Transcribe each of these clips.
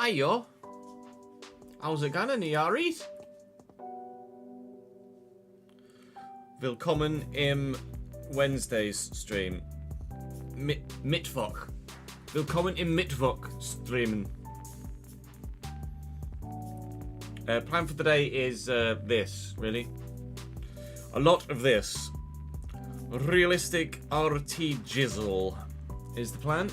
Hiyo. How's it going? Are you alright? Willkommen im Wednesdays stream. Mittwoch. Willkommen im Mittwoch streamen. Plan for the day is this, really. A lot of this. Realistic RT Jizzle is the plan.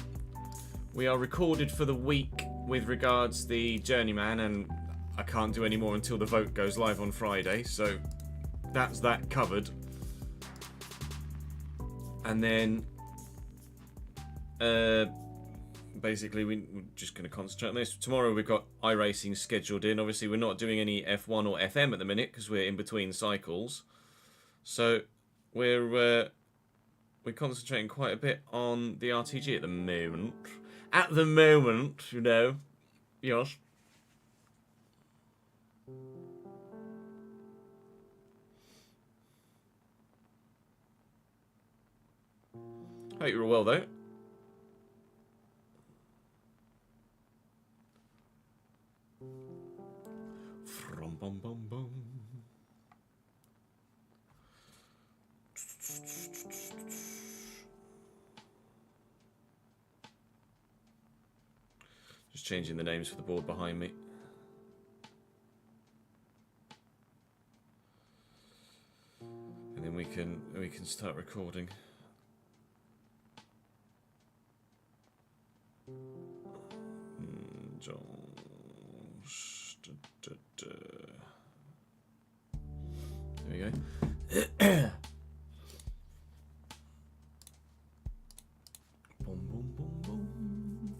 We are recorded for the week with regards the Journeyman, and I can't do any more until the vote goes live on Friday, so that's that covered. And then basically we're just going to concentrate on this. Tomorrow we've got iRacing scheduled in. Obviously we're not doing any F1 or FM at the minute because we're in between cycles. So we're concentrating quite a bit on the RTG at the moment. At the moment, you know. Yes. Hope you're all well though. From bum bum bum. Just changing the names for the board behind me. And then we can start recording. Josh. There we go. Boom, boom, boom, boom.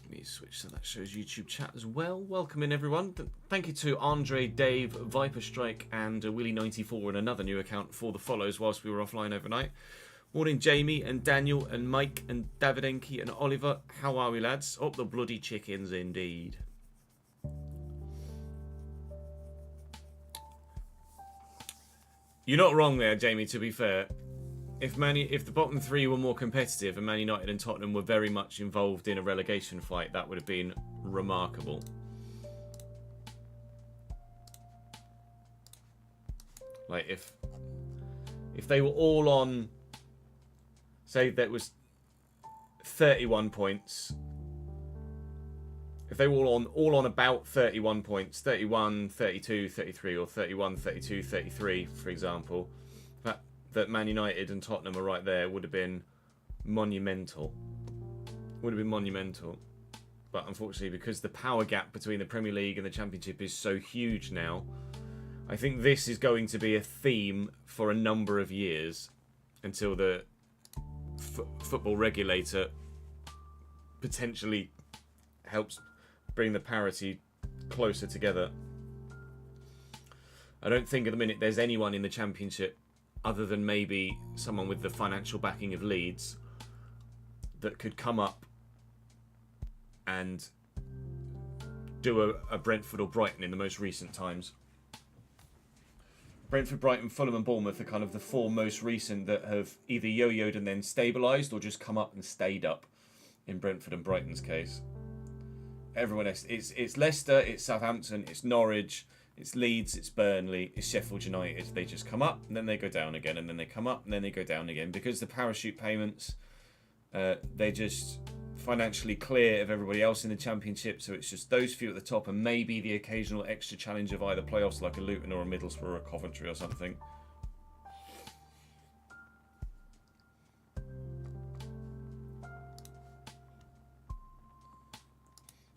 Let me switch so that shows YouTube chat as well. Welcome in, everyone. Thank you to Andre, Dave, Viper Strike, and Willie94 and another new account for the follows whilst we were offline overnight. Morning, Jamie and Daniel and Mike and Davidenki and Oliver. How are we, lads? Up the bloody chickens, indeed. You're not wrong there, Jamie, to be fair. If the bottom three were more competitive and Man United and Tottenham were very much involved in a relegation fight, that would have been remarkable. Like, if they were all on... Say that was 31 points. If they were all on about 31 points, 31, 32, 33, or 31, 32, 33, for example, that Man United and Tottenham are right there would have been monumental. Would have been monumental. But unfortunately, because the power gap between the Premier League and the Championship is so huge now, I think this is going to be a theme for a number of years until the football regulator potentially helps bring the parity closer together. I don't think at the minute there's anyone in the Championship other than maybe someone with the financial backing of Leeds that could come up and do a Brentford or Brighton in the most recent times. Brentford, Brighton, Fulham and Bournemouth are kind of the four most recent that have either yo-yoed and then stabilised or just come up and stayed up in Brentford and Brighton's case. Everyone else, it's Leicester, it's Southampton, it's Norwich, it's Leeds, it's Burnley, it's Sheffield United. They just come up and then they go down again, and then they come up and then they go down again. Because the parachute payments, they just financially clear of everybody else in the Championship, so it's just those few at the top and maybe the occasional extra challenge of either playoffs like a Luton or a Middlesbrough or a Coventry or something.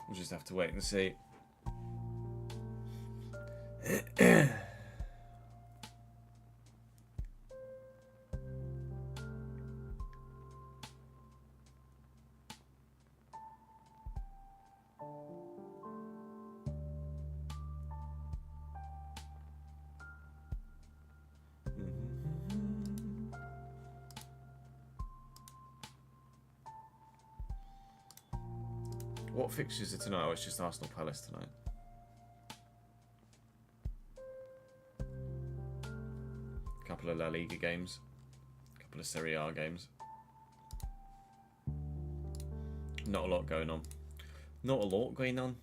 We'll just have to wait and see. What fixtures are tonight? Oh, it's just Arsenal Palace tonight. A couple of La Liga games. A couple of Serie A games. Not a lot going on. Not a lot going on.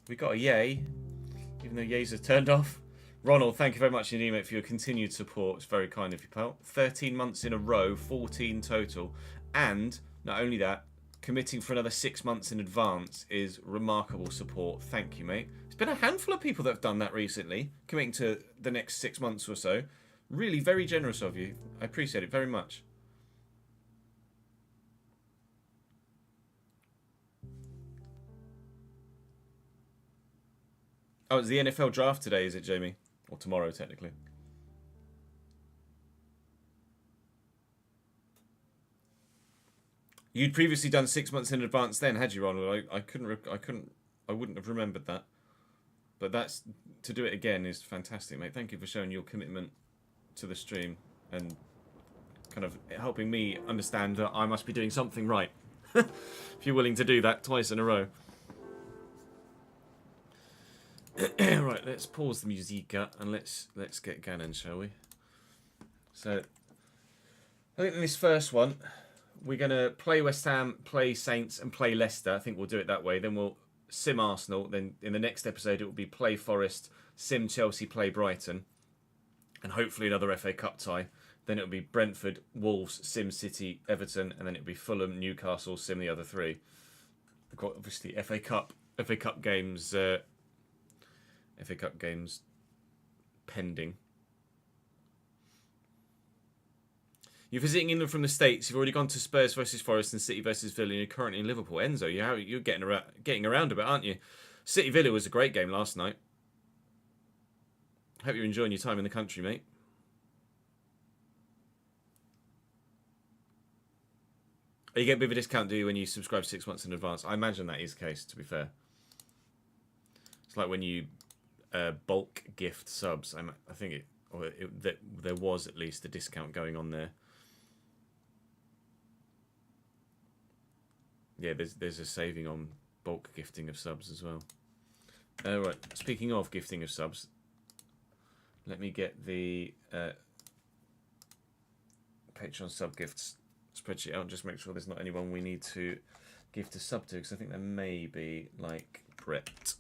We got a yay, even though yays are turned off. Ronald, thank you very much indeed, mate, for your continued support. It's very kind of you, pal. 13 months in a row, 14 total. And, not only that, committing for another 6 months in advance is remarkable support. Thank you, mate. There's been a handful of people that have done that recently, committing to the next 6 months or so. Really very generous of you. I appreciate it very much. Oh, it's the NFL draft today, is it, Jamie? Or tomorrow, technically. You'd previously done 6 months in advance then, had you, Ronald? I wouldn't have remembered that. But that's, to do it again is fantastic, mate. Thank you for showing your commitment to the stream and kind of helping me understand that I must be doing something right. If you're willing to do that twice in a row. Right, let's pause the musica and let's get Gannon, shall we? So, I think in this first one, we're going to play West Ham, play Saints, and play Leicester. I think we'll do it that way. Then we'll sim Arsenal. Then in the next episode, it will be play Forest, sim Chelsea, play Brighton. And hopefully another FA Cup tie. Then it'll be Brentford, Wolves, sim City, Everton. And then it'll be Fulham, Newcastle, sim the other three. We've got, obviously, FA Cup games... FA Cup games pending. You're visiting England from the States. You've already gone to Spurs versus Forest and City versus Villa, and you're currently in Liverpool. Enzo, you're getting around a bit, aren't you? City Villa was a great game last night. Hope you're enjoying your time in the country, mate. You get a bit of a discount, do you, when you subscribe 6 months in advance? I imagine that is the case, to be fair. It's like when you bulk gift subs. I think there was at least a discount going on there. Yeah, there's a saving on bulk gifting of subs as well. Right, speaking of gifting of subs, let me get the Patreon sub gifts spreadsheet out and just make sure there's not anyone we need to gift a sub to, because I think there may be, like, Brett.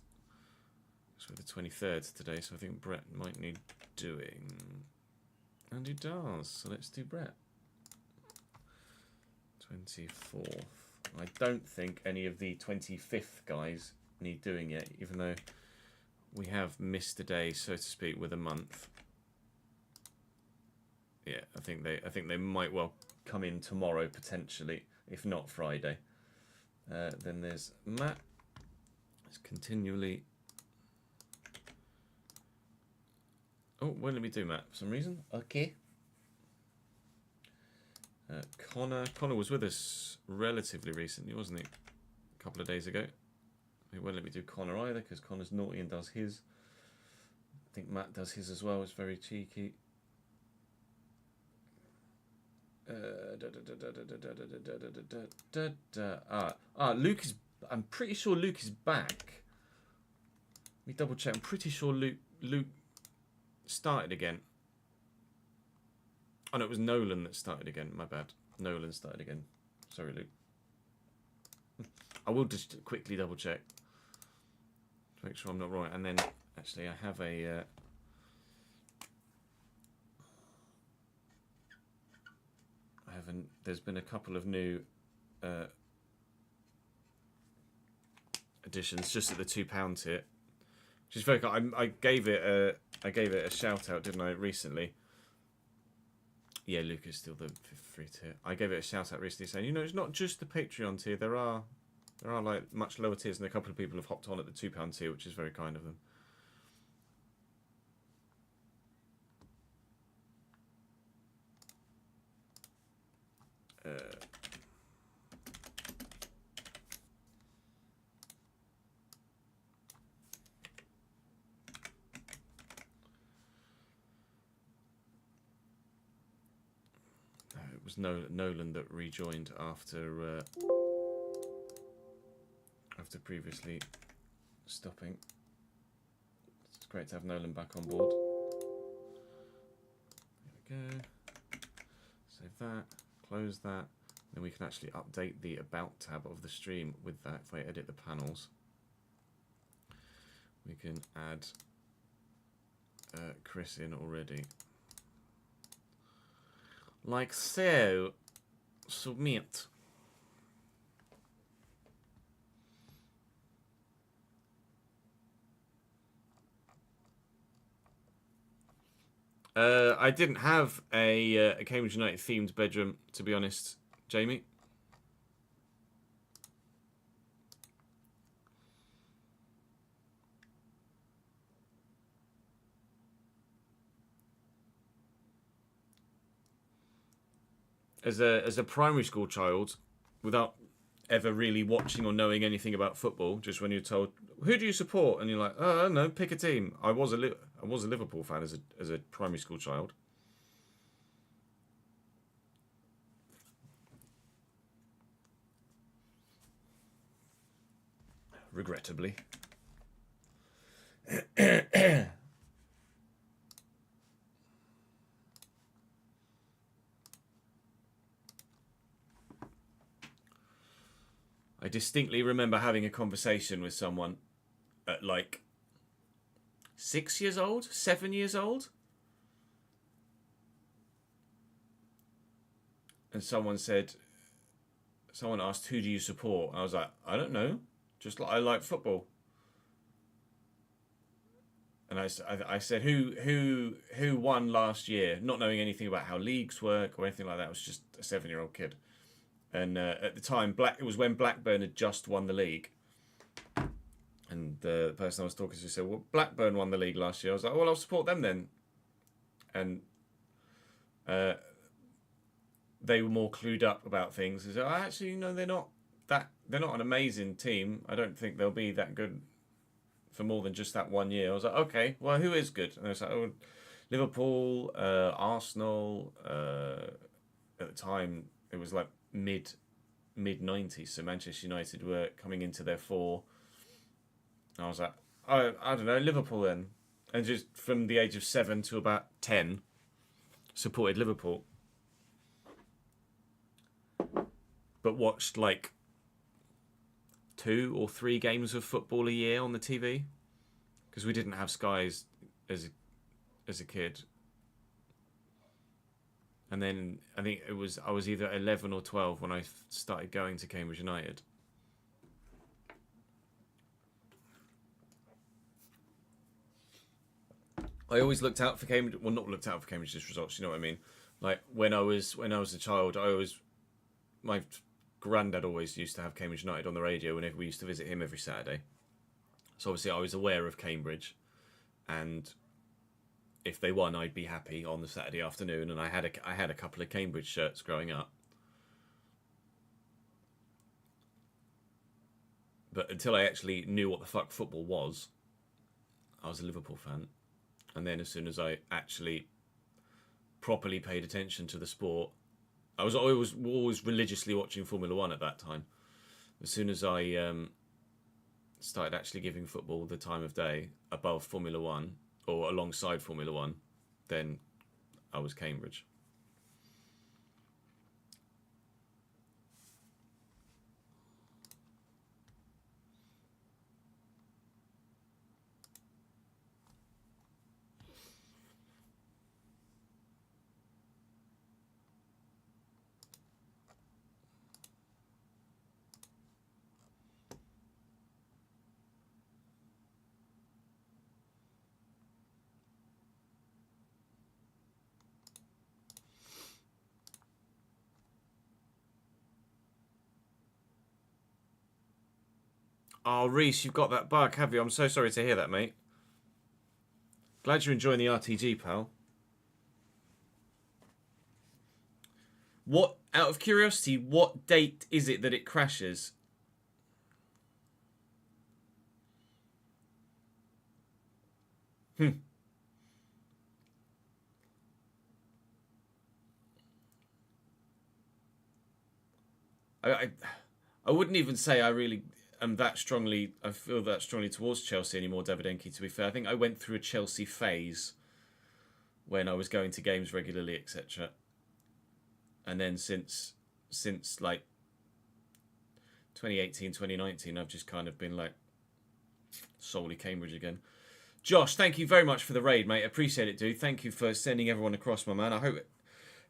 So the 23rd today, so I think Brett might need doing. And he does, so let's do Brett. 24th. I don't think any of the 25th guys need doing yet, even though we have missed a day, so to speak, with a month. Yeah, I think they might well come in tomorrow, potentially, if not Friday. Then there's Matt. It's continually... Oh, when did we do, Matt? For some reason? Okay. Connor was with us relatively recently, wasn't he? A couple of days ago. He won't let me do Connor either, because Connor's naughty and does his. I think Matt does his as well. It's very cheeky. Luke is... I'm pretty sure Luke is back. Let me double check. I'm pretty sure Luke started again. Oh no, it was Nolan that started again. My bad. Nolan started again. Sorry, Luke. I will just quickly double check to make sure I'm not wrong. And then, actually, I have a... There's been a couple of new additions just at the £2 tier, which is very cool. I gave it a shout out, didn't I, recently? Yeah, Luke is still the free tier. I gave it a shout out recently, saying, you know, it's not just the Patreon tier. There are like much lower tiers, and a couple of people have hopped on at the £2 tier, which is very kind of them. It was Nolan that rejoined after previously stopping. It's great to have Nolan back on board. There we go. Save that. Close that. Then we can actually update the About tab of the stream with that if I edit the panels. We can add Chris in already. Like so. Submit. I didn't have a Cambridge United themed bedroom, to be honest, Jamie. As a primary school child, without ever really watching or knowing anything about football, just when you're told, who do you support? And you're like, oh, I don't know, pick a team. I was a Liverpool fan as a primary school child. Regrettably. I distinctly remember having a conversation with someone at like 6 years old, 7 years old. And someone asked, who do you support? And I was like, I don't know. Just like I like football. And I said, who won last year? Not knowing anything about how leagues work or anything like that. I was just a 7-year-old kid. And at the time, it was when Blackburn had just won the league. And the person I was talking to said, well, Blackburn won the league last year. I was like, well, I'll support them then. And they were more clued up about things. They said, oh, actually, no, they're not an amazing team. I don't think they'll be that good for more than just that 1 year. I was like, okay, well, who is good? And I was like, oh, Liverpool, Arsenal. At the time, it was like mid 90s, so Manchester United were coming into their 4. I was like, I don't know, Liverpool then. And just from the age of 7 to about 10, supported Liverpool. But watched like 2 or 3 games of football a year on the TV. Because we didn't have Skies as a kid. And then I think I was either 11 or 12 when I started going to Cambridge United. I always looked out for Cambridge. Well, not looked out for Cambridge's results. You know what I mean? Like when I was a child, my granddad always used to have Cambridge United on the radio whenever we used to visit him every Saturday. So obviously I was aware of Cambridge, and if they won, I'd be happy on the Saturday afternoon. And I had a couple of Cambridge shirts growing up. But until I actually knew what the fuck football was, I was a Liverpool fan. And then as soon as I actually properly paid attention to the sport, I was always religiously watching Formula One at that time. As soon as I started actually giving football the time of day above Formula One, or alongside Formula One, then I was Cambridge. Oh, Reese, you've got that bug, have you? I'm so sorry to hear that, mate. Glad you're enjoying the RTG, pal. What, out of curiosity, what date is it that it crashes? I wouldn't even say I really am that strongly. I feel that strongly towards Chelsea anymore, Davidenki. To be fair, I think I went through a Chelsea phase when I was going to games regularly, etc. And then since like 2018, 2019, I've just kind of been like solely Cambridge again. Josh, thank you very much for the raid, mate. Appreciate it, dude. Thank you for sending everyone across, my man. I hope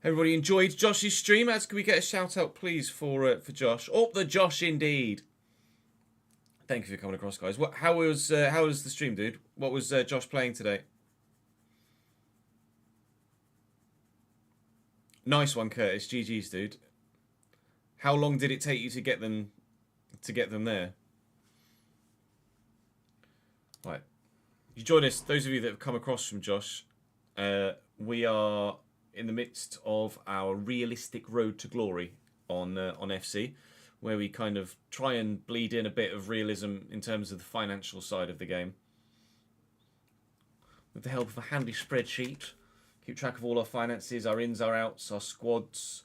everybody enjoyed Josh's stream. As can we get a shout out, please, for Josh? Oh, the Josh indeed. Thank you for coming across, guys. How was the stream, dude? What was Josh playing today? Nice one, Curtis. GG's, dude. How long did it take you to get them there? Right. You join us, those of you that have come across from Josh. We are in the midst of our realistic road to glory on FC, where we kind of try and bleed in a bit of realism in terms of the financial side of the game. With the help of a handy spreadsheet, keep track of all our finances, our ins, our outs, our squads.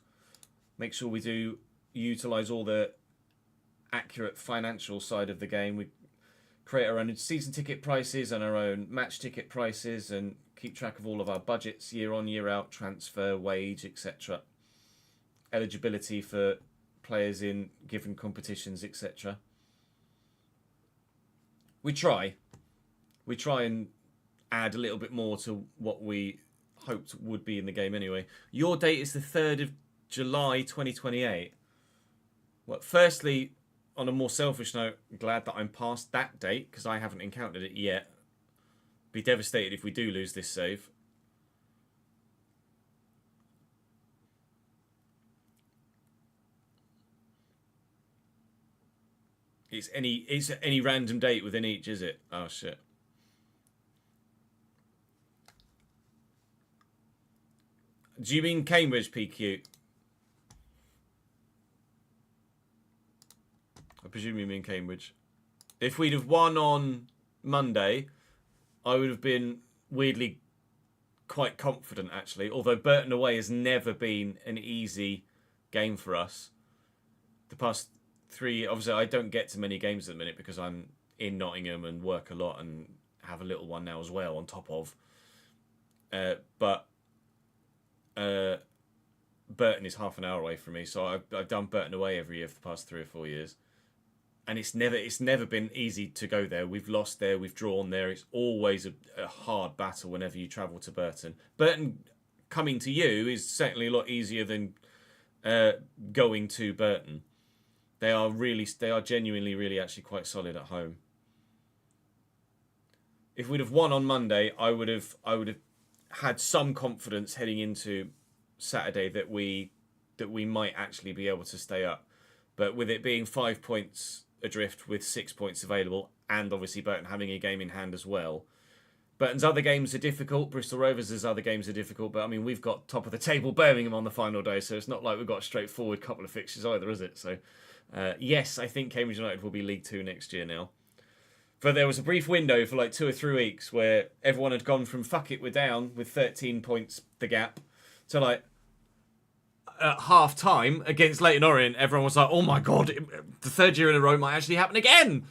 Make sure we do utilise all the accurate financial side of the game. We create our own season ticket prices and our own match ticket prices and keep track of all of our budgets year on, year out, transfer, wage, etc. Eligibility for players in given competitions, etc. We try and add a little bit more to what we hoped would be in the game anyway. Your date is the 3rd of July 2028. Well, firstly, on a more selfish note, I'm glad that I'm past that date because I haven't encountered it yet. Be devastated if we do lose this save. It's any random date within each, is it? Oh shit. Do you mean Cambridge, PQ? I presume you mean Cambridge. If we'd have won on Monday, I would have been weirdly quite confident, actually. Although Burton away has never been an easy game for us. The past 3, obviously, I don't get to many games at the minute because I'm in Nottingham and work a lot and have a little one now as well on top of. But Burton is half an hour away from me, so I've done Burton away every year for the past 3 or 4 years. And it's never been easy to go there. We've lost there, we've drawn there. It's always a hard battle whenever you travel to Burton. Burton coming to you is certainly a lot easier than going to Burton. They are genuinely really actually quite solid at home. If we'd have won on Monday, I would have had some confidence heading into Saturday that we might actually be able to stay up. But with it being 5 points adrift with 6 points available, and obviously Burton having a game in hand as well. Burton's other games are difficult. Bristol Rovers' other games are difficult. But, I mean, we've got top of the table Birmingham on the final day, so it's not like we've got a straightforward couple of fixtures either, is it? So, yes, I think Cambridge United will be League 2 next year now. But there was a brief window for like 2 or 3 weeks where everyone had gone from fuck it, we're down with 13 points the gap to like at half time against Leyton Orient, everyone was like, oh my god, the 3rd year in a row might actually happen again.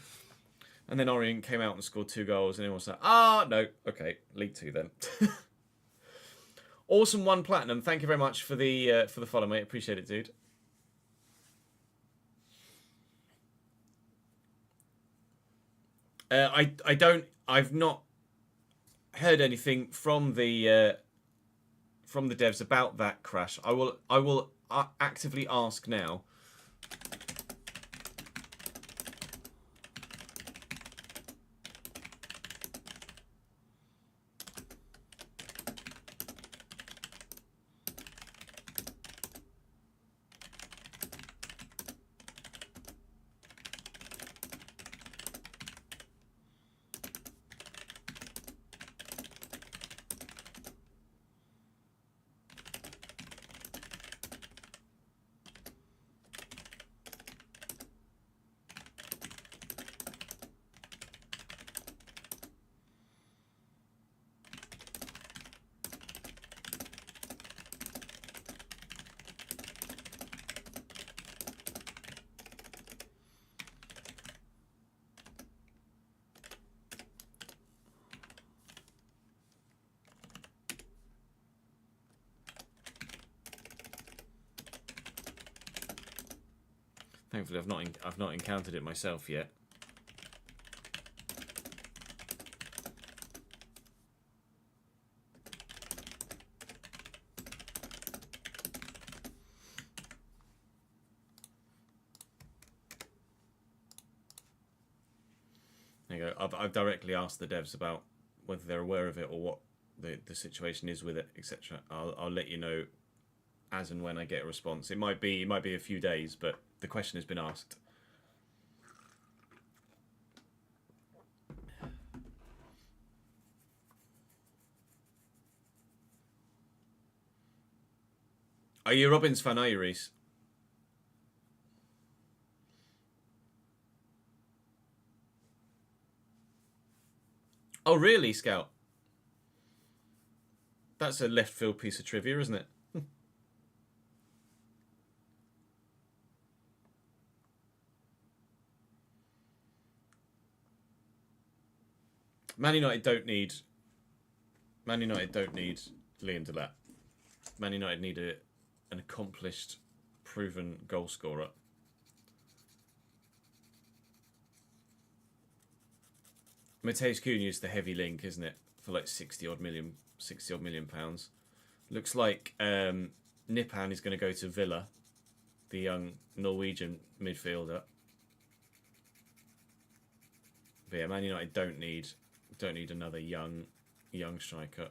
And then Orient came out and scored 2 goals and everyone was like, no, okay, League 2 then. Awesome 1 platinum. Thank you very much for the follow, mate. Appreciate it, dude. I've not heard anything from the devs about that crash. I will actively ask now. Thankfully, I've not encountered it myself yet. There you go. I've directly asked the devs about whether they're aware of it or what the situation is with it, etc. I'll let you know as and when I get a response. It might be a few days, but the question has been asked. Are you a Robins fan, are you, Reese? Oh, really, Scout? That's a left field piece of trivia, isn't it? Man United don't need Liam Delap. Man United need an accomplished, proven goal scorer. Mateus Cunha is the heavy link, isn't it? For like 60 odd million pounds. Looks like Nipan is going to go to Villa, the young Norwegian midfielder. But yeah, Man United don't need another young striker.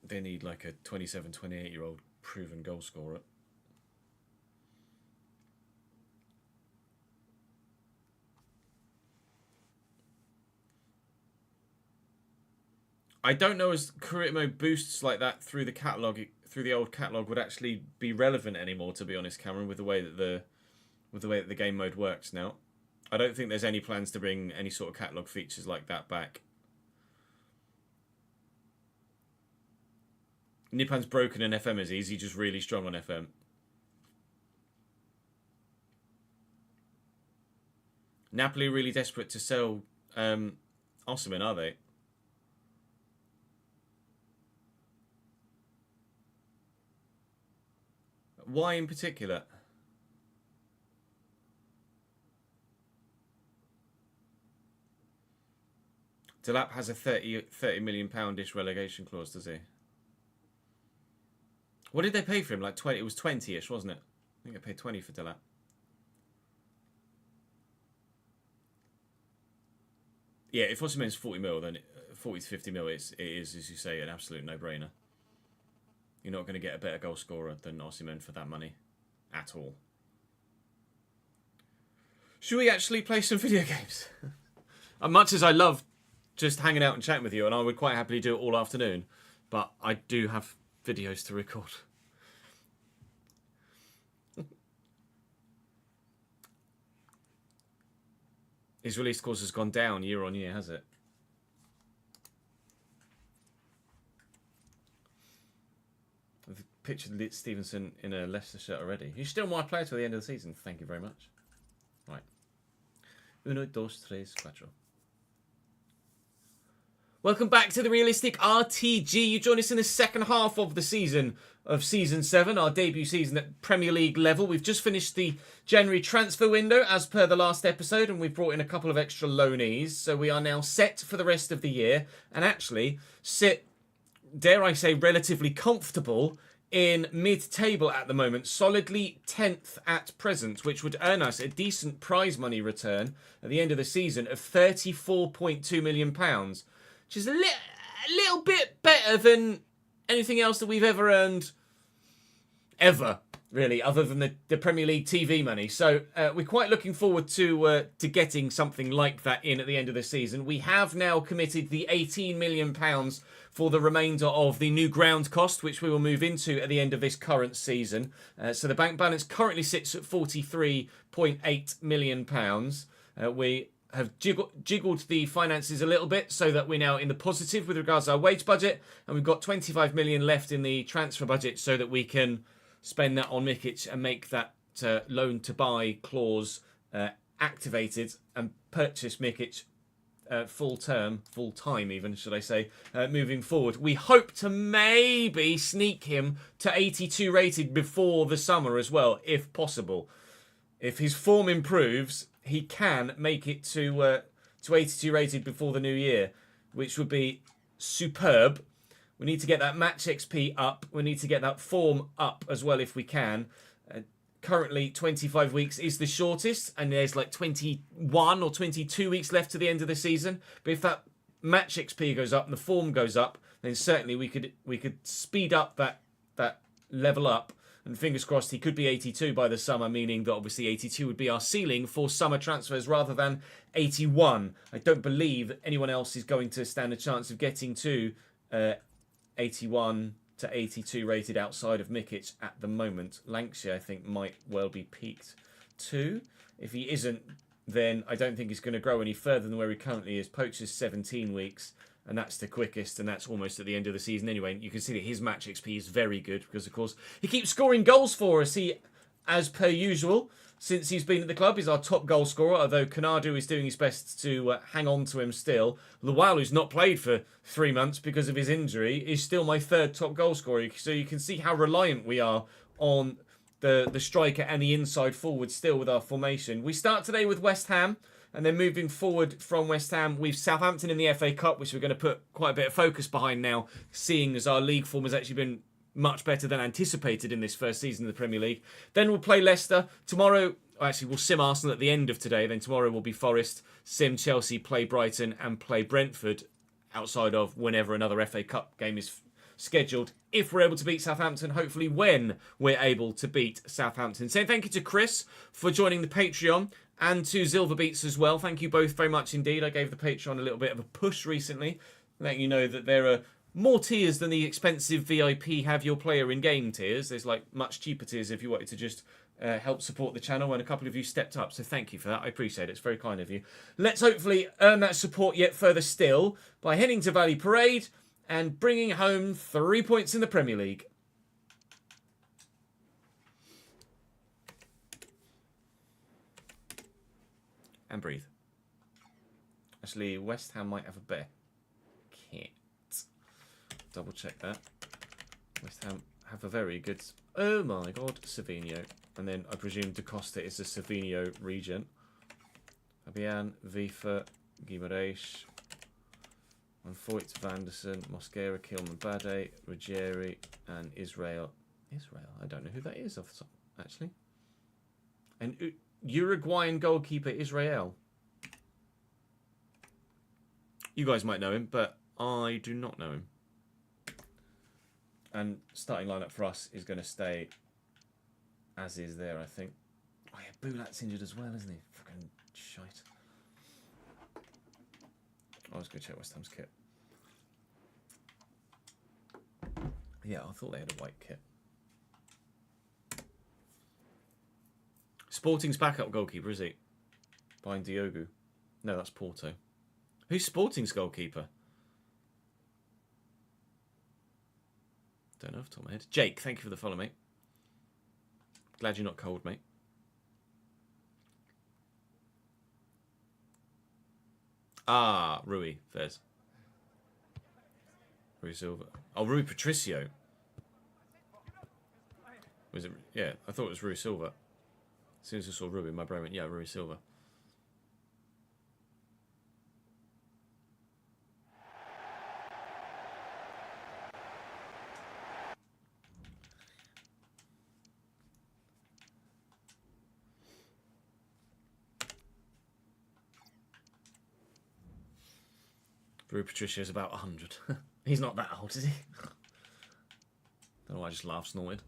They need like a 27, 28-year-old proven goal scorer. I don't know as career mode boosts like that through the old catalogue would actually be relevant anymore, to be honest, Cameron, with the way that the game mode works now. I don't think there's any plans to bring any sort of catalogue features like that back. Nipan's broken in FM, is he? Is he just really strong on FM? Napoli really desperate to sell Osimhen, are they? Why in particular? Delap has a £30 million poundish relegation clause, does he? What did they pay for him? Like 20? It was 20ish, wasn't it? I think they paid 20 for Delap. Yeah, if Osimhen's 40 mil, then 40 to 50 mil, it is, as you say, an absolute no-brainer. You're not going to get a better goal scorer than Osimhen for that money. At all. Should we actually play some video games? As much as I love just hanging out and chatting with you, and I would quite happily do it all afternoon, but I do have videos to record. His release course has gone down year on year, has it? I've pictured Stevenson in a Leicester shirt already. You're still my player till the end of the season. Thank you very much. Right. Uno, dos, tres, cuatro. Welcome back to the Realistic RTG. You join us in the second half of the season of Season 7, our debut season at Premier League level. We've just finished the January transfer window as per the last episode, and we've brought in a couple of extra loanees. So we are now set for the rest of the year and actually sit, dare I say, relatively comfortable in mid-table at the moment, solidly 10th at present, which would earn us a decent prize money return at the end of the season of £34.2 million. Which is a little bit better than anything else that we've ever earned, ever, really, other than the Premier League TV money. So we're quite looking forward to getting something like that in at the end of the season. We have now committed the £18 million for the remainder of the new ground cost, which we will move into at the end of this current season. So the bank balance currently sits at £43.8 million. We have jiggled the finances a little bit so that we're now in the positive with regards to our wage budget, and we've got 25 million left in the transfer budget so that we can spend that on Mikic and make that loan to buy clause activated and purchase Mikic full time even, should I say, moving forward. We hope to maybe sneak him to 82 rated before the summer as well, if possible. If his form improves, he can make it to 82 rated before the new year, which would be superb. We need to get that match XP up. We need to get that form up as well if we can. currently 25 weeks is the shortest, and there's like 21 or 22 weeks left to the end of the season. But if that match XP goes up and the form goes up, then certainly we could speed up that level up. And fingers crossed he could be 82 by the summer, meaning that obviously 82 would be our ceiling for summer transfers rather than 81. I don't believe that anyone else is going to stand a chance of getting to 81 to 82 rated outside of Mikic at the moment. Lancashire, I think, might well be peaked too. If he isn't, then I don't think he's going to grow any further than where he currently is. Poacher's 17 weeks. And that's the quickest, and that's almost at the end of the season anyway. You can see that his match XP is very good because, of course, he keeps scoring goals for us. He, as per usual, since he's been at the club, is our top goal scorer, although Kanadu is doing his best to hang on to him still. Lual, who's not played for 3 months because of his injury, is still my third top goal scorer. So you can see how reliant we are on the striker and the inside forward still with our formation. We start today with West Ham. And then moving forward from West Ham, we've Southampton in the FA Cup, which we're going to put quite a bit of focus behind now, seeing as our league form has actually been much better than anticipated in this first season of the Premier League. Then we'll play Leicester. Tomorrow, actually, we'll sim Arsenal at the end of today. Then tomorrow will be Forest, sim Chelsea, play Brighton, and play Brentford outside of whenever another FA Cup game is scheduled. If we're able to beat Southampton, hopefully when we're able to beat Southampton. Saying thank you to Chris for joining the Patreon. And to Zilverbeats as well. Thank you both very much indeed. I gave the Patreon a little bit of a push recently, letting you know that there are more tiers than the expensive VIP have your player in-game tiers. There's like much cheaper tiers if you wanted to just help support the channel, and a couple of you stepped up. So thank you for that. I appreciate it. It's very kind of you. Let's hopefully earn that support yet further still by heading to Valley Parade and bringing home 3 points in the Premier League. And breathe. Actually, West Ham might have a better kit. Double check that. West Ham have a very good... Oh my god, Savinho. And then I presume Da Costa is the Savinho region. Fabian, Vifa, Guimaraes, Van Voigt, Vanderson, Mosquera, Kilman, Bade, Ruggieri, and Israel. Israel? I don't know who that is off the top, actually. And... Uruguayan goalkeeper Israel. You guys might know him, but I do not know him. And starting lineup for us is going to stay as is there, I think. Oh yeah, Bulat's injured as well, isn't he? Fucking shite. I was going to check West Ham's kit. Yeah, I thought they had a white kit. Sporting's backup goalkeeper, is he? Behind Diogo. No, that's Porto. Who's Sporting's goalkeeper? Don't know off the top of my head. Jake, thank you for the follow, mate. Glad you're not cold, mate. Ah, Rui. There's. Rui Silva. Oh, Rui Patricio. Was it? Yeah, I thought it was Rui Silva. As soon as I saw Rui, my brain went, yeah, Rui Silva. Rui Patricio is about 100. He's not that old, is he? Don't know why I just laughed, snorted.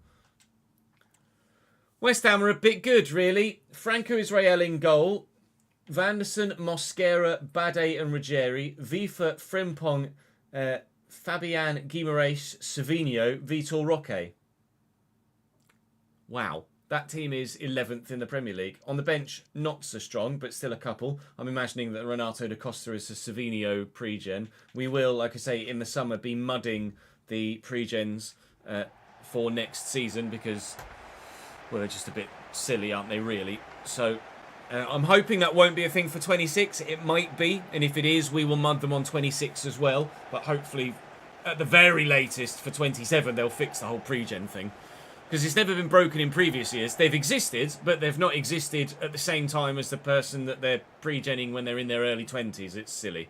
West Ham are a bit good, really. Franco Israel in goal. Vanderson, Mosquera, Bade and Ruggieri. Vifa, Frimpong, Fabian, Guimaraes, Savinho, Vitor Roque. Wow. That team is 11th in the Premier League. On the bench, not so strong, but still a couple. I'm imagining that Renato da Costa is a Savinho pre-gen. We will, like I say, in the summer be mudding the pre-gens for next season because... well, they're just a bit silly, aren't they, really? So, I'm hoping that won't be a thing for 26. It might be, and if it is, we will mud them on 26 as well. But hopefully, at the very latest, for 27, they'll fix the whole pre-gen thing. Because it's never been broken in previous years. They've existed, but they've not existed at the same time as the person that they're pre-genning when they're in their early 20s. It's silly.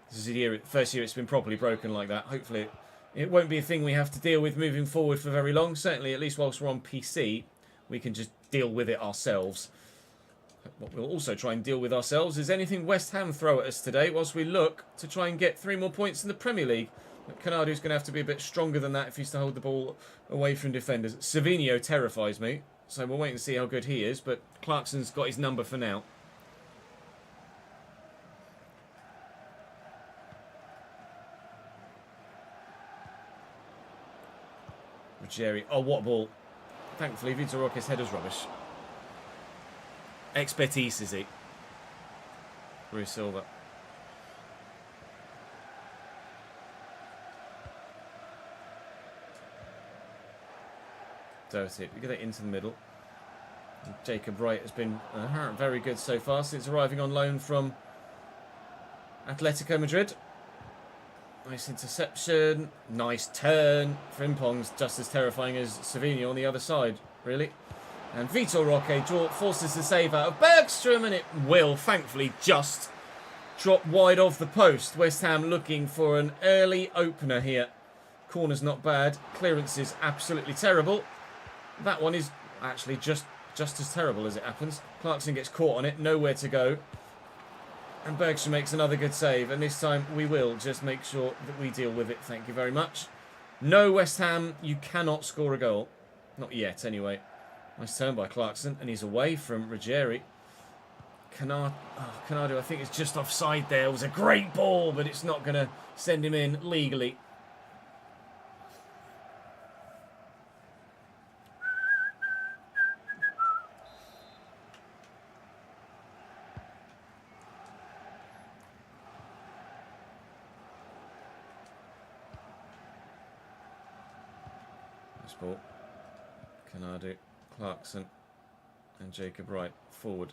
This is the first year it's been properly broken like that. Hopefully... it won't be a thing we have to deal with moving forward for very long. Certainly, at least whilst we're on PC. we can just deal with it ourselves. What we'll also try and deal with ourselves is anything West Ham throw at us today, whilst we look to try and get 3 more points in the Premier League. Canado's going to have to be a bit stronger than that if he's to hold the ball away from defenders. Savinho terrifies me, so we'll wait and see how good he is, but Clarkson's got his number for now. Ruggieri. Oh, what a ball. Thankfully, Vitor Roque's header's rubbish. Expertise, is he? Rui Silva. Dirty. We get it into the middle. And Jacob Wright has been very good so far since arriving on loan from Atletico Madrid. Nice interception. Nice turn. Frimpong's just as terrifying as Savinho on the other side, really. And Vitor Roque forces the save out of Bergstrom, and it will, thankfully, just drop wide of the post. West Ham looking for an early opener here. Corner's not bad. Clearance is absolutely terrible. That one is actually just as terrible as it happens. Clarkson gets caught on it, nowhere to go. And Bergstrom makes another good save, and this time we will just make sure that we deal with it. Thank you very much. No, West Ham, you cannot score a goal. Not yet, anyway. Nice turn by Clarkson, and he's away from Ruggieri. Canado, I think, is just offside there. It was a great ball, but it's not going to send him in legally. Nice ball. Canado, Clarkson, and Jacob Wright forward.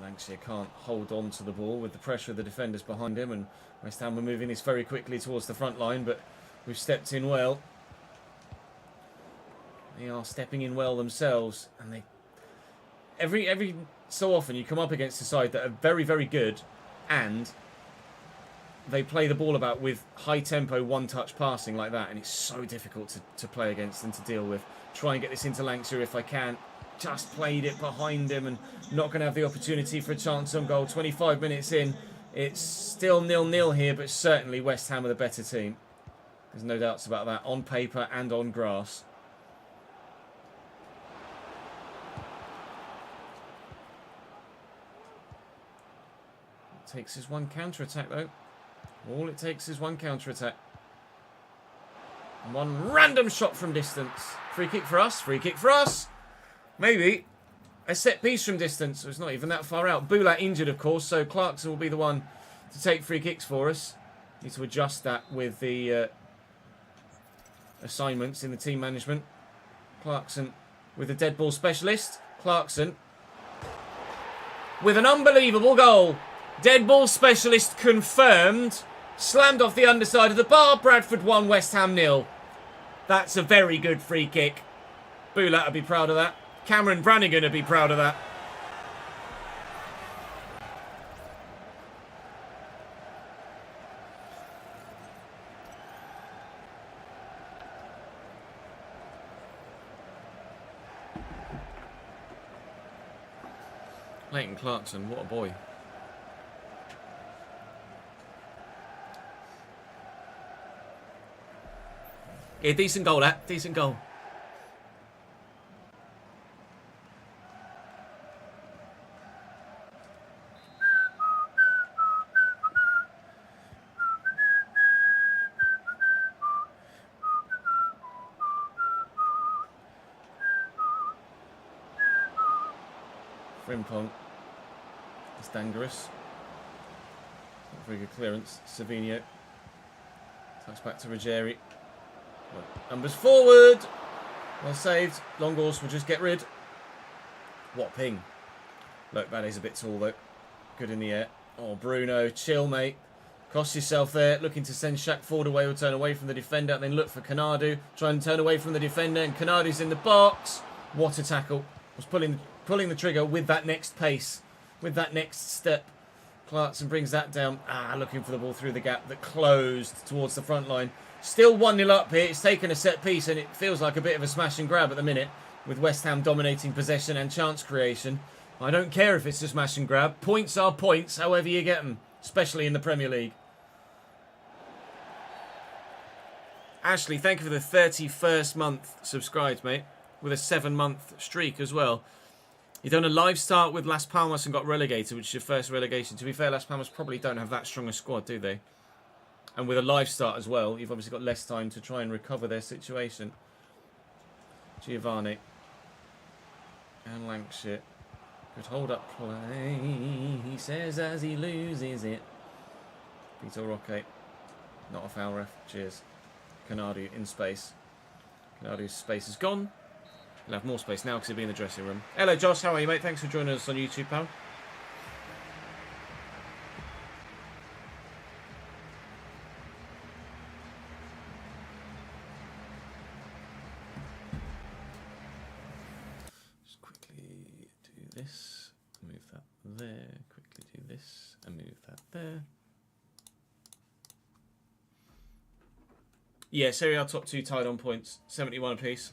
Lancashire can't hold on to the ball with the pressure of the defenders behind him, and West Ham are moving this very quickly towards the front line, but we've stepped in well. They are stepping in well themselves, and they every so often you come up against a side that are very, very good, and they play the ball about with high tempo, one-touch passing like that, and it's so difficult to play against and to deal with. Try and get this into Lancashire if I can. Just played it behind him and not going to have the opportunity for a chance on goal. 25 minutes in, it's still 0-0 here, but certainly West Ham are the better team. There's no doubts about that, on paper and on grass. It takes is one counter-attack, though. All it takes is one counter-attack. And one random shot from distance. Free kick for us, free kick for us. Maybe a set piece from distance. So it's not even that far out. Boulat injured, of course, so Clarkson will be the one to take free kicks for us. Need to adjust that with the assignments in the team management. Clarkson with a dead ball specialist. Clarkson with an unbelievable goal. Dead ball specialist confirmed. Slammed off the underside of the bar. Bradford 1, West Ham 0. That's a very good free kick. Boulat will be proud of that. Cameron Brannigan will be proud of that. Leighton Clarkson, what a boy. Yeah, decent goal, that. Decent goal. Frimpong. It's dangerous. Not very good clearance. Savinho. Touch back to Ruggieri. Numbers forward. Well saved. Longhorse will just get rid. What ping. Look, Bade's a bit tall though. Good in the air. Oh, Bruno. Chill, mate. Cost yourself there. Looking to send Shaq Ford away. Will turn away from the defender. And then look for Canado. Try and turn away from the defender. And Canado's in the box. What a tackle. Was pulling the trigger with that next pace. With that next step. Clarkson brings that down. Looking for the ball through the gap that closed towards the front line. Still 1-0 up here. It's taken a set piece and it feels like a bit of a smash and grab at the minute. with West Ham dominating possession and chance creation. I don't care if it's a smash and grab. Points are points, however you get them, especially in the Premier League. Ashley, thank you for the 31st month subscribed, mate, with a 7-month streak as well. You've done a live start with Las Palmas and got relegated, which is your first relegation. To be fair, Las Palmas probably don't have that strong a squad, do they? And with a live start as well, you've obviously got less time to try and recover their situation. Giovanni. And Lancashire. Good hold up play, he says as he loses it. Vitor Roque. Not a foul ref. Cheers. Canardi in space. Canardi's space is gone. He'll have more space now because he'll be in the dressing room. Hello, Josh. How are you, mate? Thanks for joining us on YouTube, pal. Just quickly do this. Move that there. Quickly do this and move that there. Yeah, Serie A top 2 tied on points. 71 apiece.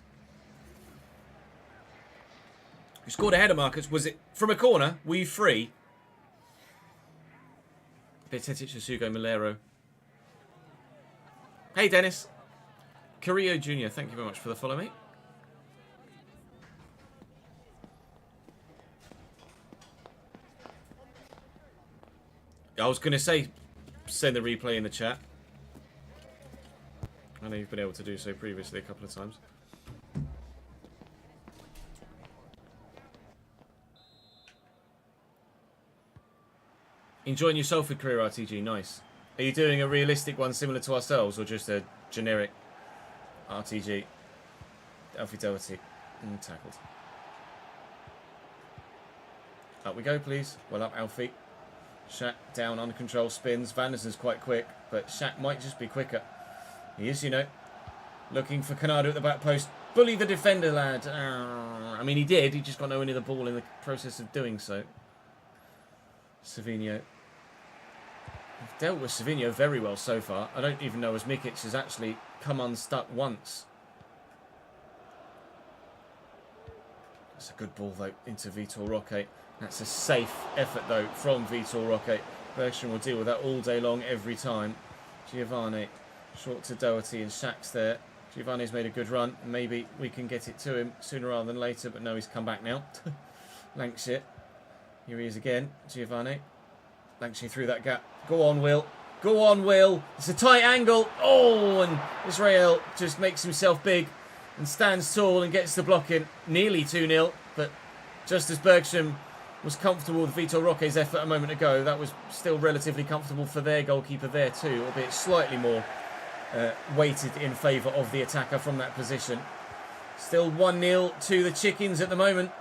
You scored ahead of Marcus. Was it from a corner? Were you free? Betetic Sugo Malero. Hey, Dennis. Carrillo Jr., thank you very much for the follow, mate. I was going to say, send the replay in the chat. I know you've been able to do so previously a couple of times. Enjoying your Salford career, RTG. Nice. Are you doing a realistic one similar to ourselves, or just a generic RTG? Alfie Doherty. Tackled. Up we go, please. Well up, Alfie. Shaq down, under control, spins. Vanderson's quite quick, but Shaq might just be quicker. He is, you know. Looking for Canado at the back post. Bully the defender, lad. I mean, he did. He just got nowhere near the ball in the process of doing so. Savinho. We've dealt with Savinho very well so far. I don't even know as Mikic has actually come unstuck once. That's a good ball, though, into Vitor Roque. That's a safe effort, though, from Vitor Roque. Bergström will deal with that all day long, every time. Giovanni, short to Doherty, and Shaq's there. Giovanni's made a good run. Maybe we can get it to him sooner rather than later, but no, he's come back now. Lancashire. Here he is again. Giovanni. Lancashire through that gap. Go on, Will. Go on, Will. It's a tight angle. Oh, and Israel just makes himself big and stands tall and gets the block in. Nearly 2-0, but just as Bergström was comfortable with Vitor Roque's effort a moment ago, that was still relatively comfortable for their goalkeeper there too, albeit slightly more weighted in favour of the attacker from that position. Still 1-0 to the Chickens at the moment.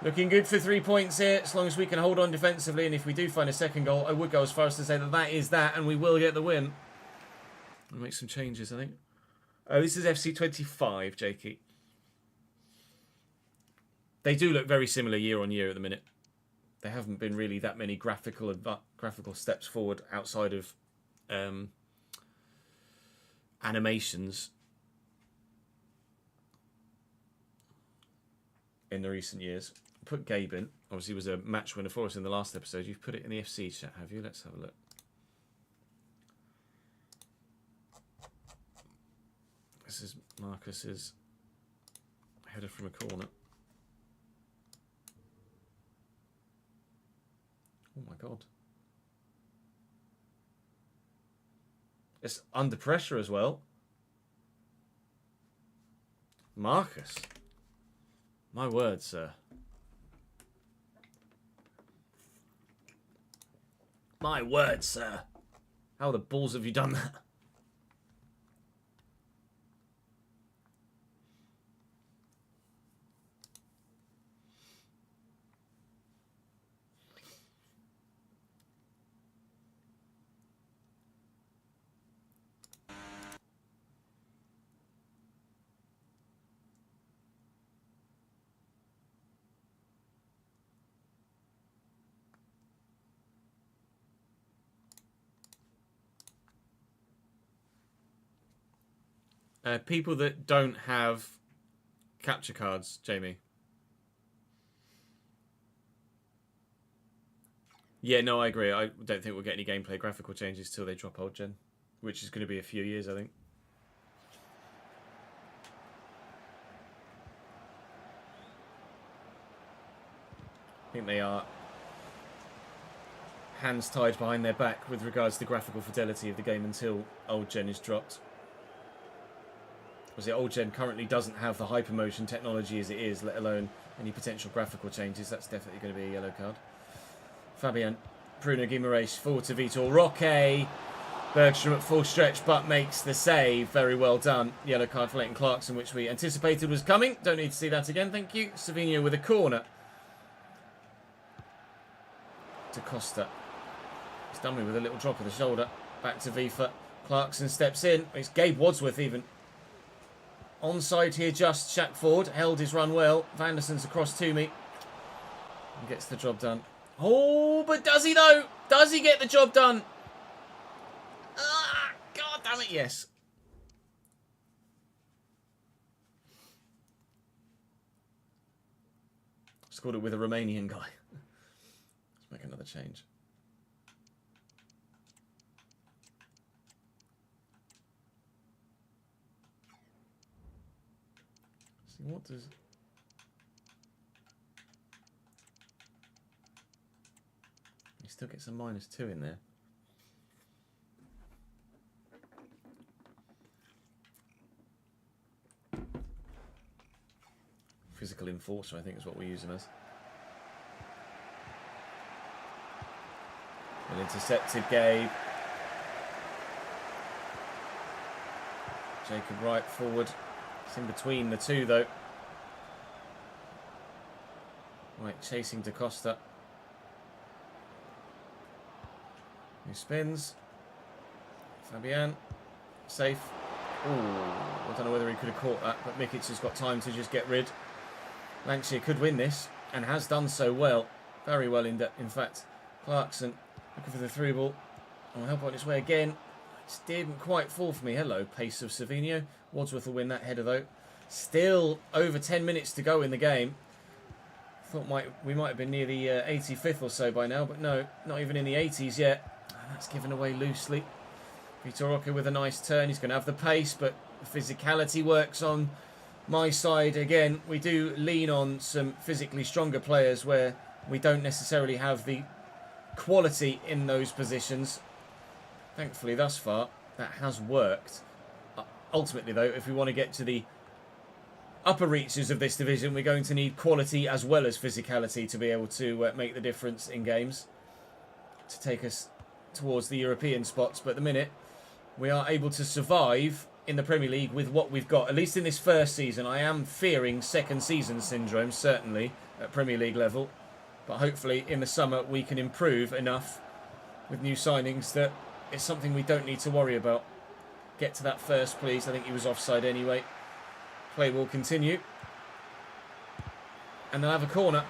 Looking good for 3 points here, as long as we can hold on defensively, and if we do find a second goal, I would go as far as to say that that is that, and we will get the win. I'll make some changes, I think. Oh, this is FC 25, Jakey. They do look very similar year on year at the minute. There haven't been really that many graphical steps forward outside of animations in the recent years. Put Gabe in. Obviously, he was a match winner for us in the last episode. You've put it in the FC chat, have you? Let's have a look. This is Marcus's header from a corner. Oh my God. It's under pressure as well. Marcus. My word, sir. My word, sir. How the balls have you done that? People that don't have capture cards, Jamie. Yeah, no, I agree. I don't think we'll get any gameplay graphical changes till they drop old gen, which is going to be a few years, I think. I think they are hands tied behind their back with regards to the graphical fidelity of the game until old gen is dropped. Because the old gen currently doesn't have the hypermotion technology as it is, let alone any potential graphical changes. That's definitely going to be a yellow card. Fabian, Bruno Guimaraes, forward to Vitor Roque. Bergstrom at full stretch, but makes the save. Very well done. Yellow card for Leighton Clarkson, which we anticipated was coming. Don't need to see that again, thank you. Savinho with a corner. To Costa. He's done me with a little drop of the shoulder. Back to Vifa. Clarkson steps in. It's Gabe Wadsworth even. Onside here just. Shaq Ford held his run well. Vanderson's across to me. And gets the job done. Oh, but does he though? Does he get the job done? Ah, God damn it, yes. Scored it with a Romanian guy. Let's make another change. See, what does... He still gets a -2 in there. Physical enforcer, I think, is what we use him as. An intercepted Gabe. Jacob Wright forward. It's in between the two, though. Right, chasing Da Costa. He spins. Fabian. Safe. Ooh, I don't know whether he could have caught that, but Mikic has got time to just get rid. Lancashire could win this, and has done so well. Very well, in fact. Clarkson looking for the through ball. I'll help on its way again. It didn't quite fall for me. Hello, pace of Savinho. Wadsworth will win that header, though. Still over 10 minutes to go in the game. Thought we might have been near the 85th or so by now, but no, not even in the 80s yet. And that's given away loosely. Vitor Roque with a nice turn. He's going to have the pace, but the physicality works on my side. Again, we do lean on some physically stronger players where we don't necessarily have the quality in those positions. Thankfully, thus far, that has worked. Ultimately, though, if we want to get to the upper reaches of this division, we're going to need quality as well as physicality to be able to make the difference in games to take us towards the European spots. But at the minute, we are able to survive in the Premier League with what we've got, at least in this first season. I am fearing second season syndrome, certainly, at Premier League level. But hopefully, in the summer, we can improve enough with new signings that it's something we don't need to worry about. Get to that first, please. I think he was offside anyway. Play will continue. And they'll have a corner.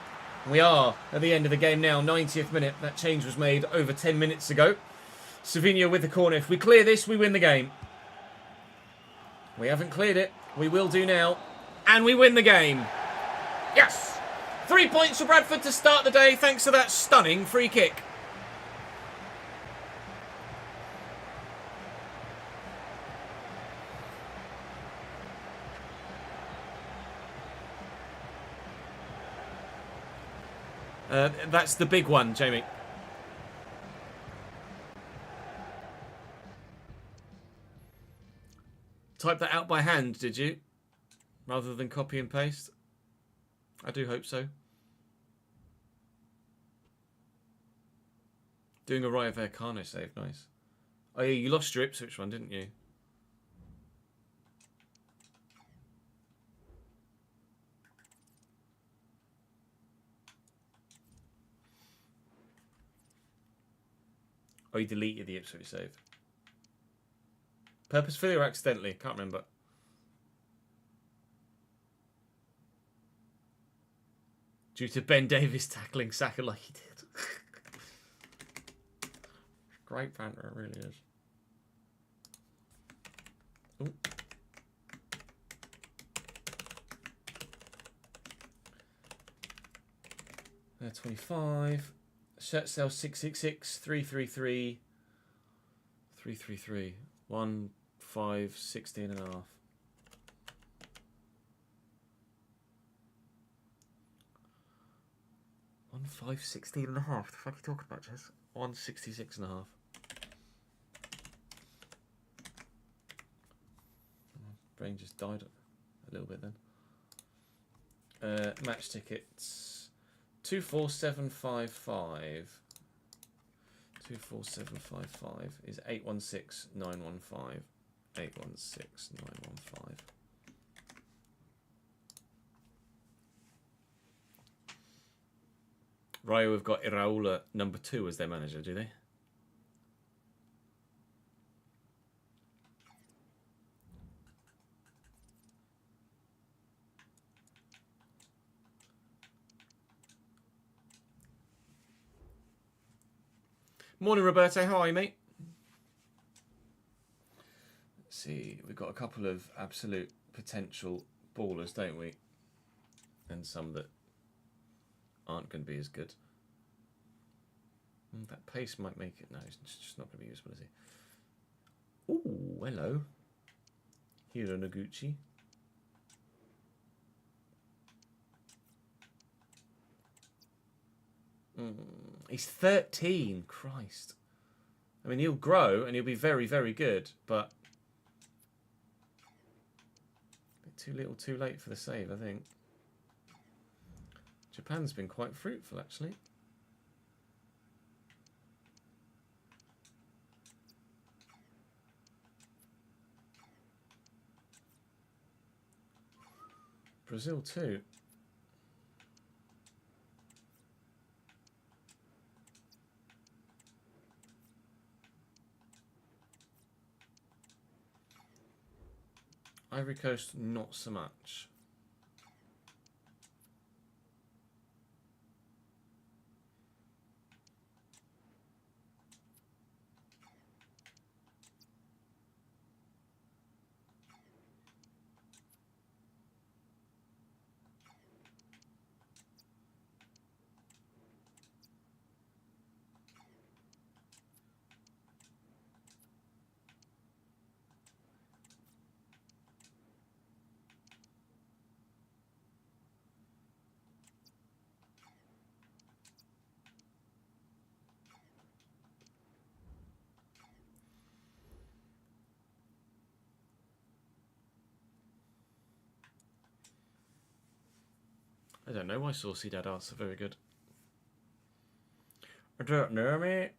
We are at the end of the game now, 90th minute. That change was made over 10 minutes ago. Savinho with the corner. If we clear this, we win the game. We haven't cleared it. We will do now. And we win the game. Yes! 3 points for Bradford to start the day, thanks to that stunning free kick. That's the big one, Jamie. Type that out by hand, did you? Rather than copy and paste? I do hope so. Doing a Rayo Vallecano save, nice. Oh yeah, you lost your Ipswich one, didn't you? Oh, you deleted the Ipswich save. Purposefully or accidentally? Can't remember. Due to Ben Davies tackling Saka like he did. Great banter, it really is. Ooh. 25. Shirt sale 666 333 333 1 5 16 and a half. One 5 16 and a half. The fuck are you talking about, Jess? 166 and a half. Brain just died a little bit then. Match tickets 24755. 24755 is 816915. 816915. Rayo have got Iraola number 2 as their manager, do they? Morning, Roberto. How are you, mate? Let's see. We've got a couple of absolute potential ballers, don't we? And some that aren't going to be as good. That pace might make it. No, it's just not going to be useful, is he? Ooh, hello. Hiro Noguchi. He's 13. Christ. I mean, he'll grow and he'll be very, very good, but a bit too little, too late for the save, I think. Japan's been quite fruitful, actually. Brazil too. Ivory Coast, not so much. I don't know why Saucy Dad are so very good. I don't know, mate.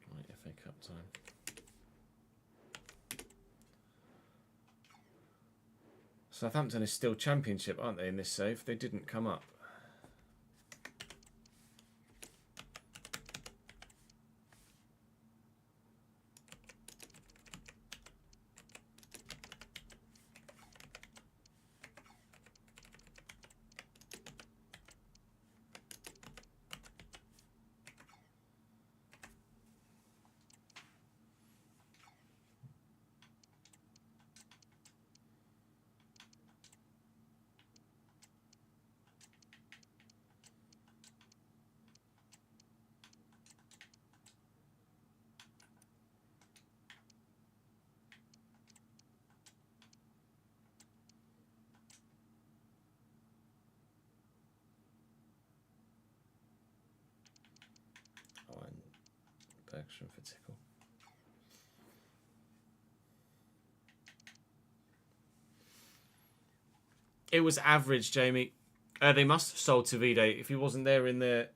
Right, FA Cup time. Southampton is still Championship, aren't they, in this save? They didn't come up. Bergstrom for Tickle. It was average, Jamie. They must have sold Tavide if he wasn't there in their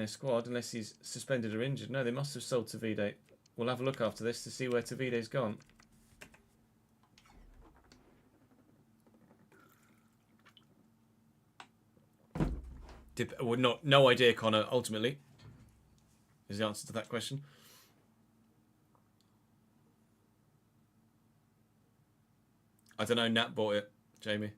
squad, unless he's suspended or injured. No, they must have sold Tavide. We'll have a look after this to see where Tavide's gone. No idea, Connor, ultimately, is the answer to that question. I don't know, Nat bought it, Jamie.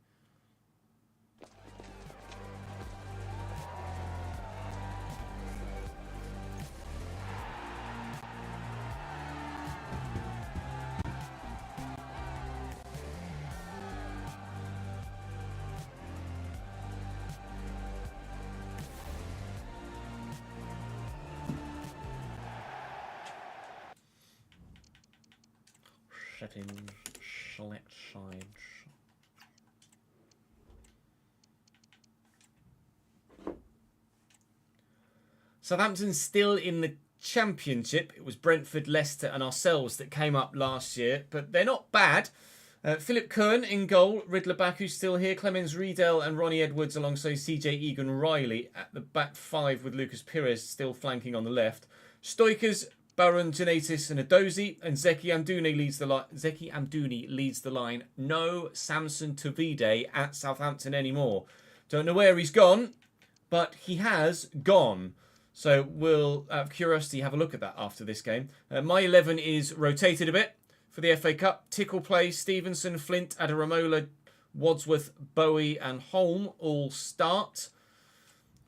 settings. Select sides. Southampton still in the Championship. It was Brentford, Leicester and ourselves that came up last year, but they're not bad. Philip Curran in goal, Riddler Baku's still here, Clemens Riedel and Ronnie Edwards alongside CJ Egan-Riley at the back five with Lucas Pires still flanking on the left. Stoikers, Baron, Janatis and Edozie, and Zeki Amdouni leads the line. No Samson Tavide at Southampton anymore. Don't know where he's gone, but he has gone. So we'll, out of curiosity, have a look at that after this game. My 11 is rotated a bit for the FA Cup. Tickle plays, Stevenson, Flint, Adaramola, Wadsworth, Bowie and Holm all start.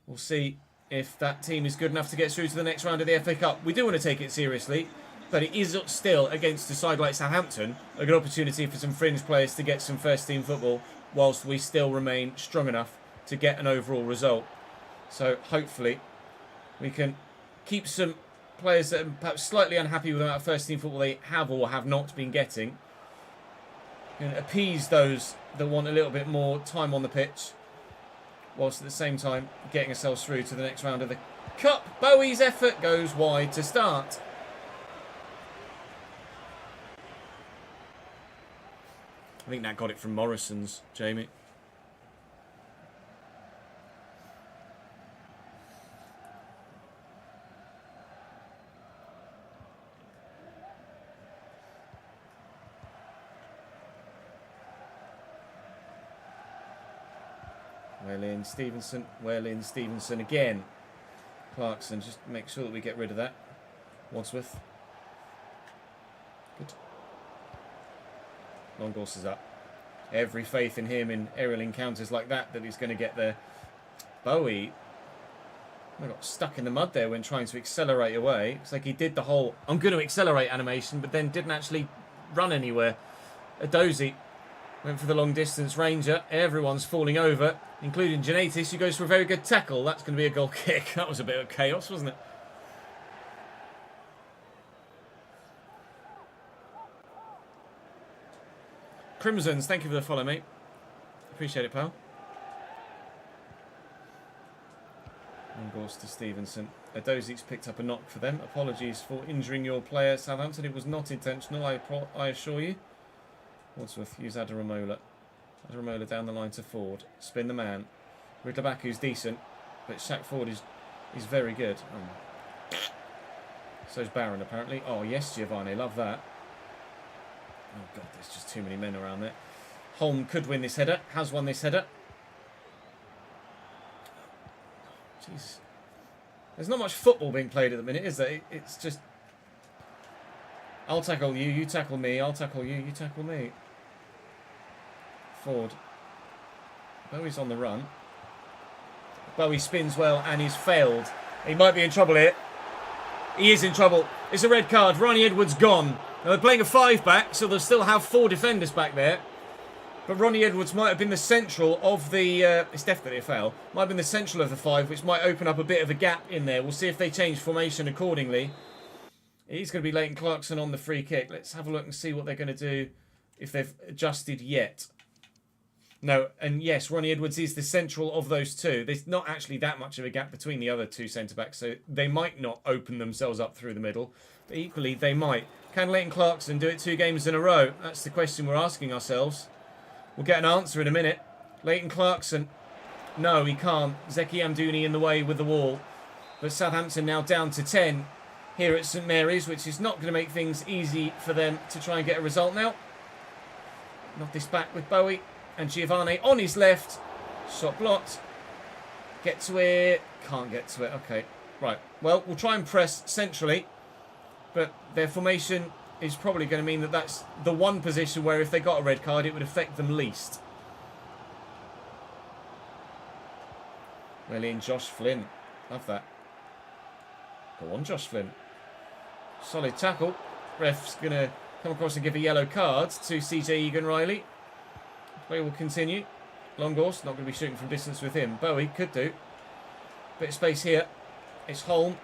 We'll see if that team is good enough to get through to the next round of the FA Cup. We do want to take it seriously, but it is still, against a side like Southampton, a good opportunity for some fringe players to get some first-team football, whilst we still remain strong enough to get an overall result. So hopefully we can keep some players that are perhaps slightly unhappy with the amount of first-team football they have or have not been getting, and appease those that want a little bit more time on the pitch, whilst at the same time getting ourselves through to the next round of the Cup. Bowie's effort goes wide to start. I think that got it from Morrison's, Jamie. Well in, Stevenson again. Clarkson, just make sure that we get rid of that. Wadsworth. Good. Longos is up. Every faith in him in aerial encounters like that he's going to get there. Bowie got stuck in the mud there when trying to accelerate away. It's like he did the whole I'm going to accelerate animation, but then didn't actually run anywhere. Edozie went for the long distance ranger. Everyone's falling over, including Janatis, who goes for a very good tackle. That's going to be a goal kick. That was a bit of chaos, wasn't it? Crimsons, thank you for the follow, mate. Appreciate it, pal. And goes to Stevenson. Edozie's picked up a knock for them. Apologies for injuring your player, Southampton. It was not intentional, I assure you. Wadsworth, use Adaramola. Adaramola down the line to Ford. Spin the man. Riddler Baku's decent, but Shaq Ford is very good. Oh. So's Baron, apparently. Oh, yes, Giovanni. Love that. Oh, God, there's just too many men around there. Holm could win this header. Has won this header. Jeez. There's not much football being played at the minute, is there? It's just... I'll tackle you, you tackle me. I'll tackle you, you tackle me. Ford. Bowie's on the run. Bowie spins well and he's failed. He might be in trouble here. He is in trouble. It's a red card. Ronnie Edwards gone. Now they're playing a 5-back, so they'll still have 4 defenders back there. But Ronnie Edwards might have been the central of the... it's definitely a foul. Might have been the central of the 5, which might open up a bit of a gap in there. We'll see if they change formation accordingly. He's going to be Leighton Clarkson on the free kick. Let's have a look and see what they're going to do if they've adjusted yet. No, and yes, Ronnie Edwards is the central of those two. There's not actually that much of a gap between the other two centre-backs, so they might not open themselves up through the middle. But equally, they might. Can Leighton Clarkson do it 2 games in a row? That's the question we're asking ourselves. We'll get an answer in a minute. Leighton Clarkson. No, he can't. Zeki Amdouni in the way with the wall. But Southampton now down to 10 here at St Mary's, which is not going to make things easy for them to try and get a result now. Knock this back with Bowie. And Giovanni on his left. Shot blocked. Get to it. Can't get to it. Okay. Right. Well, we'll try and press centrally. But their formation is probably going to mean that that's the one position where if they got a red card, it would affect them least. Well in, Josh Flynn. Love that. Go on, Josh Flynn. Solid tackle. Ref's going to come across and give a yellow card to CJ Egan-Riley. Play will continue. Longos, not going to be shooting from distance with him. Bowie could do. Bit of space here. It's Holm.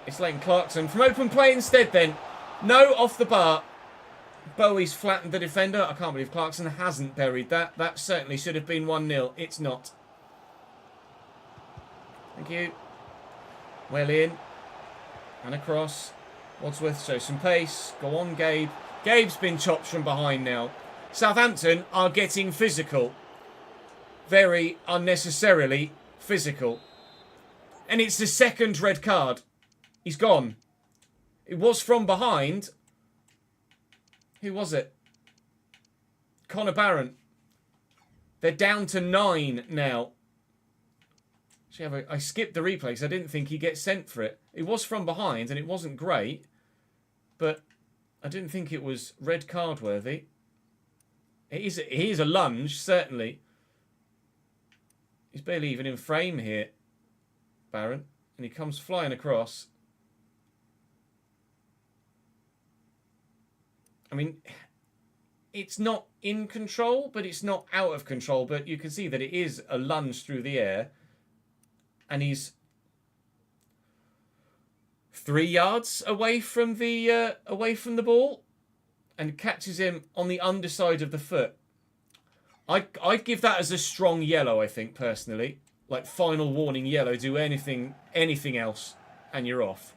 It's Leighton Clarkson. From open play instead then. No, off the bar. Bowie's flattened the defender. I can't believe Clarkson hasn't buried that. That certainly should have been 1-0. It's not. Thank you. Well in. And across. Wadsworth shows some pace. Go on, Gabe. Gabe's been chopped from behind now. Southampton are getting physical. Very unnecessarily physical. And it's the second red card. He's gone. It was from behind. Who was it? Connor Barron. They're down to 9 now. I skipped the replay because I didn't think he'd get sent for it. It was from behind and it wasn't great. But I didn't think it was red card worthy. It is a lunge, certainly. He's barely even in frame here, Barron. And he comes flying across. I mean, it's not in control, but it's not out of control. But you can see that it is a lunge through the air. And he's 3 yards away from the ball, and catches him on the underside of the foot. I'd give that as a strong yellow, I think, personally. Like final warning yellow. Do anything else, and you're off.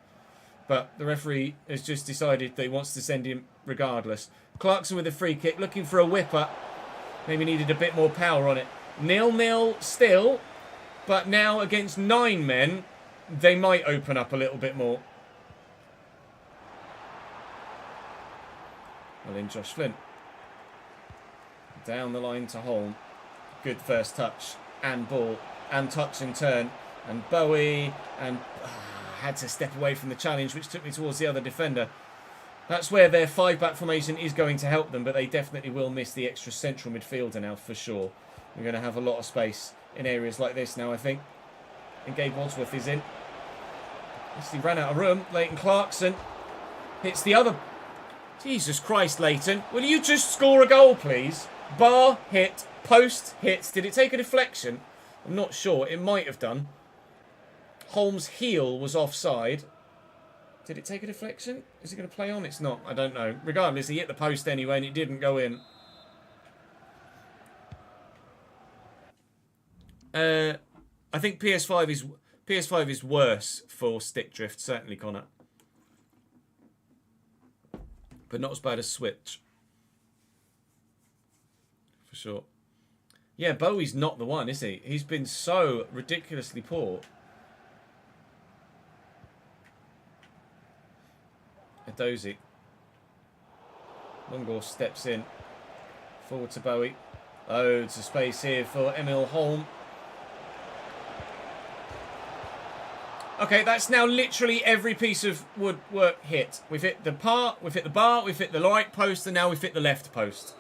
But the referee has just decided that he wants to send him regardless. Clarkson with a free kick, looking for a whipper. Maybe needed a bit more power on it. 0-0 still. But now against 9 men, they might open up a little bit more. Well in Josh Flint. Down the line to Holm. Good first touch and ball and touch and turn. And Bowie and had to step away from the challenge, which took me towards the other defender. That's where their 5-back formation is going to help them, but they definitely will miss the extra central midfielder now for sure. We're going to have a lot of space in areas like this now, I think. And Gabe Wadsworth is in. He ran out of room. Leighton Clarkson hits the other. Jesus Christ, Leighton. Will you just score a goal, please? Bar hit. Post hits. Did it take a deflection? I'm not sure. It might have done. Holmes' heel was offside. Did it take a deflection? Is it going to play on? It's not. I don't know. Regardless, he hit the post anyway and it didn't go in. I think PS5 is worse for stick drift, certainly, Connor. But not as bad as Switch. For sure. Yeah, Bowie's not the one, is he? He's been so ridiculously poor. Edozie. Longor steps in. Forward to Bowie. Loads of space here for Emil Holm. Okay, that's now literally every piece of woodwork hit. We've hit the bar, we've hit the right post, and now we've hit the left post.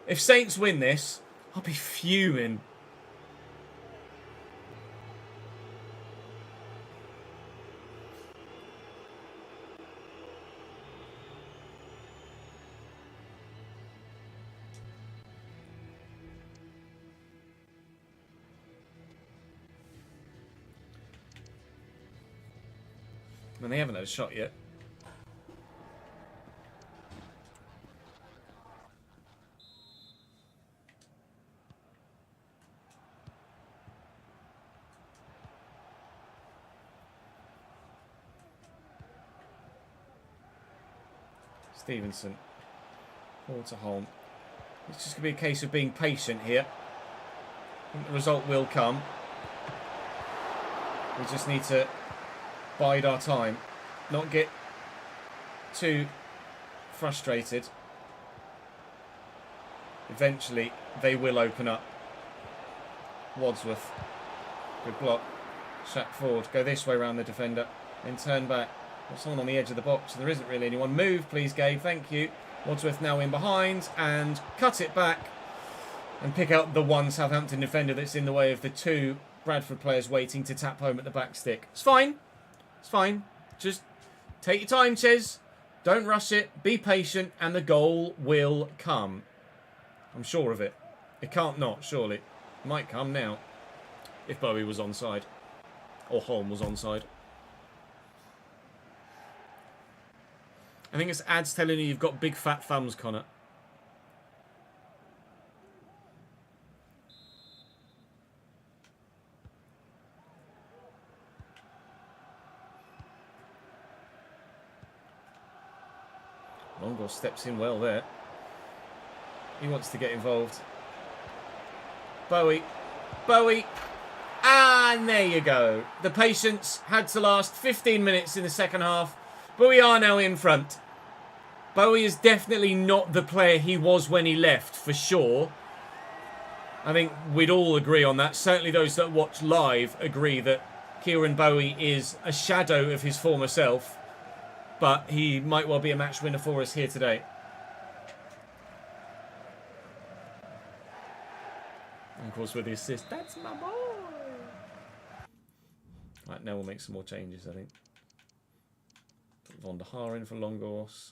If Saints win this, I'll be fuming. And they haven't had a shot yet. Stevenson. Forward to Holm. It's just going to be a case of being patient here. I think the result will come. We just need to bide our time, not get too frustrated. Eventually, they will open up. Wadsworth, good block. Shaq forward, go this way around the defender, then turn back. Got someone on the edge of the box, and there isn't really anyone. Move, please, Gabe, thank you. Wadsworth now in behind, and cut it back, and pick out the one Southampton defender that's in the way of the 2 Bradford players waiting to tap home at the back stick. It's fine. It's fine. Just take your time, Ches. Don't rush it. Be patient, and the goal will come. I'm sure of it. It can't not, surely. It might come now. If Bowie was onside. Or Holm was onside. I think it's ads telling you you've got big fat thumbs, Connor. Longor steps in well there. He wants to get involved. Bowie. Bowie. And there you go. The patience had to last 15 minutes in the second half. But we are now in front. Bowie is definitely not the player he was when he left, for sure. I think we'd all agree on that. Certainly those that watch live agree that Kieran Bowie is a shadow of his former self. But he might well be a match winner for us here today. And of course with the assist, that's my boy. Right, now we'll make some more changes, I think. Put Von der Haar in for Longos.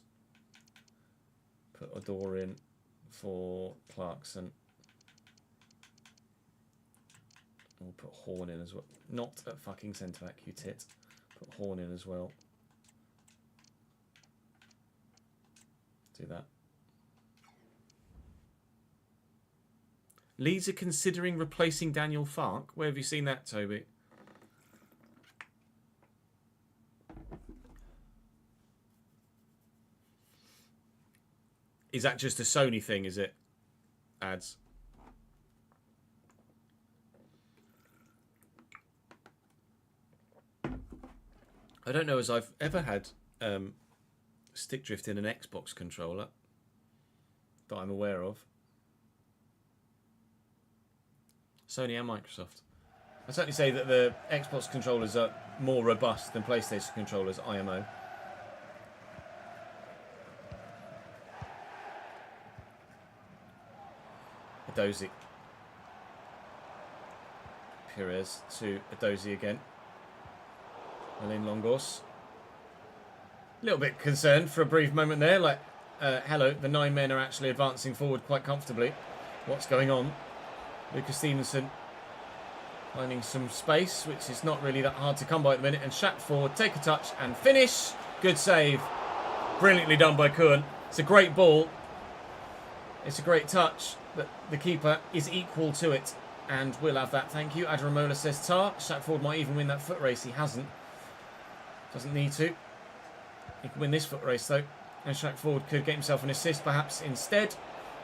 Put Odor in for Clarkson. And we'll put Horn in as well. Not at fucking centre-back, you tit. Put Horn in as well. Do that. Leeds are considering replacing Daniel Farke. Where have you seen that, Toby? Is that just a Sony thing, is it? Ads. I don't know as I've ever had stick drift in an Xbox controller that I'm aware of. Sony and Microsoft. I'd certainly say that the Xbox controllers are more robust than PlayStation controllers, IMO. Adozi. Perez to Adozi again. Alain Longos. A little bit concerned for a brief moment there. Like, hello, the 9 men are actually advancing forward quite comfortably. What's going on? Lucas Stevenson finding some space, which is not really that hard to come by at the minute. And Shackford take a touch and finish. Good save. Brilliantly done by Kuhn. It's a great ball. It's a great touch, but the keeper is equal to it. And we'll have that, thank you. Adramola says Tar. Shackford might even win that foot race. He hasn't. Doesn't need to. He can win this foot race, though. And Shackford could get himself an assist, perhaps, instead.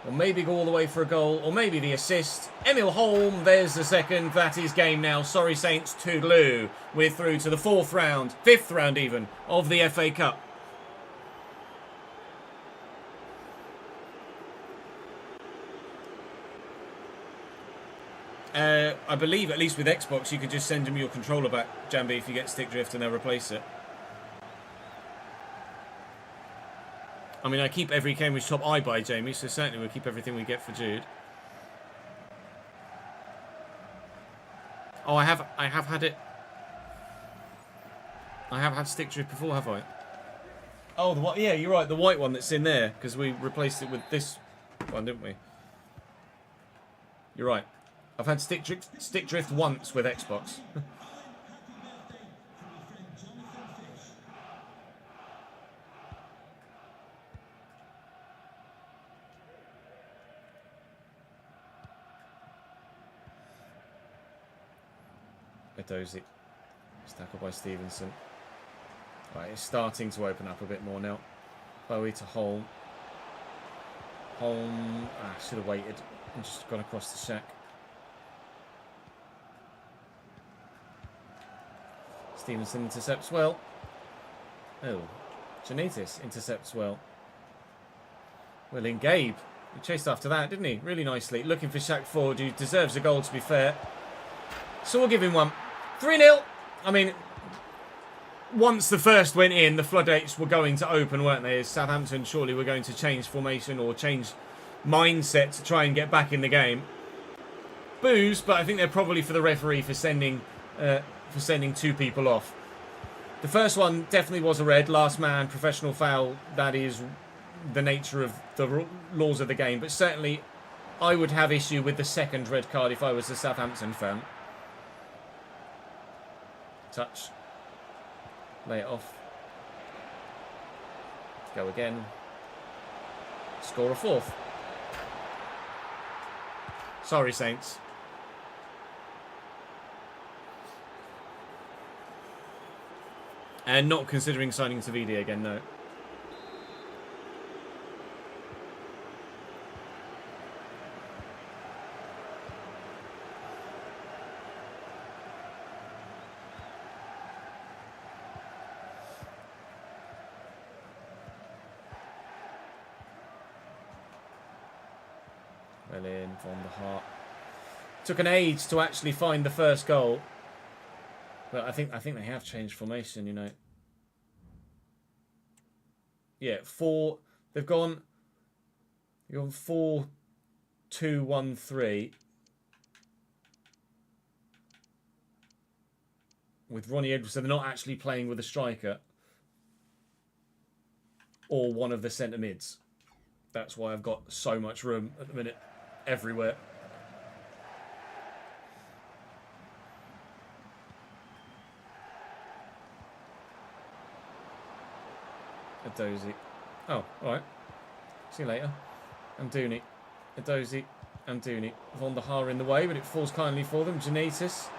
Or maybe go all the way for a goal. Or maybe the assist. Emil Holm, there's the second. That is game now. Sorry, Saints, toodaloo. We're through to the 4th round, 5th round even, of the FA Cup. I believe, at least with Xbox, you could just send them your controller back, Jambi, if you get stick drift and they'll replace it. I mean, I keep every Cambridge top I buy, Jamie, so certainly we'll keep everything we get for Jude. Oh, I have had it. I have had stick drift before, have I? Oh, the white. Yeah, you're right. The white one that's in there, because we replaced it with this one, didn't we? You're right. I've had stick drift once with Xbox. Edozie. It's tackled by Stevenson. Right, it's starting to open up a bit more now. Bowie to Holm. Holm should have waited and just gone across the shack. Stevenson intercepts well. Oh, Janitis intercepts well. Well in Gabe. He chased after that, didn't he? Really nicely. Looking for Shackford, who deserves a goal to be fair. So we'll give him one. 3-0. I mean, once the first went in, the floodgates were going to open, weren't they? As Southampton surely were going to change formation or change mindset to try and get back in the game. Boos, but I think they're probably for the referee for sending 2 people off. The first one definitely was a red, last man, professional foul. That is the nature of the laws of the game. But certainly I would have issue with the second red card if I was a Southampton fan. Touch. Lay it off. Go again. Score a fourth. Sorry, Saints. And not considering signing Tavidi again, no. Well in, Van der Hart. Took an age to actually find the first goal. But I think they have changed formation, you know. Yeah, they've gone 4-2-1-3 with Ronnie Edwards, so they're not actually playing with a striker or one of the centre mids. That's why I've got so much room at the minute everywhere. Edozie. Oh, alright. See you later. Amdouni. Edozie. Amdouni. Van der Haar in the way, but it falls kindly for them. Janitis.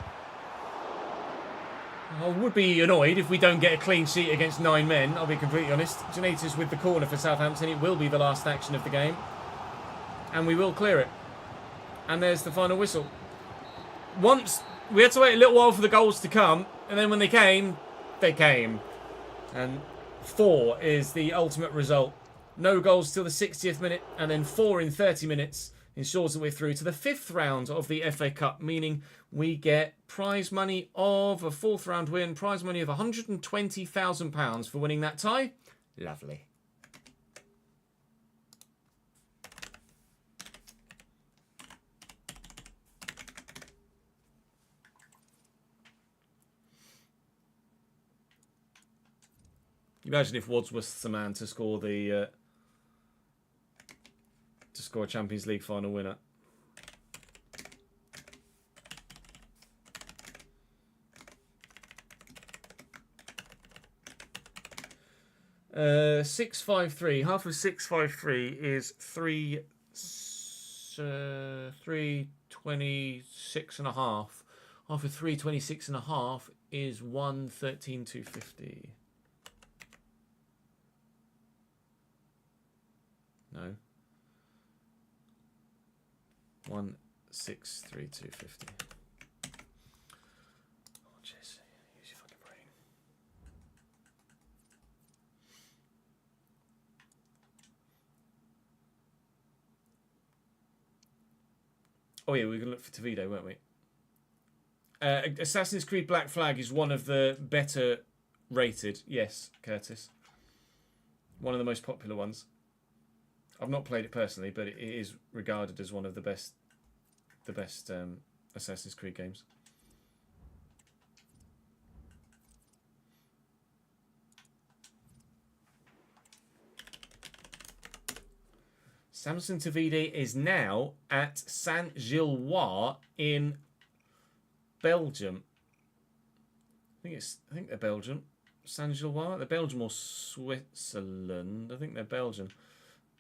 I would be annoyed if we don't get a clean sheet against 9 men, I'll be completely honest. Janitis with the corner for Southampton. It will be the last action of the game. And we will clear it. And there's the final whistle. Once, we had to wait a little while for the goals to come, and then when they came, they came. And 4 is the ultimate result. No goals till the 60th minute, and then 4 in 30 minutes ensures that we're through to the 5th round of the FA Cup, meaning we get prize money of a 4th round win, prize money of £120,000 for winning that tie. Lovely. Imagine if Wadsworth's the man to score the a Champions League final winner. Uh, 653. Half of 653 is 326 and a half. Half of 326 and a half is 113,250. No. 163,250. Oh, Jesse, use your fucking brain. Oh yeah, we were gonna look for Tavide, weren't we? Assassin's Creed Black Flag is one of the better rated. Yes, Curtis. One of the most popular ones. I've not played it personally, but it is regarded as one of the best Assassin's Creed games. Samson Tavidi is now at Saint-Gilloise in Belgium. I think they're Belgium. Saint-Gilloise? They're Belgium or Switzerland? I think they're Belgium.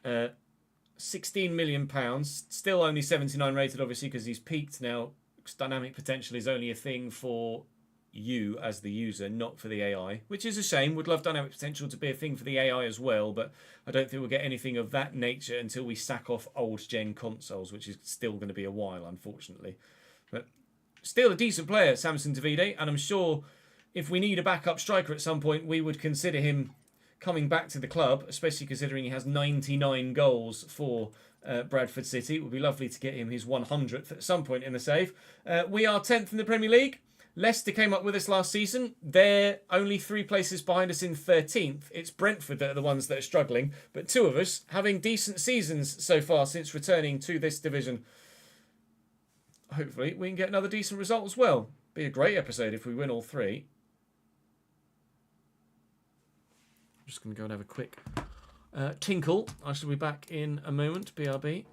£16 million. Still only 79 rated, obviously, because he's peaked now. Dynamic potential is only a thing for you as the user, not for the AI, which is a shame. Would love dynamic potential to be a thing for the AI as well, but I don't think we'll get anything of that nature until we sack off old gen consoles, which is still going to be a while, unfortunately. But still a decent player, Samson Tavide, and I'm sure if we need a backup striker at some point, we would consider him coming back to the club, especially considering he has 99 goals for Bradford City. It would be lovely to get him his 100th at some point in the save. We are 10th in the Premier League. Leicester came up with us last season. They're only 3 places behind us in 13th. It's Brentford that are the ones that are struggling. But 2 of us having decent seasons so far since returning to this division. Hopefully we can get another decent result as well. Be a great episode if we win all 3. I'm just going to go and have a quick tinkle. I shall be back in a moment. BRB.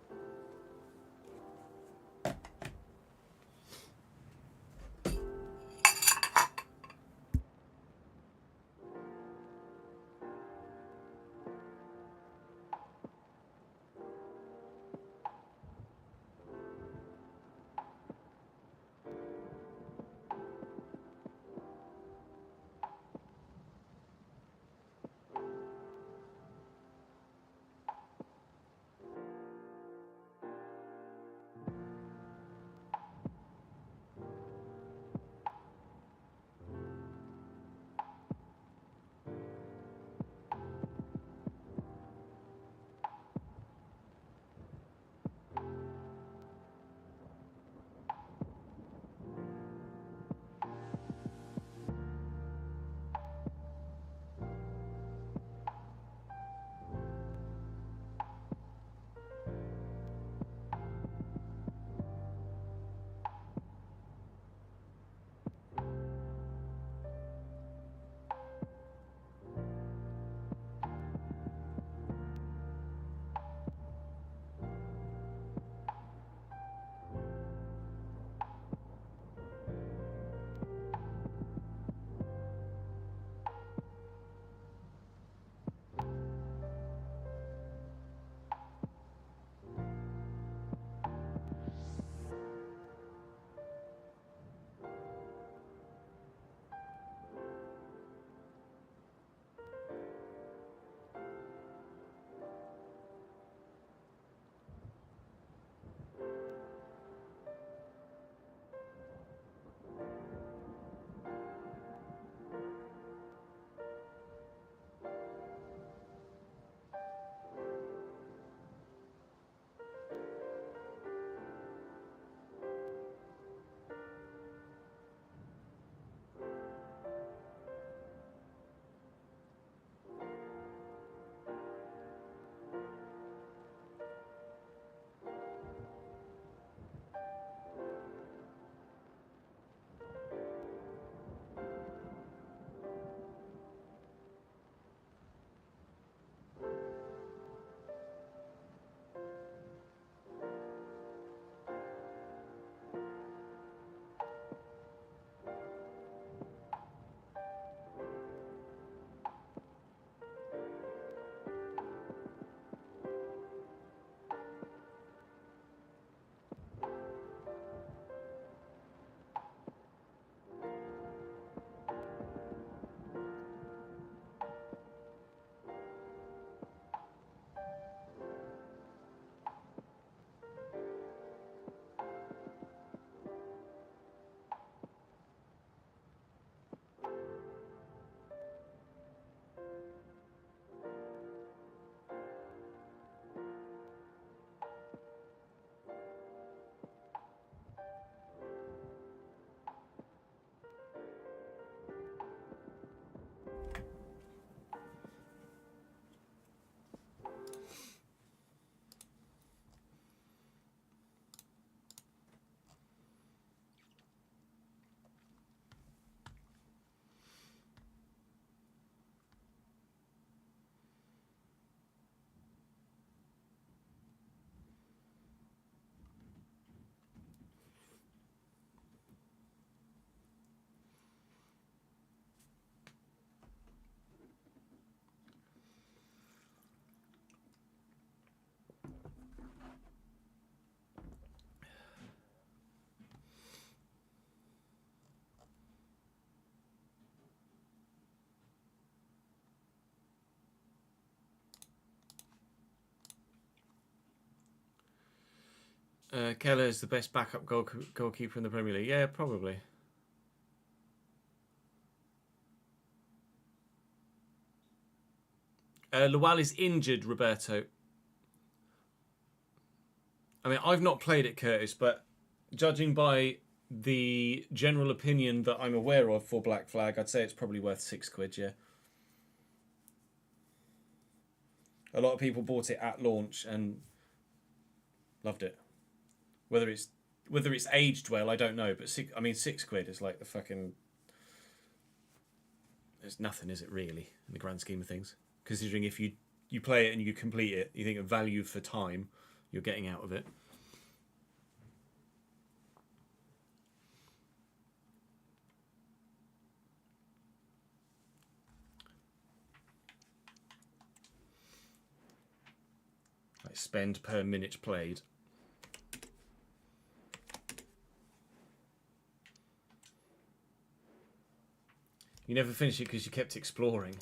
Keller is the best backup goalkeeper in the Premier League. Yeah, probably. Lawal is injured, Roberto. I mean, I've not played it, Curtis, but judging by the general opinion that I'm aware of for Black Flag, I'd say it's probably worth £6, yeah. A lot of people bought it at launch and loved it. Whether it's aged well, I don't know. But £6 is like the fucking. There's nothing, is it really, in the grand scheme of things? Considering if you play it and you complete it, you think of value for time you're getting out of it. Like spend per minute played. You never finished it because you kept exploring.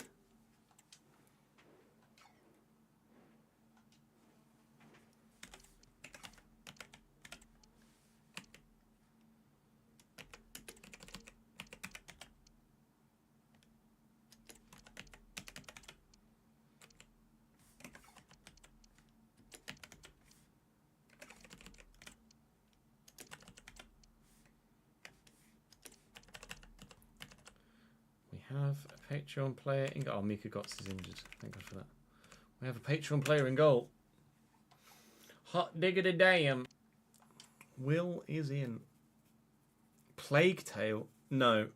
Have a Patreon player in goal. Oh, Mika Gotts is injured. Thank God for that. We have a Patreon player in goal. Hot diggity damn. Will is in. Plague Tale? No.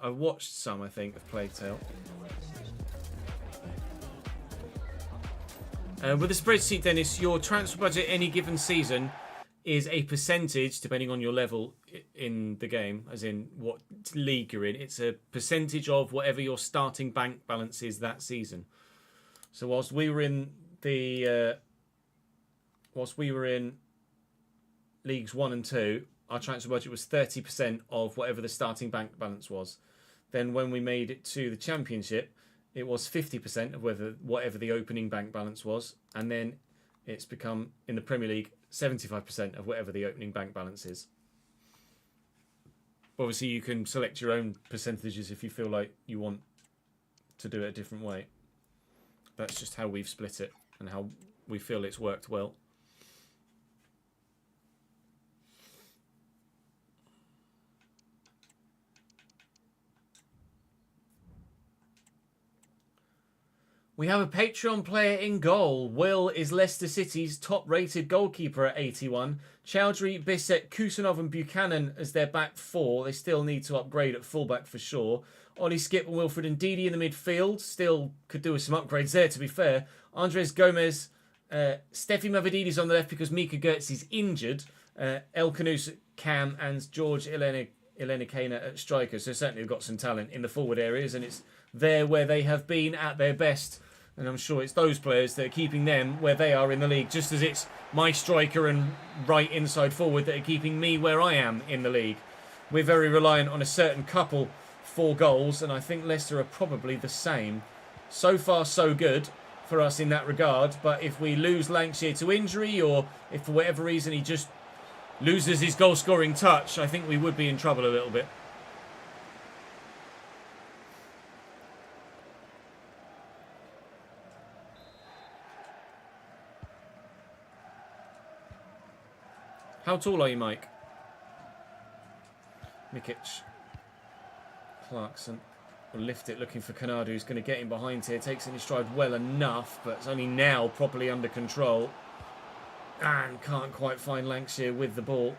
I've watched some, I think, of Plague Tale. With the spreadsheet, Dennis, your transfer budget any given season is a percentage, depending on your level in the game, as in what league you're in. It's a percentage of whatever your starting bank balance is that season. So whilst we were in leagues 1 and 2, our transfer budget was 30% of whatever the starting bank balance was. Then when we made it to the Championship, it was 50% of whatever the opening bank balance was, and then it's become in the Premier League 75% of whatever the opening bank balance is. Obviously, you can select your own percentages if you feel like you want to do it a different way. That's just how we've split it and how we feel it's worked well. We have a Patreon player in goal. Will is Leicester City's top-rated goalkeeper at 81. Chowdhury, Bissett, Kusanov and Buchanan as their back four. They still need to upgrade at fullback for sure. Ollie Skip and Wilfred and Ndidi in the midfield. Still could do with some upgrades there, to be fair. Andres Gomez, Steffi Mavridis on the left because Mika Gertz is injured. El Canus, Cam and George Ilenikena at striker. So certainly we've got some talent in the forward areas, and it's there where they have been at their best. And I'm sure it's those players that are keeping them where they are in the league, just as it's my striker and right inside forward that are keeping me where I am in the league. We're very reliant on a certain couple for goals, and I think Leicester are probably the same. So far, so good for us in that regard. But if we lose Lancashire to injury, or if for whatever reason he just loses his goal-scoring touch, I think we would be in trouble a little bit. How tall are you, Mike? Mikic. Clarkson will lift it, looking for Canado, who's going to get in behind here. Takes it in his stride well enough, but it's only now properly under control. And can't quite find Lancashire with the ball.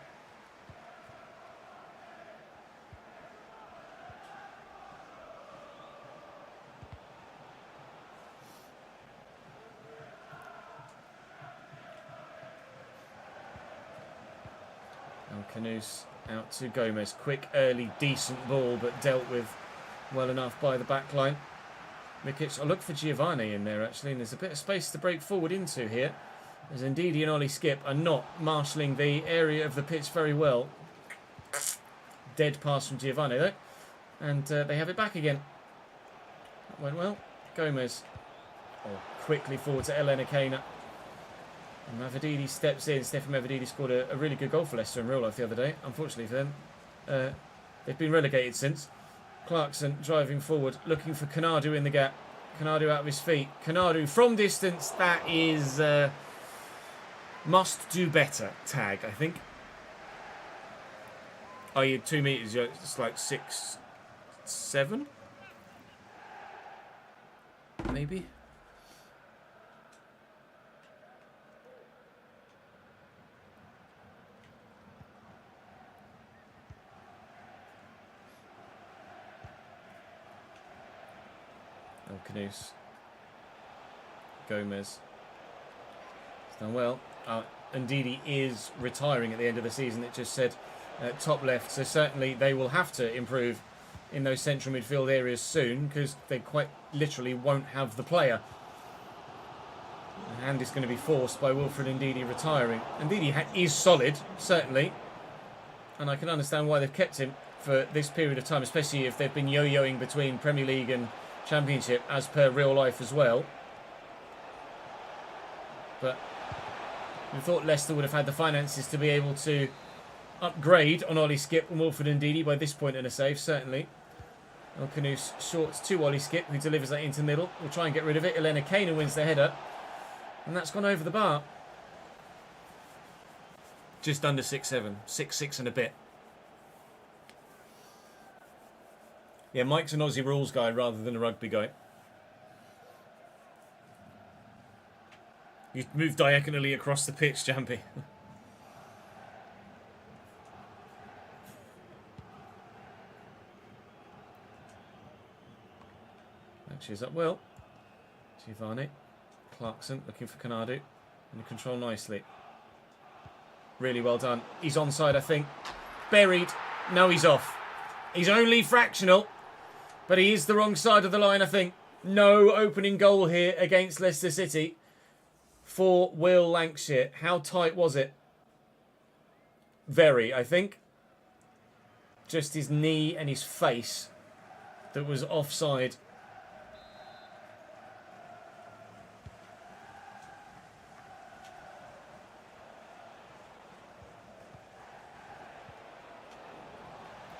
Canus out to Gomez. Quick, early, decent ball, but dealt with well enough by the back line. Mikic, I look for Giovanni in there, actually, and there's a bit of space to break forward into here. As Ndidi and Ollie Skip are not marshalling the area of the pitch very well. Dead pass from Giovanni, though. And they have it back again. That went well. Gomez. Oh, quickly forward to Elena Kena. And Mavididi steps in. Stefan Mavididi scored a really good goal for Leicester in real life the other day. Unfortunately for them, they've been relegated since. Clarkson driving forward, looking for Konadu in the gap. Konadu out of his feet. Konadu from distance. That is must do better tag, I think. Oh, you 2 meters. It's like 6, 7, maybe. Canuce. Gomez. It's done well. Ndidi is retiring at the end of the season. It just said top left. So certainly they will have to improve in those central midfield areas soon because they quite literally won't have the player. The hand is going to be forced by Wilfred Ndidi retiring. Ndidi is solid, certainly. And I can understand why they've kept him for this period of time, especially if they've been yo-yoing between Premier League and Championship as per real life as well. But we thought Leicester would have had the finances to be able to upgrade on Ollie Skip and Wilfred Ndidi by this point in a save, certainly. El Canuce short to Ollie Skip, who delivers that into middle. We'll try and get rid of it. Elena Kane wins the header. And that's gone over the bar. Just under 6-7. 6-6 and a bit. Yeah, Mike's an Aussie rules guy rather than a rugby guy. You move diagonally across the pitch, Jampy. She's up well. Giovanni. Clarkson looking for Konadu. And control nicely. Really well done. He's onside, I think. Buried. No, he's off. He's only fractional. But he is the wrong side of the line, I think. No opening goal here against Leicester City for Will Lancashire. How tight was it? Very, I think. Just his knee and his face that was offside.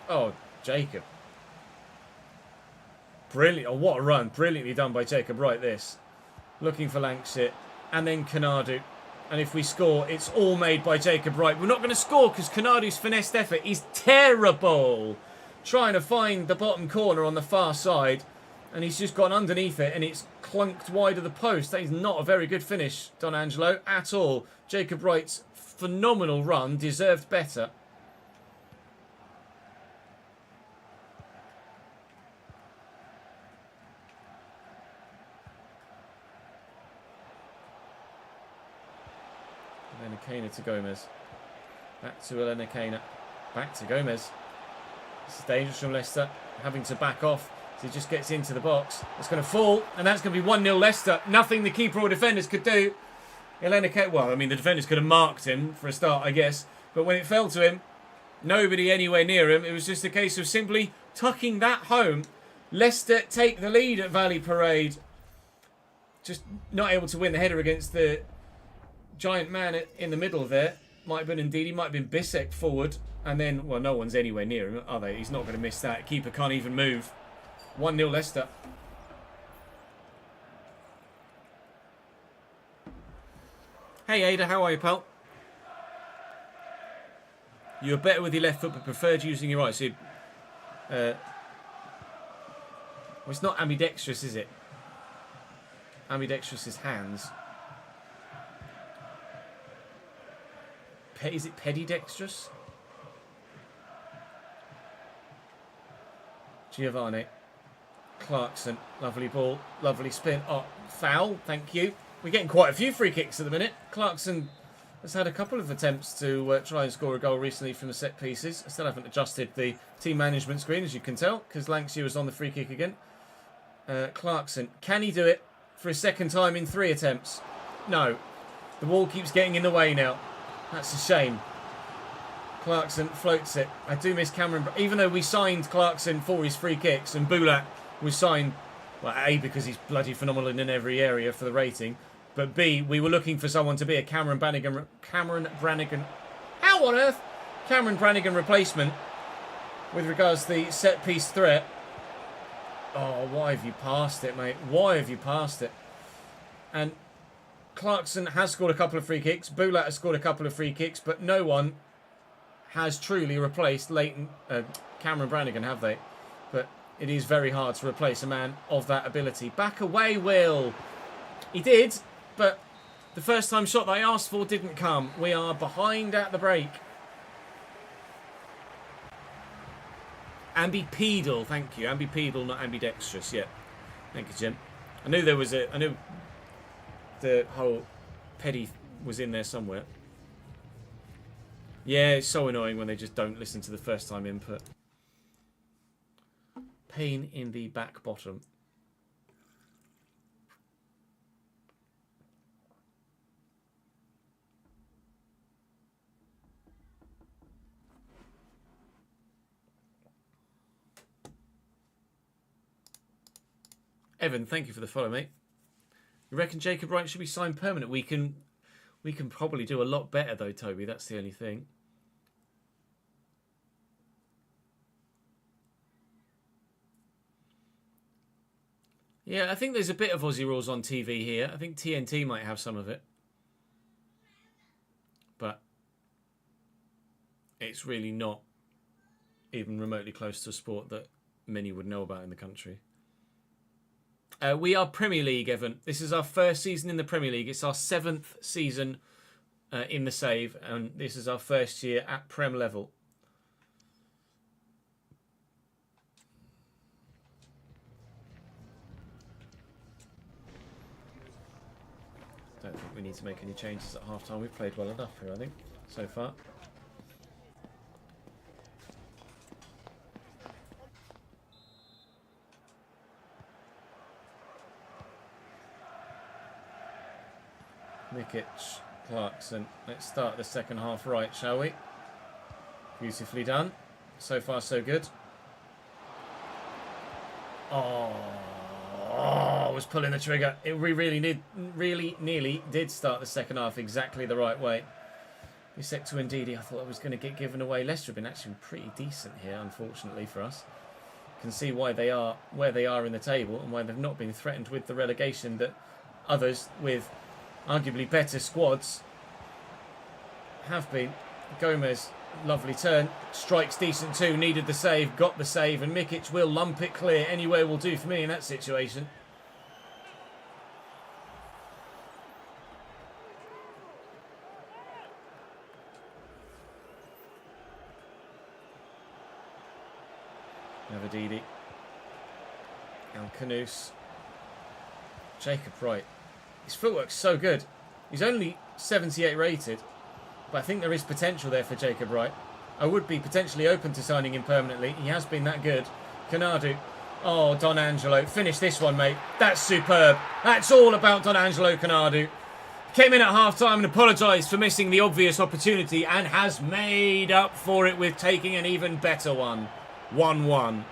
Oh, Jacob. Brilliant. Oh, what a run. Brilliantly done by Jacob Wright, this. Looking for Lancashire. And then Konadu. And if we score, it's all made by Jacob Wright. We're not going to score because Kanadu's finessed effort is terrible. Trying to find the bottom corner on the far side. And he's just gone underneath it and it's clunked wide of the post. That is not a very good finish, Don Angelo, at all. Jacob Wright's phenomenal run deserved better. Elena to Gomez. Back to Elena Kane. Back to Gomez. This is dangerous from Leicester. Having to back off as he just gets into the box. It's going to fall. And that's going to be 1-0 Leicester. Nothing the keeper or defenders could do. Elena Kane. Well, I mean, the defenders could have marked him for a start, I guess. But when it fell to him, nobody anywhere near him. It was just a case of simply tucking that home. Leicester take the lead at Valley Parade. Just not able to win the header against the giant man in the middle there. Might have been Ndidi, might have been Bissek forward. And then, well, no one's anywhere near him, are they? He's not going to miss that. Keeper can't even move. 1-0 Leicester. Hey Ada, how are you, pal? You were better with your left foot but preferred using your right. So well, it's not ambidextrous, is it? Ambidextrous is hands. Is it pedidextrous? Giovanni. Clarkson. Lovely ball. Lovely spin. Oh, foul. Thank you. We're getting quite a few free kicks at the minute. Clarkson has had a couple of attempts to try and score a goal recently from the set pieces. I still haven't adjusted the team management screen, as you can tell, because Lancashire was on the free kick again. Clarkson. Can he do it for a second time in 3 attempts? No. The wall keeps getting in the way now. That's a shame. Clarkson floats it. I do miss Cameron. Even though we signed Clarkson for his free kicks and Bulak was signed, well, A, because he's bloody phenomenal in every area for the rating, But B, we were looking for someone to be a Cameron Brannigan. How on earth? Cameron Brannigan replacement with regards to the set piece threat. Oh, why have you passed it, mate? Why have you passed it? And Clarkson has scored a couple of free kicks. Boulat has scored a couple of free kicks, but no one has truly replaced Cameron Brannigan, have they? But it is very hard to replace a man of that ability. Back away, Will. He did, but the first time shot that I asked for didn't come. We are behind at the break. Ambipedal, thank you. Ambipedal, not ambidextrous. Yeah, thank you, Jim. I knew there was I knew the whole Petty was in there somewhere. Yeah, it's so annoying when they just don't listen to the first time input. Pain in the back bottom. Evan, thank you for the follow, mate. You reckon Jacob Wright should be signed permanent? We can probably do a lot better though, Toby. That's the only thing. Yeah, I think there's a bit of Aussie Rules on TV here. I think TNT might have some of it. But it's really not even remotely close to a sport that many would know about in the country. We are Premier League, Evan. This is our first season in the Premier League. It's our 7th season in the Save, and this is our first year at Prem level. Don't think we need to make any changes at half-time. We've played well enough here, I think, so far. Mikic, Clarkson. Let's start the second half right, shall we? Beautifully done. So far, so good. Oh, I was pulling the trigger. We really nearly did start the second half exactly the right way. Bisek to Ndidi, I thought I was going to get given away. Leicester have been actually pretty decent here, unfortunately for us. You can see why they are where they are in the table and why they've not been threatened with the relegation that others with arguably better squads have been. Gomez, lovely turn, strikes decent too, needed the save, got the save, and Mikic will lump it clear. Anywhere will do for me in that situation. Navadidi, El-Khanous, Jacob Wright. His footwork's so good. He's only 78 rated, but I think there is potential there for Jacob Wright. I would be potentially open to signing him permanently. He has been that good. Canadu. Oh, Don Angelo. Finish this one, mate. That's superb. That's all about Don Angelo Canadu. Came in at half-time and apologised for missing the obvious opportunity and has made up for it with taking an even better one. 1-1.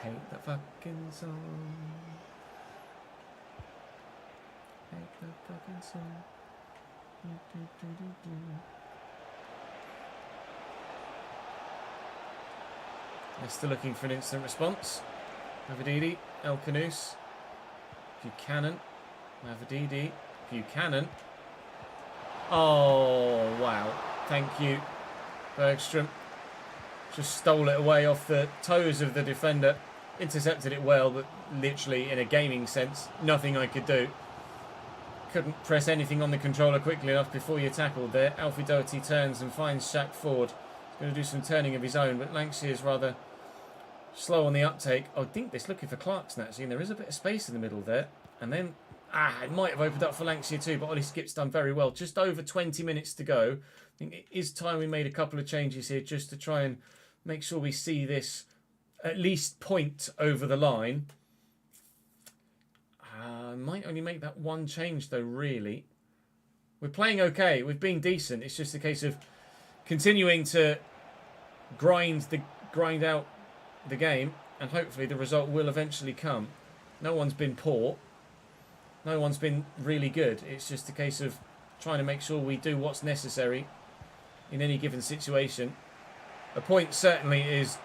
Hate the fucking song. Hate the fucking song. They're still looking for an instant response. Navadidi, El-Khanous, Buchanan, Navadidi, Buchanan. Oh, wow. Thank you, Bergstrom. Just stole it away off the toes of the defender. Intercepted it well, but literally, in a gaming sense, nothing I could do. Couldn't press anything on the controller quickly enough before you tackled there. Alfie Doherty turns and finds Shaq Ford. He's going to do some turning of his own, but Lankshire's rather slow on the uptake. I think they're looking for Clarkson, actually, and there is a bit of space in the middle there. And then It might have opened up for Lancashire too, but Ollie Skip's done very well. Just over 20 minutes to go. I think it is time we made a couple of changes here just to try and make sure we see this at least point over the line. Might only make that one change though, really. We're playing okay. We've been decent. It's just a case of continuing to grind out the game, and hopefully the result will eventually come. No one's been poor. No one's been really good. It's just a case of trying to make sure we do what's necessary in any given situation. A point certainly is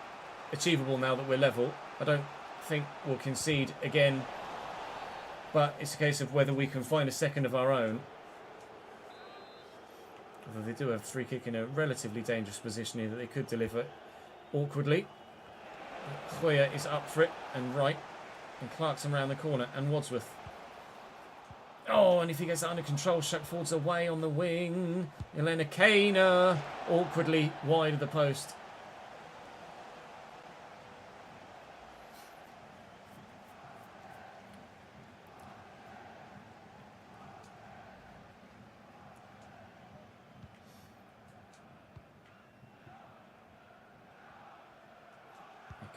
achievable now that we're level. I don't think we'll concede again, but it's a case of whether we can find a second of our own. Although they do have free kick in a relatively dangerous position here that they could deliver awkwardly. Hoyer is up for it and right, and Clarkson around the corner, and Wadsworth. Oh, and if he gets that under control, Shepford's away on the wing. Elena Kaner awkwardly wide of the post.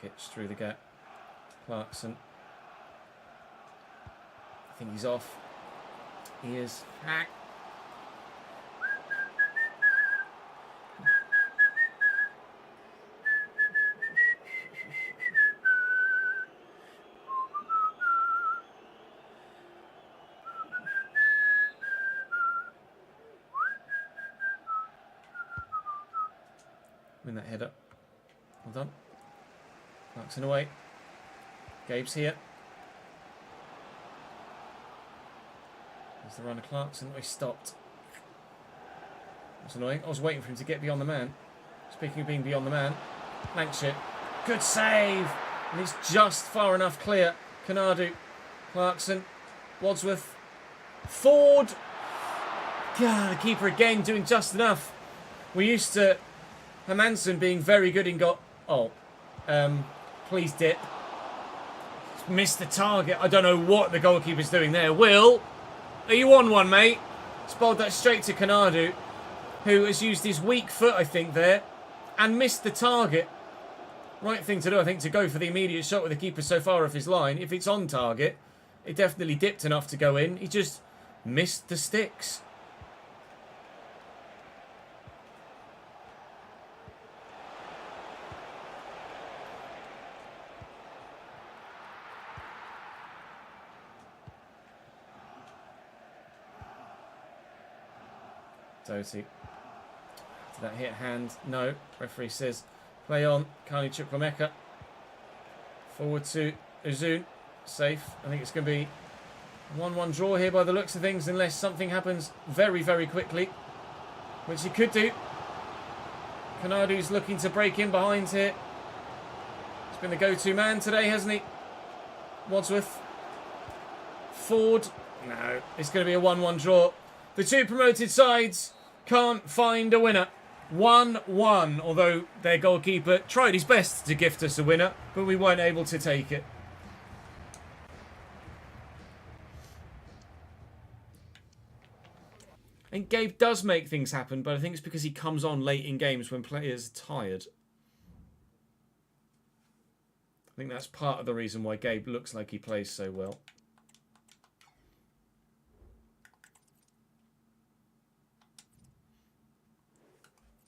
Kitch through the gap. Clarkson. I think he's off. He is. Hack. Win that header. Well done. Clarkson away. Gabe's here. There's the run of Clarkson. Oh, he stopped. That's annoying. I was waiting for him to get beyond the man. Speaking of being beyond the man, Lancashire. Good save. And it's just far enough clear. Kanadu. Clarkson. Wadsworth. Ford. God, the keeper again doing just enough. We're used to Hermansen being very good in please dip. Missed the target. I don't know what the goalkeeper's doing there. Will, are you on one, mate? It's bowled that straight to Kanadu, who has used his weak foot, I think, there, and missed the target. Right thing to do, I think, to go for the immediate shot with the keeper so far off his line. If it's on target, it definitely dipped enough to go in. He just missed the sticks. Doty. Did that hit hand? No. Referee says play on. Carly Chukwuemeka. Forward to Uzun. Safe. I think it's going to be a 1-1 draw here by the looks of things, unless something happens very, very quickly, which it could do. Kanadu's looking to break in behind here. He's been the go-to man today, hasn't he? Wadsworth. Ford. No. It's going to be a 1-1 draw. The two promoted sides can't find a winner. 1-1, although their goalkeeper tried his best to gift us a winner, but we weren't able to take it. And Gabe does make things happen, but I think it's because he comes on late in games when players are tired. I think that's part of the reason why Gabe looks like he plays so well.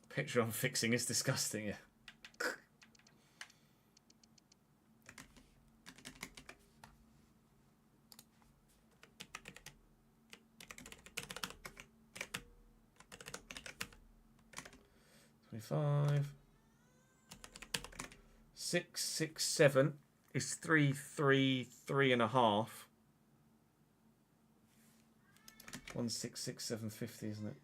Picture I'm fixing is disgusting. Yeah. $25. 667 is 333.5. 166,750, isn't it?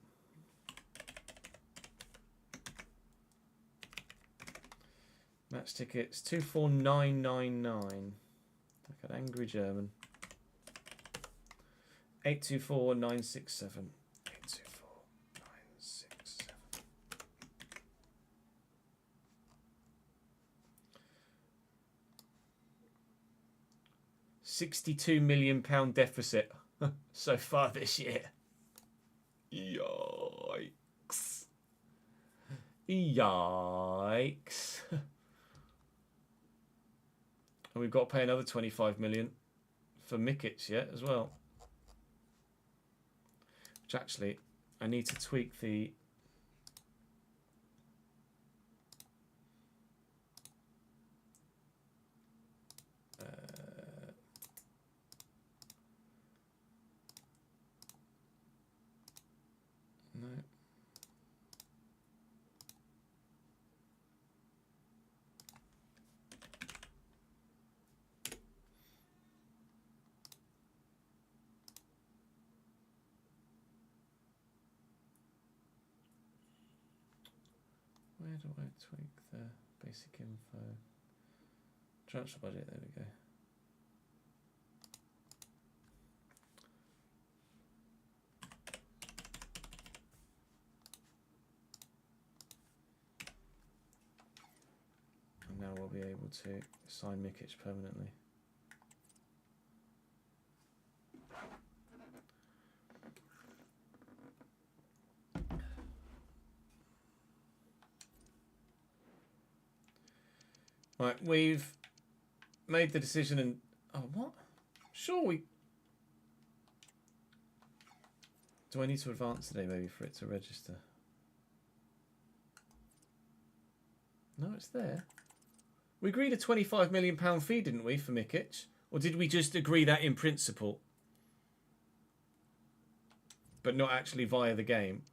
Match tickets 24999. Like an angry German. 824967. 824967. 62 million pound deficit. so far this year. Yikes. Yikes. And we've got to pay another 25 million for Mikic yet as well. Which actually, I need to tweak the... no. Where do I tweak the basic info? Transfer budget, there we go. And now we'll be able to sign Mikic permanently. Right, we've made the decision and... Oh, what? Sure, we... Do I need to advance today, maybe, for it to register? No, it's there. We agreed a £25 million fee, didn't we, for Mikic? Or did we just agree that in principle? But not actually via the game?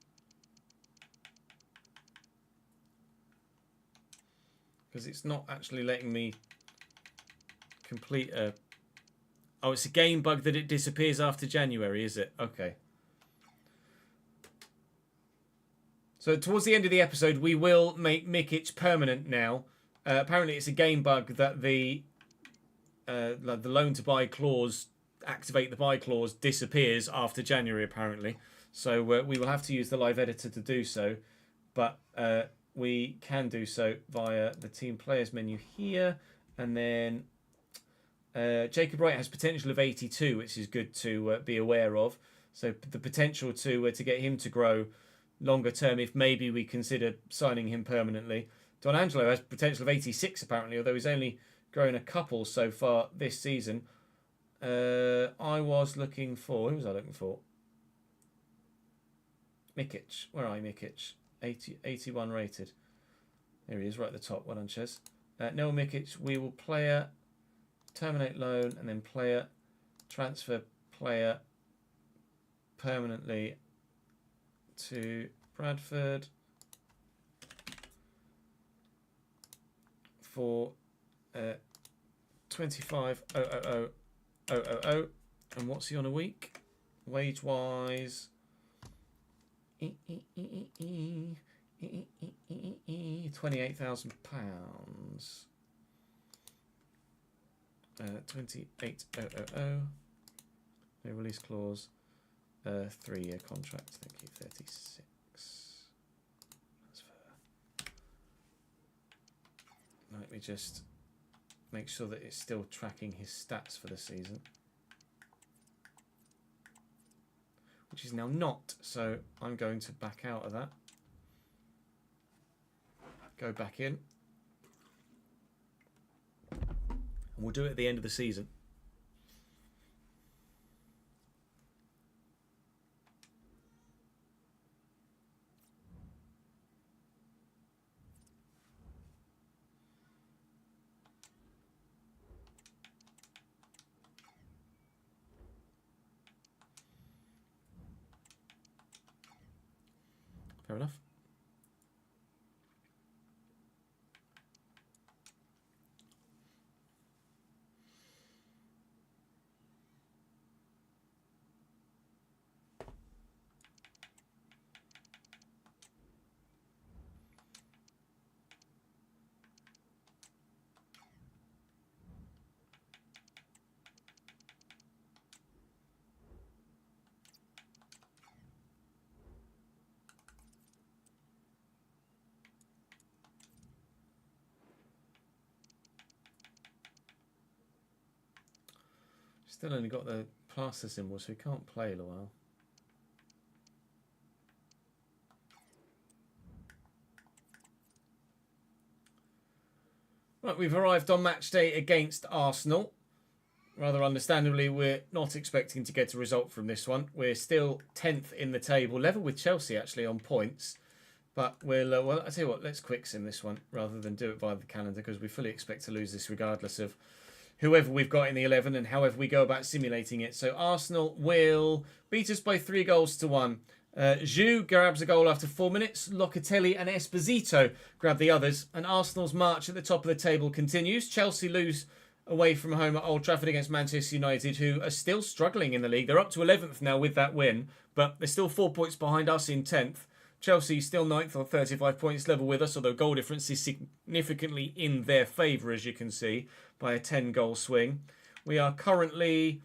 Because it's not actually letting me complete a... Oh, it's a game bug that it disappears after January, is it? Okay. So towards the end of the episode, we will make Mikic permanent now. Apparently, it's a game bug that the loan to buy clause, activate the buy clause, disappears after January, apparently. So we will have to use the live editor to do so. But... we can do so via the team players menu here, and then Jacob Wright has potential of 82, which is good to be aware of. So the potential to get him to grow longer term, if maybe we consider signing him permanently. Don Angelo has potential of 86 apparently, although he's only grown a couple so far this season. I was looking for... Who was I looking for? Mikic. Where are you, Mikic? 81 rated. There he is, right at the top. Well done, Ches. Noel Mikic, we will player, terminate loan, and then player, transfer player permanently to Bradford for 25,000. And what's he on a week? Wage wise. £28,000. 28,000. No release clause. 3-year contract. Thank you. 36. Let me just make sure that it's still tracking his stats for the season, which is now not. So I'm going to back out of that. Go back in. And we'll do it at the end of the season. Fair enough. Still only got the plaster symbol, so he can't play a while. Right, we've arrived on match day against Arsenal. Rather understandably, we're not expecting to get a result from this one. We're still 10th in the table, level with Chelsea actually on points. But we'll, well, I tell you what, let's quick sim this one rather than do it via the calendar, because we fully expect to lose this regardless of whoever we've got in the 11 and however we go about simulating it. So Arsenal will beat us by 3-1. Zhu grabs a goal after 4 minutes. Locatelli and Esposito grab the others. And Arsenal's march at the top of the table continues. Chelsea lose away from home at Old Trafford against Manchester United, who are still struggling in the league. They're up to 11th now with that win, but they're still 4 points behind us in 10th. Chelsea still 9th on 35 points, level with us, although goal difference is significantly in their favour, as you can see, by a 10-goal swing. We are currently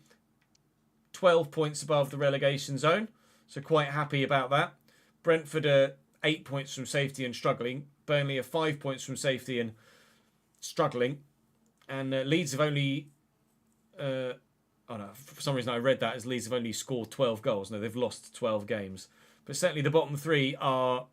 12 points above the relegation zone. So quite happy about that. Brentford are 8 points from safety and struggling. Burnley are 5 points from safety and struggling. And Leeds have only... oh no, for some reason I read that as Leeds have only scored 12 goals. No, they've lost 12 games. But certainly the bottom three are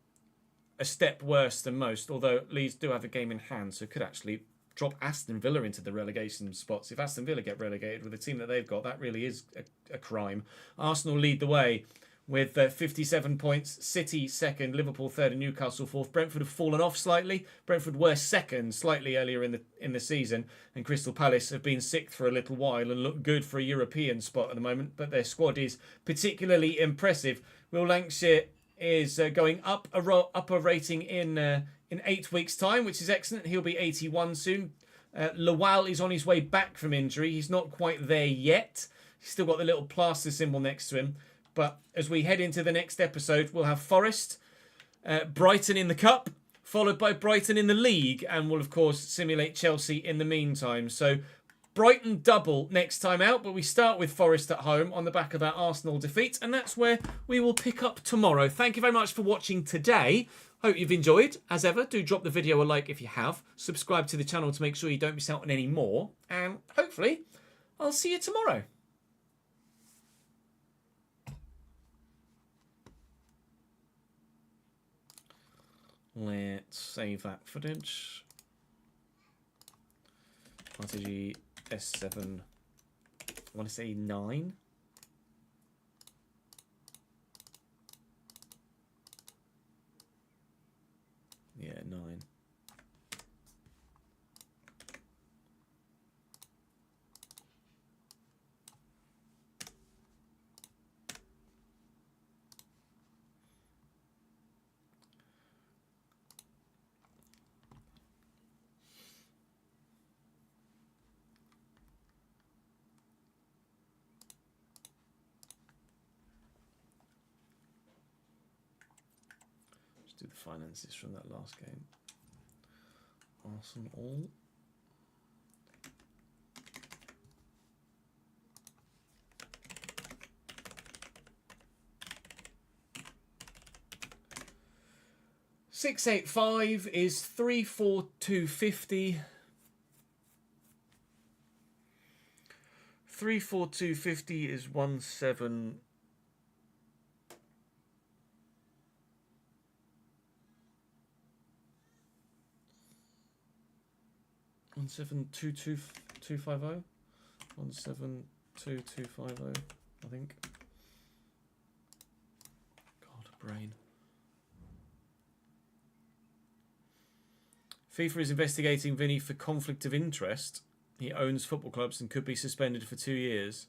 a step worse than most. Although Leeds do have a game in hand, so could actually drop Aston Villa into the relegation spots. If Aston Villa get relegated with the team that they've got, that really is a crime. Arsenal lead the way with 57 points. City second, Liverpool third, and Newcastle fourth. Brentford have fallen off slightly. Brentford were second slightly earlier in the season, and Crystal Palace have been sixth for a little while and look good for a European spot at the moment. But their squad is particularly impressive. Will Lancashire is going up a rating in 8 weeks' time, which is excellent. He'll be 81 soon. Lawal is on his way back from injury. He's not quite there yet. He's still got the little plaster symbol next to him. But as we head into the next episode, we'll have Forest, Brighton in the Cup, followed by Brighton in the League, and we'll, of course, simulate Chelsea in the meantime. So Brighton double next time out, but we start with Forest at home on the back of that Arsenal defeat, and that's where we will pick up tomorrow. Thank you very much for watching today. Hope you've enjoyed. As ever, do drop the video a like if you have. Subscribe to the channel to make sure you don't miss out on any more. And hopefully, I'll see you tomorrow. Let's save that footage. RTG S7. I want to say 9. Yeah, 9. Do the finances from that last game. Arsenal. $685 is 34250. 34250 is 17. 172250. 172250, I think. God, brain. FIFA is investigating Vinny for conflict of interest. He owns football clubs and could be suspended for 2 years.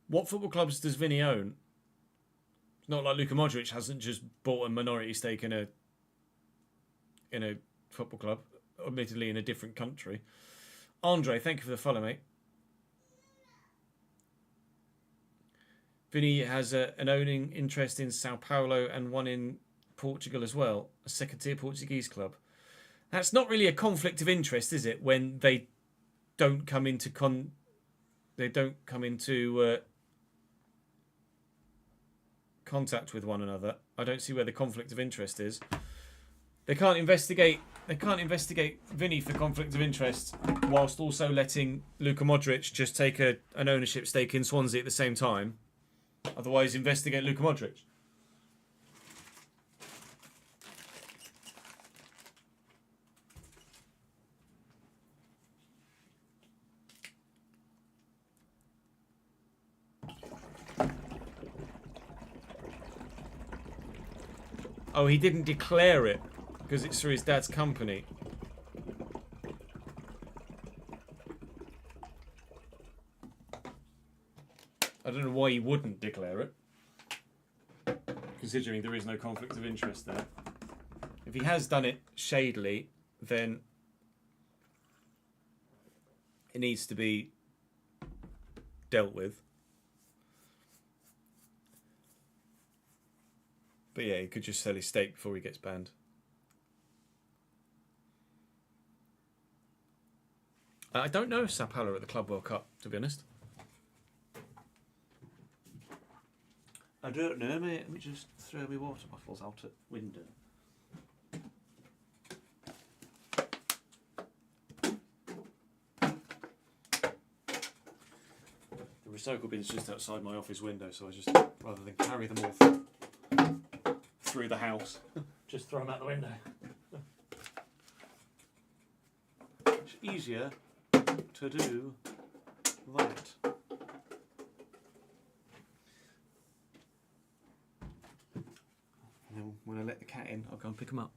What football clubs does Vinny own? It's not like Luka Modric hasn't just bought a minority stake in a football club, admittedly in a different country. Andre, thank you for the follow, mate. Vinny has an owning interest in Sao Paulo and one in Portugal as well, a second-tier Portuguese club. That's not really a conflict of interest, is it? When they don't come into contact with one another. I don't see where the conflict of interest is. They can't investigate they can't investigate Vinny for conflict of interest whilst also letting Luka Modric just take an ownership stake in Swansea at the same time. Otherwise, investigate Luka Modric. Oh, he didn't declare it because it's through his dad's company. I don't know why he wouldn't declare it, considering there is no conflict of interest there. If he has done it shadily, then it needs to be dealt with. But yeah, he could just sell his stake before he gets banned. I don't know if Sao Paulo are at the Club World Cup, to be honest. I don't know, mate. Let me just throw my water bottles out at window. The recycle bin's just outside my office window, so I just, rather than carry them all through the house, just throw them out the window. It's easier to do that. And then when I let the cat in, I'll go and pick them up.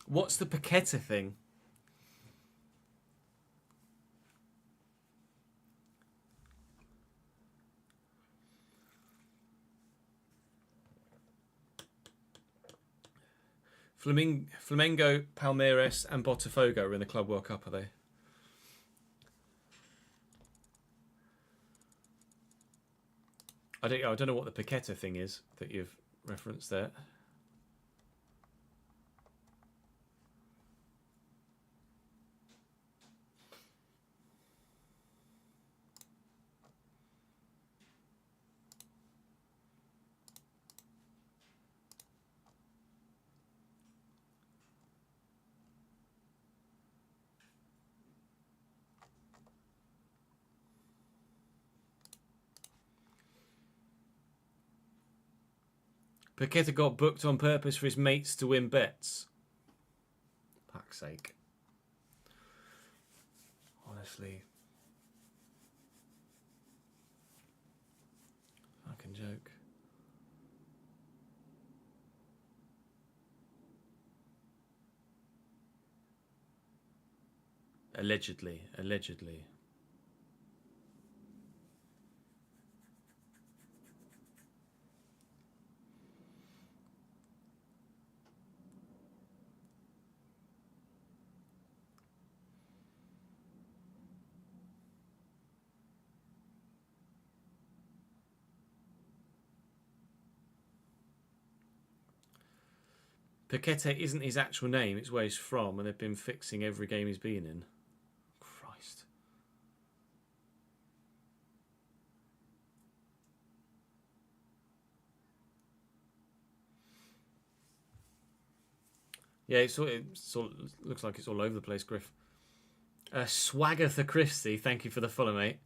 What's the Paqueta thing? Flamengo, Palmeiras and Botafogo are in the Club World Cup, are they? I don't know what the Paqueta thing is that you've referenced there. Paqueta got booked on purpose for his mates to win bets. Fuck's sake. Honestly. Fucking joke. Allegedly. Paqueta isn't his actual name, it's where he's from, and they've been fixing every game he's been in. Christ. Yeah, it looks like it's all over the place, Griff. Swaggertha Christie, thank you for the follow, mate.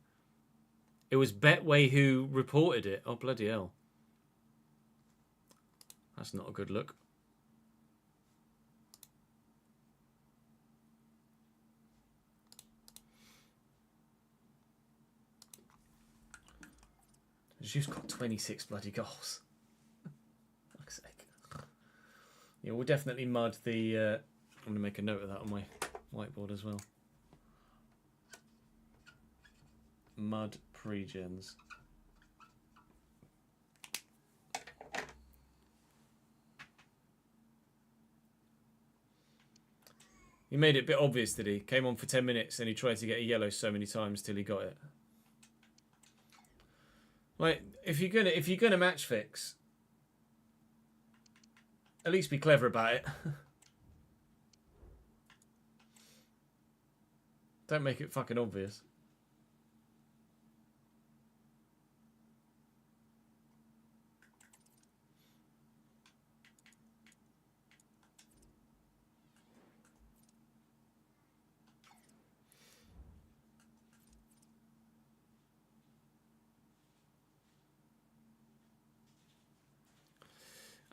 It was Betway who reported it. Oh, bloody hell. That's not a good look. Juice got 26 bloody goals. Fuck's sake. Yeah, we'll definitely mud the... I'm going to make a note of that on my whiteboard as well. Mud pre-gens. He made it a bit obvious, did he? Came on for 10 minutes and he tried to get a yellow so many times till he got it. Like, if you're gonna match fix, at least be clever about it. Don't make it fucking obvious.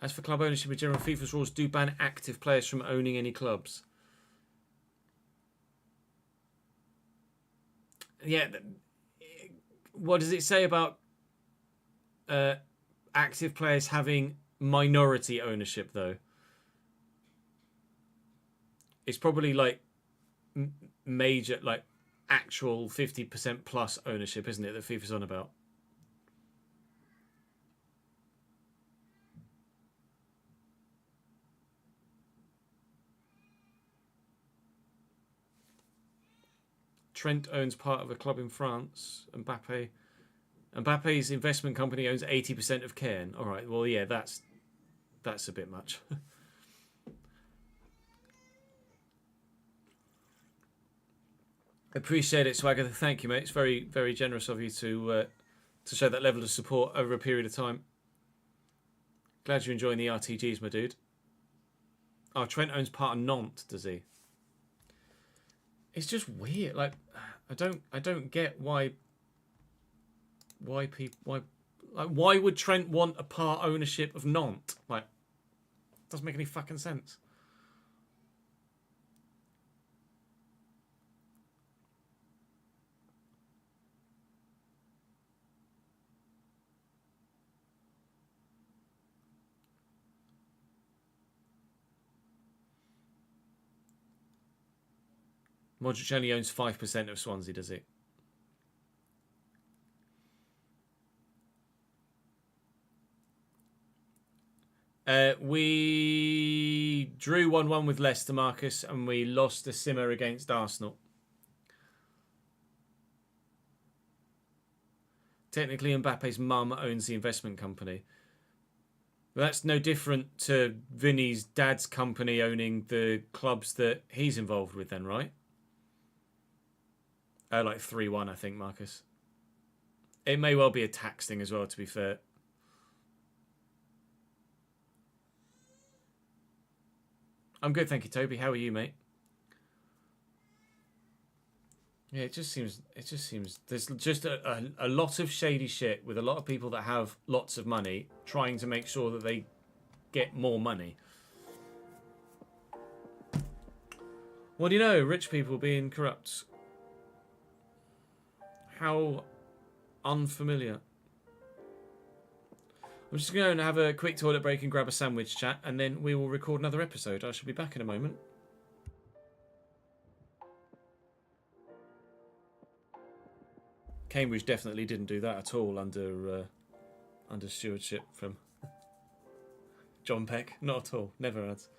As for club ownership in general, FIFA's rules do ban active players from owning any clubs. Yeah. What does it say about active players having minority ownership, though? It's probably like major, like actual 50% plus ownership, isn't it, that FIFA's on about? Trent owns part of a club in France. Mbappe's investment company owns 80% of Cairn. All right, well, yeah, that's a bit much. Appreciate it, Swagger. Thank you, mate. It's very, very generous of you to show that level of support over a period of time. Glad you're enjoying the RTGs, my dude. Oh, Trent owns part of Nantes, does he? It's just weird. Like, I don't get why people why would Trent want a part ownership of Nantes? Like, doesn't make any fucking sense. Modric only owns 5% of Swansea, does he? We drew 1-1 with Leicester, Marcus, and we lost a simmer against Arsenal. Technically, Mbappe's mum owns the investment company. But that's no different to Vinny's dad's company owning the clubs that he's involved with then, right? Like 3-1, I think, Marcus. It may well be a tax thing as well, to be fair. I'm good, thank you, Toby. How are you, mate? Yeah, it just seems there's just a lot of shady shit with a lot of people that have lots of money trying to make sure that they get more money. What do you know? Rich people being corrupt. How unfamiliar. I'm just going to have a quick toilet break and grab a sandwich, chat, and then we will record another episode. I shall be back in a moment. Cambridge definitely didn't do that at all under stewardship from John Peck. Not at all. Never has.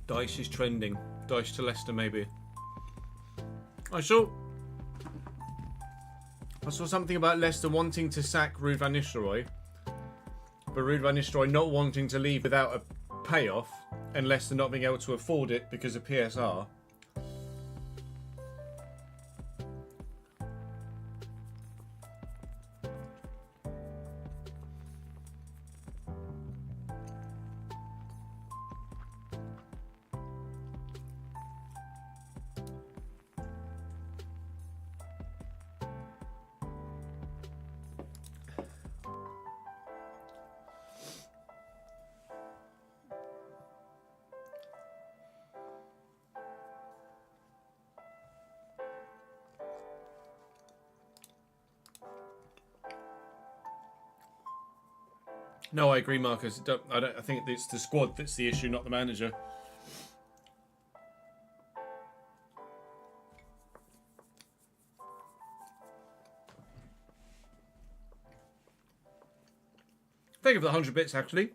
Dyche is trending. Dyche to Leicester, maybe. I saw something about Leicester wanting to sack Ruud van Nistelrooy, but Ruud van Nistelrooy not wanting to leave without a payoff, and Leicester not being able to afford it because of PSR. No, I agree, Marcus. I think it's the squad that's the issue, not the manager. Thank you for the 100 bits, actually.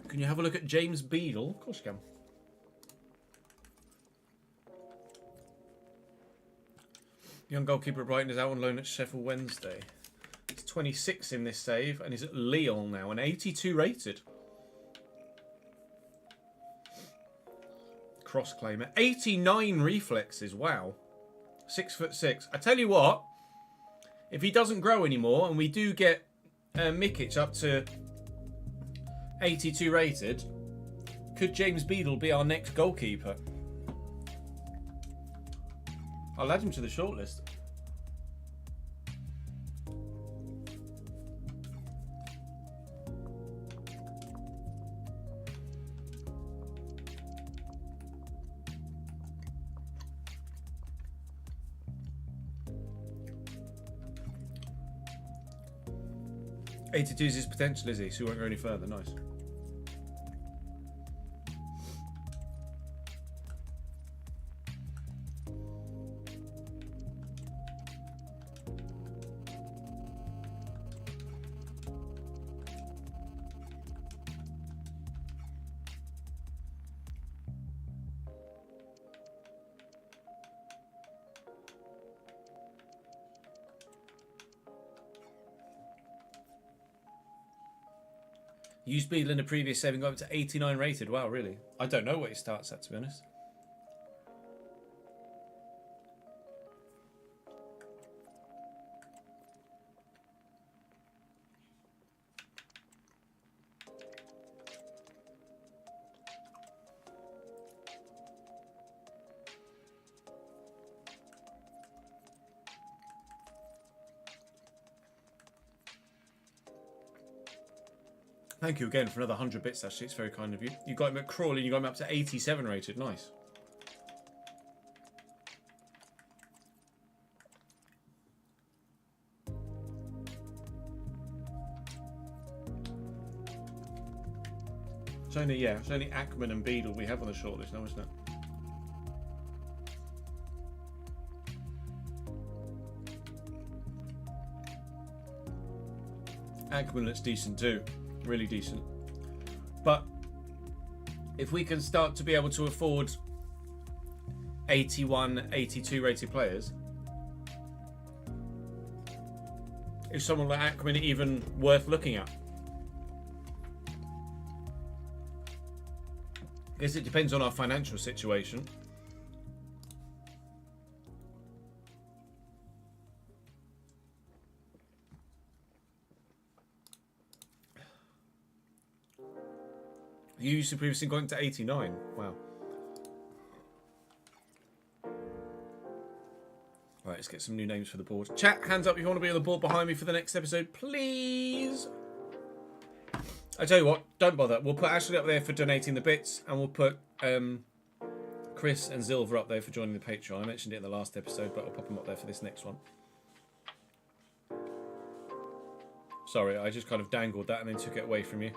Can you have a look at James Beadle? Of course you can. Young goalkeeper at Brighton is out on loan at Sheffield Wednesday. 26 in this save, and he's at Lyon now, an 82 rated. Cross claimer, 89 reflexes. Wow, 6'6". I tell you what, if he doesn't grow anymore, and we do get Mikic up to 82 rated, could James Beadle be our next goalkeeper? I'll add him to the shortlist. $82 is his potential, is he? So he won't go any further. Nice. Used Beadle in a previous save and got up to 89 rated. Wow, really? I don't know what he starts at, to be honest. Thank you again for another 100 bits, actually. It's very kind of you. You got him at Crawley and you got him up to 87 rated. Nice. It's only Ackman and Beadle we have on the shortlist now, isn't it? Ackman looks decent too. Really decent. But if we can start to be able to afford 81, 82 rated players, is someone like Ackman even worth looking at? I guess it depends on our financial situation. You used to previously going to 89. Wow. Right, let's get some new names for the board. Chat, hands up if you want to be on the board behind me for the next episode, please. I tell you what, don't bother. We'll put Ashley up there for donating the bits, and we'll put Chris and Zilver up there for joining the Patreon. I mentioned it in the last episode, but I'll pop them up there for this next one. Sorry, I just kind of dangled that and then took it away from you.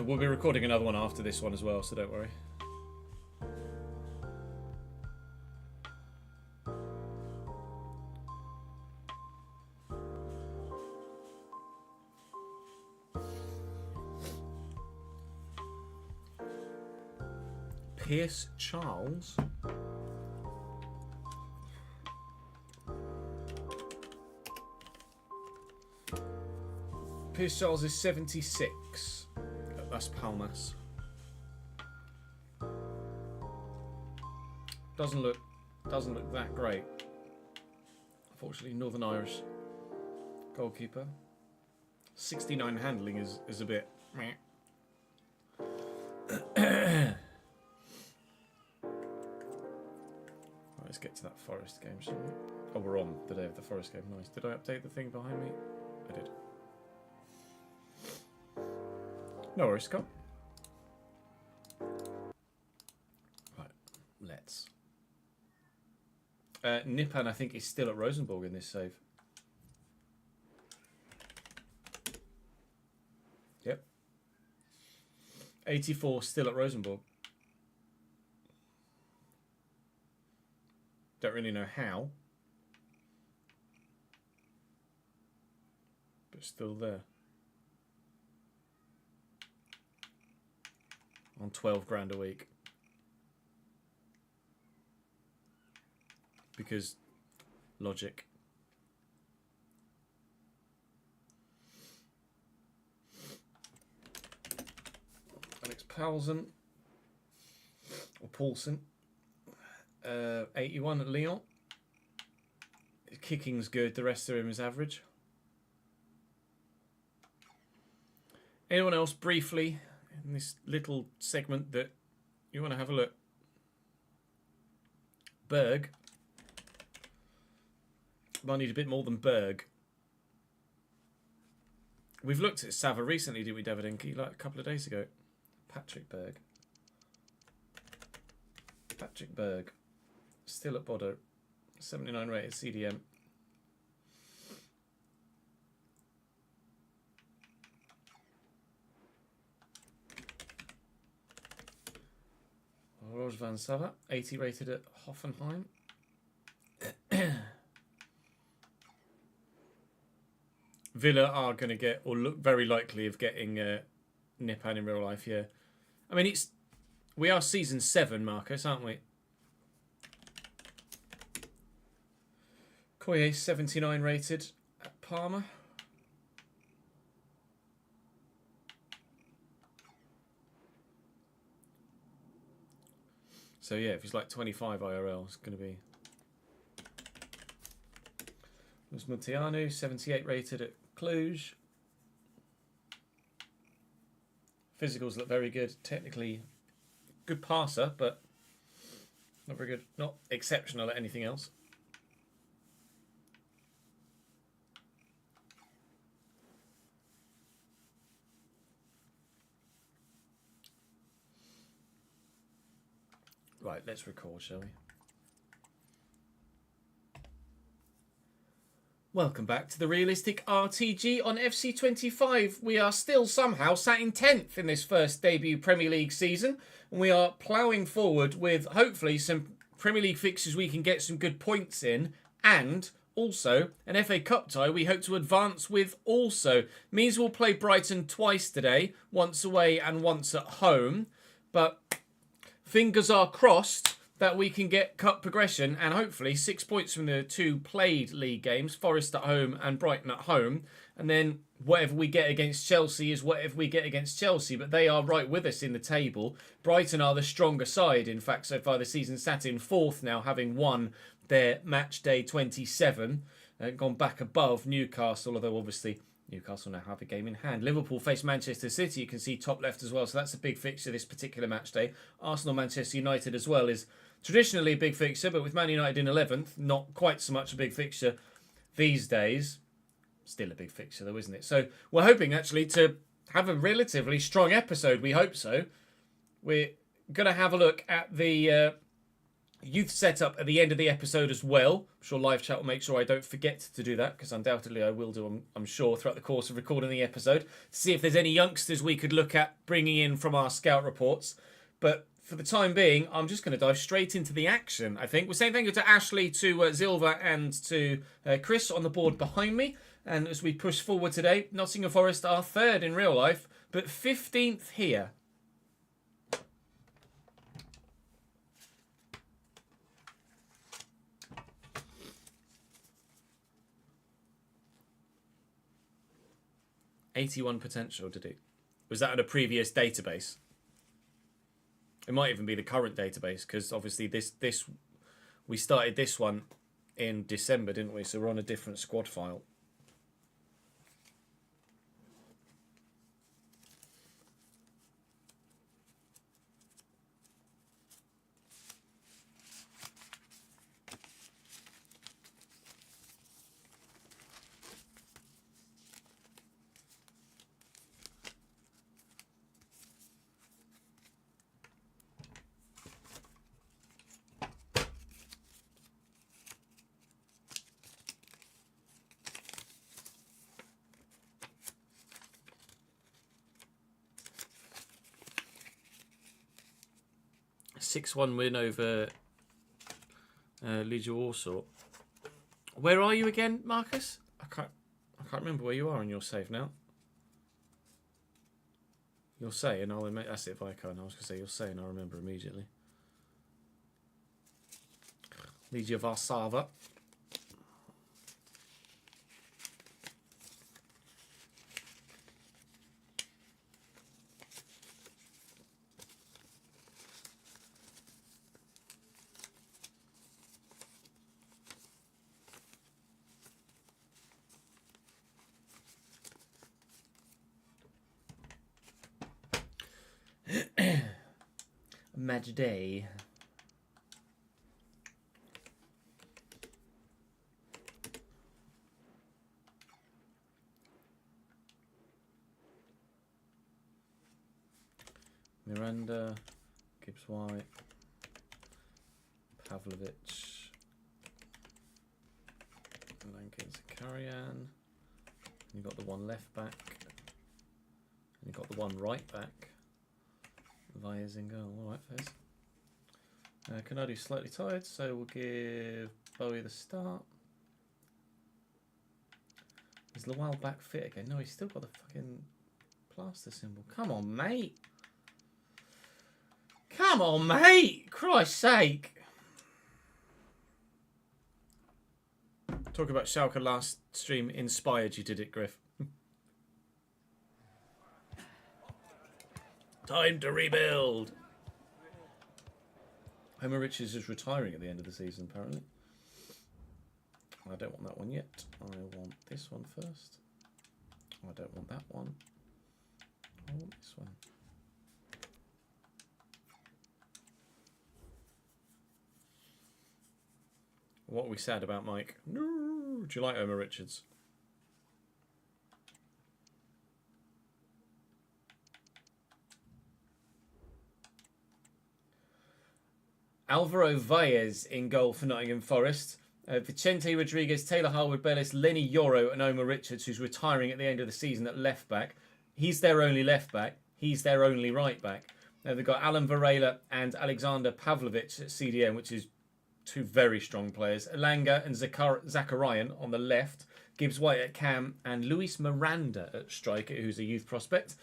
We'll be recording another one after this one as well, so don't worry. Pierce Charles. Pierce Charles is 76 at Las Palmas. Doesn't look that great. Unfortunately, Northern Irish goalkeeper. 69 handling is a bit meh. Let's get to that Forest game, shall we? Oh, we're on the day of the Forest game. Nice. Did I update the thing behind me? I did. No worries, Scott. Right, let's. Nipan, I think, is still at Rosenborg in this save. Yep. 84 still at Rosenborg. Don't really know how, but still there. On 12 grand a week. Because logic. Alex Paulsen or Paulsen. 81 at Lyon. His kicking's good, the rest of him is average. Anyone else briefly in this little segment that you want to have a look? Berg. Might need a bit more than Berg. We've looked at Sava recently, didn't we, Davidenki? Like a couple of days ago. Patrick Berg. Patrick Berg. Still at Bodo. 79 rated CDM. Roger van Sava. 80 rated at Hoffenheim. Villa are going to get, or look very likely of getting Nipan in real life, yeah. I mean, we are season 7, Marcus, aren't we? Koye 79 rated at Parma. So yeah, if he's like 25 IRL, it's going to be. Luis Munteanu 78 rated at Cluj. Physicals look very good. Technically, good passer, but not very good. Not exceptional at anything else. Right, let's record, shall we? Welcome back to the Realistic RTG on FC25. We are still somehow sat in 10th in this first debut Premier League season. And we are ploughing forward with hopefully some Premier League fixtures we can get some good points in. And also an FA Cup tie we hope to advance with also. Means we'll play Brighton twice today. Once away and once at home. But fingers are crossed that we can get cup progression and hopefully 6 points from the 2 played league games, Forest at home and Brighton at home. And then whatever we get against Chelsea is whatever we get against Chelsea. But they are right with us in the table. Brighton are the stronger side, in fact, so far this season. Sat in 4th now, having won their match day 27. Gone back above Newcastle, although obviously Newcastle now have a game in hand. Liverpool face Manchester City, you can see top left as well. So that's a big fixture this particular match day. Arsenal-Manchester United as well is traditionally a big fixture, but with Man United in 11th, not quite so much a big fixture these days. Still a big fixture though, isn't it? So we're hoping actually to have a relatively strong episode. We hope so. We're going to have a look at the youth setup at the end of the episode as well. I'm sure live chat will make sure I don't forget to do that, because undoubtedly I will do, I'm sure, throughout the course of recording the episode, to see if there's any youngsters we could look at bringing in from our scout reports. But for the time being, I'm just going to dive straight into the action, I think. We're saying thank you to Ashley, to Zilva, and to Chris on the board behind me. And as we push forward today, Nottingham Forest are 3rd in real life, but 15th here. $81 potential, did it? Was that in a previous database? It might even be the current database, because obviously this we started this one in December, didn't we? So we're on a different squad file. A 6-1 win over Legia Warsaw. Where are you again, Marcus? I can't remember where you are in your save now. You'll say, and I'll admit, that's it, Vico, and I was going to say you'll say, and I'll remember immediately. Legia Warszawa. Match day. Miranda, Gibbs White, Pavlovic, Lankin Zakarian. You got the one left back. And you got the one right back. Vias in goal. Alright, Fez. Kanadu slightly tired, so we'll give Bowie the start. Is Lawal back fit again? No, he's still got the fucking plaster symbol. Come on, mate. Come on, mate. Christ's sake. Talk about Schalke last stream inspired you, did it, Griff? Time to rebuild. Homer Richards is retiring at the end of the season, apparently. I don't want that one yet. I want this one first. I don't want that one. I want this one. What are we sad about, Mike? No. Do you like Homer Richards? Alvaro Valles in goal for Nottingham Forest. Vicente Rodriguez, Taylor Harwood-Bellis, Lenny Yoro and Omar Richards, who's retiring at the end of the season at left back. He's their only left back. He's their only right back. They've got Alan Varela and Alexander Pavlovic at CDM, which is two very strong players. Elanga and Zakarian on the left. Gibbs White at cam and Luis Miranda at striker, who's a youth prospect.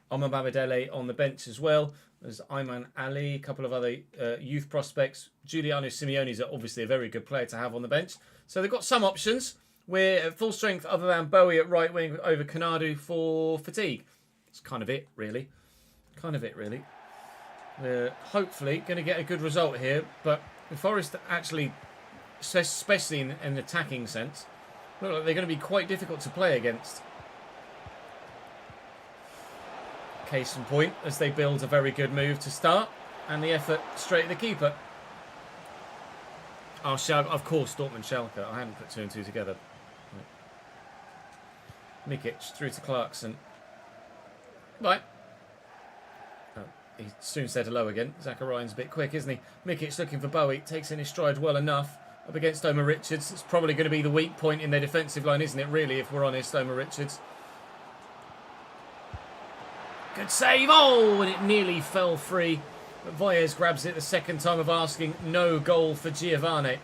Omar Babadele on the bench as well. There's Ayman Ali, a couple of other youth prospects. Giuliano Simeone is obviously a very good player to have on the bench. So they've got some options. We're at full strength other than Bowie at right wing over Kanadu for fatigue. That's kind of it, really. We're hopefully going to get a good result here. But the Forest actually, especially in an attacking sense, look like they're going to be quite difficult to play against. Case in point, as they build a very good move to start, and the effort straight at the keeper. Oh, Schalke, of course, Dortmund Schalke. I hadn't put two and two together. Mikic through to Clarkson. Right. Oh, He soon said hello again. Zakarian's a bit quick, isn't he? Mikic looking for Bowie. Takes in his stride well enough. Up against Omar Richards. It's probably going to be the weak point in their defensive line, isn't it, really, if we're honest, Omar Richards. Good save. Oh, and it nearly fell free. But Valles grabs it the second time of asking. No goal for Giovanni.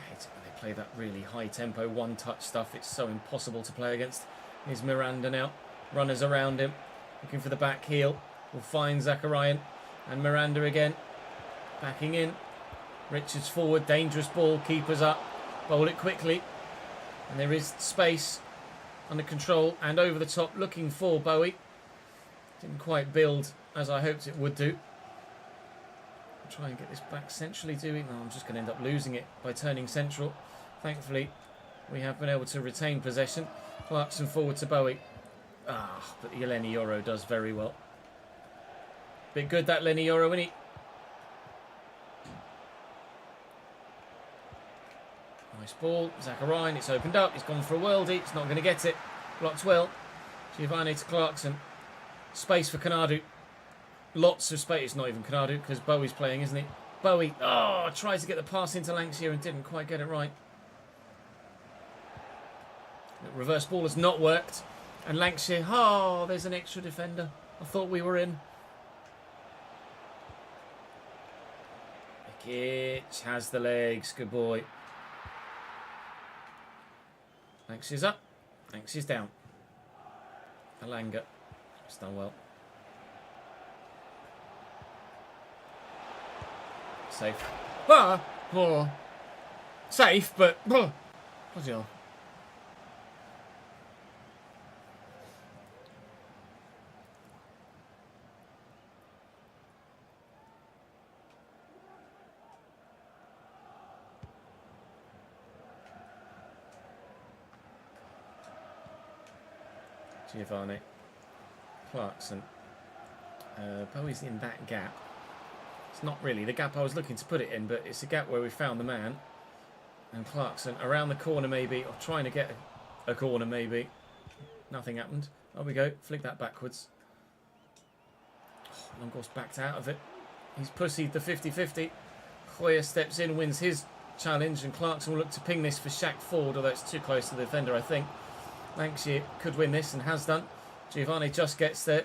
They play that really high-tempo, one-touch stuff. It's so impossible to play against. Here's Miranda now. Runners around him. Looking for the back heel. Will find Zakarian. And Miranda again. Backing in. Richards forward. Dangerous ball. Keepers up. Bowl it quickly. And there is space. Under control. And over the top. Looking for Bowie. Didn't quite build as I hoped it would do. I'll try and get this back centrally doing. No, I'm just going to end up losing it by turning central. Thankfully, we have been able to retain possession. Clarkson forward to Bowie. But Eleni Yoro does very well. Bit good that Lenny Yoro, isn't he? Nice ball. Zakarian, it's opened up. He's gone for a worldie. It's not going to get it. Blocked well. Giovanni to Clarkson. Space for Kanadu. Lots of space. It's not even Kanadu because Bowie's playing, isn't he? Bowie, tries to get the pass into Lanxier and didn't quite get it right. The reverse ball has not worked. And Lanxier, there's an extra defender. I thought we were in. Mikic has the legs. Good boy. Lanxier's up. Lanxier's down. Alanga. It's done well. Safe. Safe, but bloody hell. Giovanni. Clarkson. Bowie's in that gap. It's not really the gap I was looking to put it in, but it's a gap where we found the man. And Clarkson around the corner maybe, or trying to get a corner maybe. Nothing happened. There we go. Flick that backwards. Longos backed out of it. He's pussied the 50-50. Hoyer steps in, wins his challenge, and Clarkson will look to ping this for Shaq Ford, although it's too close to the defender, I think. Lanxier could win this and has done. Giovanni just gets there.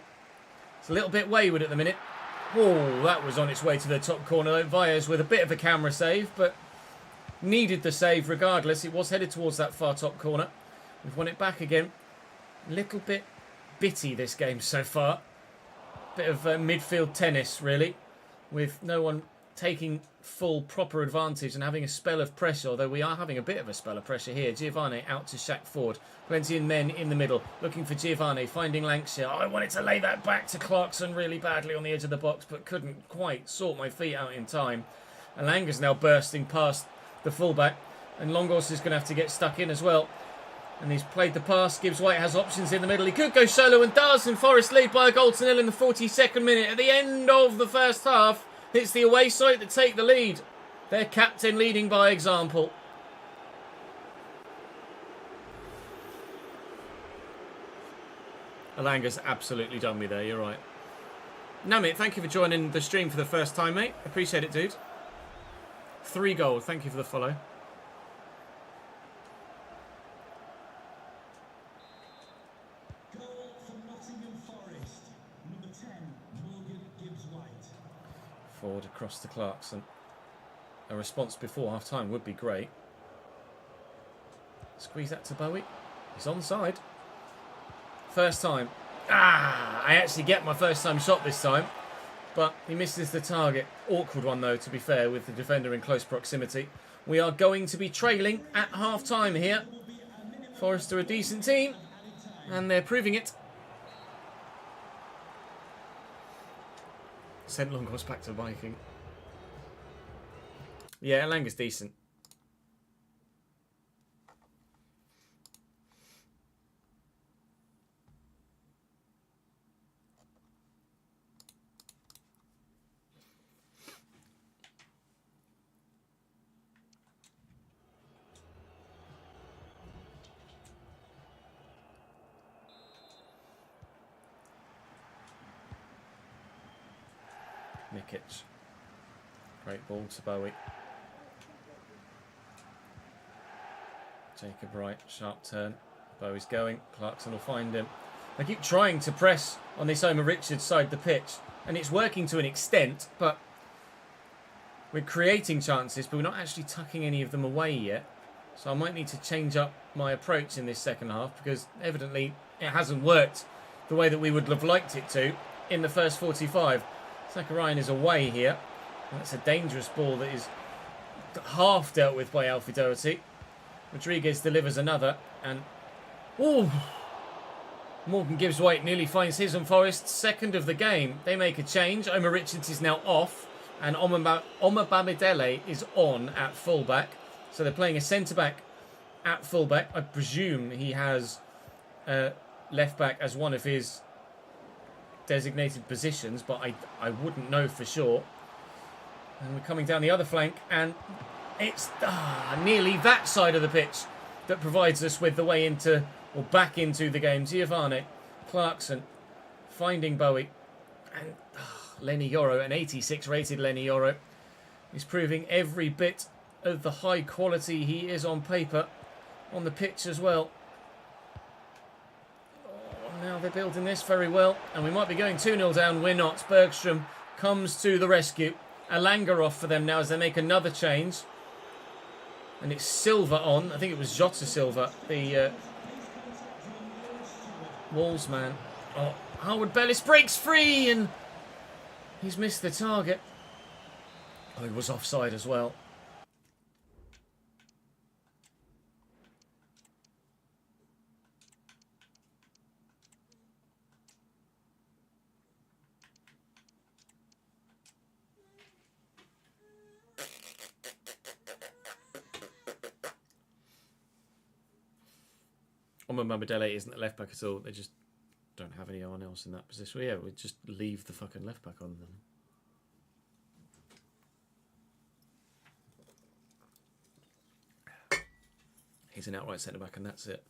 It's a little bit wayward at the minute. Oh, that was on its way to the top corner though. Valles with a bit of a camera save, but needed the save regardless. It was headed towards that far top corner. We've won it back again. A little bit bitty this game so far. Bit of midfield tennis really, with no one taking full proper advantage and having a spell of pressure, although we are having a bit of a spell of pressure here. Giovanni out to Shaq Ford. Plenty of men in the middle, looking for Giovanni, finding Lanxier. I wanted to lay that back to Clarkson really badly on the edge of the box, but couldn't quite sort my feet out in time. Alanga's now bursting past the fullback, and Longos is going to have to get stuck in as well. And he's played the pass. Gibbs White has options in the middle. He could go solo and does, and Forest lead by a goal to nil in the 42nd minute. At the end of the first half, it's the away side that take the lead. Their captain leading by example. Alanga's absolutely done me there, you're right. Namit, thank you for joining the stream for the first time, mate. Appreciate it, dude. 3 gold, thank you for the follow. Goal for Nottingham Forest. Number 10, Morgan Gibbs White. Forward across to Clarkson. A response before half-time would be great. Squeeze that to Bowie. He's onside. First time. I actually get my first time shot this time. But he misses the target. Awkward one though, to be fair, with the defender in close proximity. We are going to be trailing at half-time here. Forest are a decent team. And they're proving it. Sent Longos back to Viking. Yeah, Alanga's decent. Mikic. Great ball to Bowie. Jacob Wright, sharp turn. Bowie's going. Clarkson will find him. They keep trying to press on this Omar Richards side of the pitch, and it's working to an extent, but we're creating chances, but we're not actually tucking any of them away yet. So I might need to change up my approach in this second half, because evidently it hasn't worked the way that we would have liked it to in the first 45. Zakarian is away here. That's a dangerous ball that is half dealt with by Alfie Doherty. Rodriguez delivers another, and Morgan Gibbs-White nearly finds his and Forest's second of the game. They make a change. Omar Richards is now off, and Omar Bamidele is on at fullback. So they're playing a centre-back at fullback. I presume he has left-back as one of his designated positions, but I wouldn't know for sure. And we're coming down the other flank, and it's nearly that side of the pitch that provides us with the way into, or back into the game. Giovanni Clarkson finding Bowie, and Lenny Yoro, an 86 rated Lenny Yoro. He's proving every bit of the high quality he is on paper, on the pitch as well. Now they're building this very well, and we might be going 2-0 down. We're not. Bergstrom comes to the rescue. Alanga off for them now as they make another change. And it's Silva on. I think it was Jota Silva, the Wolves man. Oh, Harwood Bellis breaks free, and he's missed the target. Oh, he was offside as well. Omar Bamidele isn't a left back at all. They just don't have anyone else in that position. Well, yeah, we just leave the fucking left back on them. He's an outright centre back, and that's it.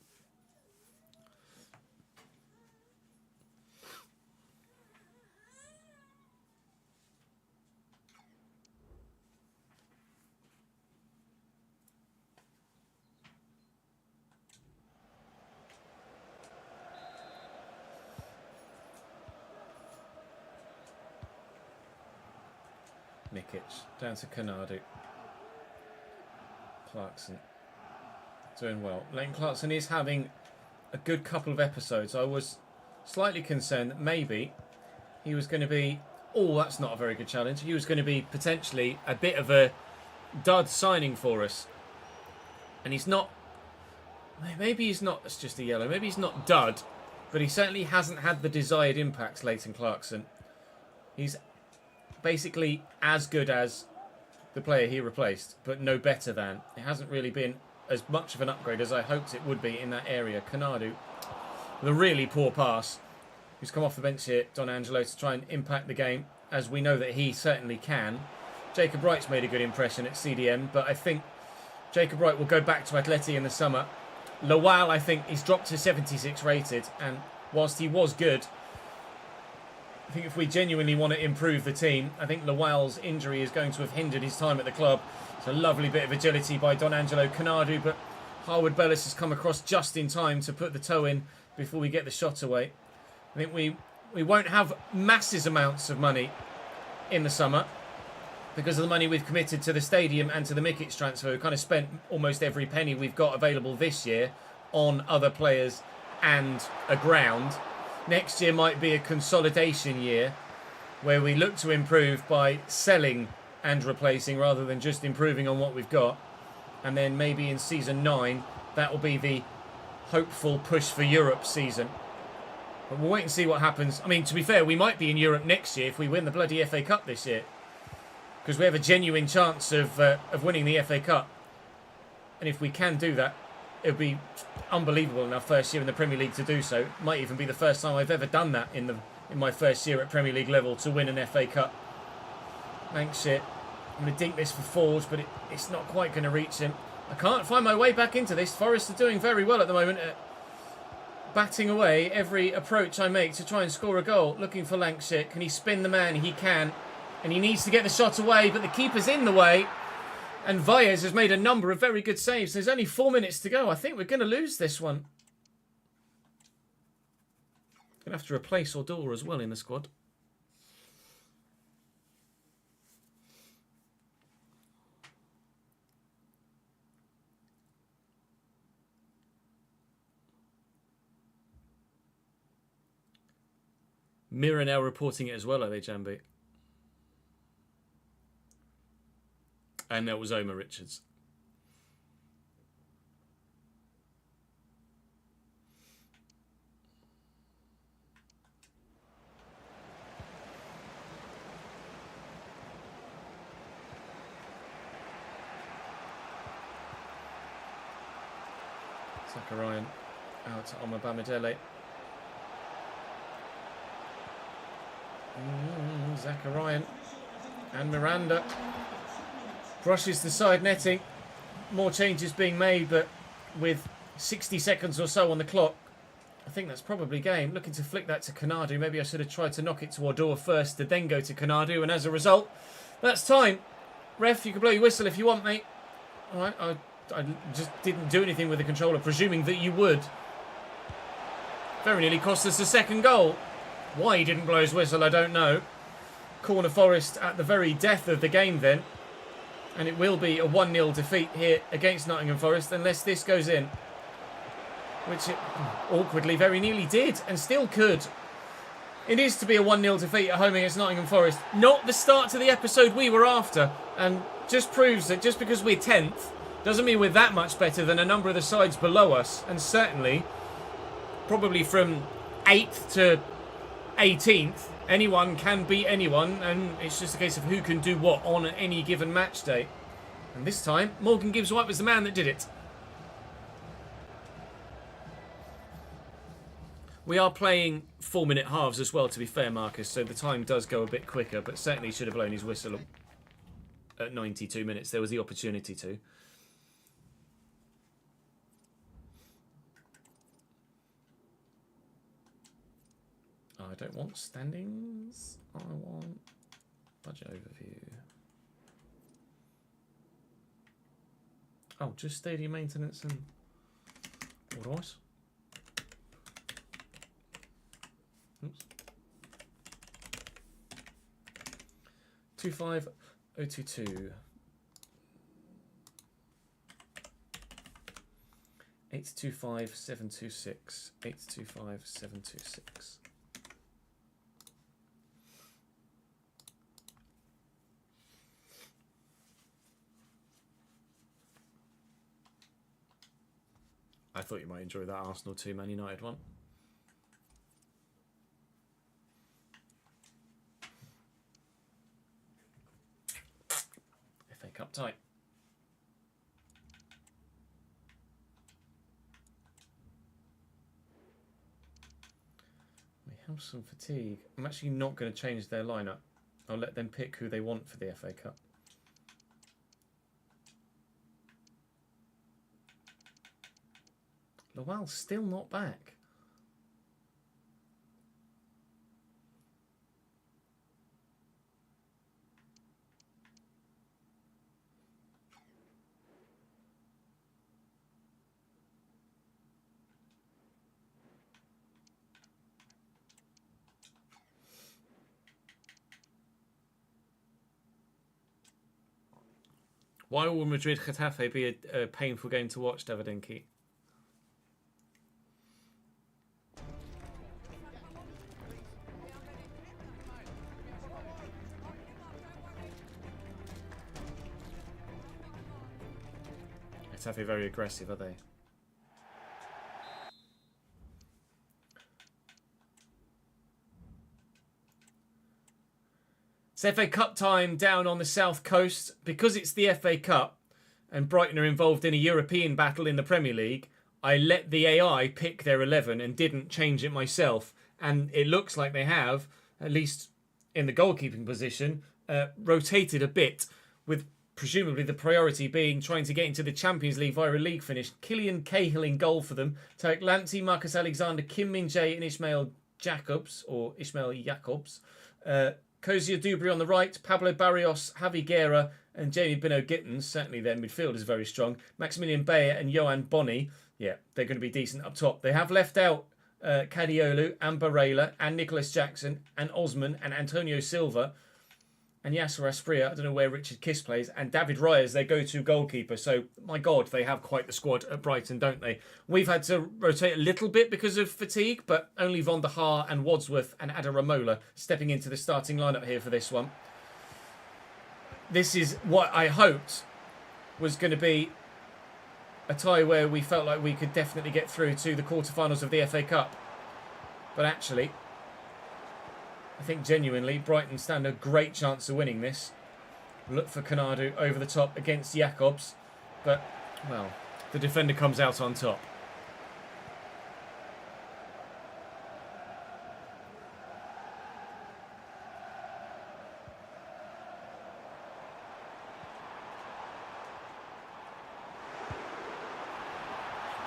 Mikic down to Kanadu. Clarkson doing well. Leighton Clarkson is having a good couple of episodes. I was slightly concerned that maybe he was going to be, that's not a very good challenge. He was going to be potentially a bit of a dud signing for us. And he's not, maybe he's not, it's just a yellow, maybe he's not dud, but he certainly hasn't had the desired impact, Leighton Clarkson. He's basically as good as the player he replaced, but no better than. It hasn't really been as much of an upgrade as I hoped it would be in that area. Kanadu with a really poor pass, who's come off the bench here, Don Angelo, to try and impact the game, as we know that he certainly can. Jacob Wright's made a good impression at CDM, but I think Jacob Wright will go back to Atleti in the summer. Lawal, I think, he's dropped to 76 rated, and whilst he was good, I think if we genuinely want to improve the team, I think Lawal's injury is going to have hindered his time at the club. It's a lovely bit of agility by Don Angelo Kanadu, but Harwood Bellis has come across just in time to put the toe in before we get the shot away. I think we won't have massive amounts of money in the summer because of the money we've committed to the stadium and to the Mikic transfer. We've kind of spent almost every penny we've got available this year on other players and a ground. Next year might be a consolidation year where we look to improve by selling and replacing rather than just improving on what we've got. And then maybe in season 9, that will be the hopeful push for Europe season. But we'll wait and see what happens. I mean, to be fair, we might be in Europe next year if we win the bloody FA Cup this year, because we have a genuine chance of winning the FA Cup. And if we can do that, it would be unbelievable in our first year in the Premier League to do so. It might even be the first time I've ever done that in my first year at Premier League level, to win an FA Cup. Thanks, shit. I'm going to dink this for Ford, but it's not quite going to reach him. I can't find my way back into this. Forest are doing very well at the moment at batting away every approach I make to try and score a goal. Looking for Lankshit. Can he spin the man? He can. And he needs to get the shot away, but the keeper's in the way. And Valles has made a number of very good saves. There's only 4 minutes to go. I think we're going to lose this one. Going to have to replace Odor as well in the squad. Mirror now reporting it as well, are they, Jambi? And that was Omar Richards. Zakarian out to Omar Bamidele. Zakarian and Miranda brushes the side netting. More changes being made, but with 60 seconds or so on the clock, I think that's probably game. Looking to flick that to Kanadu. Maybe I should have tried to knock it to Odor first to then go to Kanadu, and as a result, that's time. Ref, you can blow your whistle if you want, mate. All right, I just didn't do anything with the controller, presuming that you would. Very nearly cost us a second goal. Why he didn't blow his whistle, I don't know. Corner Forest at the very death of the game then. And it will be a 1-0 defeat here against Nottingham Forest unless this goes in. Which it awkwardly very nearly did and still could. It is to be a 1-0 defeat at home against Nottingham Forest. Not the start to the episode we were after. And just proves that just because we're 10th doesn't mean we're that much better than a number of the sides below us. And certainly, probably from 8th to 18th, anyone can beat anyone, and it's just a case of who can do what on any given match day. And this time, Morgan Gibbs White was the man that did it. We are playing 4-minute halves as well, to be fair, Marcus, so the time does go a bit quicker, but certainly should have blown his whistle at 92 minutes. There was the opportunity to. I don't want standings. I want budget overview. Oh, just stadium maintenance and all right. Oops. 25022. 825726. 825726. I thought you might enjoy that Arsenal 2 Man United one. FA Cup tie. We have some fatigue. I'm actually not going to change their lineup. I'll let them pick who they want for the FA Cup. Lowell's still not back. Why will Madrid Getafe be a painful game to watch, Davidenki? Getafe very aggressive, are they? It's FA Cup time down on the south coast. Because it's the FA Cup and Brighton are involved in a European battle in the Premier League, I let the AI pick their 11 and didn't change it myself. And it looks like they have, at least in the goalkeeping position, rotated a bit, with presumably the priority being trying to get into the Champions League via a league finish. Killian Cahill in goal for them. Tarek Lamptey, Marcus Alexander, Kim Min-jae and Ishmael Jacobs. Kozia Dubry on the right, Pablo Barrios, Javi Guerra, and Jamie Bino Gittins. Certainly their midfield is very strong. Maximilian Bayer and Johan Bonney. Yeah, they're going to be decent up top. They have left out Cadiolu and Barela and Nicholas Jackson and Osman and Antonio Silva and Yasser Aspria. I don't know where Richard Kiss plays. And David Raya is their go-to goalkeeper. So, my God, they have quite the squad at Brighton, don't they? We've had to rotate a little bit because of fatigue, but only Von der Haar and Wadsworth and Adaramola stepping into the starting lineup here for this one. This is what I hoped was going to be a tie where we felt like we could definitely get through to the quarterfinals of the FA Cup. But actually, I think genuinely Brighton stand a great chance of winning this. Look for Kanadu over the top against Jacobs. But, well, the defender comes out on top.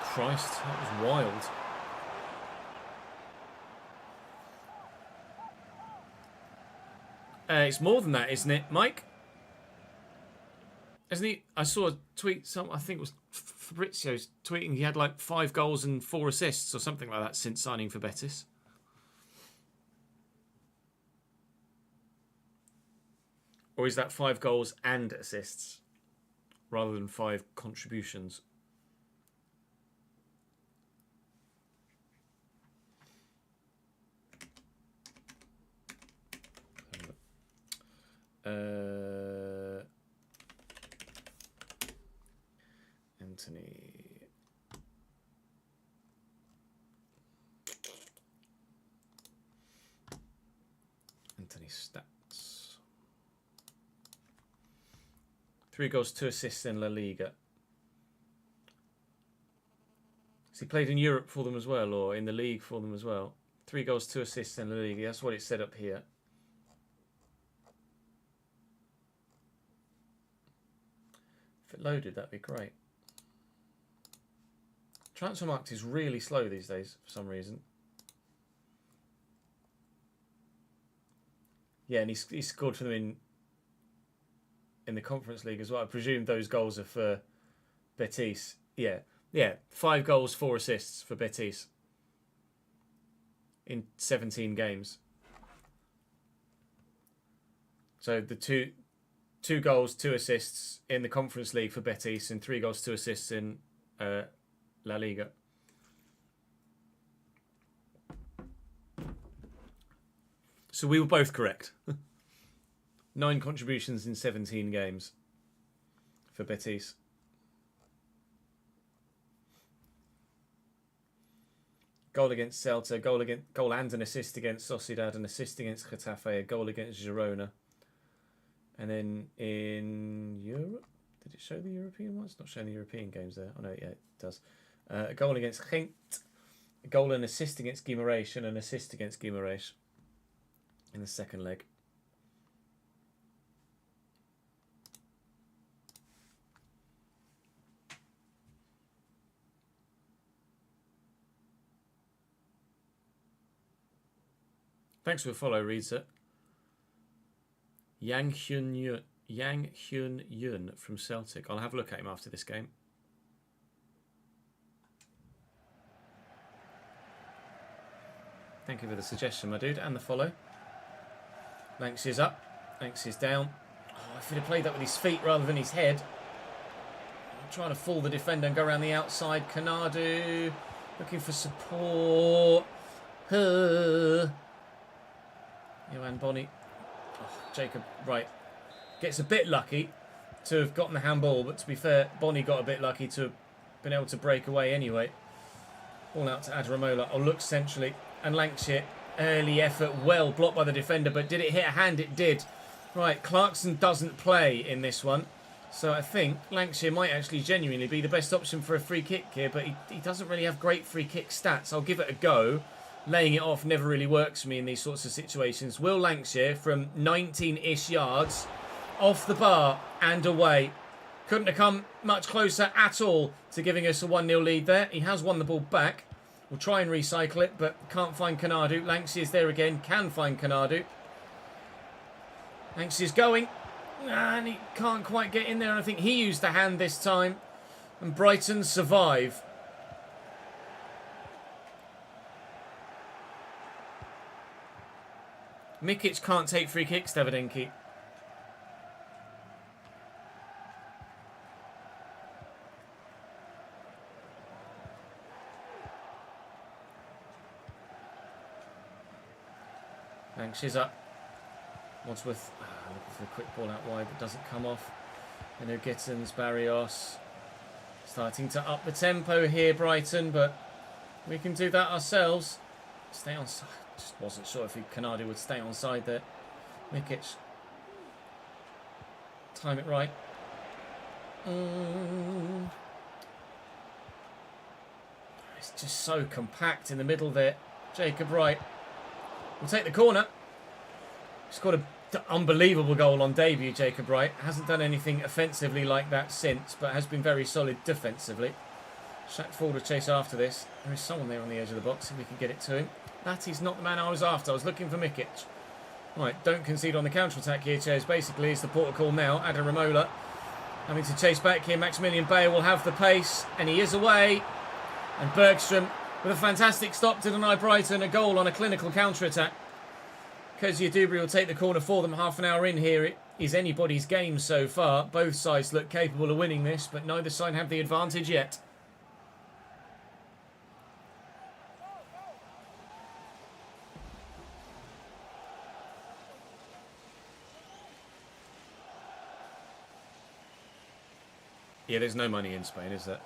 Christ, that was wild. It's more than that, isn't it, Mike? Isn't he? I saw a tweet, I think it was Fabrizio's tweeting he had like 5 goals and 4 assists or something like that since signing for Betis. Or is that 5 goals and assists rather than 5 contributions? Anthony stats. 3 goals, 2 assists in La Liga. Has he played in Europe for them as well, or in the league for them as well? 3 goals, 2 assists in La Liga. That's what it said up here. If it loaded, that'd be great. Transfermarkt is really slow these days for some reason. Yeah, and he scored for them in the Conference League as well. I presume those goals are for Betis. Yeah. 5 goals, 4 assists for Betis in 17 games. So the two goals, 2 assists in the Conference League for Betis and 3 goals, 2 assists in La Liga. So we were both correct. 9 contributions in 17 games for Betis. Goal against Celta, goal and an assist against Sociedad, an assist against Getafe, a goal against Girona. And then in Europe, did it show the European ones? It's not showing the European games there. Oh no, yeah, it does. A goal against Genk, a goal and assist against Guimarães, and an assist against Guimarães in the second leg. Thanks for the follow, Reza. Yang Hyun Yun from Celtic. I'll have a look at him after this game. Thank you for the suggestion, my dude, and the follow. Lanks is up. Lanks is down. Oh, if he'd have played that with his feet rather than his head. I'm trying to fool the defender and go around the outside. Kanadu looking for support. Johan Bonney. Oh, Jacob Wright gets a bit lucky to have gotten the handball, but to be fair, Bonney got a bit lucky to have been able to break away anyway. Ball out to Adaramola. I'll look centrally. And Lancashire, early effort, well blocked by the defender, but did it hit a hand? It did. Right, Clarkson doesn't play in this one. So I think Lancashire might actually genuinely be the best option for a free kick here, but he doesn't really have great free kick stats. I'll give it a go. Laying it off never really works for me in these sorts of situations. Will Lancashire from 19-ish yards off the bar and away. Couldn't have come much closer at all to giving us a 1-0 lead there. He has won the ball back. We'll try and recycle it, but can't find Kanadu. Lankshire's there again, can find Kanadu. Thanks, he's going. And he can't quite get in there. I think he used the hand this time. And Brighton survive. Mikic can't take free kicks, Davidenki. Thanks, she's up. Wadsworth looking for a quick ball out wide that doesn't come off. Eno Gittins, Barrios. Starting to up the tempo here, Brighton, but we can do that ourselves. Stay on side. Just wasn't sure if Canardi would stay on side there. Mikic. Time it right. It's just so compact in the middle there. Jacob Wright will take the corner. Scored an unbelievable goal on debut, Jacob Wright. Hasn't done anything offensively like that since, but has been very solid defensively. Shaq Ford will chase after this. There is someone there on the edge of the box, if we can get it to him. That is not the man I was after. I was looking for Mikic. Right, don't concede on the counter-attack here, Chairs. Basically, it's the protocol now. Adam Ramola having to chase back here. Maximilian Bayer will have the pace, and he is away. And Bergstrom with a fantastic stop to deny Brighton a goal on a clinical counter-attack. Kozia Dubry will take the corner for them. Half an hour in here. It is anybody's game so far. Both sides look capable of winning this, but neither side have the advantage yet. Yeah, there's no money in Spain, is there?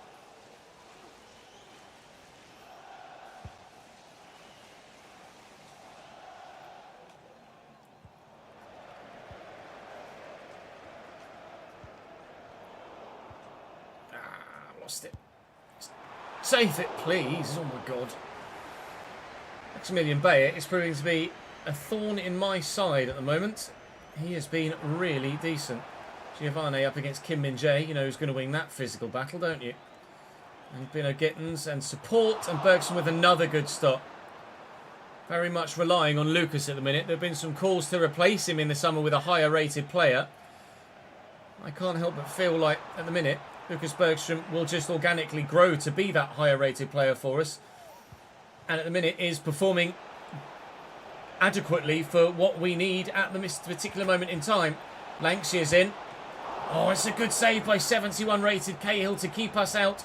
Lost it. Save it, please. Oh my God. Maximilian Bayer is proving to be a thorn in my side at the moment. He has been really decent. Giovanni up against Kim Min-jae. You know who's going to win that physical battle, don't you? And Bino Gittins and support, and Bergson with another good stop. Very much relying on Lucas at the minute. There have been some calls to replace him in the summer with a higher rated player. I can't help but feel like at the minute Lucas Bergstrom will just organically grow to be that higher rated player for us. And at the minute is performing adequately for what we need at this particular moment in time. Lankshire's in. Oh, it's a good save by 71 rated Cahill to keep us out.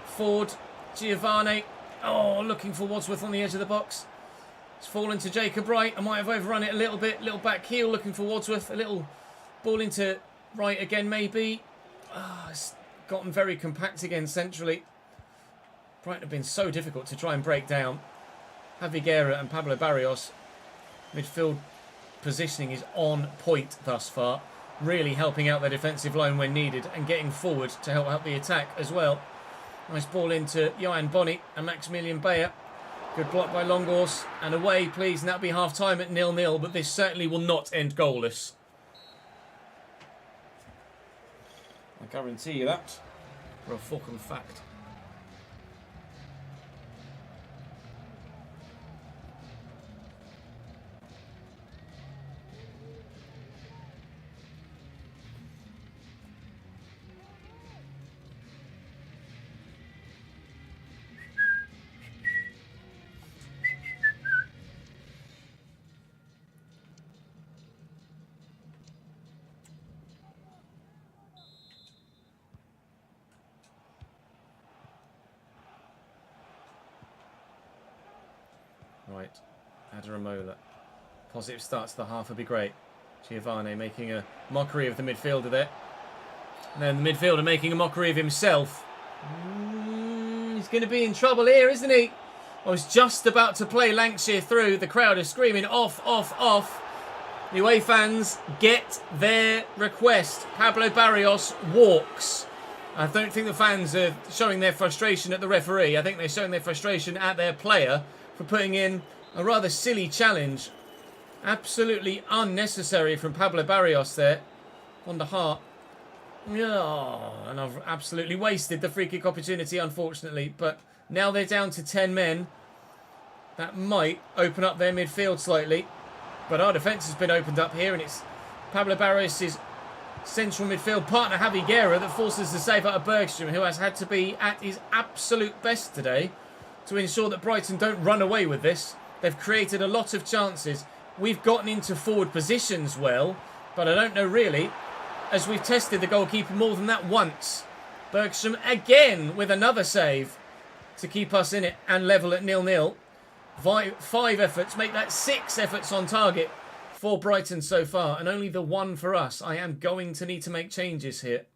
Ford, Giovanni. Oh, looking for Wadsworth on the edge of the box. It's fallen to Jacob Wright. I might have overrun it a little bit. Little back heel looking for Wadsworth. A little ball into Wright again, maybe. Oh, it's gotten very compact again centrally. Brighton have been so difficult to try and break down. Javi Guerra and Pablo Barrios. Midfield positioning is on point thus far. Really helping out their defensive line when needed and getting forward to help out the attack as well. Nice ball into Johan Bonny and Maximilian Bayer. Good block by Longhorse. And away, please. And that'll be half-time at 0-0. But this certainly will not end goalless. I guarantee you that. For a fucking fact. Right, Adaramola. Positive start to the half would be great. Giovanni making a mockery of the midfielder there. And then the midfielder making a mockery of himself. He's going to be in trouble here, isn't he? I was just about to play Lancashire through. The crowd is screaming off, off, off. The away fans get their request. Pablo Barrios walks. I don't think the fans are showing their frustration at the referee. I think they're showing their frustration at their player for putting in a rather silly challenge. Absolutely unnecessary from Pablo Barrios there. On the heart. Oh, and I've absolutely wasted the free kick opportunity, unfortunately. But now they're down to 10 men. That might open up their midfield slightly. But our defence has been opened up here, and it's Pablo Barros' central midfield partner, Javi Guerra, that forces the save out of Bergstrom, who has had to be at his absolute best today to ensure that Brighton don't run away with this. They've created a lot of chances. We've gotten into forward positions well, but I don't know really, as we've tested the goalkeeper more than that once. Bergstrom again with another save to keep us in it and level at 0-0. 5 efforts, make that 6 efforts on target for Brighton so far, and only the 1 for us. I am going to need to make changes here.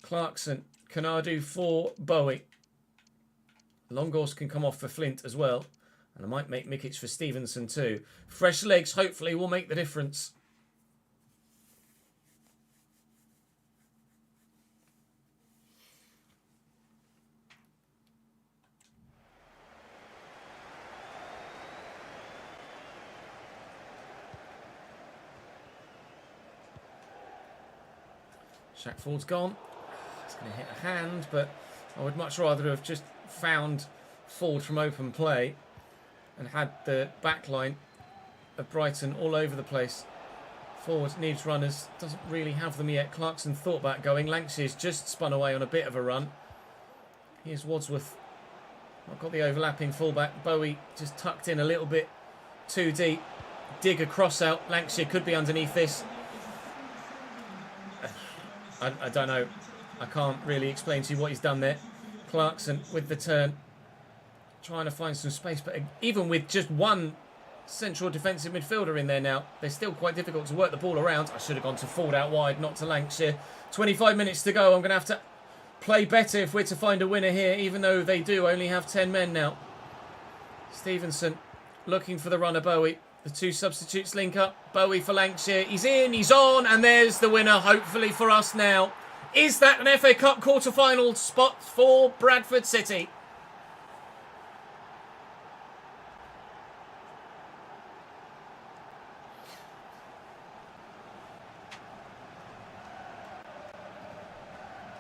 Clarkson, Canadu for Bowie. Longhorse can come off for Flint as well. And I might make Mikic for Stevenson too. Fresh legs hopefully will make the difference. Shackford's gone. It's going to hit a hand, but I would much rather have just found Ford from open play and had the back line of Brighton all over the place. Ford needs runners, doesn't really have them yet. Clarkson thought about going. Lankshire's just spun away on a bit of a run. Here's Wadsworth. Not got the overlapping fullback. Bowie just tucked in a little bit too deep. Dig a cross out. Lankshire could be underneath this. I don't know. I can't really explain to you what he's done there. Clarkson with the turn. Trying to find some space. But even with just one central defensive midfielder in there now, they're still quite difficult to work the ball around. I should have gone to Ford out wide, not to Lancashire. 25 minutes to go. I'm going to have to play better if we're to find a winner here, even though they do only have 10 men now. Stevenson looking for the runner, Bowie. The 2 substitutes link up. Bowie for Lancashire. He's in, he's on, and there's the winner, hopefully for us now. Is that an FA Cup quarter-final spot for Bradford City?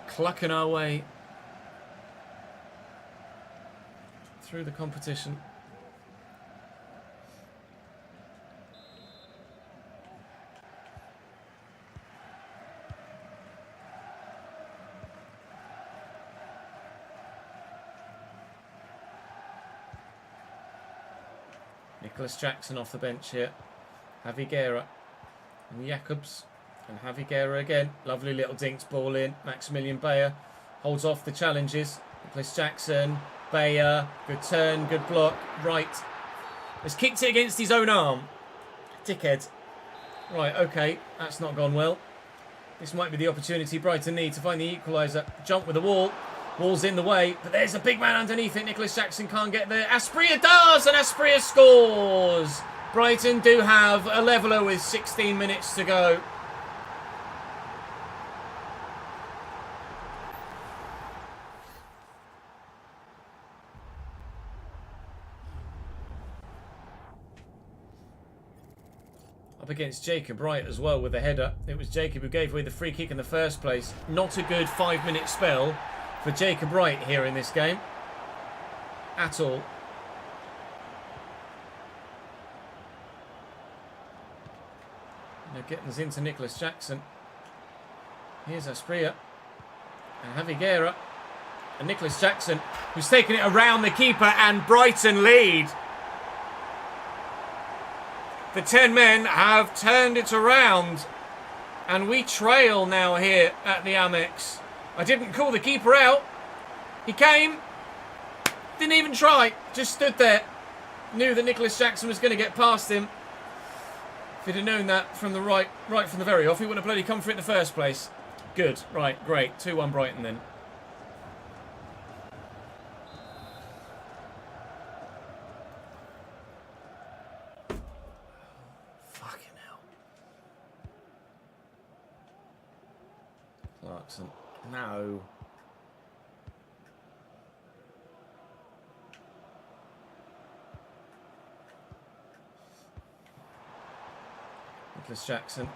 Clucking our way through the competition. Nicholas Jackson off the bench here. Javi Guerra and Jacobs. And Javi Guerra again. Lovely little dinks ball in. Maximilian Bayer holds off the challenges. Nicholas Jackson. Bayer. Good turn. Good block. Right. Has kicked it against his own arm. Dickhead. Right, okay. That's not gone well. This might be the opportunity Brighton need to find the equaliser. Jump with the wall. Wall's in the way. But there's a big man underneath it. Nicholas Jackson can't get there. Asprilla does. And Asprilla scores. Brighton do have a leveller with 16 minutes to go. Up against Jacob Wright as well with a header. It was Jacob who gave away the free kick in the first place. Not a good 5-minute spell for Jacob Wright here in this game. At all. Now getting us into Nicholas Jackson. Here's Asprilla. And Javi Guerra. And Nicholas Jackson, who's taken it around the keeper, and Brighton lead. The 10 men have turned it around, and we trail now here at the Amex. I didn't call the keeper out. He came, didn't even try, just stood there. Knew that Nicholas Jackson was going to get past him. If he'd have known that from the right from the very off, he wouldn't have bloody come for it in the first place. Good, right, great. 2-1 Brighton then. Clarkson. No. Nicholas Jackson.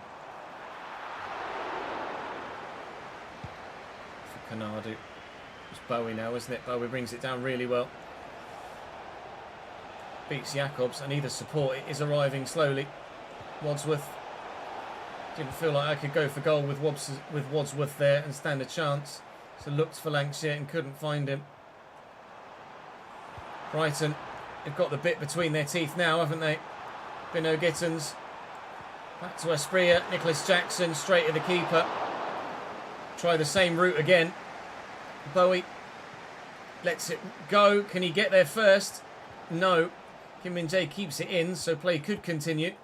For Canadu. It's Bowie now, isn't it? Bowie brings it down really well. Beats Jacobs, and either support is arriving slowly. Wadsworth. Didn't feel like I could go for goal with Wadsworth there and stand a chance. So looked for Lancashire and couldn't find him. Brighton have got the bit between their teeth now, haven't they? Bino Gittins. Back to Asprilla. Nicholas Jackson straight at the keeper. Try the same route again. Bowie lets it go. Can he get there first? No. Kim Min-jae keeps it in, so play could continue.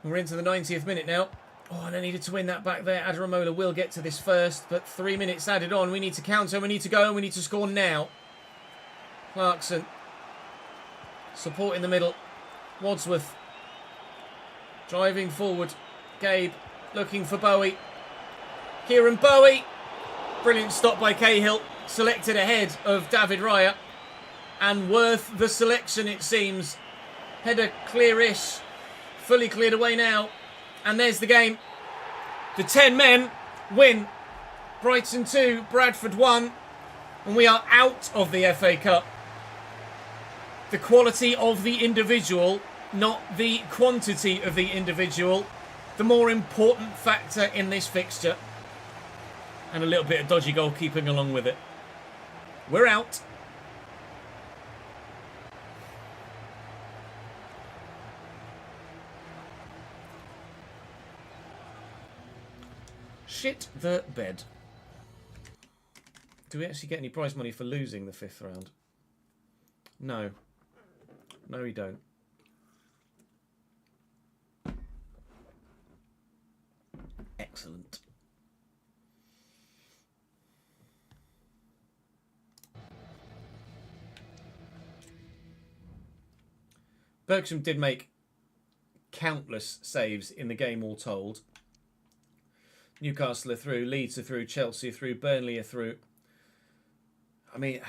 We're into the 90th minute now. Oh, and I needed to win that back there. Adaramola will get to this first, but 3 minutes added on. We need to counter, we need to go, and we need to score now. Clarkson. Support in the middle. Wadsworth. Driving forward. Gabe looking for Bowie. Kieran Bowie. Brilliant stop by Cahill. Selected ahead of David Raya. And worth the selection, it seems. Header clearish. Fully cleared away now. And there's the game. The 10 men win. Brighton 2, Bradford 1. And we are out of the FA Cup. The quality of the individual, not the quantity of the individual, the more important factor in this fixture. And a little bit of dodgy goalkeeping along with it. We're out. Shit the bed. Do we actually get any prize money for losing the 5th round? No. No, we don't. Excellent. Bergsham did make countless saves in the game all told. Newcastle are through, Leeds are through, Chelsea are through, Burnley are through. I mean,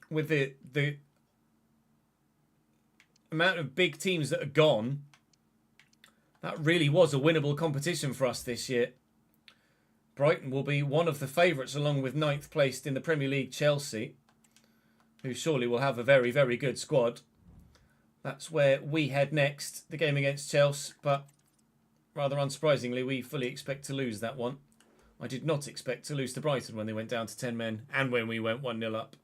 with the amount of big teams that are gone, that really was a winnable competition for us this year. Brighton will be one of the favourites along with 9th placed in the Premier League Chelsea, who surely will have a very, very good squad. That's where we head next, the game against Chelsea, but rather unsurprisingly, we fully expect to lose that one. I did not expect to lose to Brighton when they went down to 10 men and when we went 1-0 up.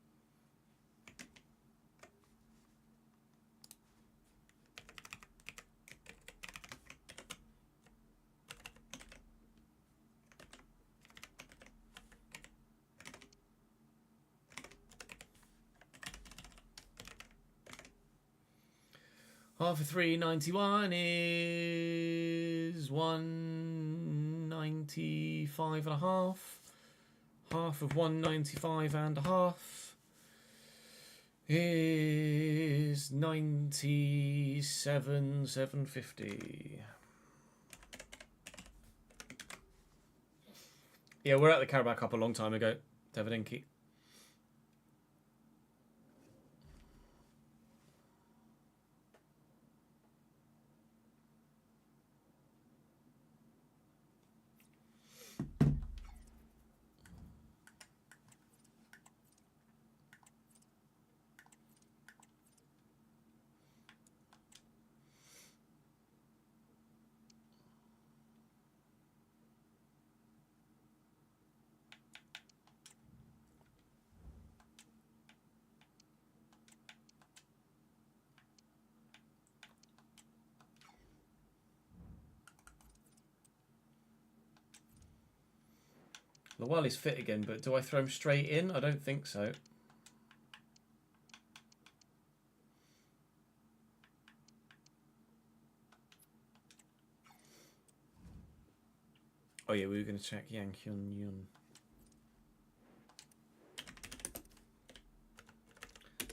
Half of 391 is 195 and a half. Half of 195 and a half is 97,750. Yeah, we're at the Carabao Cup a long time ago, Davidinki. Lawal is fit again, but do I throw him straight in? I don't think so. Oh yeah, we were going to check Yang Hyun Yun.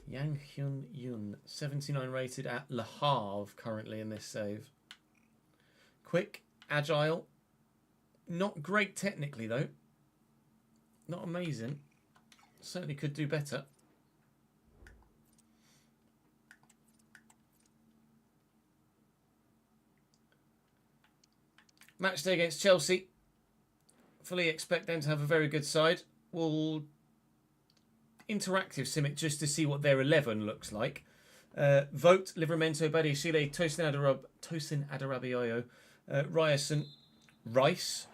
Yang Hyun Yun, 79 rated at Le Havre currently in this save. Quick, agile, not great technically though. Not amazing. Certainly could do better. Match day against Chelsea. Fully expect them to have a very good side. We'll interactive sim it just to see what their 11 looks like. Vote Livramento, Badiashile, Tosin Adarabioyo, Ryerson, Rice.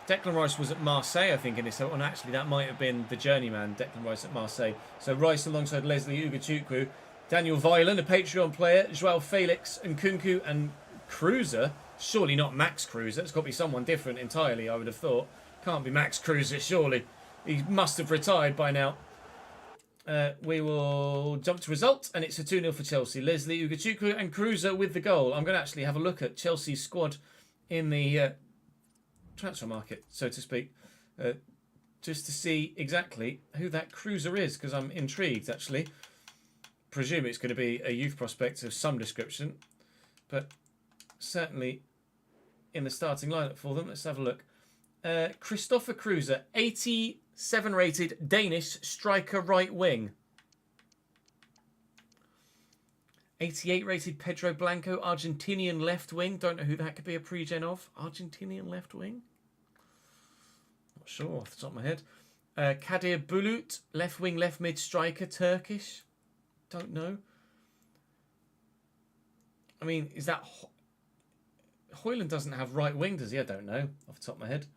Declan Rice was at Marseille, I think, in this. And actually, that might have been the journeyman, Declan Rice at Marseille. So Rice alongside Leslie Ugachukwu, Daniel Violin, a Patreon player, Joao Felix, and Kunku and Cruiser. Surely not Max Cruiser. It's got to be someone different entirely, I would have thought. Can't be Max Cruiser, surely. He must have retired by now. We will jump to result, and it's a 2-0 for Chelsea. Leslie Ugachukwu and Cruiser with the goal. I'm going to actually have a look at Chelsea's squad in the transfer market, so to speak, just to see exactly who that Cruiser is, because I'm intrigued, actually. Presume it's going to be a youth prospect of some description, but certainly in the starting lineup for them. Let's have a look. Christopher Cruiser, 87 rated Danish striker right wing. 88 rated Pedro Blanco, Argentinian left wing. Don't know who that could be a pre-gen of. Argentinian left wing? Not sure off the top of my head. Kadir Bulut, left wing, left mid striker, Turkish. Don't know. I mean, is that... Hoyland doesn't have right wing, does he? I don't know off the top of my head.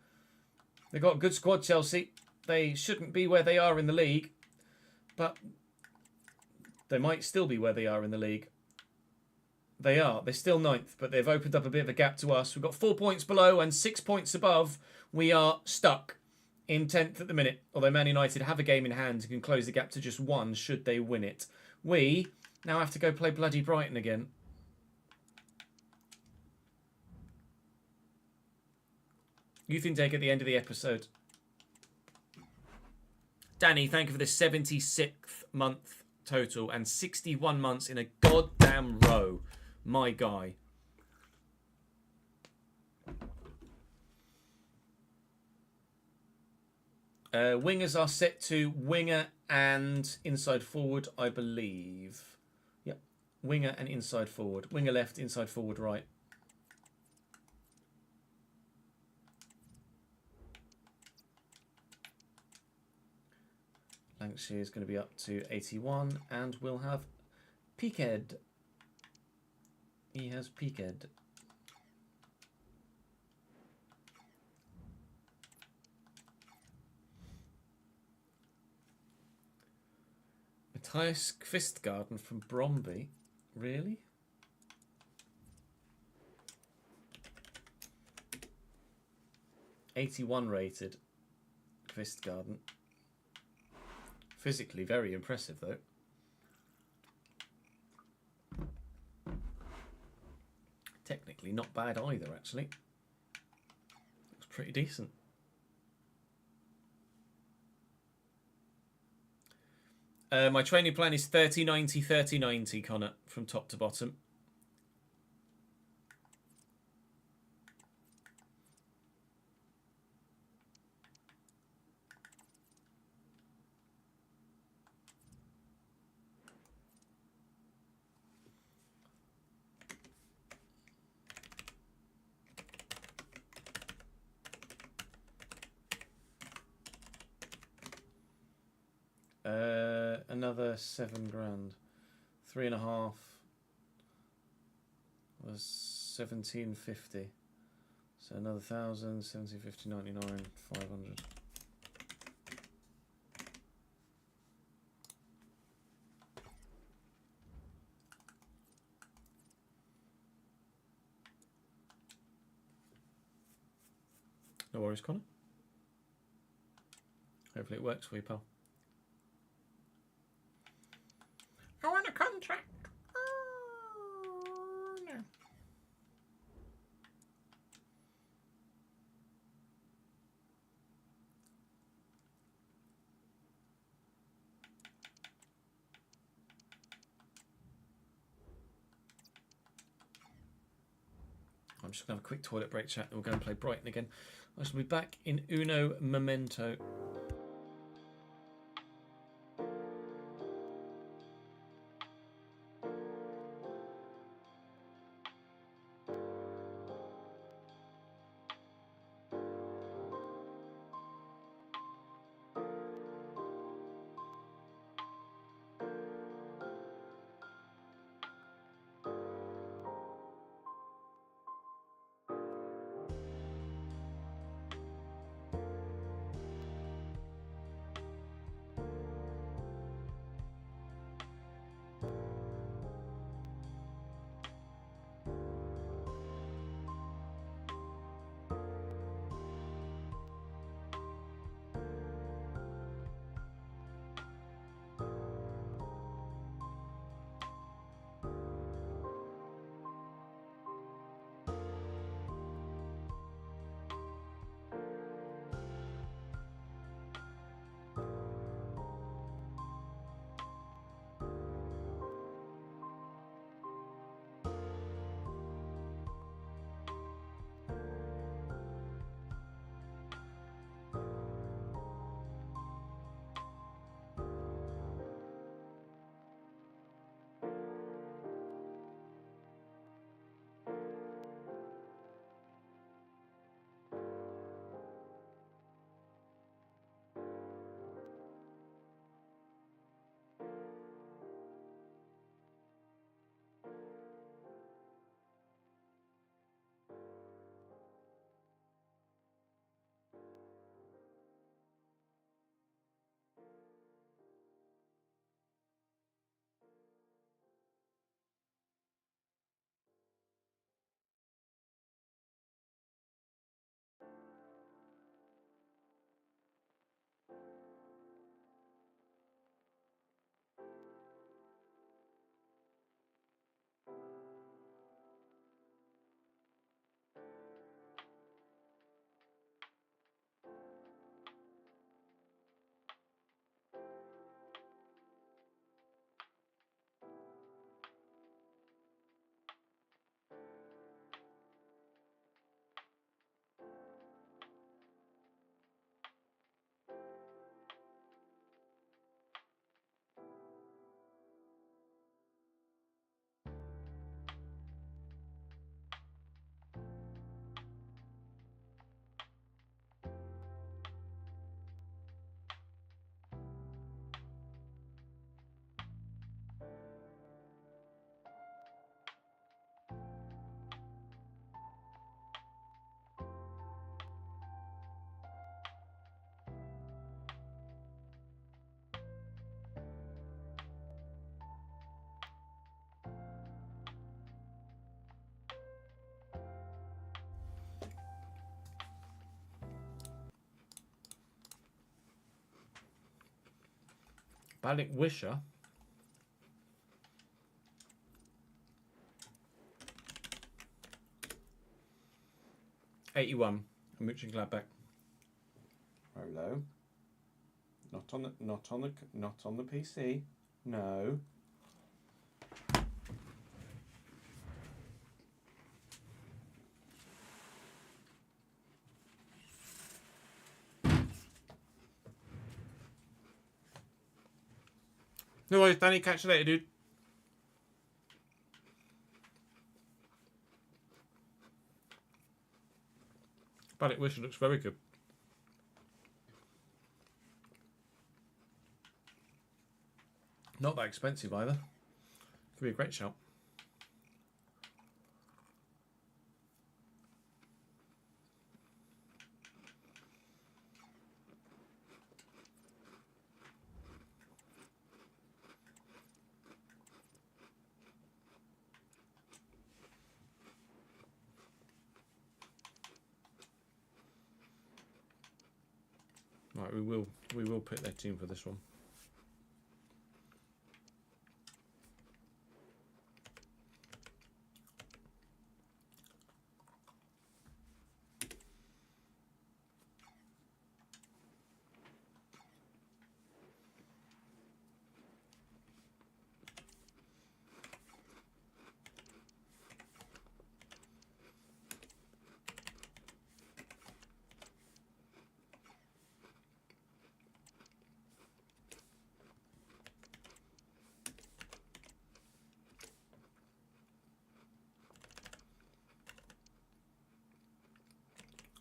They've got a good squad, Chelsea. They shouldn't be where they are in the league, but they might still be where they are in the league. They are. They're still 9th, but they've opened up a bit of a gap to us. We've got 4 points below and 6 points above. We are stuck in 10th at the minute, although Man United have a game in hand and can close the gap to just 1 should they win it. We now have to go play bloody Brighton again. Youth intake at the end of the episode. Danny, thank you for the 76th month total and 61 months in a goddamn row. My guy. Wingers are set to winger and inside forward, I believe. Yep. Winger and inside forward. Winger left, inside forward right. Lancashire is going to be up to 81, and we'll have Peakhead. He has Peakhead. Matthias Kvistgarden from Bromby. Really? '81 rated Kvistgarden. Physically very impressive, though. Technically not bad either, actually. Looks pretty decent. My training plan is 30-90, 30-90, Connor, from top to bottom. Another 7 grand. 3.5 was 1750. So another 1,000, 1750, 99, 500. No worries, Connor. Hopefully it works for you, pal. I want a contract. Oh, no. I'm just going to have a quick toilet break chat and we'll go and play Brighton again. I shall be back in Uno Momento. Balik Wisher. $81. Mönchengladbach. Rolo. Not on the PC. No. No worries, Danny. Catch you later, dude. Balik Wisher looks very good. Not that expensive either. Could be a great shout. Right, we will pick their team for this one.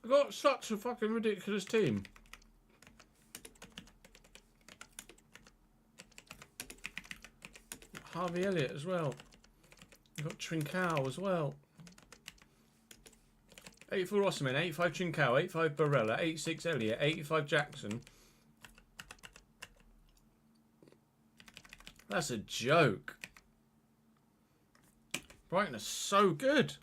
I've got such a fucking ridiculous team. Harvey Elliott as well. I've got Trincao as well. 84 Rossman, 85 Trincao, 85 Barella, 86 Elliott, 85 Jackson. That's a joke. Brighton are so good.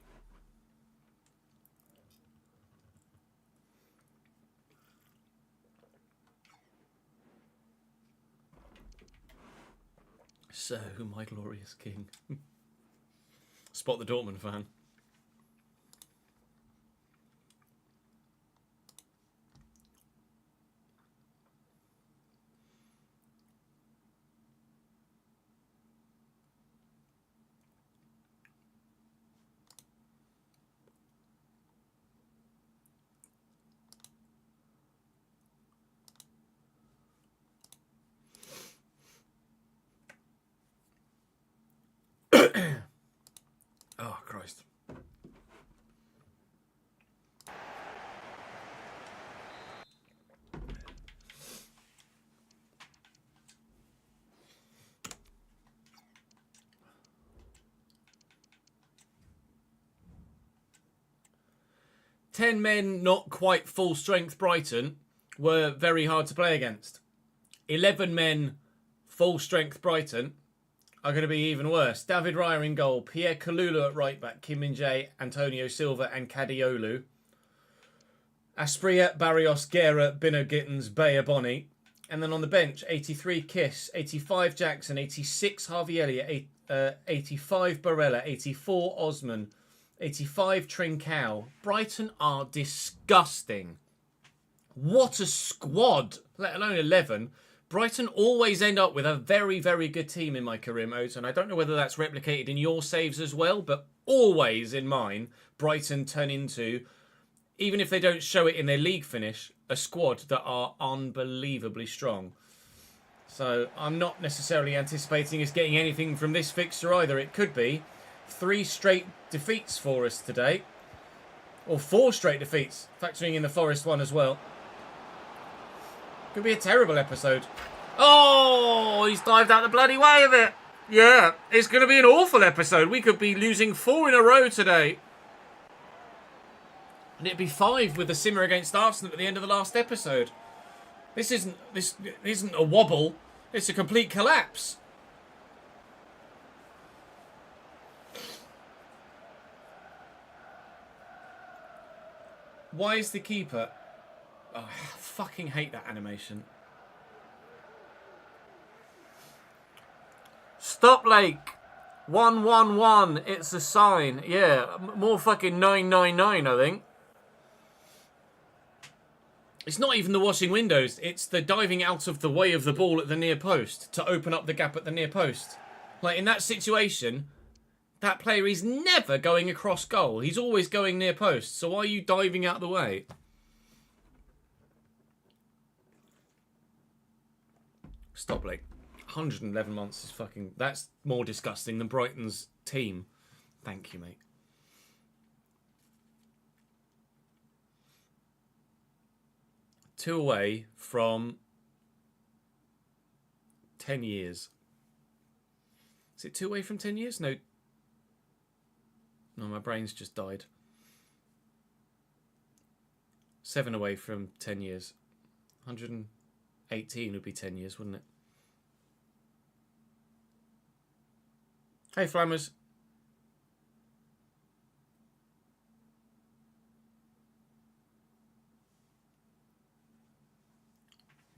So, my glorious king. Spot the Dortmund fan. Oh, Christ. Ten men, not quite full strength Brighton, were very hard to play against. 11 men, full strength Brighton, are going to be even worse. David Raya in goal, Pierre Kalulu at right back, Kim Min-jae, Antonio Silva and Kadiolu. Aspria, Barrios, Guerra, Bino Gittins, Bayer Bonney. And then on the bench, 83 Kiss, 85 Jackson, 86 Harvey Elliott, 85 Barella, 84 Osman, 85 Trincao. Brighton are disgusting. What a squad, let alone 11. Brighton always end up with a very, very good team in my career modes, and I don't know whether that's replicated in your saves as well, but always in mine, Brighton turn into, even if they don't show it in their league finish, a squad that are unbelievably strong. So I'm not necessarily anticipating us getting anything from this fixture either. It could be 3 straight defeats for us today, or 4 straight defeats, factoring in the Forest one as well. Could be a terrible episode. Oh, he's dived out the bloody way of it. Yeah, it's going to be an awful episode. We could be losing 4 in a row today. And it'd be 5 with the simmer against Arsenal at the end of the last episode. This isn't a wobble. It's a complete collapse. Why is the keeper... Oh, I fucking hate that animation. Stop Lake. 111. It's a sign. Yeah, more fucking 999, I think. It's not even the washing windows. It's the diving out of the way of the ball at the near post to open up the gap at the near post. Like, in that situation, that player is never going across goal. He's always going near post. So why are you diving out of the way? Stop, Blake. 111 months is fucking... That's more disgusting than Brighton's team. Thank you, mate. Two away from 10 years. Is it 2 away from 10 years? No. No, my brain's just died. 7 away from 10 years. 118 would be 10 years, wouldn't it? Hey, Flammers.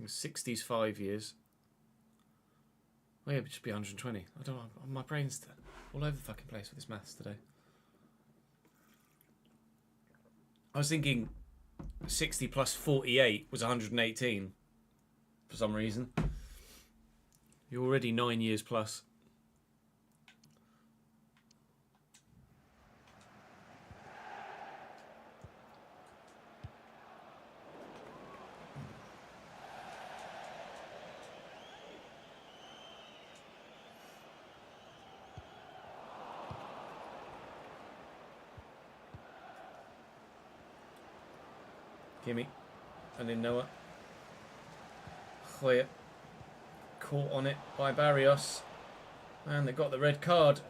60's 5 years. Oh yeah, it should be 120. I don't know. My brain's all over the fucking place with this maths today. I was thinking 60 plus 48 was 118 for some reason. You're already 9 years plus. Gimme. And then Noah. Hoya. Caught on it by Barrios. And they got the red card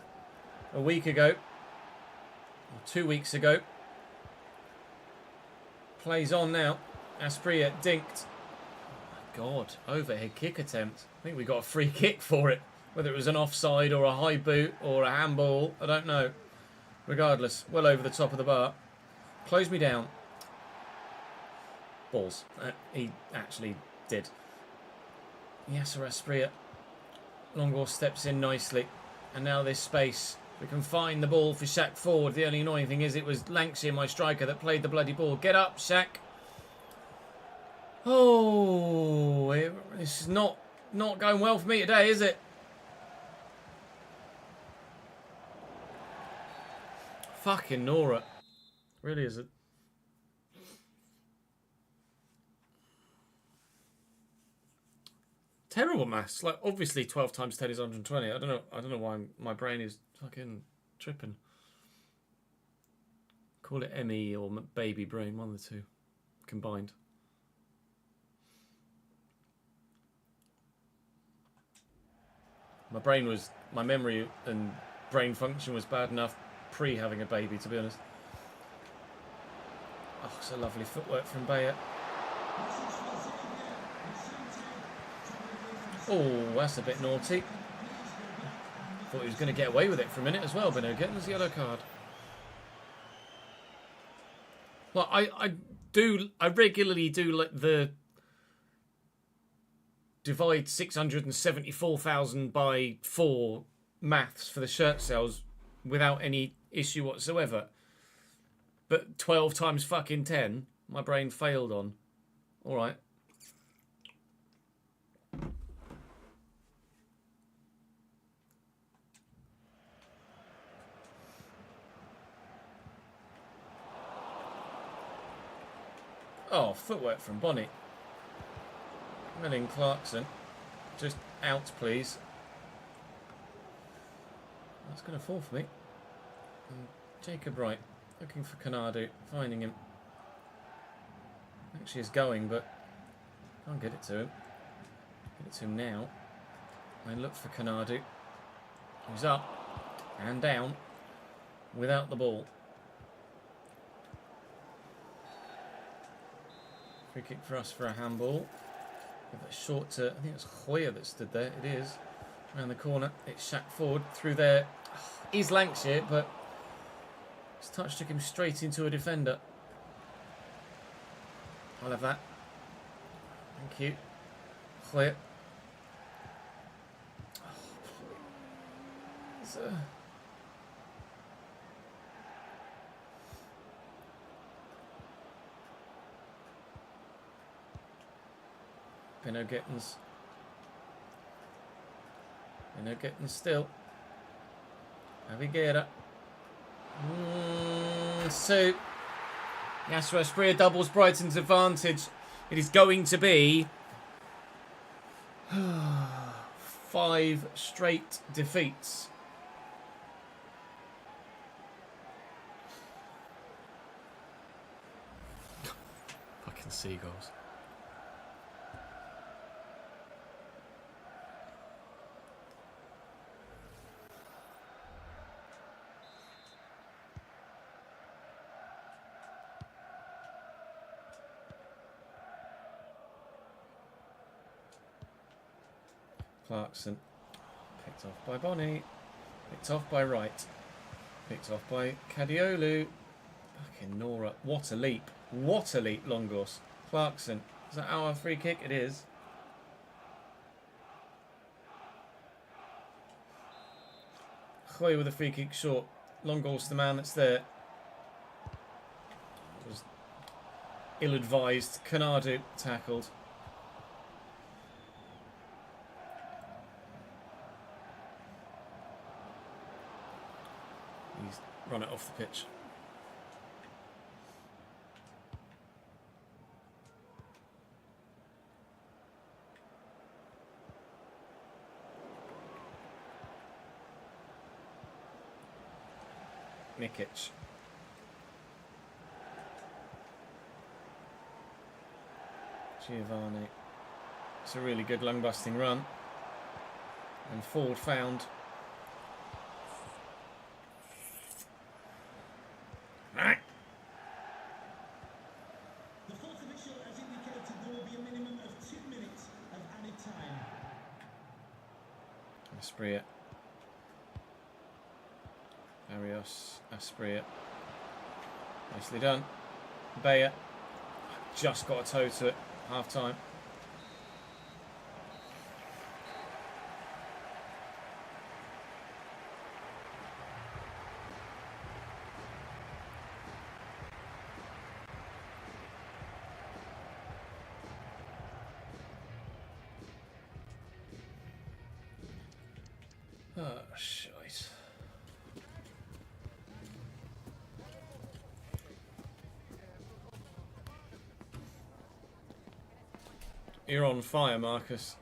a week ago. Or 2 weeks ago. Plays on now. Aspria dinked. Oh my God. Overhead kick attempt. I think we got a free kick for it. Whether it was an offside or a high boot or a handball. I don't know. Regardless. Well over the top of the bar. Close me down. Balls. He actually did. Yes, Aspria. Longor steps in nicely. And now this space. We can find the ball for Shaq Ford. The only annoying thing is it was Lancashire, my striker, that played the bloody ball. Get up, Shaq. Oh, this is not going well for me today, is it? Fucking Nora. Really is it? Terrible maths. Like, obviously 12 times 10 is 120. I don't know why my brain is fucking tripping. Call it ME or baby brain, one of the two combined. My memory and brain function was bad enough pre having a baby, to be honest. Oh, it's a lovely footwork from Bayer. Oh, that's a bit naughty. Thought he was going to get away with it for a minute as well, but no, getting his yellow card. Well, I regularly do like the divide 674,000 by 4 maths for the shirt sales without any issue whatsoever. But 12 times fucking 10, my brain failed on. All right. Oh, footwork from Bonnie. Milling Clarkson. Just out, please. That's going to fall for me. And Jacob Wright. Looking for Canadu. Finding him. Actually is going, but can't get it to him. Get it to him now. I look for Canadu. He's up. And down. Without the ball. Free kick for us for a handball. Give it short to, I think it's Hoya that stood there. It is. Around the corner. It's Shaq Ford through there. He's Lancashire, but his touch took him straight into a defender. I'll have that. Thank you. Hoya. Benno Gittins. Benno Gittins still. Aviguera. So, Yasser Asprilla doubles Brighton's advantage. It is going to be 5 straight defeats. Fucking seagulls. Clarkson. Picked off by Bonnie. Picked off by Wright. Picked off by Kadiolu. Fucking Nora. What a leap. What a leap, Longos. Clarkson. Is that our free kick? It is. Khoy with a free kick short. Longos the man that's there. Was ill-advised. Kanadu tackled. He's run it off the pitch. Mikic. Giovanni. It's a really good lung-busting run. And Ford found. The fourth official has indicated there will be a minimum of 2 minutes of added time. Asprilla. Arios. Asprilla. Nicely done. Bayer. Just got a toe to it. Half time. Oh, shite. You're on fire, Marcus.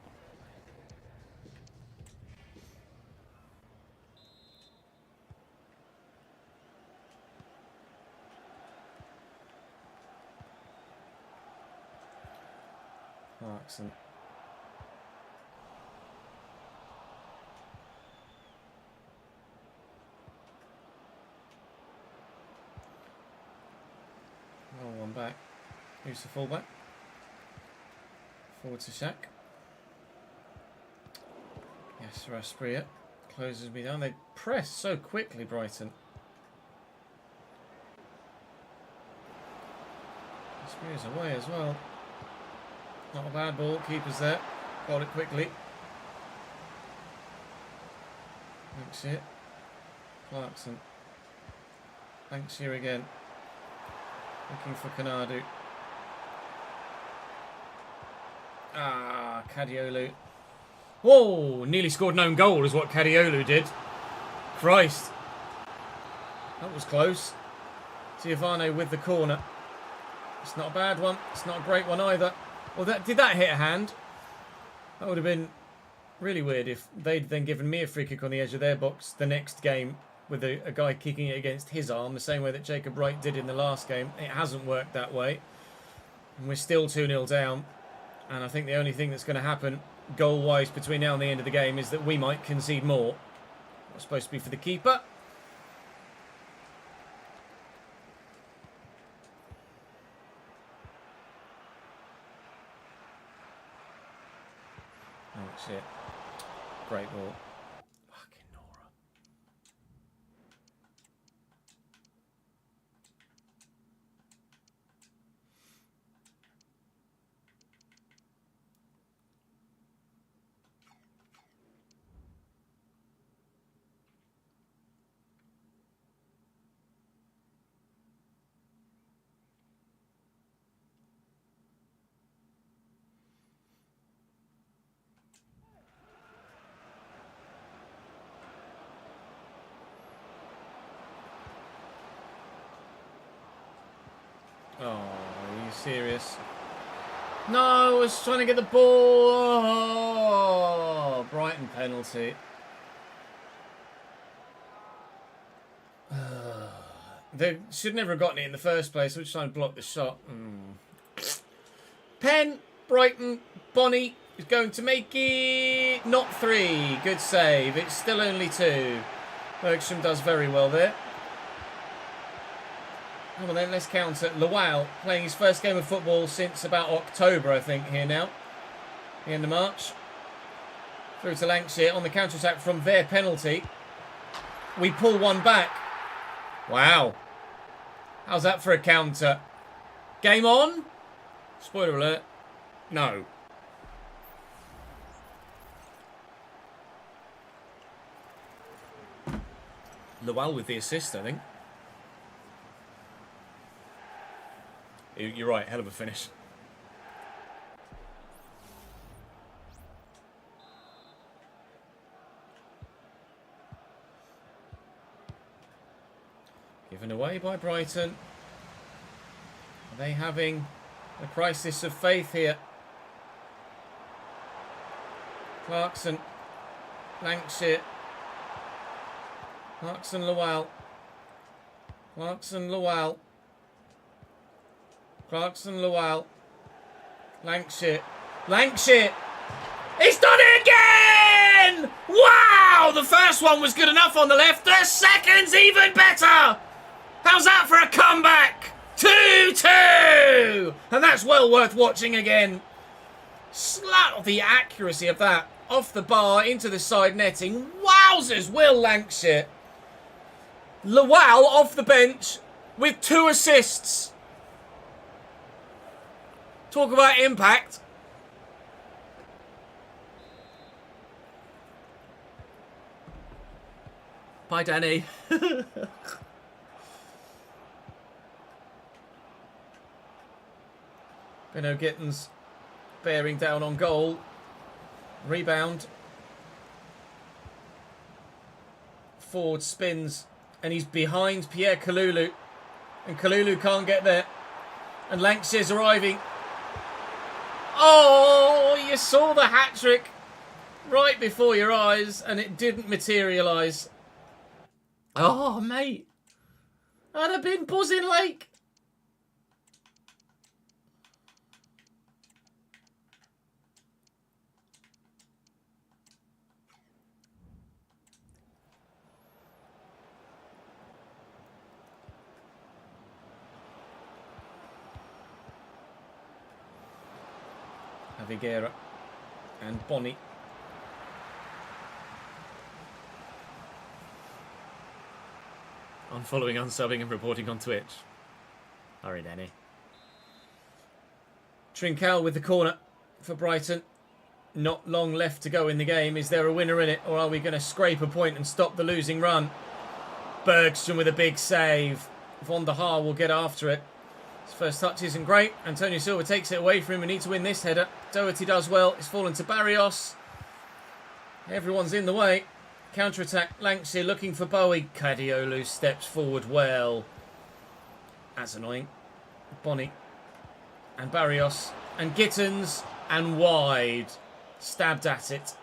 Clarkson. Roll one back. Who's the fullback? Forward to Shaq. Yes, Asprilla closes me down. They press so quickly, Brighton. Asprilla's away as well. Not a bad ball. Keeper's there. Got it quickly. Thanks here. Clarkson. Thanks here again. Looking for Kanadu. Ah, Kadiolu. Whoa! Nearly scored an own goal is what Kadiolu did. Christ. That was close. Giovanni with the corner. It's not a bad one. It's not a great one either. Well, did that hit a hand? That would have been really weird if they'd then given me a free kick on the edge of their box the next game with a guy kicking it against his arm, the same way that Jacob Wright did in the last game. It hasn't worked that way. And we're still 2-0 down. And I think the only thing that's going to happen goal-wise between now and the end of the game is that we might concede more. It's supposed to be for the keeper. That's it. Great ball. Fucking Nora. serious. No, I was trying to get the ball. Oh, Brighton penalty. They should never have gotten it in the first place. We're just trying to block the shot. Pen, Brighton, Bonnie is going to make it not 3. Good save. It's still only 2. Bergstrom does very well there. Oh, well then, let's counter. Lawal playing his first game of football since about October, I think, here now. The end of March. Through to Lancashire on the counter-attack from their penalty. We pull one back. Wow. How's that for a counter? Game on? Spoiler alert. No. Lawal with the assist, I think. You're right, hell of a finish. Given away by Brighton. Are they having a crisis of faith here? Clarkson. Lancashire. Clarkson Lawal. Clarkson Lawal. Clarkson Lawal. Lancashire. Lancashire! He's done it again! Wow! The first one was good enough on the left. The second's even better! How's that for a comeback? 2-2! And that's well worth watching again. Slat the accuracy of that. Off the bar, into the side netting. Wowzers, Will Lancashire. Lawal off the bench with 2 assists. Talk about impact. Bye, Danny. Benno Gittins bearing down on goal. Rebound. Forward spins. And he's behind Pierre Kalulu. And Kalulu can't get there. And Lancashire's arriving. Oh, you saw the hat-trick right before your eyes and it didn't materialise. Oh, mate. I'd have been buzzing like. Aviguera and Bonnie. Unfollowing, unsubbing and reporting on Twitch. Hurry, Danny. Trincao with the corner for Brighton. Not long left to go in the game. Is there a winner in it, or are we going to scrape a point and stop the losing run? Bergstrom with a big save. Van der Haar will get after it. His first touch isn't great. Antonio Silva takes it away from him. We need to win this header. Doherty does well. It's fallen to Barrios. Everyone's in the way. Counter-attack. Lancashire looking for Bowie. Kadiolu steps forward well. That's annoying. Bonnie. And Barrios. And Gittins. And wide. Stabbed at it.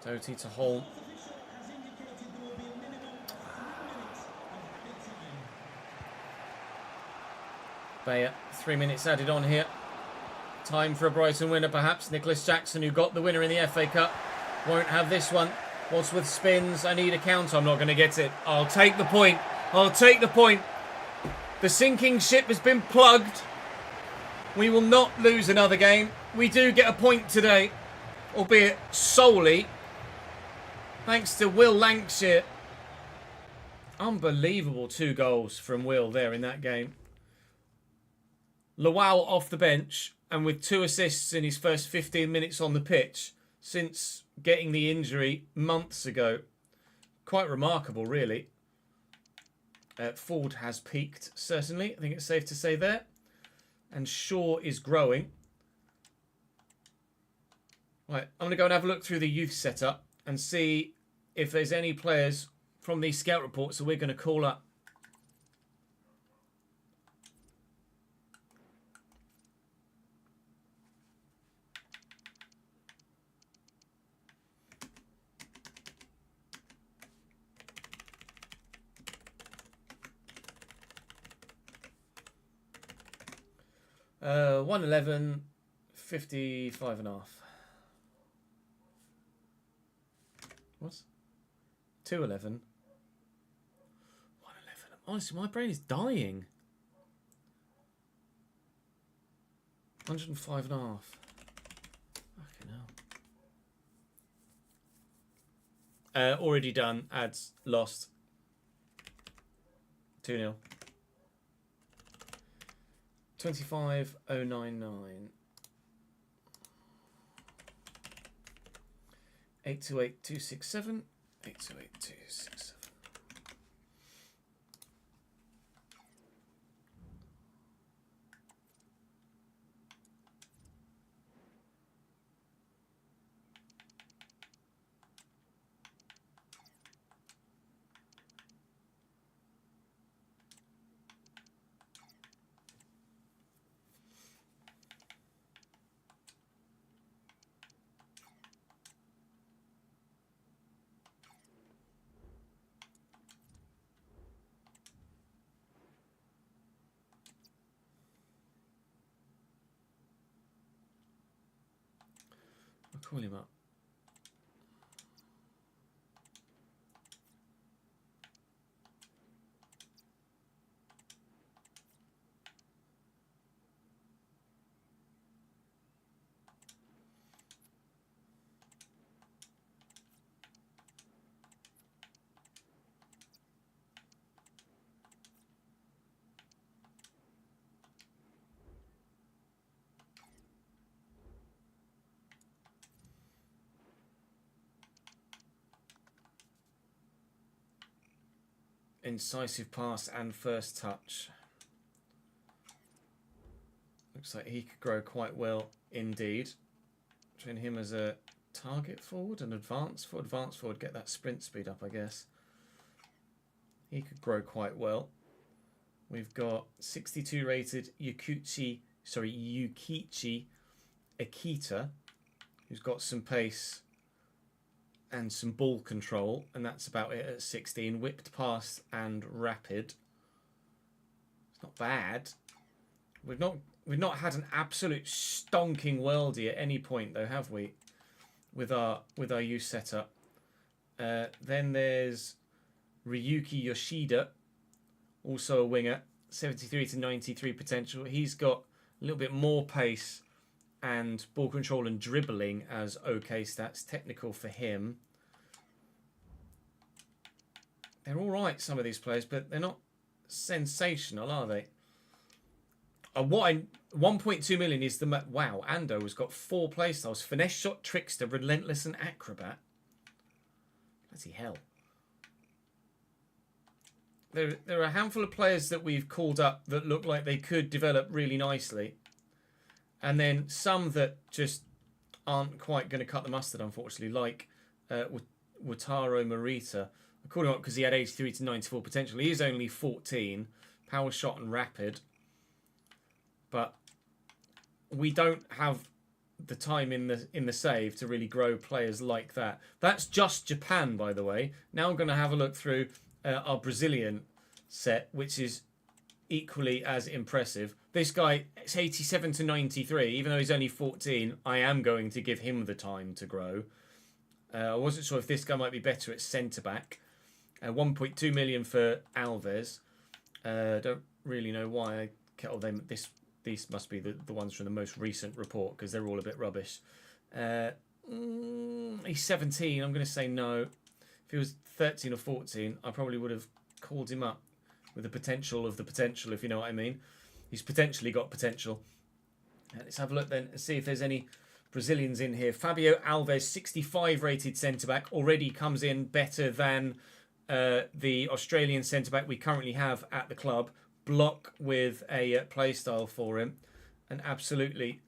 Doherty to Holm. Bayer, 3 minutes added on here. Time for a Brighton winner, perhaps. Nicholas Jackson, who got the winner in the FA Cup, won't have this one. Wadsworth spins. I need a counter. I'm not going to get it. I'll take the point. I'll take the point. The sinking ship has been plugged. We will not lose another game. We do get a point today, albeit solely thanks to Will Lancashire. Unbelievable 2 goals from Will there in that game. Lawal off the bench and with 2 assists in his first 15 minutes on the pitch since getting the injury months ago. Quite remarkable, really. Ford has peaked, certainly. I think it's safe to say there. And Shaw is growing. Right, I'm going to go and have a look through the youth setup and see if there's any players from these scout reports, so we're going to call up uh, 111, 55 and a half. What? 211. 111. Honestly, my brain is dying. 105 and a half. Fucking hell. Already done. Ads lost. 2-0. 25,099. 828267. 828267. I'll call him up. Incisive pass and first touch. Looks like he could grow quite well indeed. Train him as a target forward and advance forward, get that sprint speed up, I guess. He could grow quite well. We've got 62 rated Yukichi Akita, who's got some pace and some ball control, and that's about it at 16. Whipped pass and rapid. It's not bad. We've not had an absolute stonking worldie at any point though, have we? With our youth setup. Then there's Ryuki Yoshida, also a winger, 73 to 93 potential. He's got a little bit more pace and ball control and dribbling as okay stats. Technical for him. They're all right, some of these players, but they're not sensational, are they? 1.2 million is the... Wow, Ando has got 4 playstyles. Finesse shot, trickster, relentless and acrobat. Bloody hell. There are a handful of players that we've called up that look like they could develop really nicely. And then some that just aren't quite going to cut the mustard, unfortunately, like Wataru Morita. I called him up because he had 83 to 94 potential. He is only 14. Power shot and rapid. But we don't have the time in the save to really grow players like that. That's just Japan, by the way. Now I'm going to have a look through our Brazilian set, which is equally as impressive. This guy, it's 87 to 93. Even though he's only 14, I am going to give him the time to grow. I wasn't sure if this guy might be better at centre-back. 1.2 million for Alves. Don't really know why I kept them. These must be the ones from the most recent report because they're all a bit rubbish. He's 17. I'm going to say no. If he was 13 or 14, I probably would have called him up with the potential of the potential, if you know what I mean. He's potentially got potential. Let's have a look then and see if there's any Brazilians in here. Fabio Alves, 65 rated centre-back, already comes in better than the Australian centre-back we currently have at the club. Block with a play style for him, and absolutely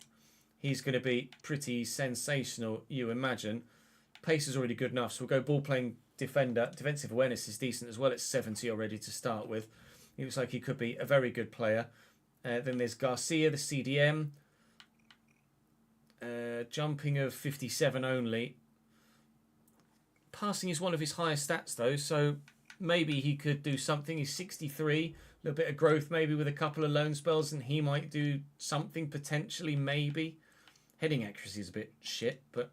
he's going to be pretty sensational, you imagine. Pace is already good enough, so we'll go ball playing defender. Defensive awareness is decent as well. It's 70 already to start with. He looks like he could be a very good player. Then there's Garcia, the CDM. Jumping of 57 only. Passing is one of his highest stats though, so maybe he could do something. He's 63, a little bit of growth maybe with a couple of loan spells, and he might do something potentially, maybe. Heading accuracy is a bit shit, but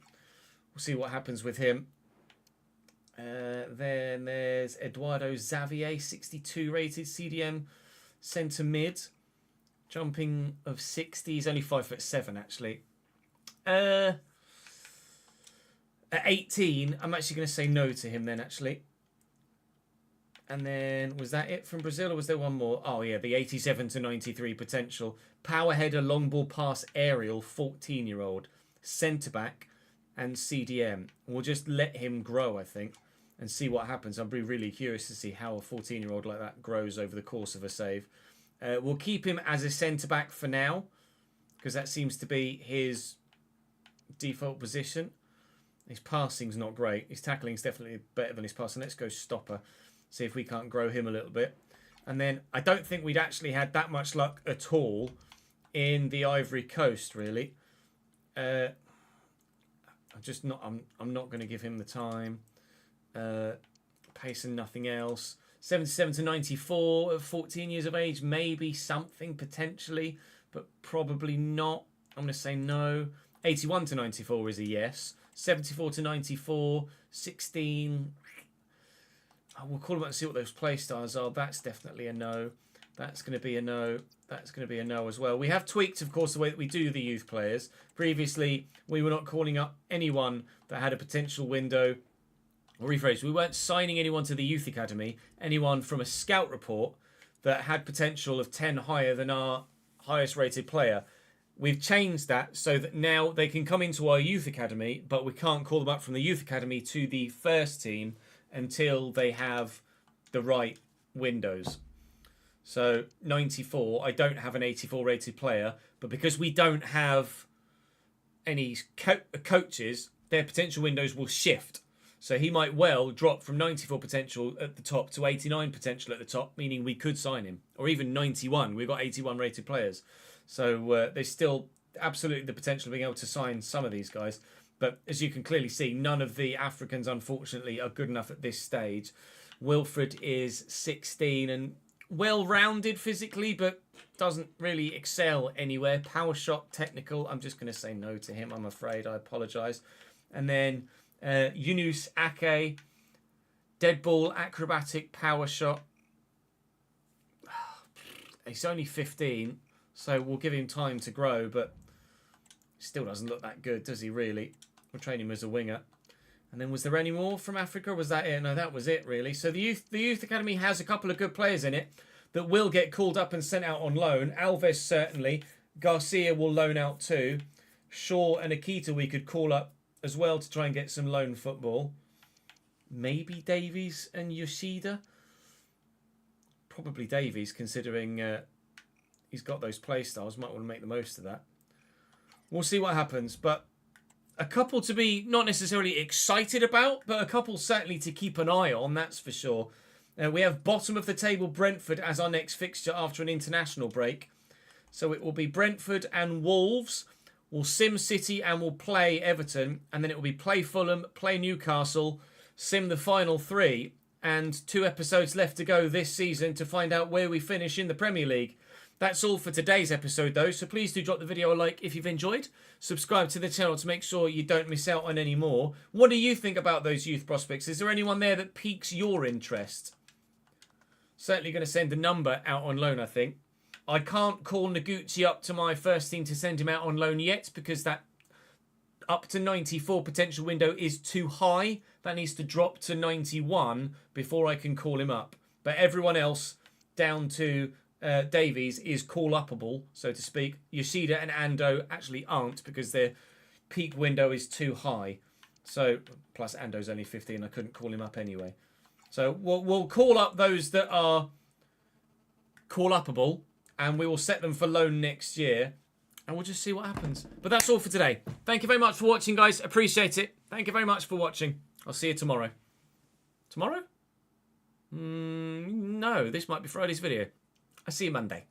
we'll see what happens with him. Then there's Eduardo Xavier, 62 rated CDM, centre mid. Jumping of 60, he's only 5'7" actually. At 18, I'm actually going to say no to him then, actually. And then, was that it from Brazil, or was there one more? Oh, yeah, the 87 to 93 potential. Power header, long ball pass, aerial, 14-year-old. Centre-back and CDM. We'll just let him grow, I think, and see what happens. I'll be really curious to see how a 14-year-old like that grows over the course of a save. We'll keep him as a centre-back for now, because that seems to be his default position. His passing's not great. His tackling's definitely better than his passing. Let's go stopper. See if we can't grow him a little bit. And then I don't think we'd actually had that much luck at all in the Ivory Coast, really. I'm not going to give him the time. Pace and nothing else. 77 to 94 at 14 years of age. Maybe something potentially, but probably not. I'm going to say no. 81 to 94 is a yes. 74 to 94, 16. We'll call them out and see what those play styles are. That's definitely a no. That's going to be a no. That's going to be a no as well. We have tweaked, of course, the way that we do the youth players. Previously, we were not calling up anyone that had a potential window. Or rephrase, we weren't signing anyone to the youth academy, anyone from a scout report that had potential of 10 higher than our highest rated player. We've changed that so that now they can come into our youth academy, but we can't call them up from the youth academy to the first team until they have the right windows. So 94, I don't have an 84 rated player, but because we don't have any coaches, their potential windows will shift. So he might well drop from 94 potential at the top to 89 potential at the top, meaning we could sign him. Or even 91. We've got 81 rated players. So there's still absolutely the potential of being able to sign some of these guys. But as you can clearly see, none of the Africans, unfortunately, are good enough at this stage. Wilfred is 16 and well-rounded physically, but doesn't really excel anywhere. Power shot, technical. I'm just going to say no to him, I'm afraid. I apologise. And then Yunus Ake, dead ball, acrobatic, power shot. He's only 15. So we'll give him time to grow, but still doesn't look that good, does he really? We'll train him as a winger. And then was there any more from Africa? Was that it? No, that was it, really. So the youth academy has a couple of good players in it that will get called up and sent out on loan. Alves, certainly. Garcia will loan out too. Shaw and Akita we could call up as well to try and get some loan football. Maybe Davies and Yoshida. Probably Davies, considering he's got those play styles. Might want to make the most of that. We'll see what happens. But a couple to be not necessarily excited about, but a couple certainly to keep an eye on, that's for sure. We have bottom of the table Brentford as our next fixture after an international break. So it will be Brentford and Wolves. We'll sim City and we'll play Everton. And then it will be play Fulham, play Newcastle, sim the final three. And 2 episodes left to go this season to find out where we finish in the Premier League. That's all for today's episode though, so please do drop the video a like if you've enjoyed. Subscribe to the channel to make sure you don't miss out on any more. What do you think about those youth prospects? Is there anyone there that piques your interest? Certainly going to send a number out on loan, I think. I can't call Noguchi up to my first team to send him out on loan yet because that up to 94 potential window is too high. That needs to drop to 91 before I can call him up. But everyone else down to Davies is call-upable, so to speak. Yoshida and Ando actually aren't because their peak window is too high. So, plus Ando's only 15, I couldn't call him up anyway. So we'll call up those that are call-upable, and we will set them for loan next year, and we'll just see what happens. But that's all for today. Thank you very much for watching, guys. Appreciate it. Thank you very much for watching. I'll see you tomorrow. Tomorrow? No, this might be Friday's video. I'll see you Monday.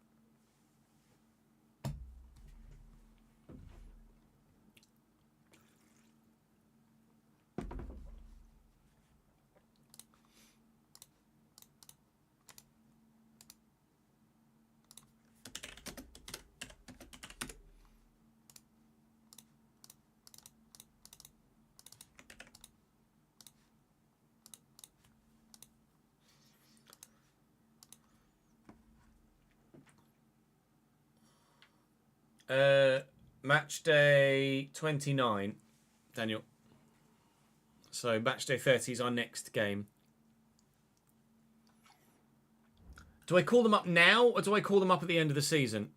Match day 29, Daniel. So match day 30 is our next game. Do I call them up now or do I call them up at the end of the season?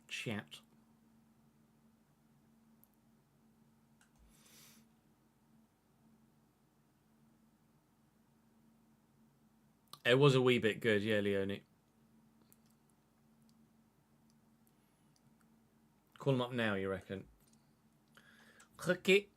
Chat. It was a wee bit good, yeah, Leone. Call them up now, you reckon? Click it.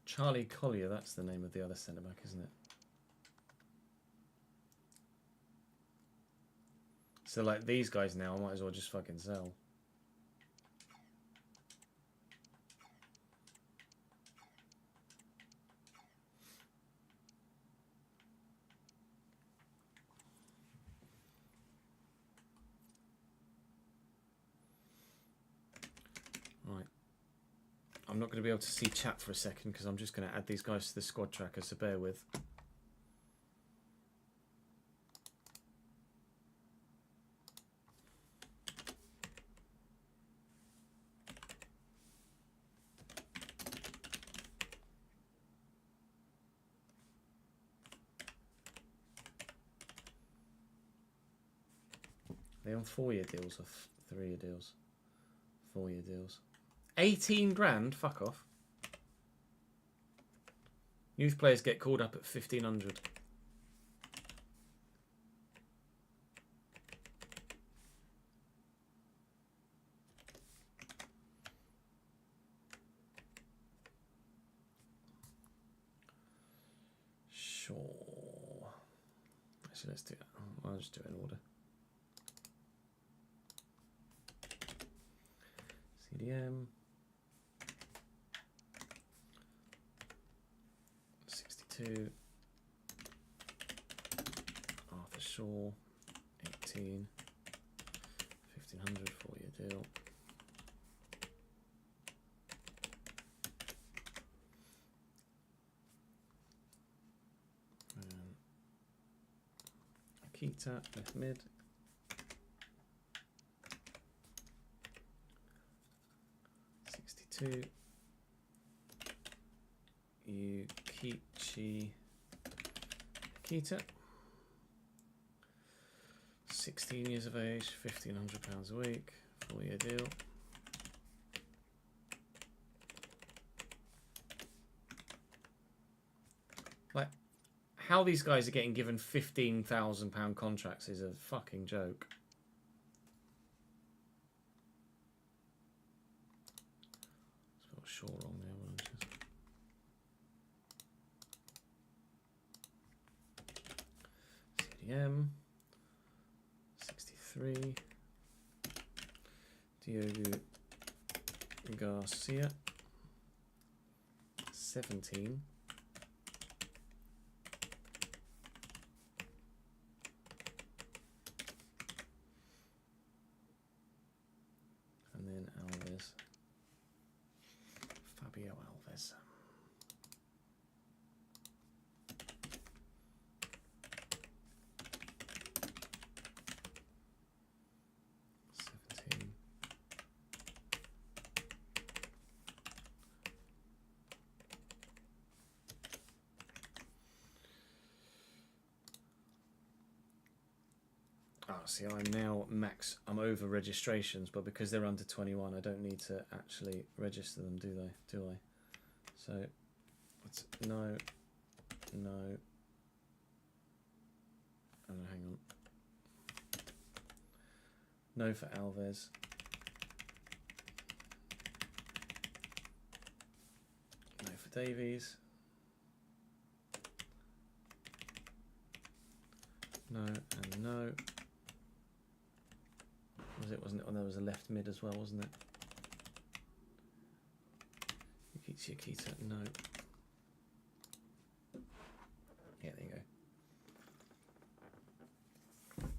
Charlie Collier, that's the name of the other centre back, isn't it? So, like, these guys now, I might as well just fucking sell. Right. I'm not going to be able to see chat for a second because I'm just going to add these guys to the squad tracker, so bear with. They're on 4-year deals or 3-year deals? 4-year deals. 18 grand? Fuck off. Youth players get called up at 1,500. Sure. Actually, let's do it. I'll just do it in order. CDM. 62. Arthur Shaw. 18. 1,500, 4-year deal. Akita, left mid. Yukichi Akita, 16 years of age, £1,500 a week, 4-year deal. Like, how these guys are getting given £15,000 contracts is a fucking joke. Spelled Shaw wrong there, wasn't it? CDM 63. Diogo Garcia 17. And then Alves. Fabio Alves. see, I'm now max. I'm over registrations, but because they're under 21, I don't need to actually register them, do they? Do I? So, let's no. And hang on. No for Alves. No for Davies. No and no. Wasn't it? Oh, there was a left mid as well, wasn't it? Yukita, no. Yeah, there you go.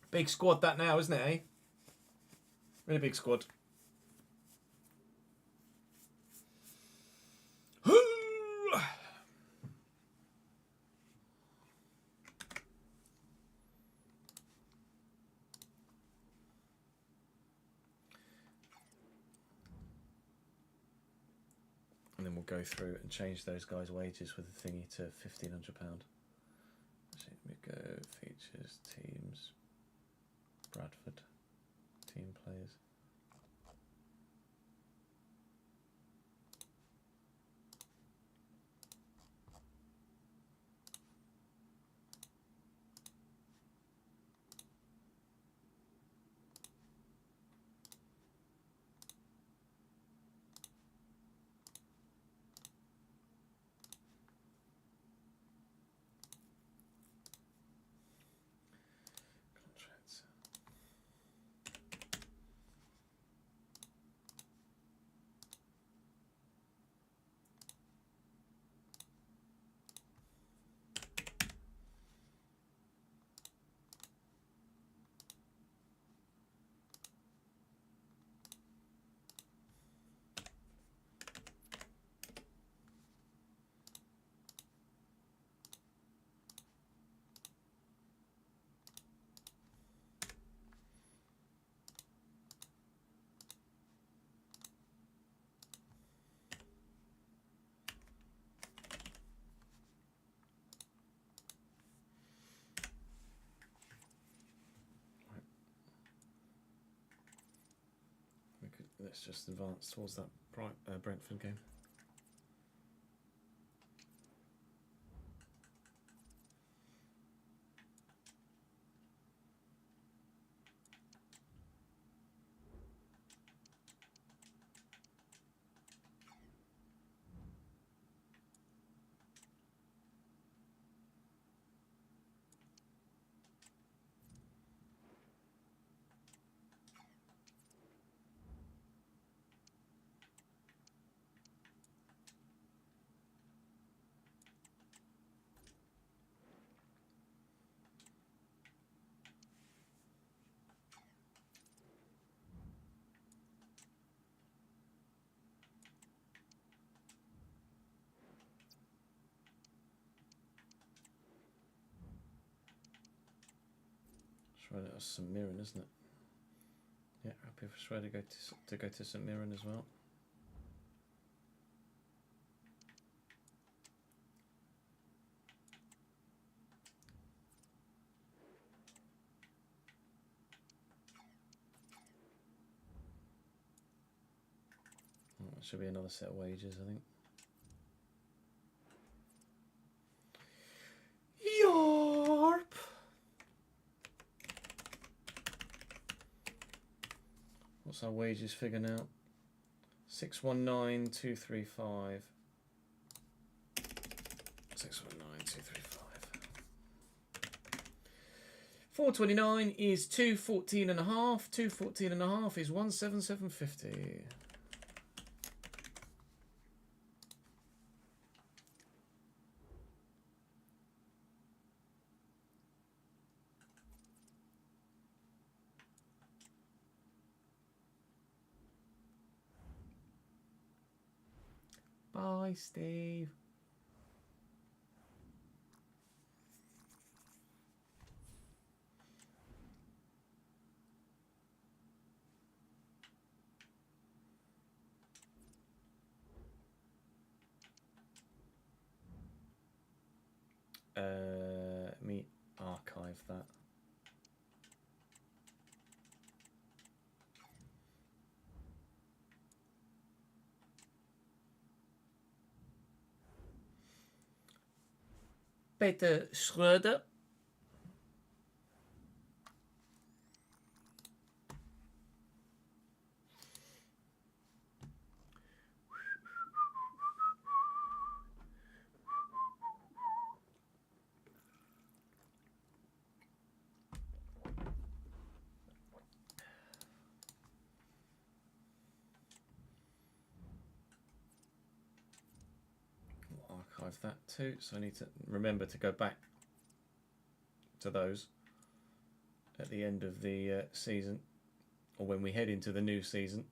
Big squad that now, isn't it, eh? Really big squad. And then we'll go through and change those guys' wages with the thingy to £1,500. So we go features, teams, Bradford, team players. Contracts. Let's just advance towards that Brentford game. Shredder at St Mirren, isn't it? Yeah, happy for Shredder to go to St Mirren as well. Oh, that should be another set of wages, I think. Yarp! What's our wages figure now? 619,235. 619,235. 429 is 214.5. 214.5 is 177.50. Bye, Steve. Me archive. archive that. Peter Schröder. Archive that too, so I need to remember to go back to those at the end of the season, or when we head into the new season.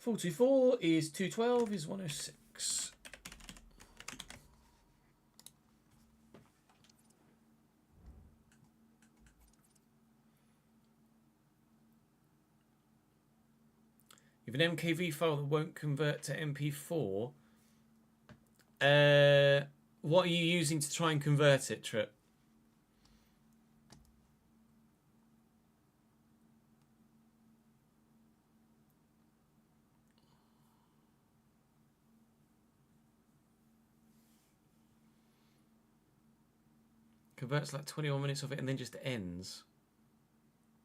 $44 is $212 is $106. You have an MKV file that won't convert to MP4. What are you using to try and convert it, Trip? Converts like 21 minutes of it and then just ends.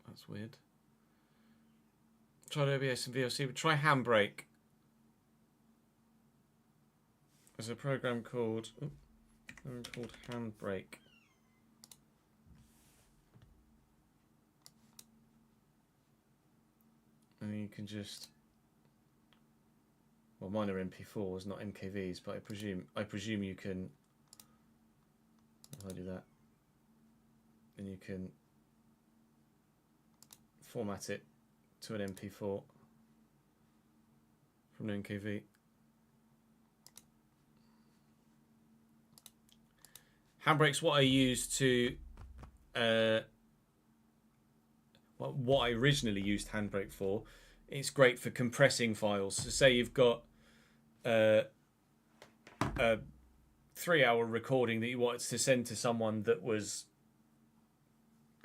That's weird. Try OBS and VLC, but try Handbrake. There's a program called Handbrake. And then you can just, well, mine are MP4s, not MKVs, but I presume you can. If I do that, then you can format it to an MP4 from an MKV. Handbrake's what I use to, what I originally used Handbrake for. It's great for compressing files. So say you've got a 3-hour recording that you wanted to send to someone that was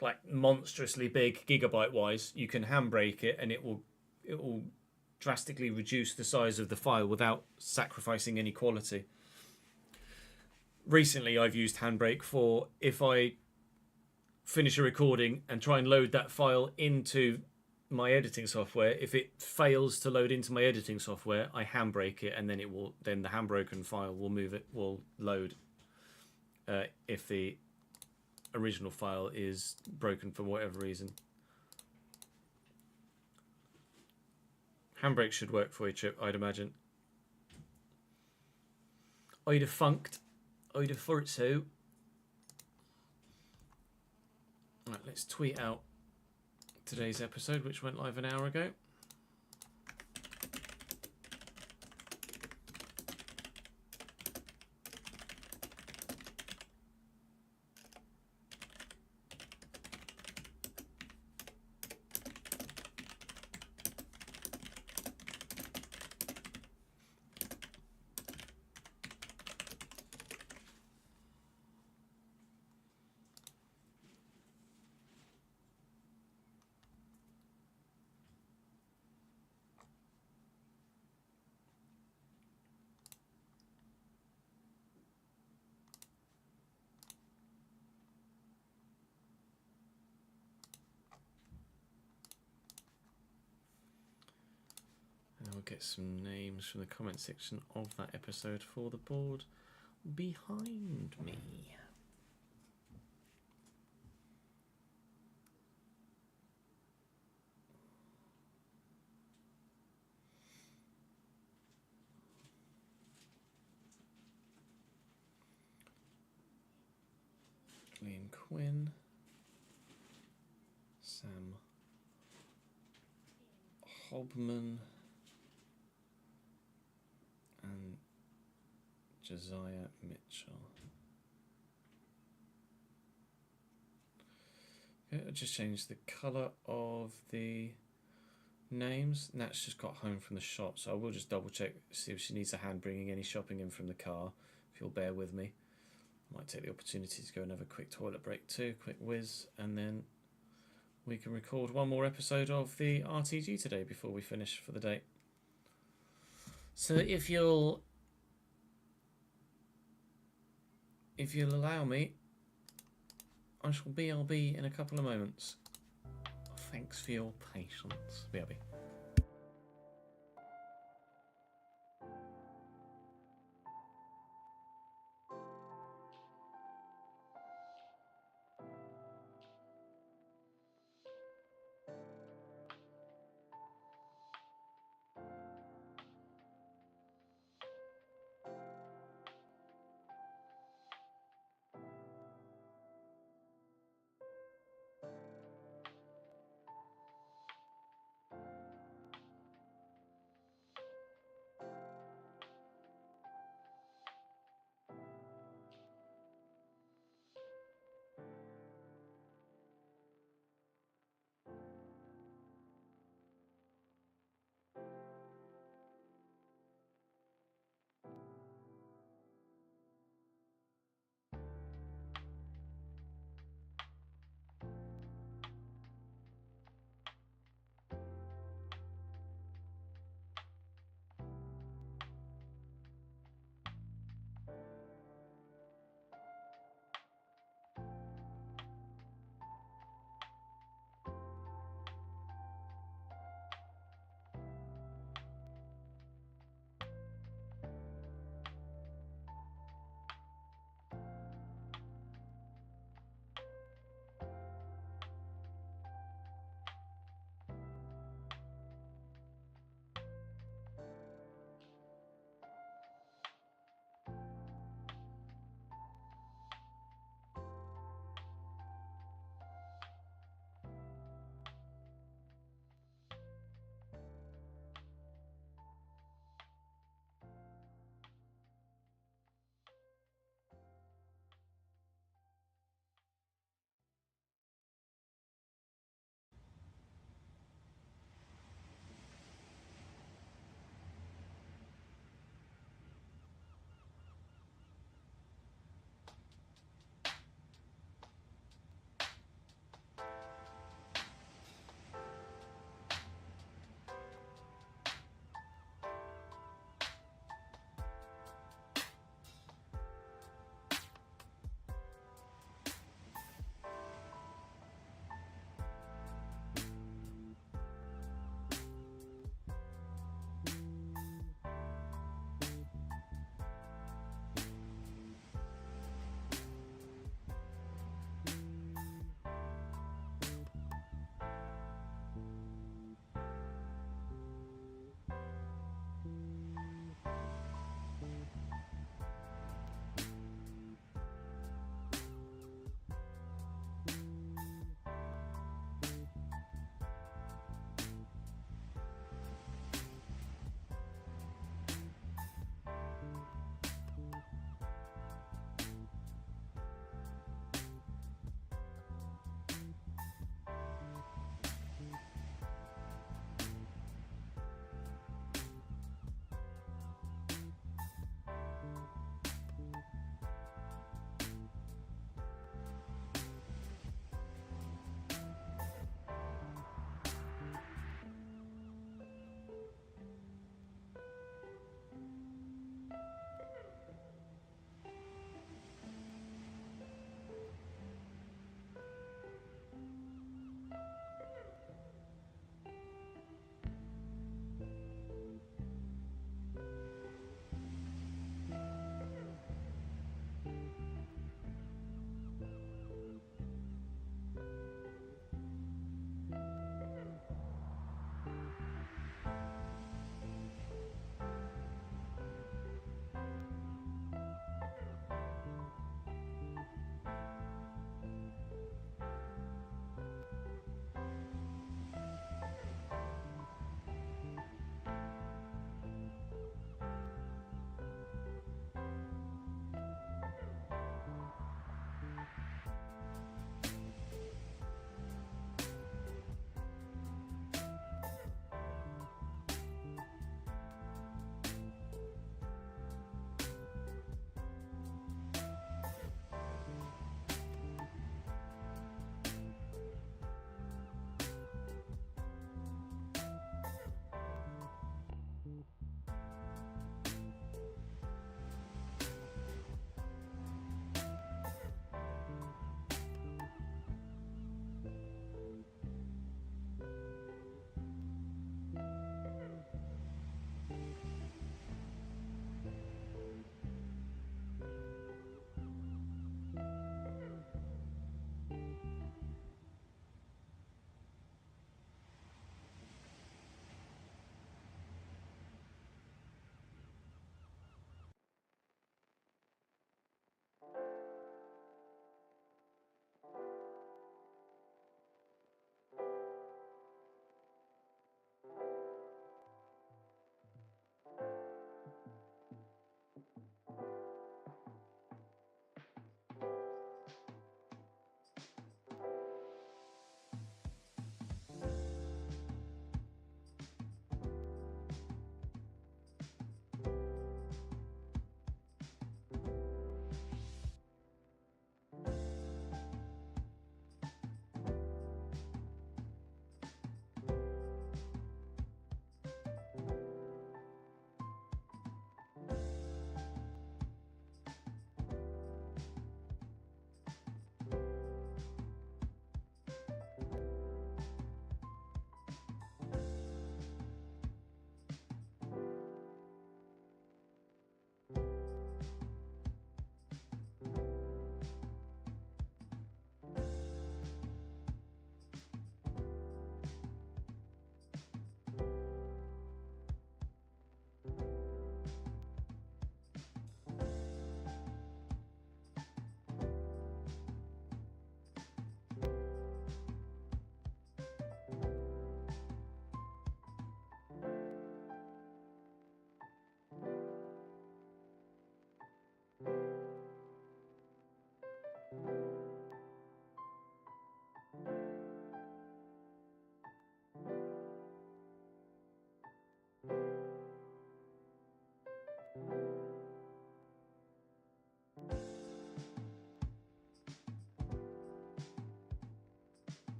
like monstrously big gigabyte wise, you can Handbrake it and it will drastically reduce the size of the file without sacrificing any quality. Recently I've used Handbrake for if I finish a recording and try and load that file into my editing software. If it fails to load into my editing software, I Handbrake it and then the handbroken file will load if the original file is broken for whatever reason. Handbrake should work for you, Chip, I'd imagine. I'd have funked. I'd have thought so. Right, let's tweet out today's episode, which went live an hour ago. I'll get some names from the comment section of that episode for the board behind me. Liam Quinn, Sam Hobman, Josiah Mitchell. Okay, I just changed the colour of the names. Nat's just got home from the shop, so I will just double check, see if she needs a hand bringing any shopping in from the car, if you'll bear with me. Might take the opportunity to go and have a quick toilet break too, quick whiz, and then we can record one more episode of the RTG today before we finish for the day. So if you'll allow me, I shall BRB in a couple of moments. Thanks for your patience. BRB.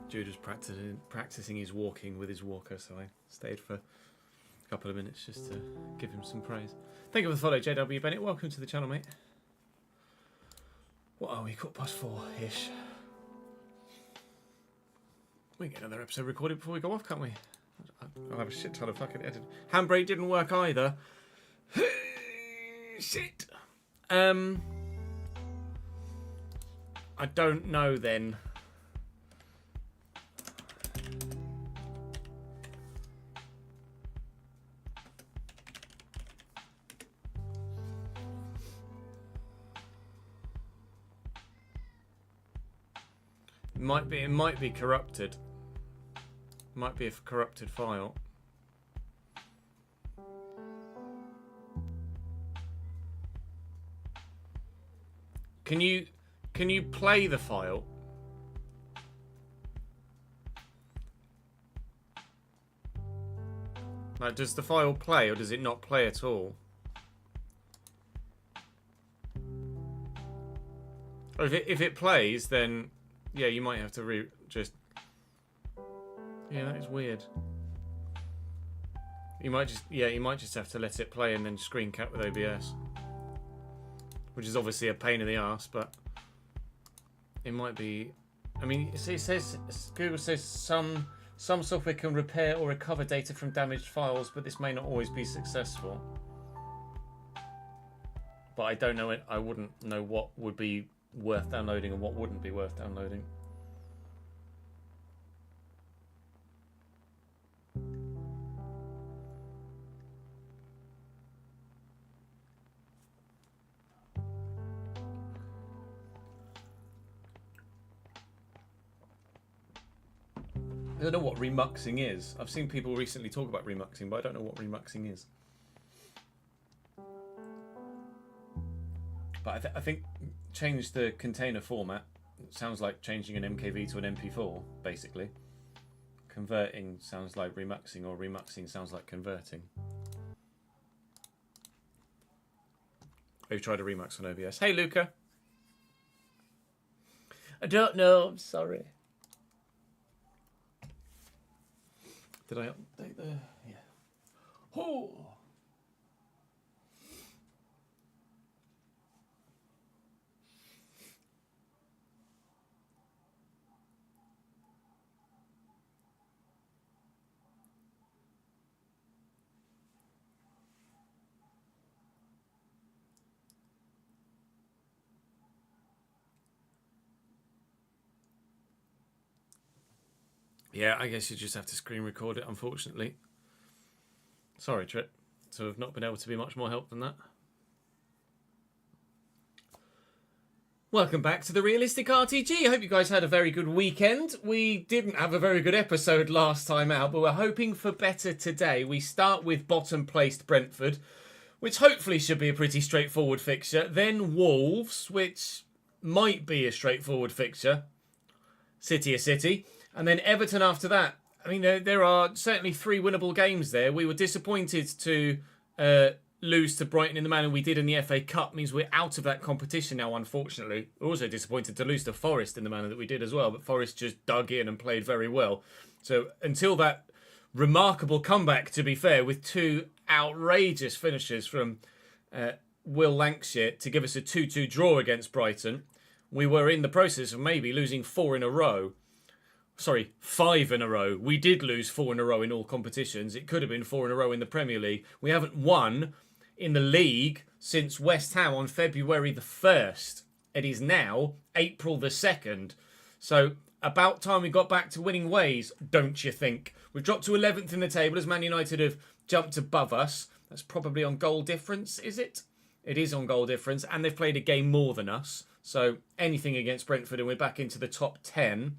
Jude was practicing his walking with his walker, so I stayed for a couple of minutes just to give him some praise. Thank you for the follow, JW Bennett. Welcome to the channel, mate. What are we? 4:15-ish. We can get another episode recorded before we go off, can't we? I'll have a shit ton of fucking edit. Handbrake didn't work either. Shit. I don't know then. It might be corrupted. Might be a corrupted file. Can you play the file? Like, does the file play or does it not play at all? Or if it plays, then yeah, you might have to just. Yeah, that is weird. You might just have to let it play and then screen cap with OBS, which is obviously a pain in the arse, but it might be. I mean, it says Google says some software can repair or recover data from damaged files, but this may not always be successful. But I don't know it. I wouldn't know what would be worth downloading and what wouldn't be worth downloading. I don't know what remuxing is. I've seen people recently talk about remuxing, but I don't know what remuxing is. But I think change the container format. It sounds like changing an MKV to an MP4, basically. Converting sounds like remuxing, or remuxing sounds like converting. We've tried a remux on OBS. Hey, Luca. I don't know. I'm sorry. Did I update the... Yeah. Oh! Yeah, I guess you just have to screen record it, unfortunately. Sorry, Trip, to have not been able to be much more help than that. Welcome back to the Realistic RTG. I hope you guys had a very good weekend. We didn't have a very good episode last time out, but we're hoping for better today. We start with bottom-placed Brentford, which hopefully should be a pretty straightforward fixture. Then Wolves, which might be a straightforward fixture. City a City. And then Everton after that. I mean, there are certainly 3 winnable games there. We were disappointed to lose to Brighton in the manner we did in the FA Cup means we're out of that competition now, unfortunately. We're also disappointed to lose to Forest in the manner that we did as well, but Forest just dug in and played very well. So until that remarkable comeback, to be fair, with two outrageous finishes from Will Lancashire to give us a 2-2 draw against Brighton, we were in the process of maybe losing 4 in a row. Sorry, 5 in a row. We did lose 4 in a row in all competitions. It could have been 4 in a row in the Premier League. We haven't won in the league since West Ham on February the 1st. It is now April the 2nd. So about time we got back to winning ways, don't you think? We've dropped to 11th in the table as Man United have jumped above us. That's probably on goal difference, is it? It is on goal difference, and they've played a game more than us. So anything against Brentford and we're back into the top 10.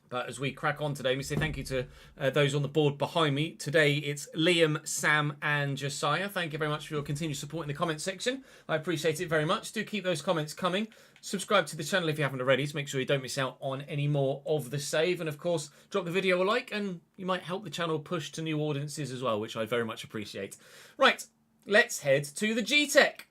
But as we crack on today, we say thank you to those on the board behind me. Today it's Liam, Sam and Josiah. Thank you very much for your continued support in the comments section. I appreciate it very much. Do keep those comments coming. Subscribe to the channel if you haven't already to make sure you don't miss out on any more of the save. And of course, drop the video a like and you might help the channel push to new audiences as well, which I very much appreciate. Right, let's head to the G-Tech.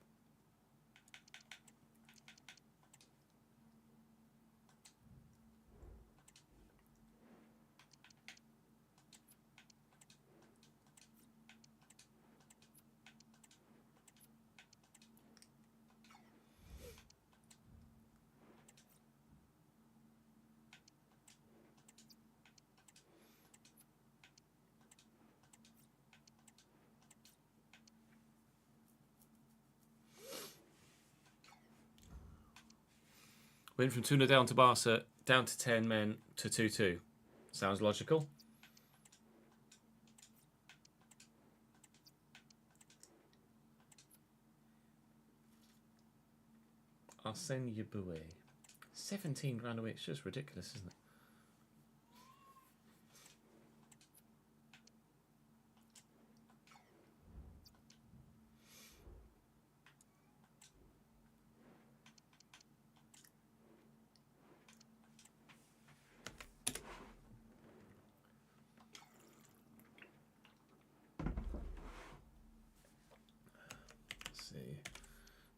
Went from 2-0 down to Barca, down to 10 men to 2-2. Sounds logical. Arsène Yeboah. 17 grand away. It's just ridiculous, isn't it?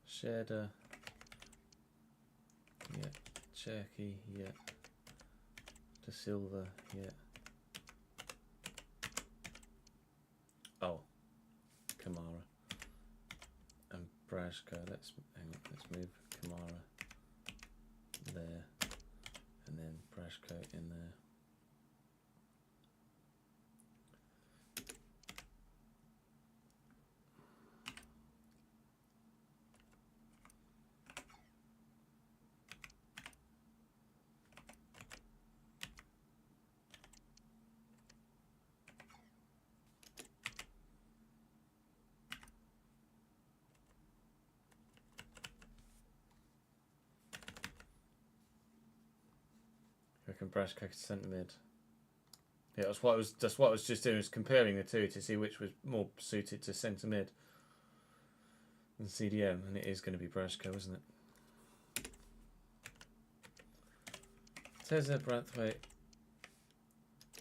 Sherda, yeah. Cherky, yeah. De Silva, yeah. Oh, Kamara and Brashko. Let's move Kamara there, and then Brashko in there. I reckon Brashko could centre mid. Yeah, that's what I was just doing, was comparing the two to see which was more suited to centre mid than CDM, and it is going to be Brashko, isn't it? Teza, Branthwaite,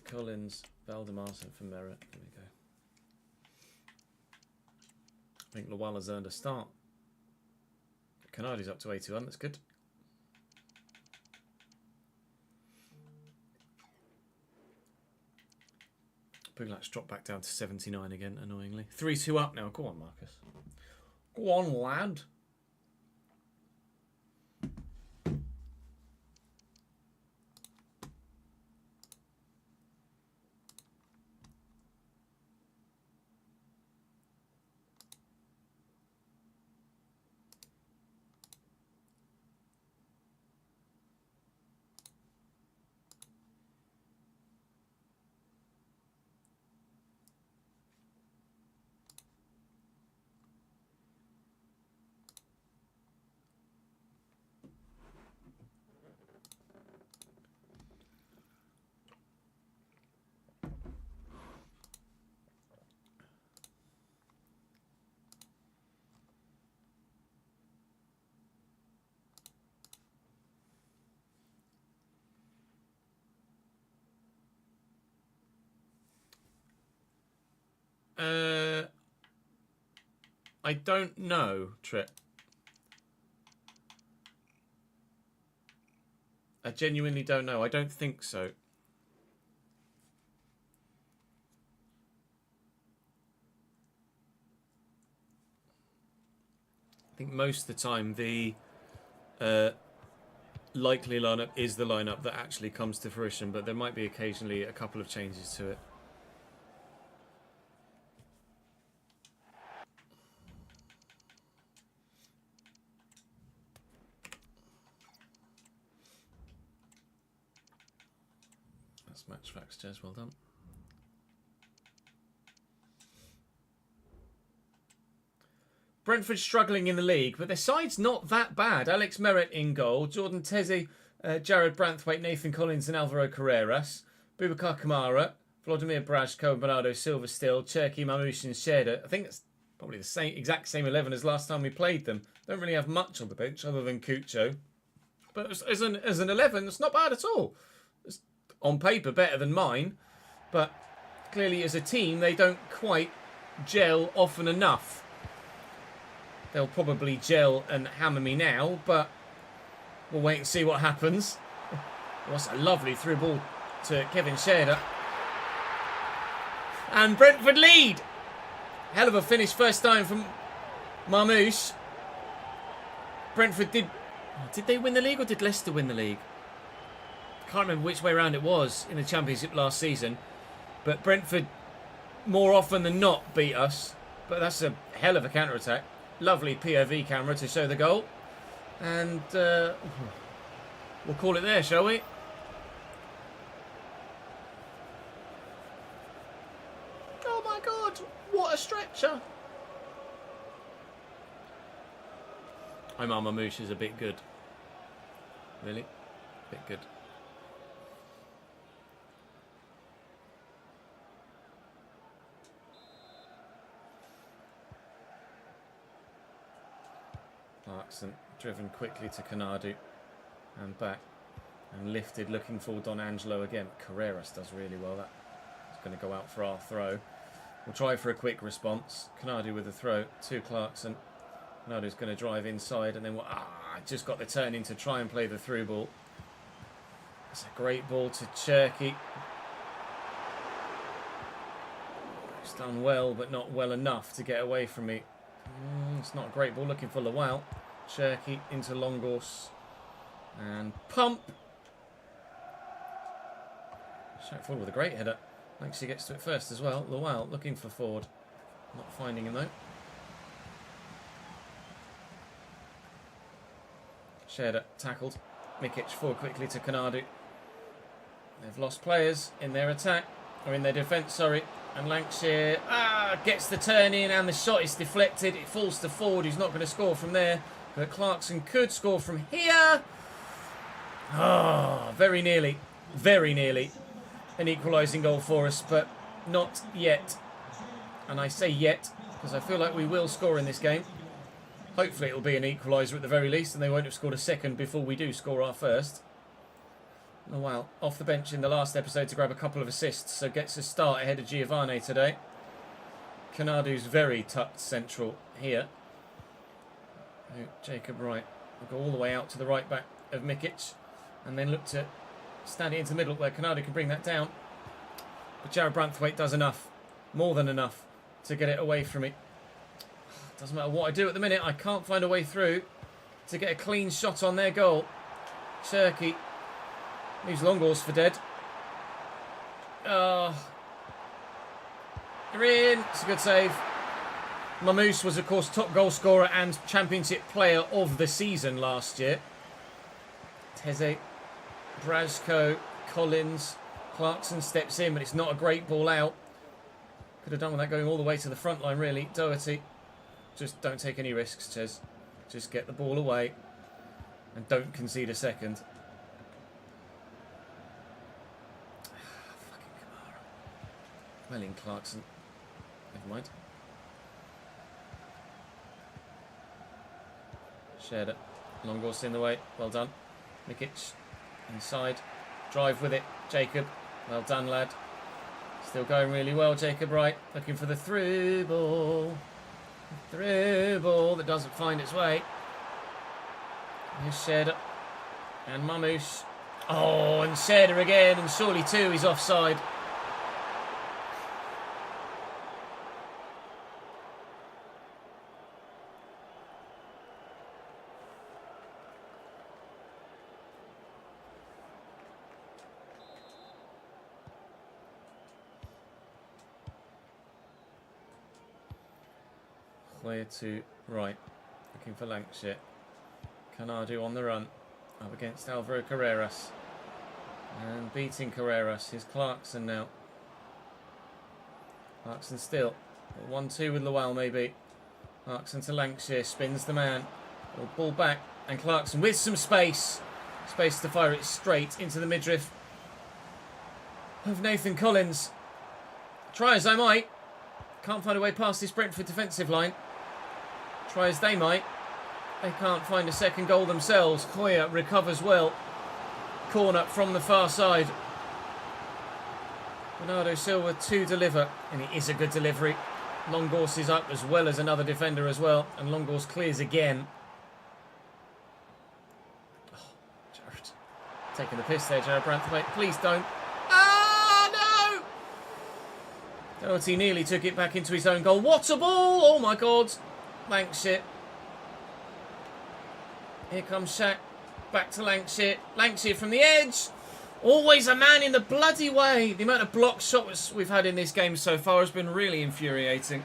Collins, Valdemarson for Merritt. There we go. I think Lawala's earned a start. Canardi's up to 81, that's good. Buglak's dropped back down to 79 again, annoyingly. 3-2 up now. Go on, Marcus. Go on, lad. I don't know, Trip. I genuinely don't know. I don't think so. I think most of the time the likely lineup is the lineup that actually comes to fruition, but there might be occasionally a couple of changes to it. That's match facts, Jez. Well done. Brentford struggling in the league, but their side's not that bad. Alex Merritt in goal, Jordan Teze, Jared Branthwaite, Nathan Collins and Alvaro Carreras, Boubacar Kamara, Vladimir Brajko, Bernardo Silva still, Cherki, Mamouche and Sheda. I think that's probably the exact same 11 as last time we played them. Don't really have much on the bench other than Cucho. But as an 11, it's not bad at all. It's on paper better than mine, but clearly as a team they don't quite gel often enough. They'll probably gel and hammer me now, but we'll wait and see what happens. What's a lovely through ball to Kevin Sheda. And Brentford lead. Hell of a finish first time from Mamouche. Brentford did they win the league or did Leicester win the league? I can't remember which way around it was in the Championship last season. But Brentford more often than not beat us. But that's a hell of a counter-attack. Lovely POV camera to show the goal. And we'll call it there, shall we? Oh my God, what a stretcher. Omar Mamouche is a bit good. Really? A bit good. Clarkson driven quickly to Canadu and back and lifted looking for Don Angelo again. Carreras does really well. That's going to go out for our throw. We'll try for a quick response. Canadu with the throw to Clarkson. Canadu's going to drive inside and then just got the turn in to try and play the through ball. It's a great ball to Cherki. He's done well but not well enough to get away from me. It's not a great ball. Looking for Lawal. Cherki into Longos. And pump. Shaq forward with a great header. Thanks, he gets to it first as well. Lawal looking for Ford. Not finding him though. Sheda tackled. Mikic forward quickly to Canadu. They've lost players in their attack. Or in their defence, sorry. And Lancashire gets the turn in and the shot is deflected. It falls to Ford, who's not going to score from there. But Clarkson could score from here. Very nearly. Very nearly. An equalising goal for us, but not yet. And I say yet because I feel like we will score in this game. Hopefully it'll be an equaliser at the very least and they won't have scored a second before we do score our first. Oh wow, off the bench in the last episode to grab a couple of assists, so gets a start ahead of Giovanni today. Canadu's very tucked central here. Jacob Wright will go all the way out to the right back of Mikic and then look to stand it into the middle where Canadu can bring that down. But Jared Branthwaite does enough, more than enough, to get it away from me. Doesn't matter what I do at the minute, I can't find a way through to get a clean shot on their goal. Cherki leaves Longos for dead. You're in. It's a good save. Mamouche was, of course, top goal scorer and Championship player of the season last year. Teze, Brajko, Collins, Clarkson steps in, but it's not a great ball out. Could have done with that going all the way to the front line, really. Doherty. Just don't take any risks, Ches. Just get the ball away and don't concede a second. Fucking Kamara. Well in, Clarkson. Never mind. Shared it. Longos in the way. Well done. Mikic inside. Drive with it. Jacob. Well done, lad. Still going really well, Jacob Wright. Looking for the through ball. Through ball that doesn't find its way. Here's Sherder. And Mamouche. Oh, and Sherder again. And surely too, he's offside. Clear to right. Looking for Lancashire. Canadu on the run. Up against Alvaro Carreras. And beating Carreras is Clarkson now. Clarkson still. 1-2 with Lowell maybe. Clarkson to Lancashire. Spins the man. Ball back. And Clarkson with some space. Space to fire it straight into the midriff of Nathan Collins. Try as I might. Can't find a way past this Brentford defensive line. Try as they might. They can't find a second goal themselves. Hoyer recovers well. Corner from the far side. Bernardo Silva to deliver. And it is a good delivery. Longors is up as well as another defender as well. And Longors clears again. Oh, Jared. Taking the piss there, Jared Branthwaite. Please don't. Ah, no! Doherty nearly took it back into his own goal. What a ball! Oh, my God. Lancashire. Here comes Shaq. Back to Lancashire. Lancashire from the edge. Always a man in the bloody way. The amount of blocked shots we've had in this game so far has been really infuriating.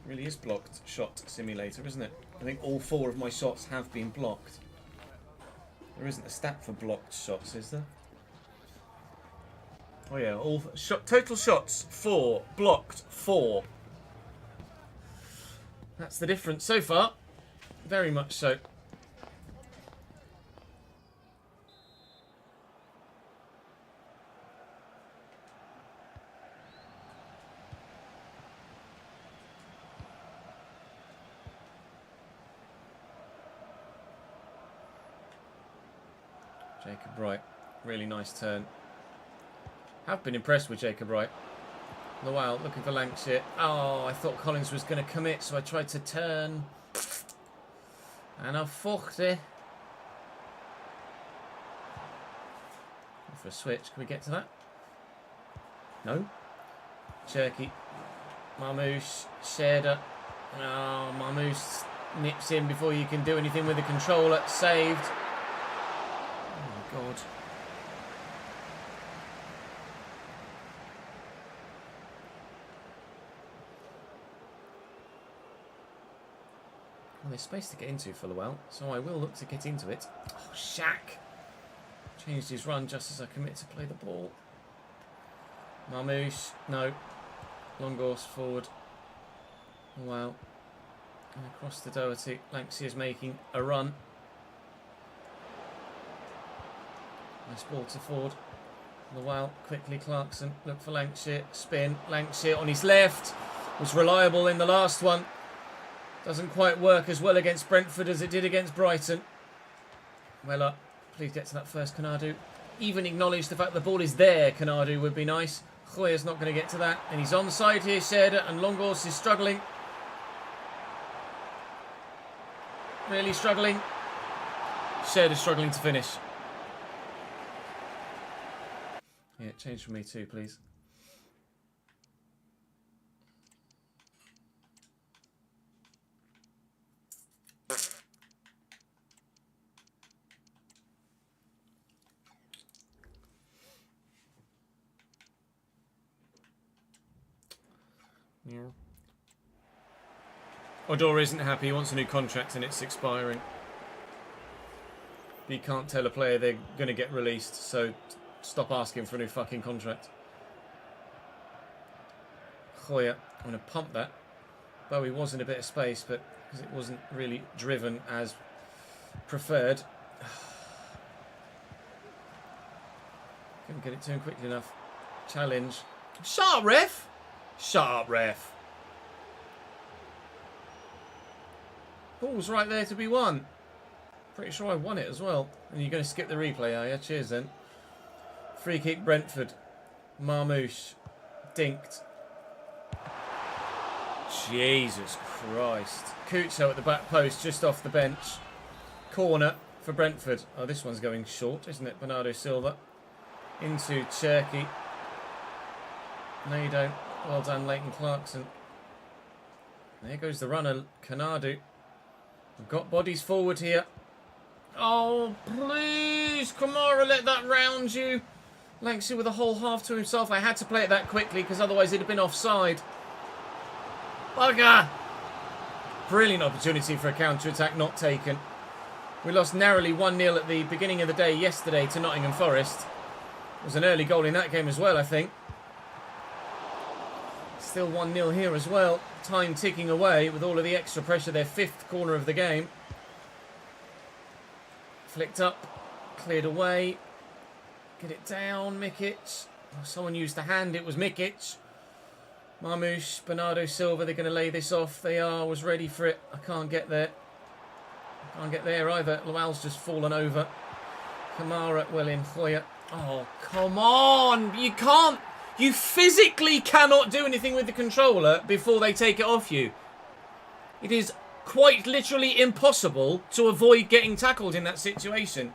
Really is blocked shot simulator, isn't it? I think all 4 of my shots have been blocked. There isn't a stat for blocked shots, is there? Oh yeah, all total shots 4, blocked 4. That's the difference so far. Very much so. Jacob Wright, really nice turn. Have been impressed with Jacob Wright. Lowell looking for Lancashire. Oh, I thought Collins was going to commit, so I tried to turn. And I fucked it. For a switch, can we get to that? No. Cherky. Mamouche. Sherder. Oh, Mamouche nips in before you can do anything with the controller. Saved. God. Well, there's space to get into for Lowell, so I will look to get into it. Oh, Shaq! Changed his run just as I commit to play the ball. Mamouche, no. Longors forward. Lowell. And across to Doherty. Lancashire's making a run. Nice ball to Ford. Lowell, quickly Clarkson. Look for Lancashire. Spin. Lancashire on his left. Was reliable in the last one. Doesn't quite work as well against Brentford as it did against Brighton. Well up. Please get to that first, Canadu. Even acknowledge the fact the ball is there, Canadu, would be nice. Hoyer's not going to get to that. And he's onside here, Sherder. And Longors is struggling. Really struggling. Sherder's struggling to finish. Yeah, change for me too, please. Yeah. Odor isn't happy. He wants a new contract and it's expiring. But you can't tell a player they're going to get released, so stop asking for a new fucking contract. Hoyer, I'm going to pump that. Bowie was in a bit of space, but because it wasn't really driven as preferred. Couldn't get it to him quickly enough. Challenge. Shut up, ref. Shut up, ref. Ball's right there to be won. Pretty sure I won it as well. And you're going to skip the replay, are you? Cheers then. Free kick Brentford. Marmouche. Dinked. Jesus Christ. Kucho at the back post, just off the bench. Corner for Brentford. Oh, this one's going short, isn't it? Bernardo Silva. Into Cherki. No, you don't. Well done, Leighton Clarkson. There goes the runner, Kanadu. We've got bodies forward here. Oh, please, Kamara, let that round you. Langsy with a whole half to himself. I had to play it that quickly because otherwise it'd have been offside. Bugger! Brilliant opportunity for a counter-attack not taken. We lost narrowly 1-0 at the beginning of the day yesterday to Nottingham Forest. There was an early goal in that game as well, I think. Still 1-0 here as well. Time ticking away with all of the extra pressure. Their 5th corner of the game. Flicked up. Cleared away. Get it down, Mikic. Oh, someone used the hand. It was Mikic. Marmouche, Bernardo Silva. They're going to lay this off. They are. Was ready for it. I can't get there. Can't get there either. Lawal's just fallen over. Kamara, well in. Hoya. Oh, come on. You can't. You physically cannot do anything with the controller before they take it off you. It is quite literally impossible to avoid getting tackled in that situation.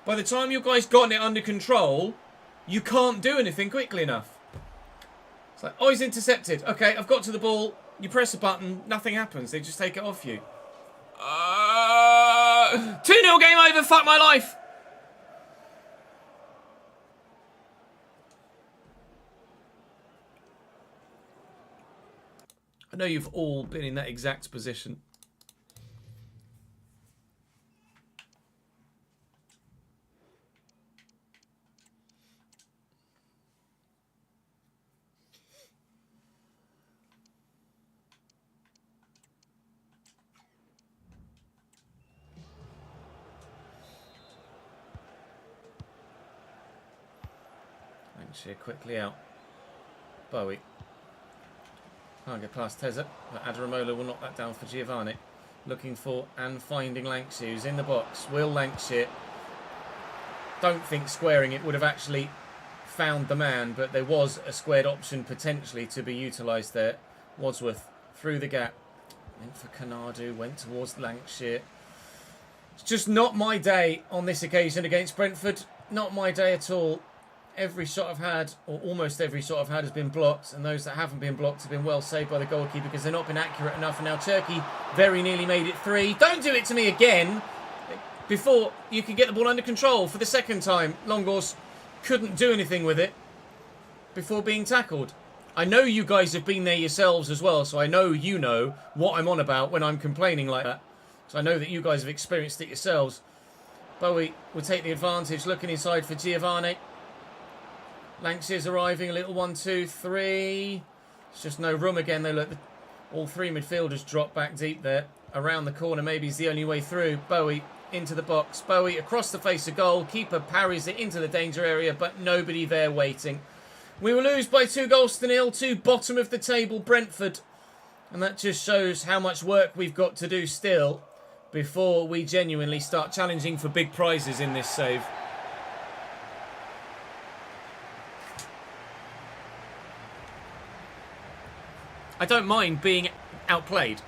By the time you guys gotten it under control, you can't do anything quickly enough. It's like, oh, he's intercepted. Okay, I've got to the ball. You press a button, nothing happens. They just take it off you. 2-0 game over. Fuck my life. I know you've all been in that exact position. Lancashire quickly out. Bowie. Can't get past Tezza, but Adaramola will knock that down for Giovanni. Looking for and finding Lancashire, who's in the box. Will Lancashire. Don't think squaring it would have actually found the man, but there was a squared option potentially to be utilised there. Wadsworth through the gap. Went for Kanadu, went towards Lancashire. It's just not my day on this occasion against Brentford. Not my day at all. Every shot I've had, or almost every shot I've had, has been blocked, and those that haven't been blocked have been well saved by the goalkeeper because they're not been accurate enough. And now Turkey very nearly made it 3. Don't do it to me again. Before you could get the ball under control for the second time, Longos couldn't do anything with it before being tackled. I know you guys have been there yourselves as well, so I know you know what I'm on about when I'm complaining like that. So I know that you guys have experienced it yourselves. Bowie will take the advantage, looking inside for Giovanni. Lancashire's arriving, a little 1, 2, 3. It's just no room again. They look, all 3 midfielders drop back deep there. Around the corner, maybe is the only way through. Bowie into the box. Bowie across the face of goal. Keeper parries it into the danger area, but nobody there waiting. We will lose by 2-0 to bottom of the table Brentford. And that just shows how much work we've got to do still before we genuinely start challenging for big prizes in this save. I don't mind being outplayed.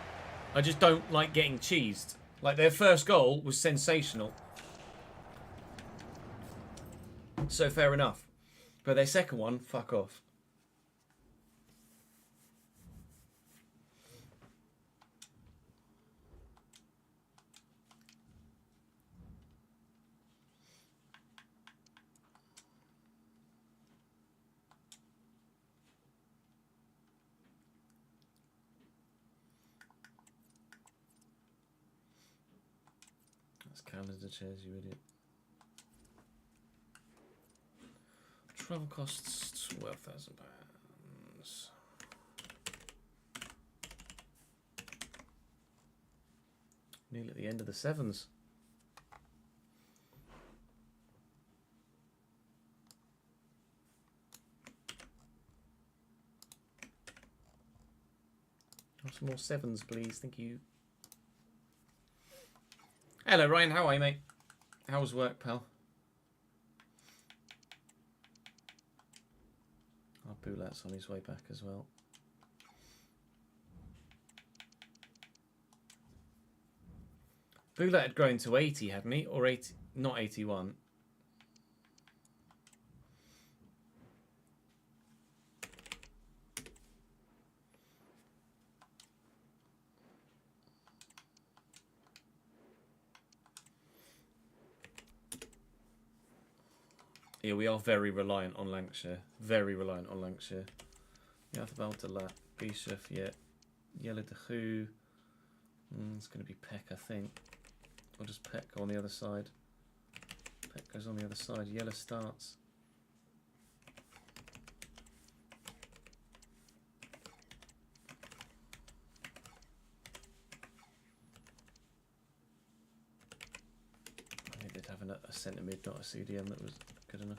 I just don't like getting cheesed. Like, their first goal was sensational. So fair enough. But their second one, fuck off. Calendar chairs, you idiot. Travel costs £12,000. Nearly at the end of the sevens. Have some more sevens, please. Thank you. Hello, Ryan. How are you, mate? How's work, pal? Our Boulat's on his way back as well. Boulat had grown to 80, hadn't he? Or 80, not 81. Yeah, we are very reliant on Lancashire. Very reliant on Lancashire. Yathbal Delat, Bishop, yeah. Yella de Who. It's going to be Peck, I think. Or does Peck go on the other side? Peck goes on the other side. Yella starts. I think they'd have a centre mid, not a CDM that was good enough.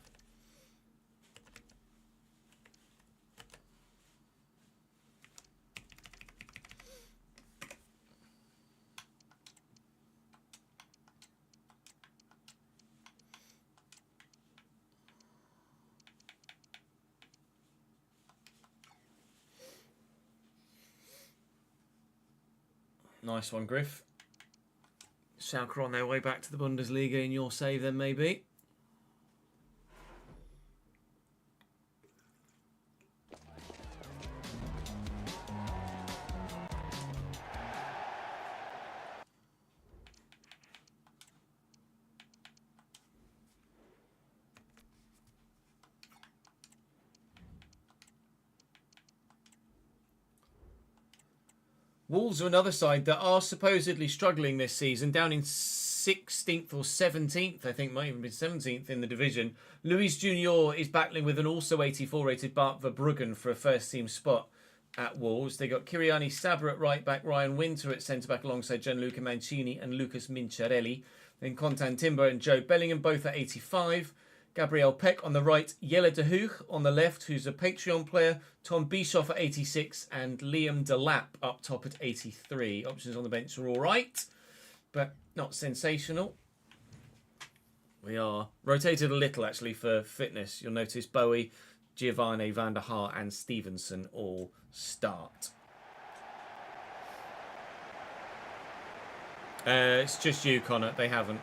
Nice one, Griff. Schalke on their way back to the Bundesliga in your save then, maybe. Wolves are another side that are supposedly struggling this season, down in 16th or 17th, I think might even be 17th in the division. Luis Junior is battling with an also 84 rated Bart Verbruggen for a first team spot at Wolves. They got Kiriani Sabra at right back, Ryan Winter at centre back alongside Gianluca Mancini and Lucas Mincherelli. Then Contan Timber and Joe Bellingham both at 85. Gabriel Peck on the right, Jelle de Hoog on the left, who's a Patreon player, Tom Bischoff at 86, and Liam Delap up top at 83. Options on the bench are all right, but not sensational. We are rotated a little, actually, for fitness. You'll notice Bowie, Giovanni, Van der Haar, and Stevenson all start. It's just you, Connor. They haven't.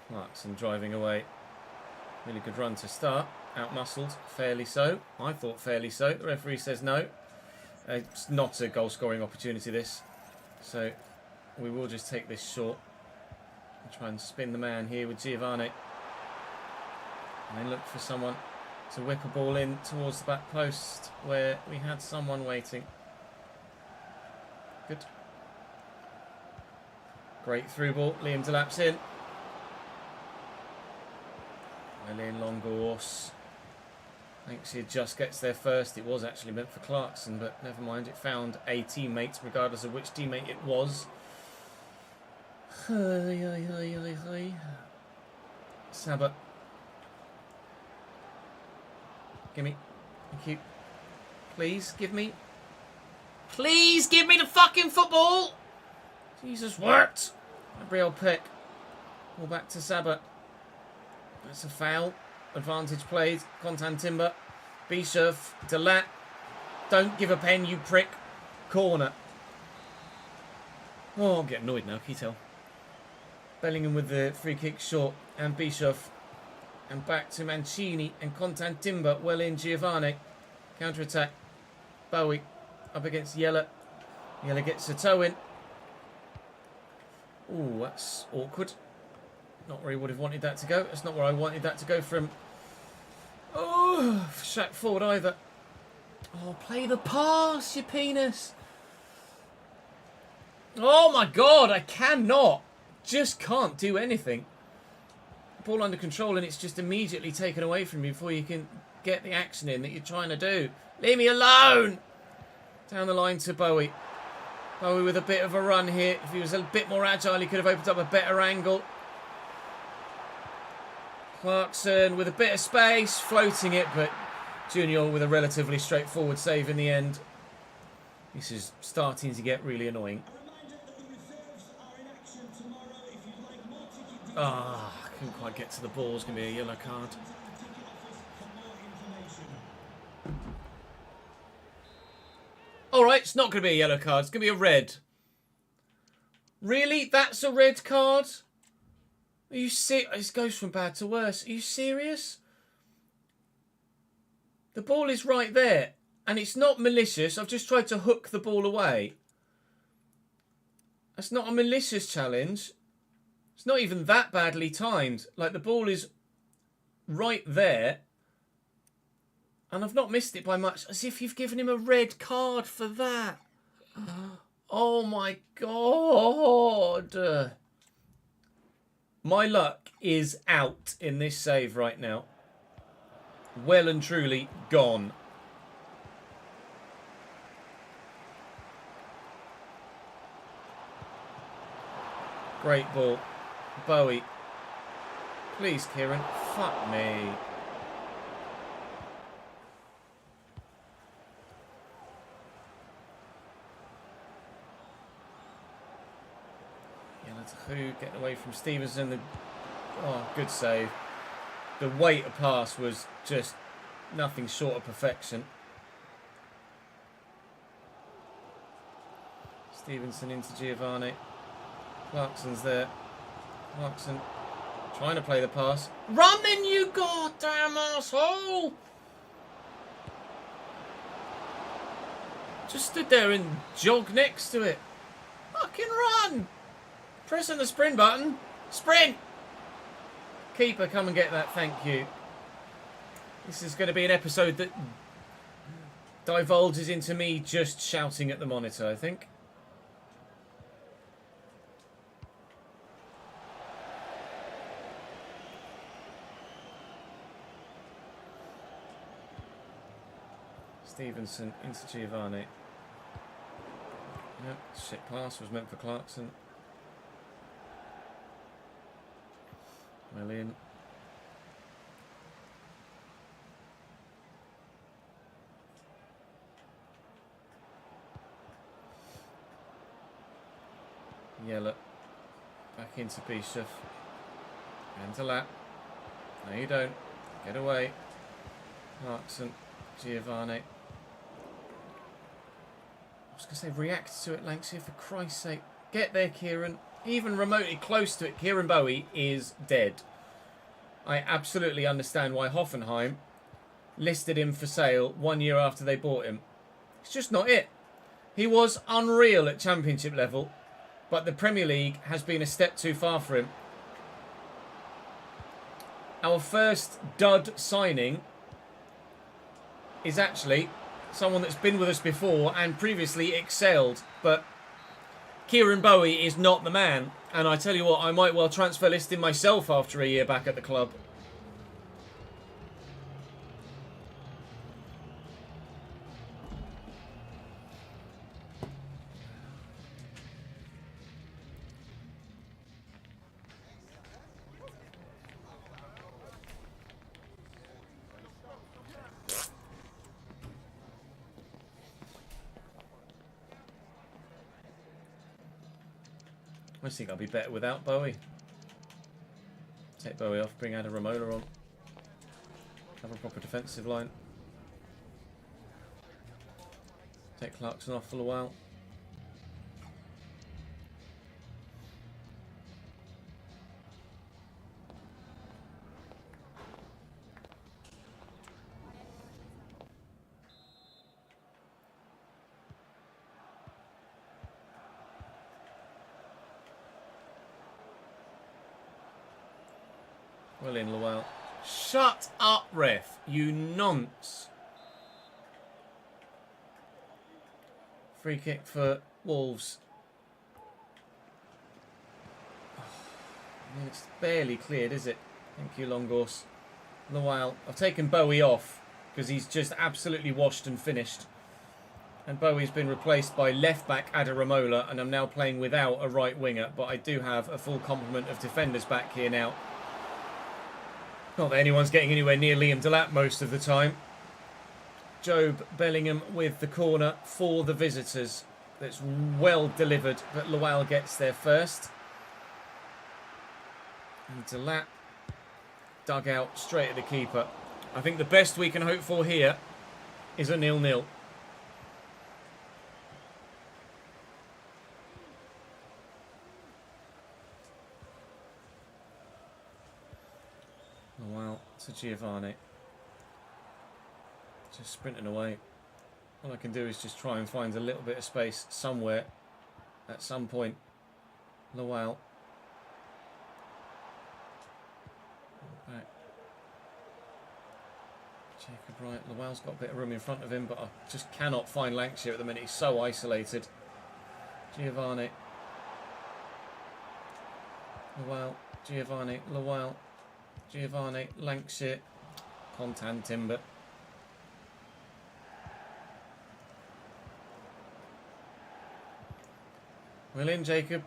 Clarkson driving away. Really good run to start. Out-muscled, fairly so. I thought fairly so. The referee says no. It's not a goal-scoring opportunity, this. So we will just take this short. And try and spin the man here with Giovanni. And then look for someone to whip a ball in towards the back post where we had someone waiting. Good. Great through ball. Liam Delap's in. Elin Longos. Thanks, he just gets there first. It was actually meant for Clarkson, but never mind. It found a teammate, regardless of which teammate it was. Sabat. Gimme. Thank you. Please, give me. Please, give me the fucking football! Jesus, worked! Gabriel Peck. All back to Sabat. That's a foul. Advantage played. Contan Timber. Bischoff. Delat. Don't give a pen, you prick. Corner. Oh, I'm getting annoyed now, can you tell? Bellingham with the free kick short. And Bischoff. And back to Mancini. And Contan Timber. Well in Giovanni. Counter-attack. Bowie. Up against Jelle. Jelle gets a toe in. Ooh, that's awkward. Not where he would have wanted that to go. That's not where I wanted that to go from. Oh, Shaq forward either. Oh, play the pass, you penis. Oh my God, I cannot. Just can't do anything. Ball under control and it's just immediately taken away from you before you can get the action in that you're trying to do. Leave me alone. Down the line to Bowie. Bowie with a bit of a run here. If he was a bit more agile, he could have opened up a better angle. Clarkson with a bit of space, floating it, but Junior with a relatively straightforward save in the end. This is starting to get really annoying. A reminder that the reserves are in action tomorrow. If you'd like more ticket Ah, couldn't quite get to the ball. It's going to be a yellow card. contact the ticket office for more information. All right, it's not going to be a yellow card. It's going to be a red. Really? That's a red card? Are you serious? This goes from bad to worse. Are you serious? The ball is right there. And it's not malicious. I've just tried to hook the ball away. That's not a malicious challenge. It's not even that badly timed. Like, the ball is right there. And I've not missed it by much. As if you've given him a red card for that. Oh my God. My luck is out in this save right now. Well and truly gone. Great ball. Bowie. Please, Kieran. Fuck me. Who getting away from Stevenson. Oh, good save. The weight of pass was just nothing short of perfection. Stevenson into Giovanni. Clarkson's there. Clarkson trying to play the pass. Run then, you goddamn asshole! Just stood there and jogged next to it. Fucking run! Pressing the sprint button. Sprint! Keeper, come and get that, thank you. This is going to be an episode that divulges into me just shouting at the monitor, I think. Stevenson into Giovanni. Yep, shit pass was meant for Clarkson. Well in. Yellow. Back into Bishop. And to lap. No, you don't. Get away. Clarkson. Giovanni. I was going to say react to it, Lanxia, for Christ's sake. Get there, Kieran. Even remotely close to it, Kieran Bowie is dead. I absolutely understand why Hoffenheim listed him for sale 1 year after they bought him. It's just not it. He was unreal at Championship level, but the Premier League has been a step too far for him. Our first dud signing is actually someone that's been with us before and previously excelled, but Kieran Bowie is not the man, and I tell you what, I might well transfer list him myself after a year back at the club. I think I'll be better without Bowie. Take Bowie off, bring Adam Ramola on. Have a proper defensive line. Take Clarkson off for a while. Well in, Lowell. Shut up, ref, you nonce. Free kick for Wolves. I mean, it's barely cleared, is it? Thank you, Longos. Lowell. I've taken Bowie off because he's just absolutely washed and finished. And Bowie's been replaced by left-back Adaramola, and I'm now playing without a right winger, but I do have a full complement of defenders back here now. Not that anyone's getting anywhere near Liam Delap most of the time. Jobe Bellingham with the corner for the visitors. That's well delivered, but Lawal gets there first. And Delap dug out straight at the keeper. I think the best we can hope for here is a 0-0. Lawal to Giovanni. Just sprinting away. All I can do is just try and find a little bit of space somewhere at some point. Lawal. Back. Jacob Wright. Lawal's got a bit of room in front of him, but I just cannot find Lancashire at the minute. He's so isolated. Giovanni. Lawal. Giovanni. Lawal. Giovanni. Lancashire. Contan Timber. Well in, Jacob.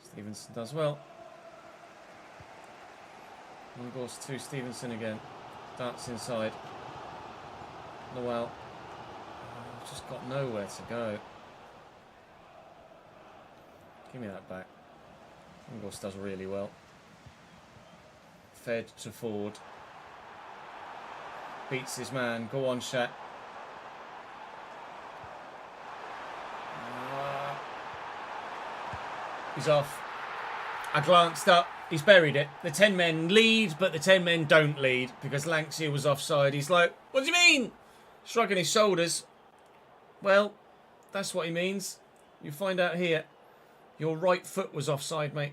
Stevenson does well. One goes to Stevenson again. Darts inside. Lawal. Just got nowhere to go. Give me that back. Ingles does really well. Fed to Ford. Beats his man. Go on, Shat. He's off. I glanced up. He's buried it. The 10 men lead, but the 10 men don't lead because Lancashire was offside. He's like, what do you mean? Shrugging his shoulders. Well, that's what he means. You find out here. Your right foot was offside, mate.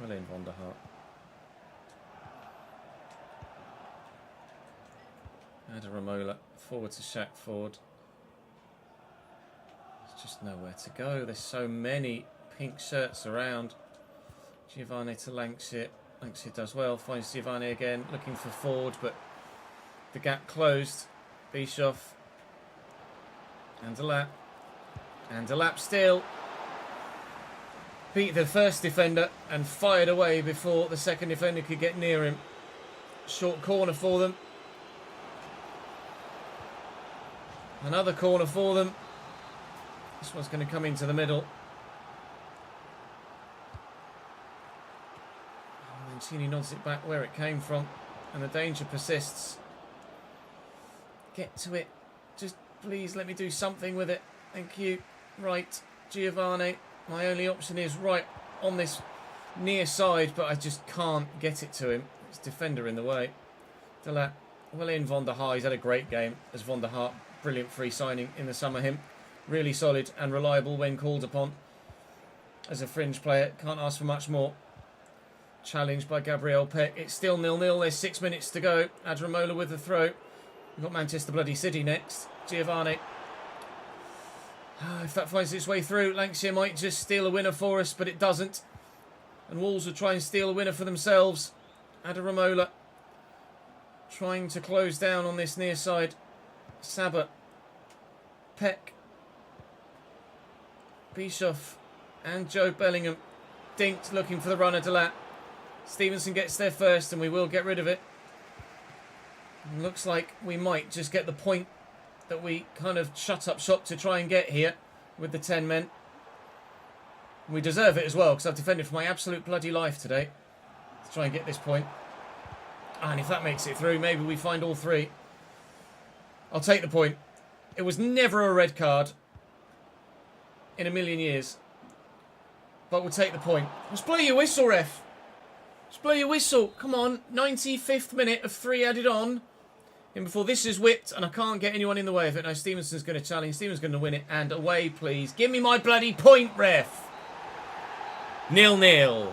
William van der Hart. Adaramola forward to Shaq Ford. There's just nowhere to go. There's so many pink shirts around. Giovanni to Lancashire. Lancashire does well. Finds Giovanni again, looking for Ford, but the gap closed. Bischoff. And Delap. And Delap still. Beat the first defender and fired away before the second defender could get near him. Short corner for them. Another corner for them. This one's going to come into the middle. Mancini nods it back where it came from. And the danger persists. Get to it. Just please let me do something with it. Thank you. Right. Giovanni. My only option is right on this near side, but I just can't get it to him. It's defender in the way. Delap, well in Van der Haar. He's had a great game as Van der Haar. Brilliant free signing in the summer. Him really solid and reliable when called upon. As a fringe player, can't ask for much more. Challenged by Gabriel Peck. It's still 0-0. There's 6 minutes to go. Adaramola with the throw. We've got Manchester bloody City next. Giovanni. If that finds its way through, Lancashire might just steal a winner for us, but it doesn't. And Wolves will try and steal a winner for themselves. Adaramola trying to close down on this near side. Sabat. Peck. Bischoff. And Jobe Bellingham. Dinked looking for the runner Delap. Stevenson gets there first and we will get rid of it. Looks like we might just get the point that we kind of shut up shop to try and get here with the 10 men. We deserve it as well because I've defended for my absolute bloody life today to try and get this point. And if that makes it through, maybe we find all three. I'll take the point. It was never a red card in a million years. But we'll take the point. Just blow your whistle, ref. Just blow your whistle. Come on. 95th minute of 3 added on. And before this is whipped, and I can't get anyone in the way of it. Now Stevenson's going to challenge. Stevenson's going to win it. And away, please. Give me my bloody point, ref. 0-0.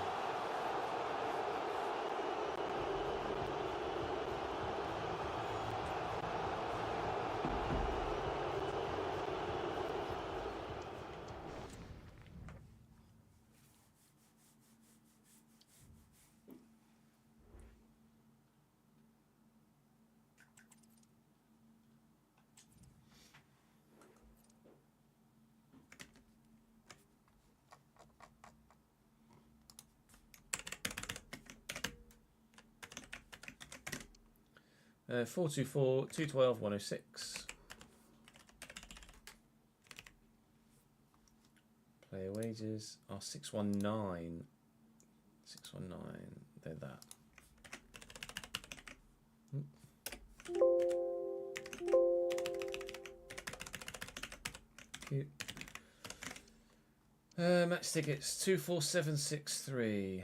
424, 212, 106. Player wages are 619. 619. They're that. Cute. Match tickets 24763.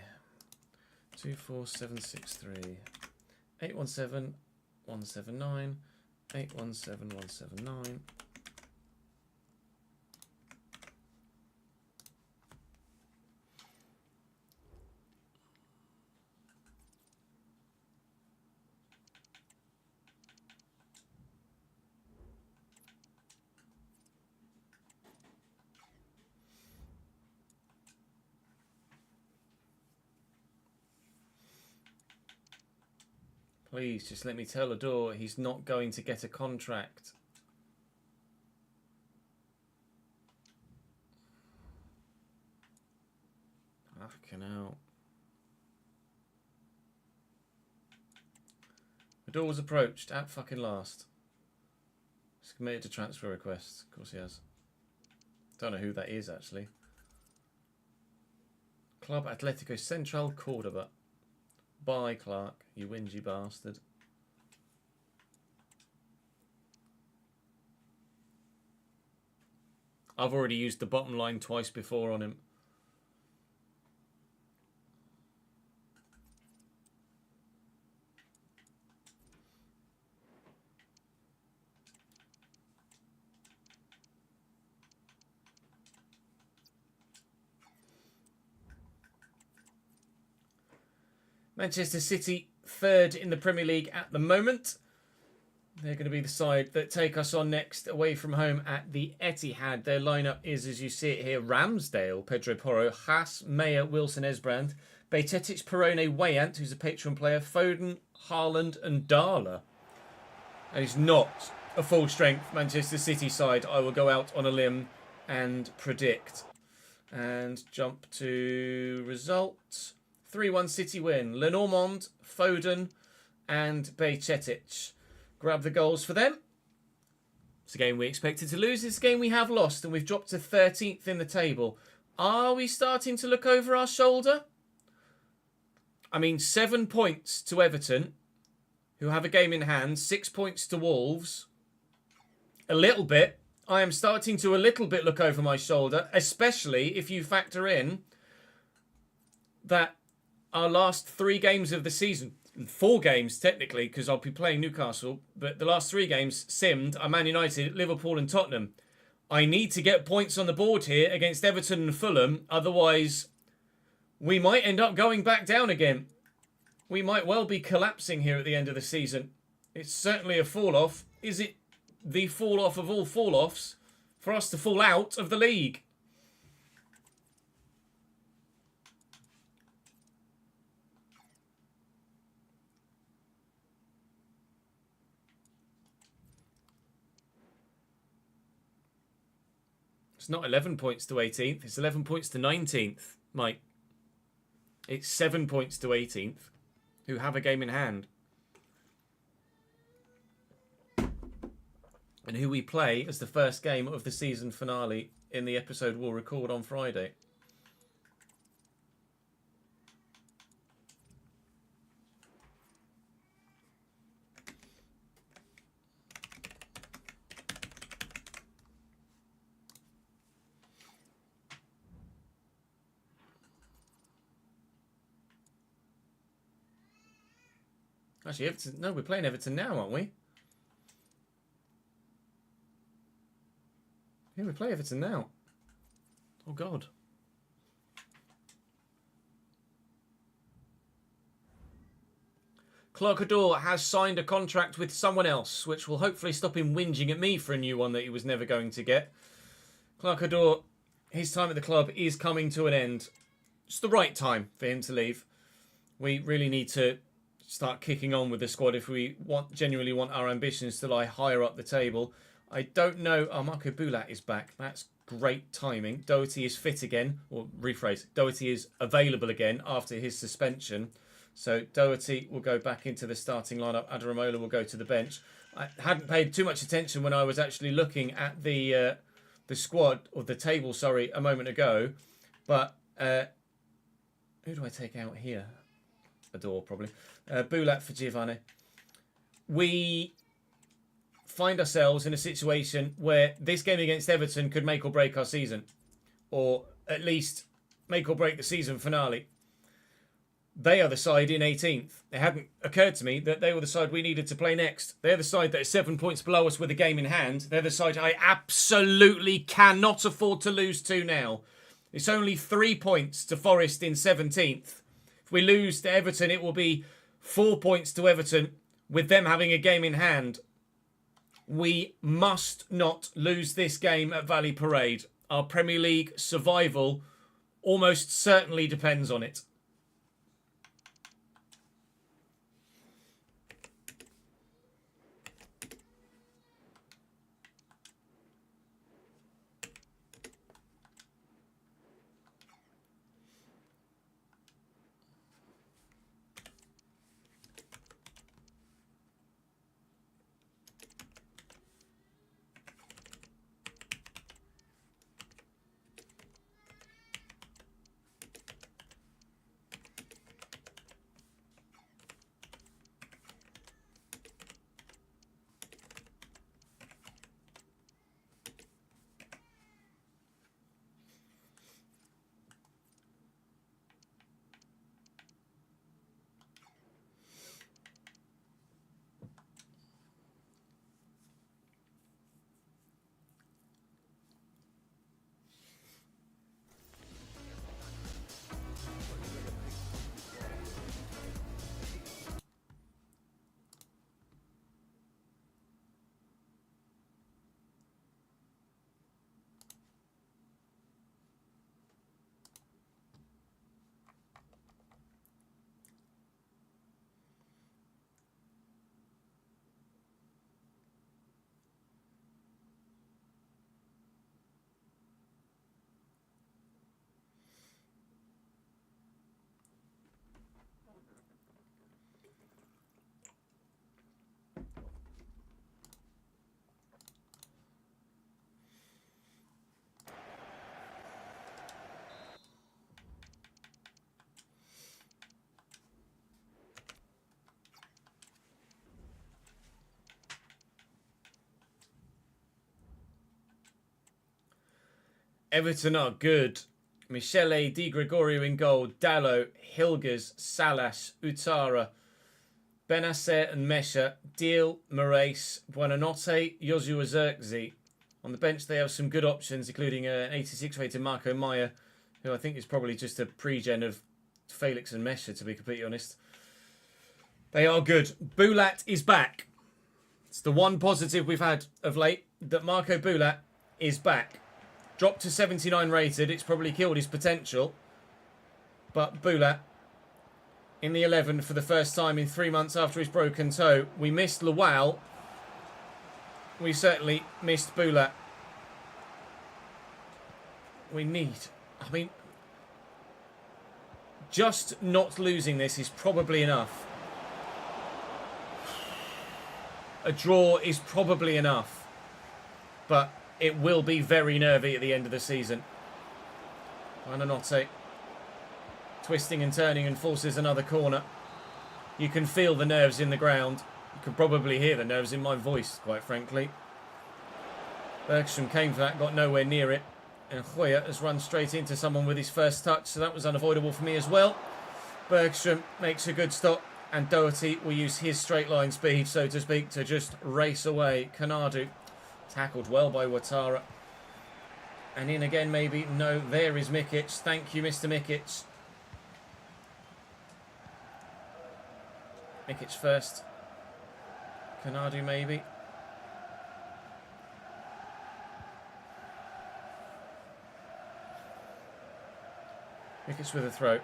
24763. 817 179. 817 179. Please, just let me tell Adore he's not going to get a contract. Fucking hell. Adore was approached at fucking last. He's committed to transfer requests. Of course he has. Don't know who that is, actually. Club Atletico Central Cordoba. Bye, Clark, you whingy bastard. I've already used the bottom line twice before on him. Manchester City, third in the Premier League at the moment. They're going to be the side that take us on next away from home at the Etihad. Their lineup is, as you see it here, Ramsdale, Pedro Porro, Haas, Meyer, Wilson, Esbrand, Bejtetic, Perone, Wayant, who's a patron player, Foden, Haaland and Darla. And it's not a full-strength Manchester City side, I will go out on a limb and predict. And jump to results. 3-1 City win. Lenormand, Foden and Bejtetic. Grab the goals for them. It's a game we expected to lose. It's a game we have lost and we've dropped to 13th in the table. Are we starting to look over our shoulder? I mean, 7 points to Everton, who have a game in hand. 6 points to Wolves. A little bit. I am starting to a little bit look over my shoulder, especially if you factor in that our last 3 games of the season, 4 games technically, because I'll be playing Newcastle, but the last 3 games simmed are Man United, Liverpool and Tottenham. I need to get points on the board here against Everton and Fulham, otherwise we might end up going back down again. We might well be collapsing here at the end of the season. It's certainly a fall-off. Is it the fall-off of all fall-offs for us to fall out of the league? It's not 11 points to 18th. It's 11 points to 19th, Mike. It's 7 points to 18th, who have a game in hand. And who we play as the first game of the season finale in the episode we'll record on Friday. Actually, Everton, no, we're playing Everton now, aren't we? Yeah, we play Everton now. Oh, God. Clark Adore has signed a contract with someone else, which will hopefully stop him whinging at me for a new one that he was never going to get. Clark Adore, his time at the club is coming to an end. It's the right time for him to leave. We really need to start kicking on with the squad if we genuinely want our ambitions to lie higher up the table. I don't know. Oh, Marco Bulat is back. That's great timing. Doherty is fit again. Or rephrase. Doherty is available again after his suspension. So Doherty will go back into the starting lineup. Adaramola will go to the bench. I hadn't paid too much attention when I was actually looking at the squad, or the table, sorry, a moment ago. But who do I take out here? Adore, probably. Bulat for Giovanni. We find ourselves in a situation where this game against Everton could make or break our season. Or at least make or break the season finale. They are the side in 18th. It hadn't occurred to me that they were the side we needed to play next. They're the side that is 7 points below us with a game in hand. They're the side I absolutely cannot afford to lose to now. It's only 3 points to Forest in 17th. If we lose to Everton, it will be 4 points to Everton with them having a game in hand. We must not lose this game at Valley Parade. Our Premier League survival almost certainly depends on it. Everton are good. Michele Di Gregorio in goal. Dallo, Hilgers, Salas, Utara, Benacer and Mesha, Deal, Moraes, Buonanotte, Joshua Zirkzee. On the bench, they have some good options, including an 86 rated Marco Meyer, who I think is probably just a pre-gen of Felix and Mesha, to be completely honest. They are good. Bulat is back. It's the one positive we've had of late, that Marco Bulat is back. Dropped to 79 rated. It's probably killed his potential. But Bulat in the 11 for the first time in 3 months after his broken toe. We missed Lawal. We certainly missed Bulat. We need... I mean... just not losing this is probably enough. A draw is probably enough. But it will be very nervy at the end of the season. Buonanotte. Twisting and turning and forces another corner. You can feel the nerves in the ground. You can probably hear the nerves in my voice, quite frankly. Bergstrom came for that, got nowhere near it. And Hoyer has run straight into someone with his first touch, so that was unavoidable for me as well. Bergstrom makes a good stop, and Doherty will use his straight line speed, so to speak, to just race away. Kanadu tackled well by Ouattara. And in again, maybe. No, there is Mikic. Thank you, Mr. Mikic. Mikic first. Kanadu, maybe. Mikic with a throw.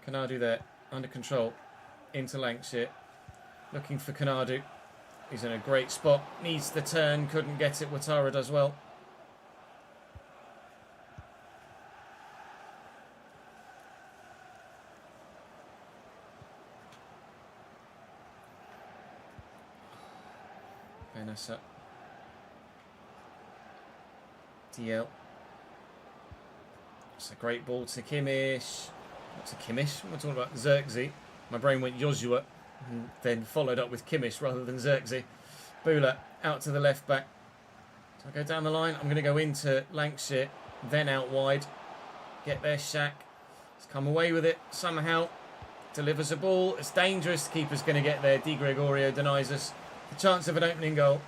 Kanadu there. Under control. Into Lancashire. Looking for Kanadu. He's in a great spot. Needs the turn. Couldn't get it. Ouattara does well. Benassa. DL. It's a great ball to Kimmich. Not to Kimmich. We're talking about Zirkzee. My brain went Joshua, and then followed up with Kimmich rather than Zirkzee. Bula out to the left back. So I go down the line. I'm going to go into Lancashire, then out wide. Get there, Shaq. Let's come away with it somehow. Delivers a ball. It's dangerous. The keeper's going to get there. Di Gregorio denies us the chance of an opening goal.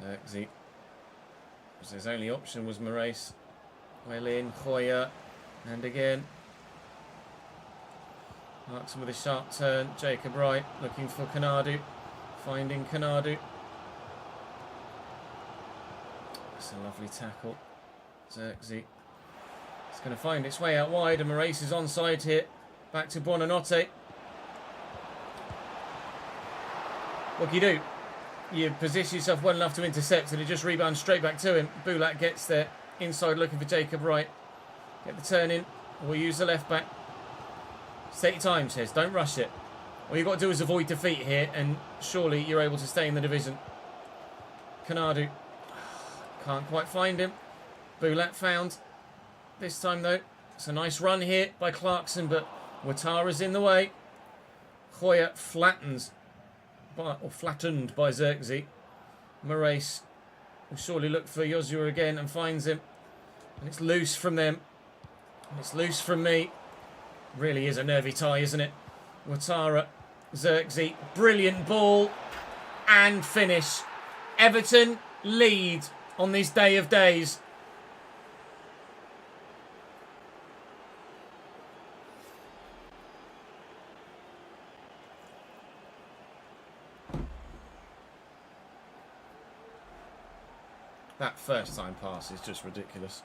Zirkzee. His only option was Moraes. Well in, Hoyer, and again. Clarkson with a sharp turn. Jacob Wright looking for Kanadu. Finding Kanadu. It's a lovely tackle. Zirkzee. It's going to find its way out wide, and Moraes is onside here. Back to Buonanotte. What can you do? You position yourself well enough to intercept, and it just rebounds straight back to him. Bulak gets there. Inside looking for Jacob Wright. Get the turn in. We'll use the left back. Take your time, says. Don't rush it. All you've got to do is avoid defeat here, and surely you're able to stay in the division. Kanadu. Can't quite find him. Bulak found. This time, though, it's a nice run here by Clarkson, but Ouattara's in the way. Hoyer flattened by Zirkzee. Moraes will surely look for Joshua again and finds him. And it's loose from them. And it's loose from me. Really is a nervy tie, isn't it? Ouattara, Zirkzee, brilliant ball and finish. Everton lead on this day of days. That first time pass is just ridiculous.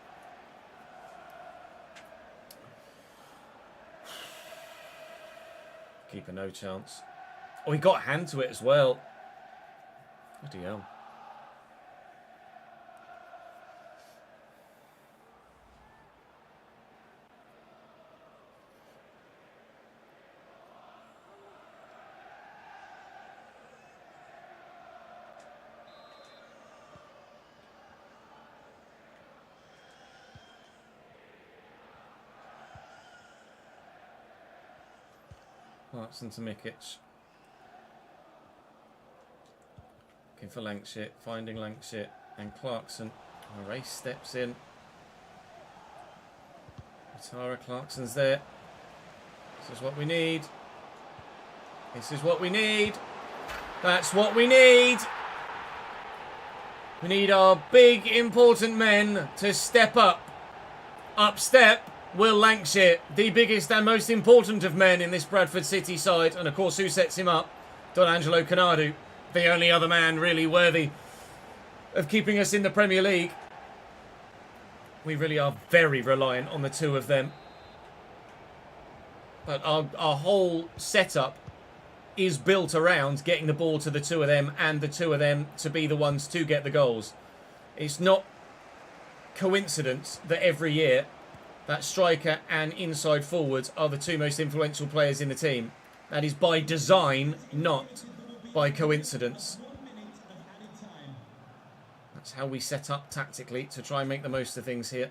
Keeper no chance. Oh, he got a hand to it as well. Bloody hell. Clarkson to Mikic. Looking for Lancashire, finding Lancashire, and Clarkson. Moraes steps in. Ouattara, Clarkson's there. This is what we need. This is what we need. That's what we need. We need our big, important men to step up. Up step Will Lancashire, the biggest and most important of men in this Bradford City side. And of course, who sets him up? Don Angelo Kanadu, the only other man really worthy of keeping us in the Premier League. We really are very reliant on the two of them. But our whole setup is built around getting the ball to the two of them and the two of them to be the ones to get the goals. It's not coincidence that every year that striker and inside forwards are the two most influential players in the team. That is by design, not by coincidence. That's how we set up tactically to try and make the most of things here.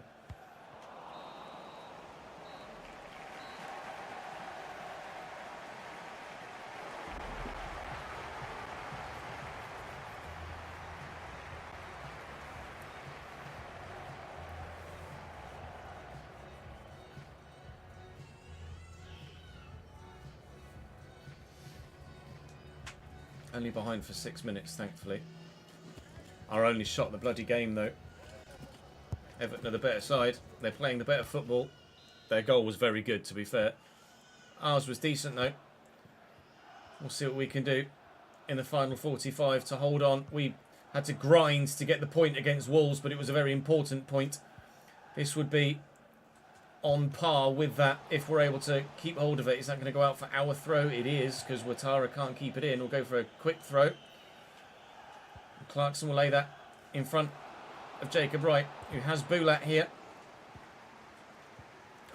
Only behind for 6 minutes, thankfully. Our only shot at the bloody game, though. Everton are the better side. They're playing the better football. Their goal was very good, to be fair. Ours was decent, though. We'll see what we can do in the final 45 to hold on. We had to grind to get the point against Wolves, but it was a very important point. This would be on par with that if we're able to keep hold of it. Is that going to go out for our throw? It is, because Ouattara can't keep it in. We'll go for a quick throw. Clarkson will lay that in front of Jacob Wright, who has Bulak here.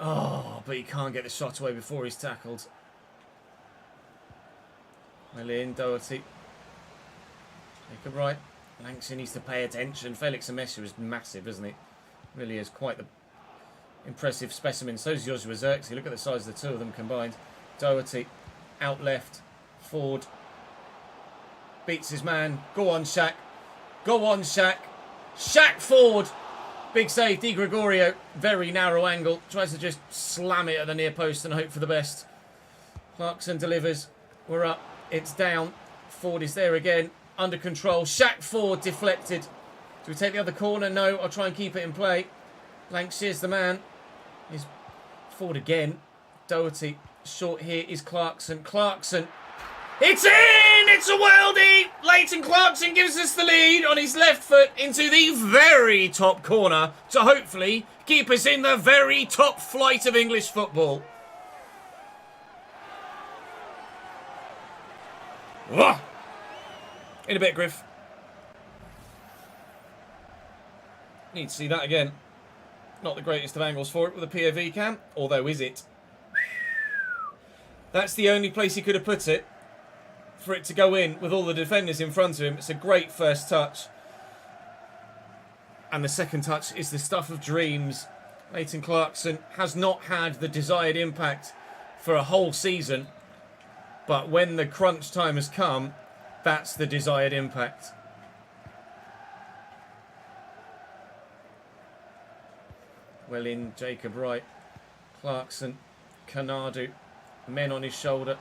Oh, but he can't get the shot away before he's tackled. Well in, Doherty. Jacob Wright. Langston needs to pay attention. Felix Amesha is massive, isn't he? Really is quite the impressive specimen. So is Joshua Zirkzee. Look at the size of the two of them combined. Doherty, out left. Ford. Beats his man. Go on, Shaq. Go on, Shaq. Shaq Ford. Big save, Di Gregorio. Very narrow angle. Tries to just slam it at the near post and hope for the best. Clarkson delivers. We're up. It's down. Ford is there again. Under control. Shaq Ford deflected. Do we take the other corner? No. I'll try and keep it in play. Lankshire's the man. He's Ford again. Doherty. Short here is Clarkson. Clarkson. It's in! It's a worldie! Leighton Clarkson gives us the lead on his left foot into the very top corner to hopefully keep us in the very top flight of English football. Whoa. In a bit, Griff. Need to see that again. Not the greatest of angles for it with a POV cam, although is it? That's the only place he could have put it for it to go in with all the defenders in front of him. It's a great first touch. And the second touch is the stuff of dreams. Leighton Clarkson has not had the desired impact for a whole season. But when the crunch time has come, that's the desired impact. Well in, Jacob Wright. Clarkson. Kanadu. Men on his shoulder.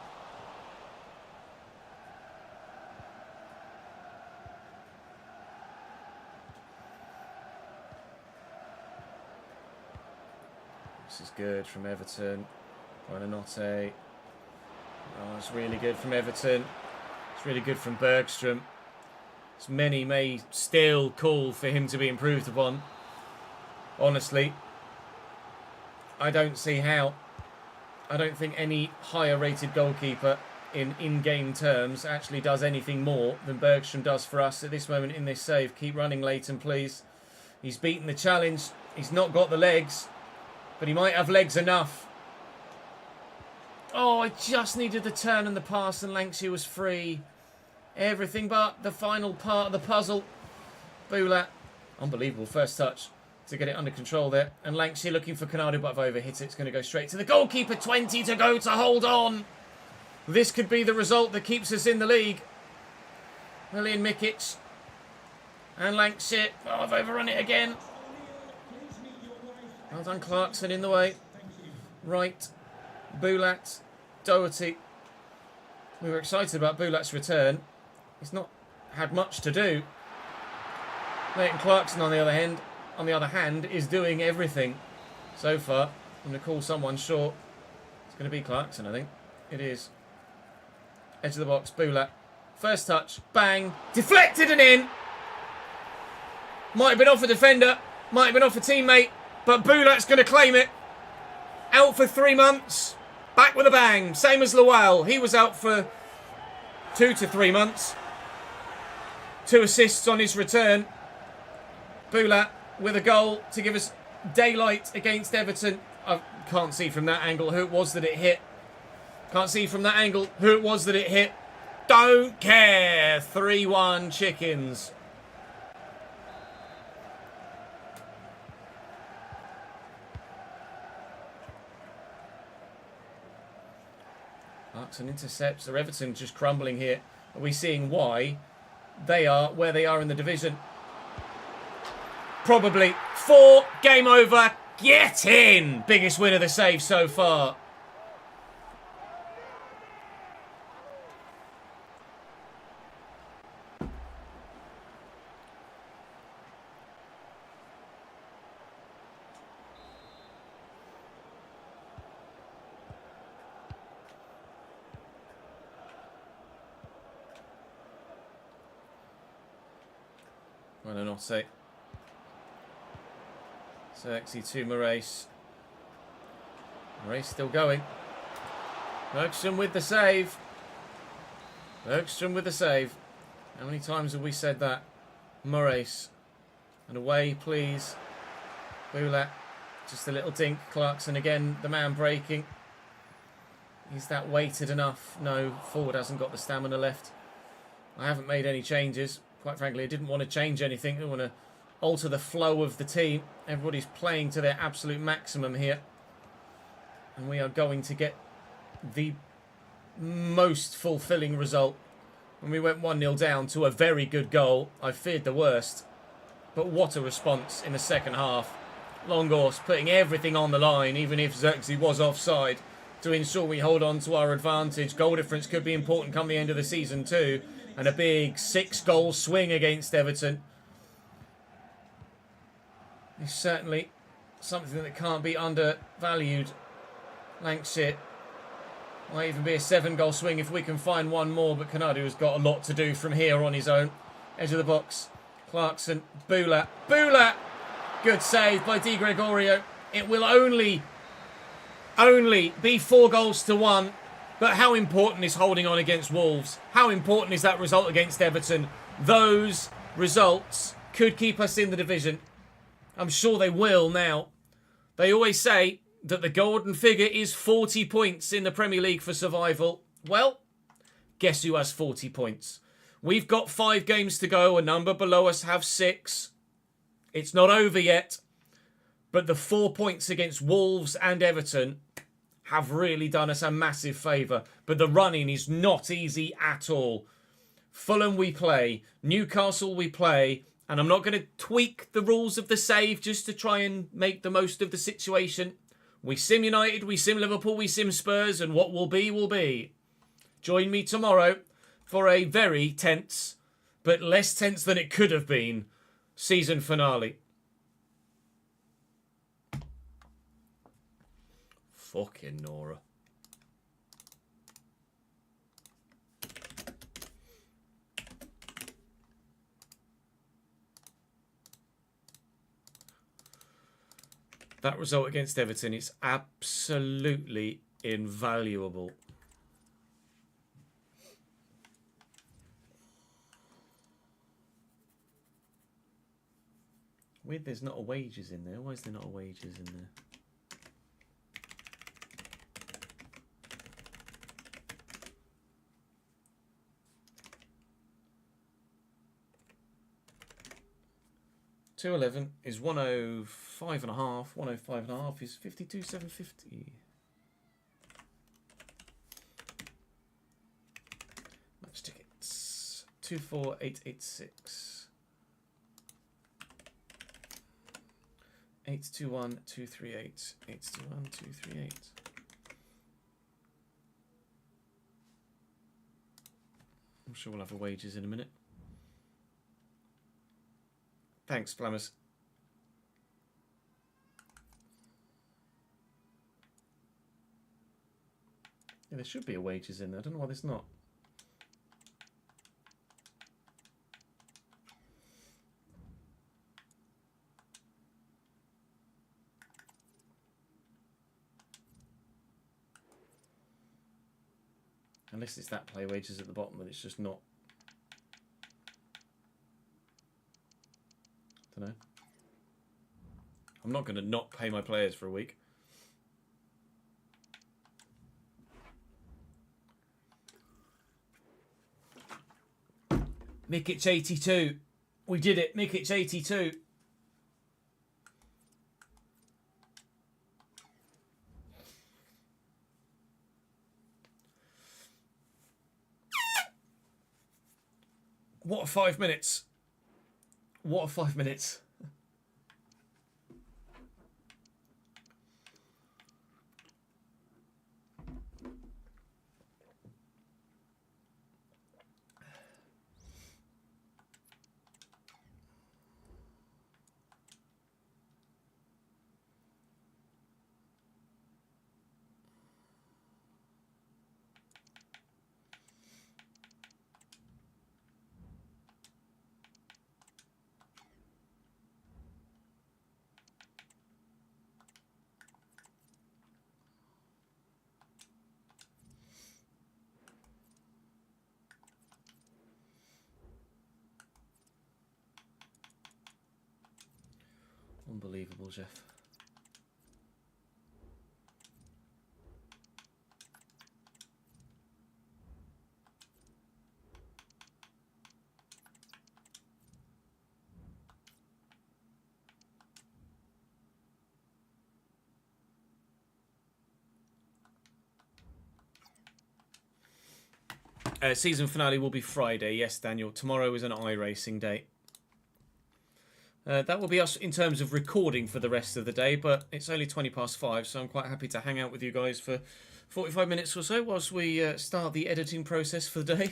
This is good from Everton. Buonanotte. Oh, it's really good from Everton. It's really good from Bergstrom. As many may still call for him to be improved upon. Honestly, I don't see how. I don't think any higher rated goalkeeper in-game terms actually does anything more than Bergstrom does for us at this moment in this save. Keep running, Leighton, please. He's beaten the challenge. He's not got the legs, but he might have legs enough. Oh, I just needed the turn and the pass and Lankshire was free. Everything but the final part of the puzzle. Boulat. Unbelievable first touch to get it under control there. And Lankshire looking for Kanadu, but I've overhit it. It's going to go straight to the goalkeeper. 20 to go to hold on. This could be the result that keeps us in the league. Milian Mikic. And Lankshire. Oh, I've overrun it again. Well done, Clarkson in the way. Right. Boulat. Doherty. We were excited about Boulat's return. He's not had much to do. Leighton Clarkson, on the other hand, is doing everything so far. I'm going to call someone short. It's going to be Clarkson, I think. It is. Edge of the box, Boulat. First touch, bang. Deflected and in. Might have been off a defender. Might have been off a teammate. But Boulat's going to claim it. Out for 3 months. Back with a bang. Same as Lowell. He was out for 2 to 3 months. 2 assists on his return. Boulat with a goal to give us daylight against Everton. I can't see from that angle who it was that it hit. Can't see from that angle who it was that it hit. Don't care. 3-1 Chickens. Clarkson intercepts. Are Everton just crumbling here? Are we seeing why they are where they are in the division? Probably. 4. Game over. Get in. Biggest win of the save so far. Buonanotte. Zirkzee to Moraes. Moraes still going. Bergstrom with the save. Bergstrom with the save. How many times have we said that? Moraes. And away, please. Boulat. Just a little dink. Clarkson again, the man breaking. Is that weighted enough? No, forward hasn't got the stamina left. I haven't made any changes. Quite frankly, I didn't want to change anything. I didn't want to alter the flow of the team. Everybody's playing to their absolute maximum here. And we are going to get the most fulfilling result. When we went 1-0 down to a very good goal, I feared the worst. But what a response in the second half. Longhorst putting everything on the line, even if Xerxes was offside, to ensure we hold on to our advantage. Goal difference could be important come the end of the season too. And a big 6-goal swing against Everton. It's certainly something that can't be undervalued. Lancashire might even be a 7-goal swing if we can find one more, but Kanadu has got a lot to do from here on his own. Edge of the box. Clarkson. Bula. Bula! Good save by Di Gregorio. It will only be 4-1. But how important is holding on against Wolves? How important is that result against Everton? Those results could keep us in the division. I'm sure they will now. They always say that the golden figure is 40 points in the Premier League for survival. Well, guess who has 40 points? We've got 5 games to go. A number below us have 6. It's not over yet. But the 4 points against Wolves and Everton have really done us a massive favour. But the running is not easy at all. Fulham we play. Newcastle we play. And I'm not going to tweak the rules of the save just to try and make the most of the situation. We sim United, we sim Liverpool, we sim Spurs. And what will be, will be. Join me tomorrow for a very tense, but less tense than it could have been, season finale. Fucking Nora. That result against Everton is absolutely invaluable. Weird there's not a wages in there. Why is there not a wages in there? $211 is 105.5. 105.5 is 52,750. Match tickets 24886. 821238. 821238. I'm sure we'll have the wages in a minute. Thanks, Flammers. Yeah, there should be a wages in there. I don't know why there's not. Unless it's that play wages at the bottom, but it's just not. Don't know. I'm not going to not pay my players for a week. Mikic 82. We did it. Mikic 82. What a 5 minutes. What a 5 minutes. Unbelievable, Jeff. Season finale will be Friday. Yes, Daniel. Tomorrow is an iRacing day. That will be us in terms of recording for the rest of the day, but it's only 5:20, so I'm quite happy to hang out with you guys for 45 minutes or so whilst we start the editing process for the day.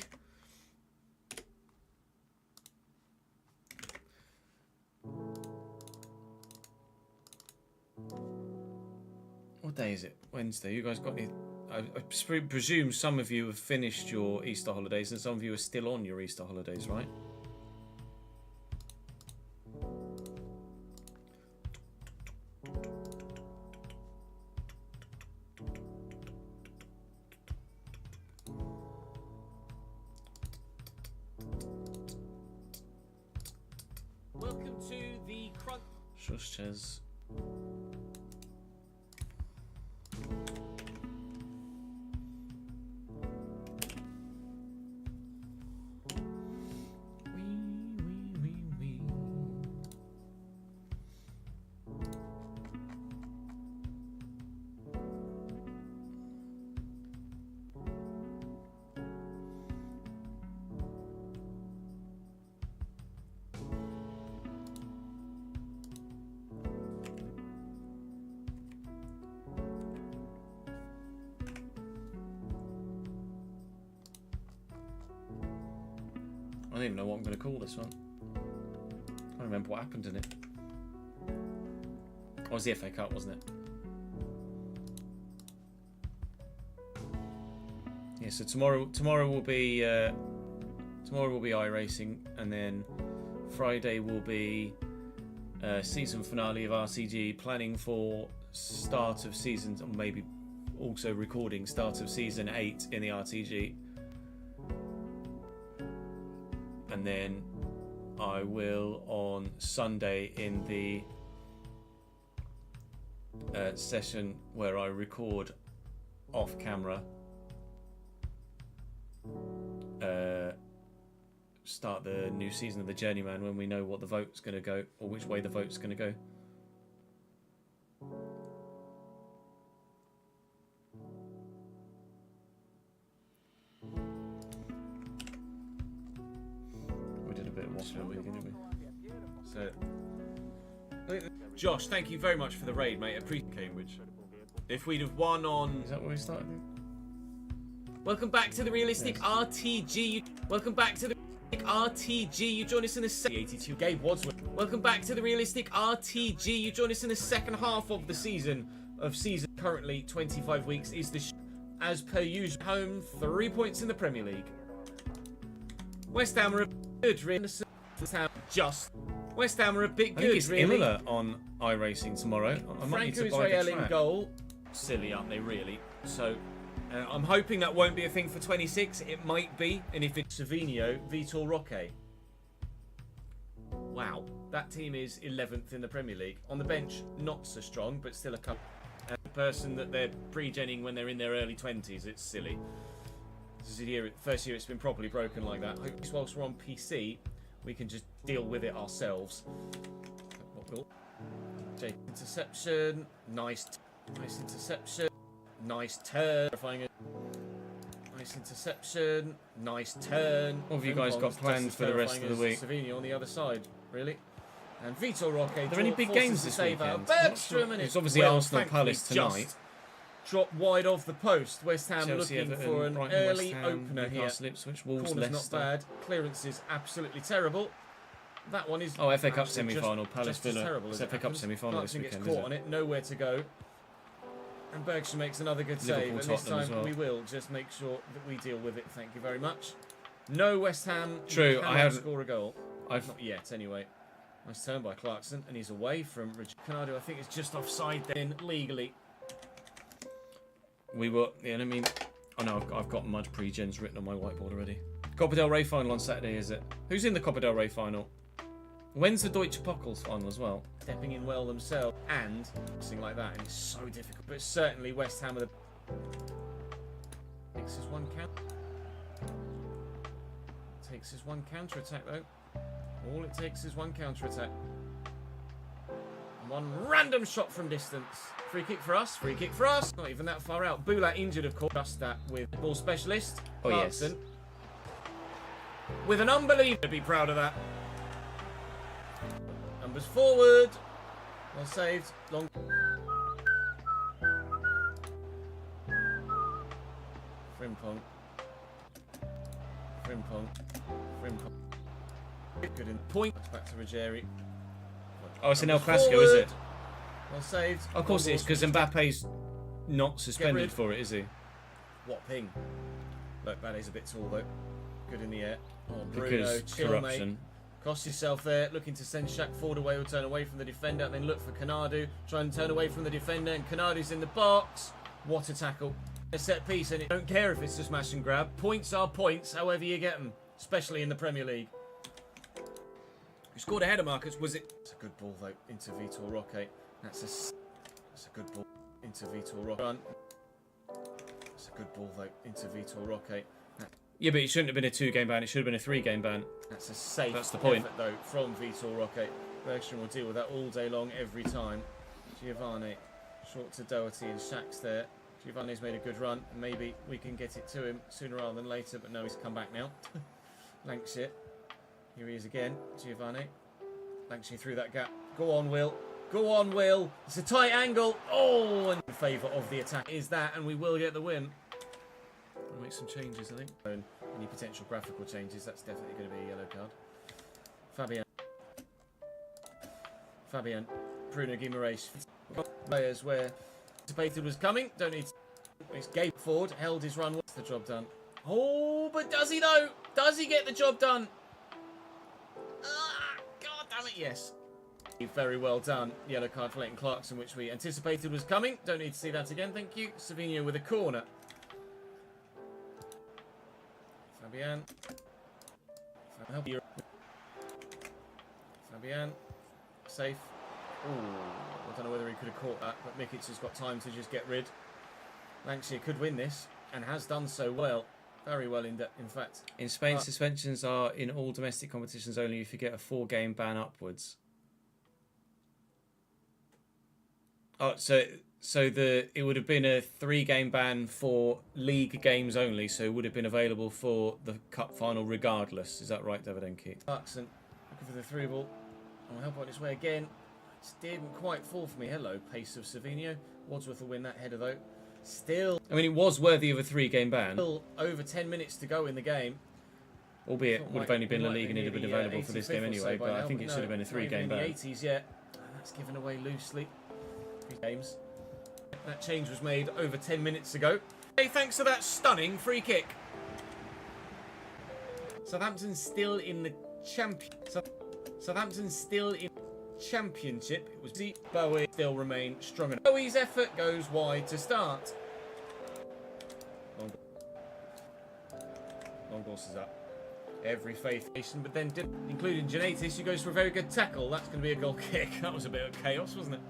What day is it? Wednesday. You guys got any... I presume some of you have finished your Easter holidays and some of you are still on your Easter holidays, right? Welcome to the Crunch. Shushches. I don't even know what I'm going to call this one. I don't remember what happened in it. Oh, it was the FA Cup, wasn't it? Yeah. So tomorrow will be iRacing, and then Friday will be season finale of RCG. Planning for start of season, or maybe also recording start of season 8 in the RTG. And then I will on Sunday in the session where I record off camera start the new season of the Journeyman when we know what the vote's going to go, or which way the vote's going to go. So, Josh, thank you very much for the raid, mate. Appreciate Cambridge. If we'd have won on... Is that where we started? Welcome back to the Realistic RTG. Welcome back to the RTG. You join us in the 82 Gabe Wadsworth. Welcome back to the Realistic RTG. You join us in the second half of the season. Currently 25 weeks is the as per usual. Home 3 points in the Premier League. West Ham are a good West Ham are a bit good. I think it's really. Imola on iRacing tomorrow. I might need to buy Israel the track. In goal. Silly, aren't they? Really. So. I'm hoping that won't be a thing for 26. It might be, and if it's Savinho, Vitor Roque. Wow, that team is 11th in the Premier League. On the bench, not so strong, but still a couple. The person that they're pre-genning when they're in their early 20s, it's silly. This is the year, first year it's been properly broken like that. Hopefully, whilst we're on PC, we can just deal with it ourselves. Jake, interception, nice interception. Nice turn. Nice interception. Nice turn. What have you guys got planned for the rest of the week? Savinho on the other side, really. And Vitor Roque. Are there any big games this weekend? Bergstrom, and it's obviously Arsenal Palace tonight. Drop wide of the post. West Ham Chelsea, looking Everton, for an Brighton, early opener here. Newcastle, Ipswich, Wolves, Leicester. Not bad. Clearance is absolutely terrible. That one is. Oh, FA Cup semi-final. Palace Villa. It's FA Cup semi-final this weekend. Gets caught on it. Nowhere to go. And Bergstrom makes another good save, and this time we will just make sure that we deal with it. Thank you very much. No West Ham. True, I haven't scored a goal. Not yet, anyway. Nice turn by Clarkson, and he's away from Canado. I think it's just offside then, legally. We were, yeah, I mean, oh no, I've got Mud pre-gens written on my whiteboard already. Copa del Rey final on Saturday, is it? Who's in the Copa del Rey final? When's the Deutsche Pokals final as well? Stepping in well themselves and something like that, and it's so difficult. But certainly West Ham are the takes his one counter. Takes his one counter attack though. All it takes is one counter attack. One random shot from distance. Free kick for us. Free kick for us. Not even that far out. Bulat injured, of course. Just that with ball specialist. Oh Clarkson. Yes. with an unbelievable. Be proud of that. Numbers forward. Well saved. Long. Frimpong. Frimpong. Frimpong. Good in point. Back to Ruggieri. Oh, it's an El Numbers Clasico, is it? forward. Well saved. Of course it is, because Mbappe's not rid. suspended for it, is he? What ping? Look, Ballet's a bit tall though. Good in the air. Oh, Bruno, Because chill, corruption. mate. Cost yourself there. Looking to send Shaq forward away or turn away from the defender. And then look for Kanadu. Try and turn away from the defender. And Kanadu's in the box. What a tackle. A set piece. And it don't care if it's a smash and grab. Points are points, however you get them. Especially in the Premier League. Who scored a header, Marcus? Was it? It's a good ball, though, into Vitor Roque. That's a good ball into Vitor Roque. That's a good ball, though, into Vitor Roque. Yeah, but it shouldn't have been a 2-game ban. It should have been a 3-game ban. That's a safe That's the point. effort, though, from Vitor Roque. Bergstrom will deal with that all day long, every time. Giovanni, short to Doherty, and Shaq's there. Giovanni's made a good run. Maybe we can get it to him sooner rather than later, but no, he's come back now. Lancashire. Here he is again. Giovanni. Lancashire through that gap. Go on, Will. Go on, Will. It's a tight angle. Oh, and in favour of the attack is that, and we will get the win. We'll make some changes, I think. Any potential graphical changes, that's definitely going to be a yellow card. Fabian. Bruno Guimaraes. Players where anticipated was coming. Don't need to. It's Gabe Ford. Held his run. What's the job done? Oh, but does he though? Does he get the job done? Ah, God damn it, yes. Very well done. Yellow card for Leighton Clarkson, which we anticipated was coming. Don't need to see that again, thank you. Savinho with a corner. Fabian. Fabian. Safe. Ooh, I don't know whether he could have caught that, but Mikic has got time to just get rid. Lancashire could win this, and has done so well. Very well, in fact. In Spain, suspensions are in all domestic competitions only if you get a 4-game ban upwards. Oh, so it would have been a 3-game ban for league games only, so it would have been available for the cup final regardless. Is that right, Davidenki? Clarkson looking for the through ball. I'll help on its way again. It didn't quite fall for me. Hello, pace of Savinho. Wadsworth will win that header though. Still, I mean, it was worthy of a 3-game ban, still over 10 minutes to go in the game. albeit it would have only been La Might Liga and be it'd have been near the, available for this 85th game or anyway. so by But I now, think it should have been a not even 3-game in ban. the 80s yet. That's given away loosely. Games. That change was made over 10 minutes ago. Hey, thanks for that stunning free kick. Southampton's still in the Southampton's still in Championship. It was deep. Bowie still remain strong enough. Bowie's effort goes wide to start. Longhorse is up. Every faith, but then including Janatis, who goes for a very good tackle. That's going to be a goal kick. That was a bit of chaos, wasn't it?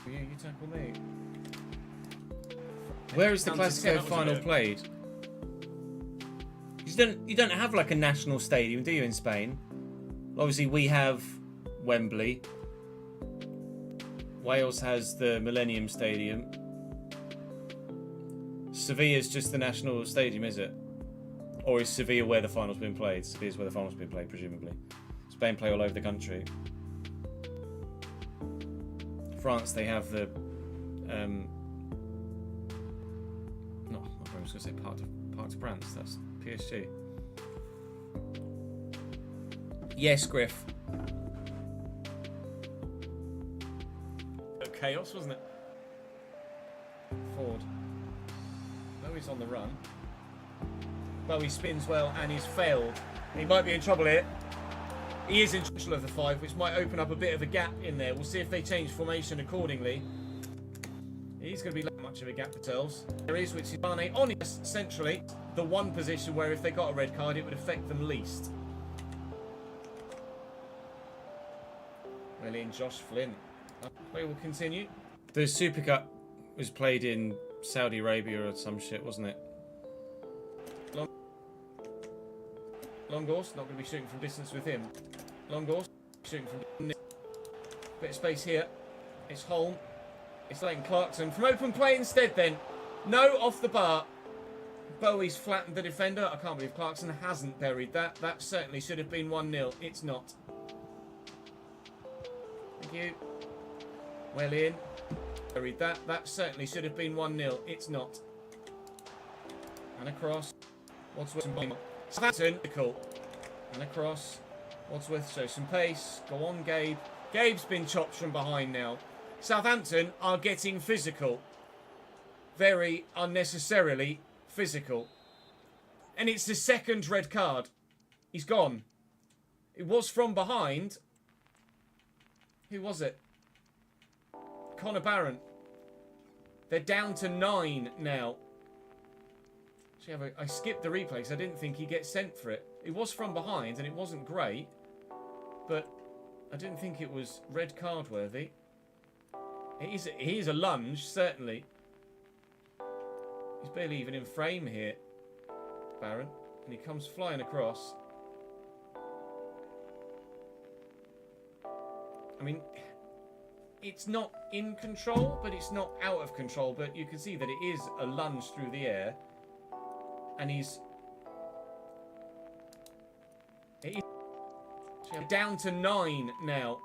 You tackle me. Where is the Down to 10, Clasico that was a final bit- played? You don't have like a national stadium, do you, in Spain? Obviously, we have Wembley. Wales has the Millennium Stadium. Sevilla's just the national stadium, is it? Or is Sevilla where the final's been played? Sevilla's where the final's been played, presumably. Spain play all over the country. France, they have the no, I was going to say Parc de France. That's PSG. Yes, Griff. Chaos, wasn't it? Ford. Bowie's on the run. Bowie spins well and he's failed. He might be in trouble here. He is in trouble of the 5, which might open up a bit of a gap in there. We'll see if they change formation accordingly. He's going to be much of a gap for Turles. There is, which is Barney on centrally. The one position where if they got a red card, it would affect them least. Really, in Josh Flynn. We will continue. The Super Cup was played in Saudi Arabia or some shit, wasn't it? Longhorse, not going to be shooting from distance with him. Longhorse, shooting from bit of space here. It's Holm. It's Leighton Clarkson from open play instead then. No, off the bar. Bowie's flattened the defender. I can't believe Clarkson hasn't buried that. That certainly should have been 1-0. It's not. Thank you. Well in. Buried that. That certainly should have been 1-0. It's not. And across. Wadsworth and Southampton. And across. Wadsworth shows some pace. Go on, Gabe. Gabe's been chopped from behind now. Southampton are getting physical. Very unnecessarily physical. And it's the second red card. He's gone. It was from behind. Who was it? Connor Barron. They're down to 9 now. Actually, I skipped the replay because I didn't think he'd get sent for it. It was from behind and it wasn't great. But I didn't think it was red card worthy. It is a lunge, certainly. He's barely even in frame here, Barron. And he comes flying across. I mean, it's not in control, but it's not out of control. But you can see that it is a lunge through the air. And he's... down to 9 now.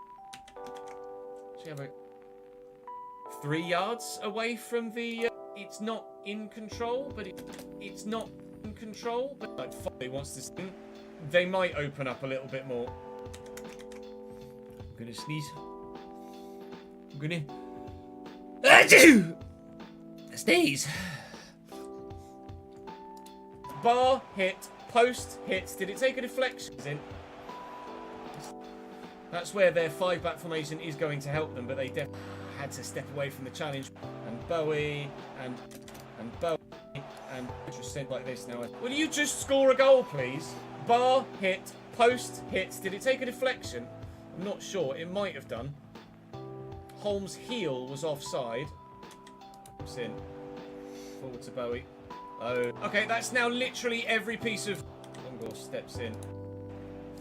3 yards away from the... it's not in control, but it's not in control. But like, Foley wants to... They might open up a little bit more. I'm gonna sneeze. I'm gonna... Achoo! Sneeze. Bar hit. Post hits. Did it take a deflection? That's where their 5-back formation is going to help them, but they definitely had to step away from the challenge. And Bowie and Bowie and just sent like this now. Will you just score a goal, please? Bar hit, post hits. Did it take a deflection? I'm not sure. It might have done. Holmes' heel was offside. It's in. Forward to Bowie. Oh. Okay, that's now literally every piece of... Longor steps in.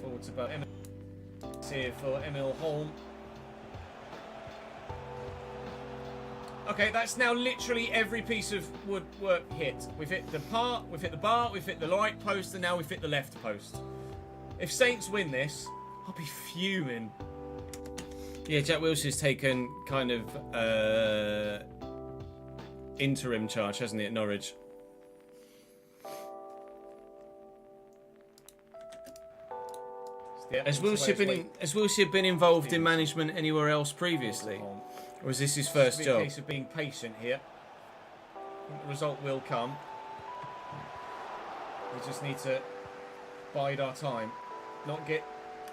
Forward to Bowie. Here for Emil Holm. Okay, that's now literally every piece of woodwork hit. We've hit the bar, we've hit the right post, and now we've hit the left post. If Saints win this, I'll be fuming. Yeah, Jack Wilshere's taken kind of interim charge, hasn't he, at Norwich? Has Wilshere been involved in management anywhere else previously? Or is this his first job? It's a case of being patient here. I think the result will come. We just need to bide our time. Not get...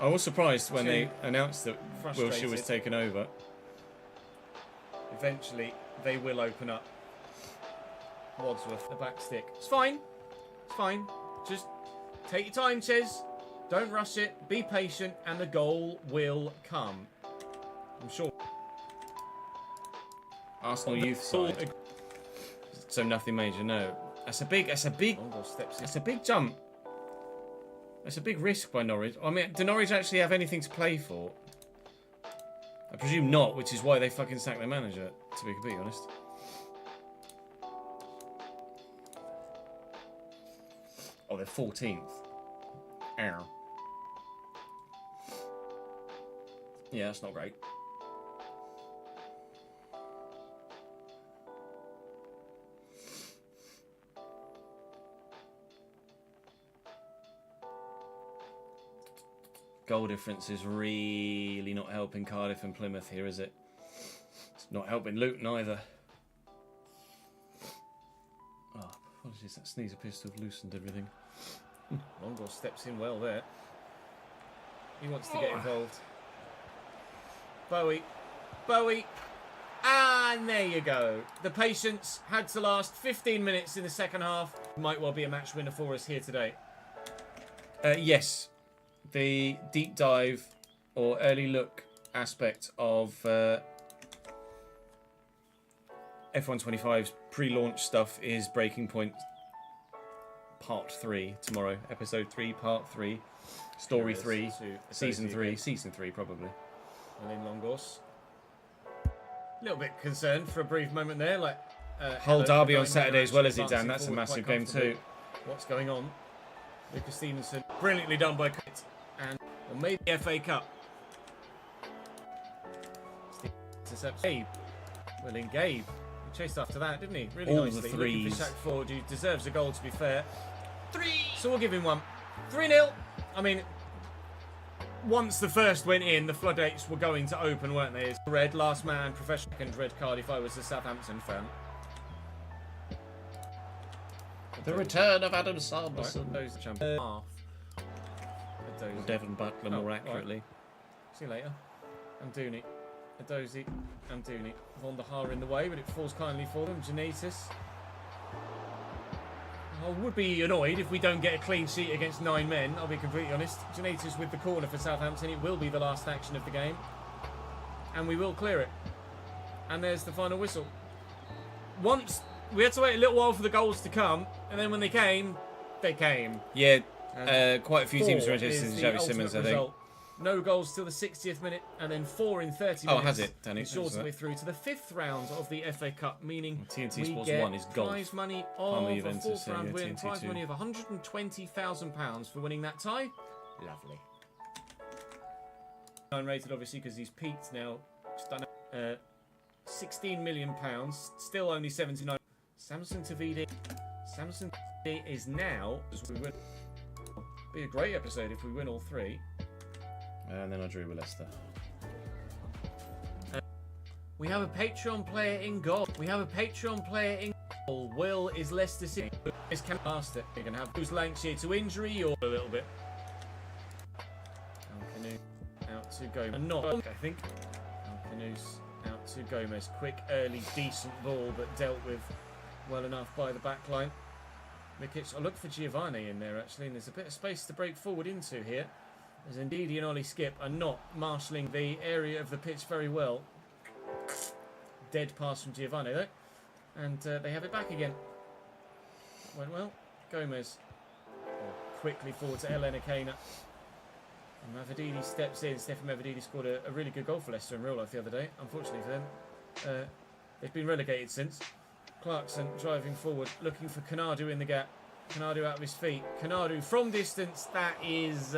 I was surprised when they announced that Wilshere was taken over. Eventually, they will open up. Wadsworth, the back stick. It's fine. It's fine. Just take your time, Ches. Don't rush it, be patient, and the goal will come. I'm sure. Arsenal youth side. So nothing major, no. That's a big jump. That's a big risk by Norwich. I mean, do Norwich actually have anything to play for? I presume not, which is why they fucking sacked their manager, to be completely honest. Oh, they're 14th. Ow. Yeah, that's not great. Goal difference is really not helping Cardiff and Plymouth here, is it? It's not helping Luton either. Oh, apologies, that sneeze appears to have loosened everything. Longor steps in well there. He wants to get involved. Bowie. And there you go. The patience had to last 15 minutes in the second half. Might well be a match winner for us here today. Yes. The deep dive or early look aspect of F125's pre-launch stuff is Breaking Point Part 3 tomorrow. Episode 3, Part 3. Story 3. Season 3. Season 3, probably. Alain Longos. A little bit concerned for a brief moment there. Like, Hull Hello, derby on nine-man Saturday as match, well, is it, advancing Dan? That's a forward massive quite game too. comfortably. What's going on? Lucas Stevenson, brilliantly done by Kit, and made the FA Cup. Intercepts Gabe. Willing Gabe. He chased after that, didn't he? Really All the nicely. Looking for threes. Shaq Ford, who deserves a goal, to be fair. So we'll give him one. 3-0. I mean, once the first went in, the floodgates were going to open, weren't they? It's red, last man, professional second red card if I was a Southampton fan. The return of Adam Right, Sanderson. those champion half. Adozi. Devon Butler, more Oh, accurately. See you later. Amdouni. Adozi. Amdouni. Von der Haar in the way, but it falls kindly for them. Janatis. I would be annoyed if we don't get a clean sheet against 9 men, I'll be completely honest. Janatis with the corner for Southampton. It will be the last action of the game. And we will clear it. And there's the final whistle. Once, we had to wait a little while for the goals to come, and then when they came, they came. Yeah, And quite a few teams were 4 interested is in the Xavi ultimate Simmons, I think. result. No goals till the 60th minute, and then 4 in 30 Oh, minutes. has it, Danny? Ensures Thanks for that we're that. through to the 5th round of the FA Cup, meaning TNT we Sports get 1 is golf. prize money Palmer of a Juventus, 4th round yeah, win, TNT prize 2. money of £120,000 for winning that tie. Lovely. Unrated, obviously, because he's peaked now. Just done £16 million, still only 79. Samson Tavidi. Samson Tavidi is now, as we win. Be a great episode if we win all 3. And then I drew with Leicester. We have a Patreon player in goal. We have a Patreon player in goal. Will is Leicester City. Is can past it. You're gonna have who's Lancashire to injury or a little bit. Alcanu out to Gomez. And not, I think. Alcanu's out to Gomez. Quick, early, decent ball, but dealt with well enough by the back line. Mikic, I look for Giovanni in there actually, and there's a bit of space to break forward into here. As Ndidi and Ollie Skip are not marshalling the area of the pitch very well. Dead pass from Giovanni though. And they have it back again. Went well. Gomez. Quickly forward to Elena Kana. And Mavididi steps in. Stefan Mavididi scored a really good goal for Leicester in real life the other day. Unfortunately for them. They've been relegated since. Clarkson driving forward, looking for Kanadu in the gap. Kanadu out of his feet. Kanadu from distance. That is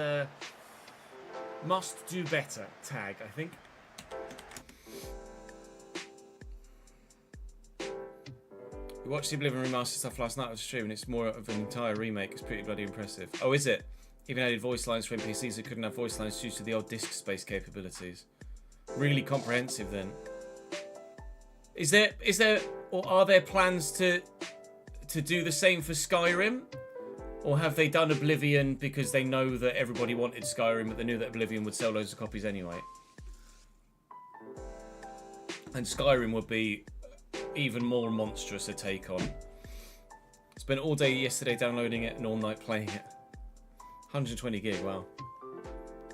must do better tag, I think. We watched the Oblivion remaster stuff last night on stream, and it's more of an entire remake. It's pretty bloody impressive. Oh, is it? Even added voice lines for NPCs that couldn't have voice lines due to the old disk space capabilities. Really comprehensive then. Is there, or are there plans to do the same for Skyrim? Or have they done Oblivion because they know that everybody wanted Skyrim, but they knew that Oblivion would sell loads of copies anyway? And Skyrim would be even more monstrous a take on. Spent all day yesterday downloading it and all night playing it. 120 gig, wow.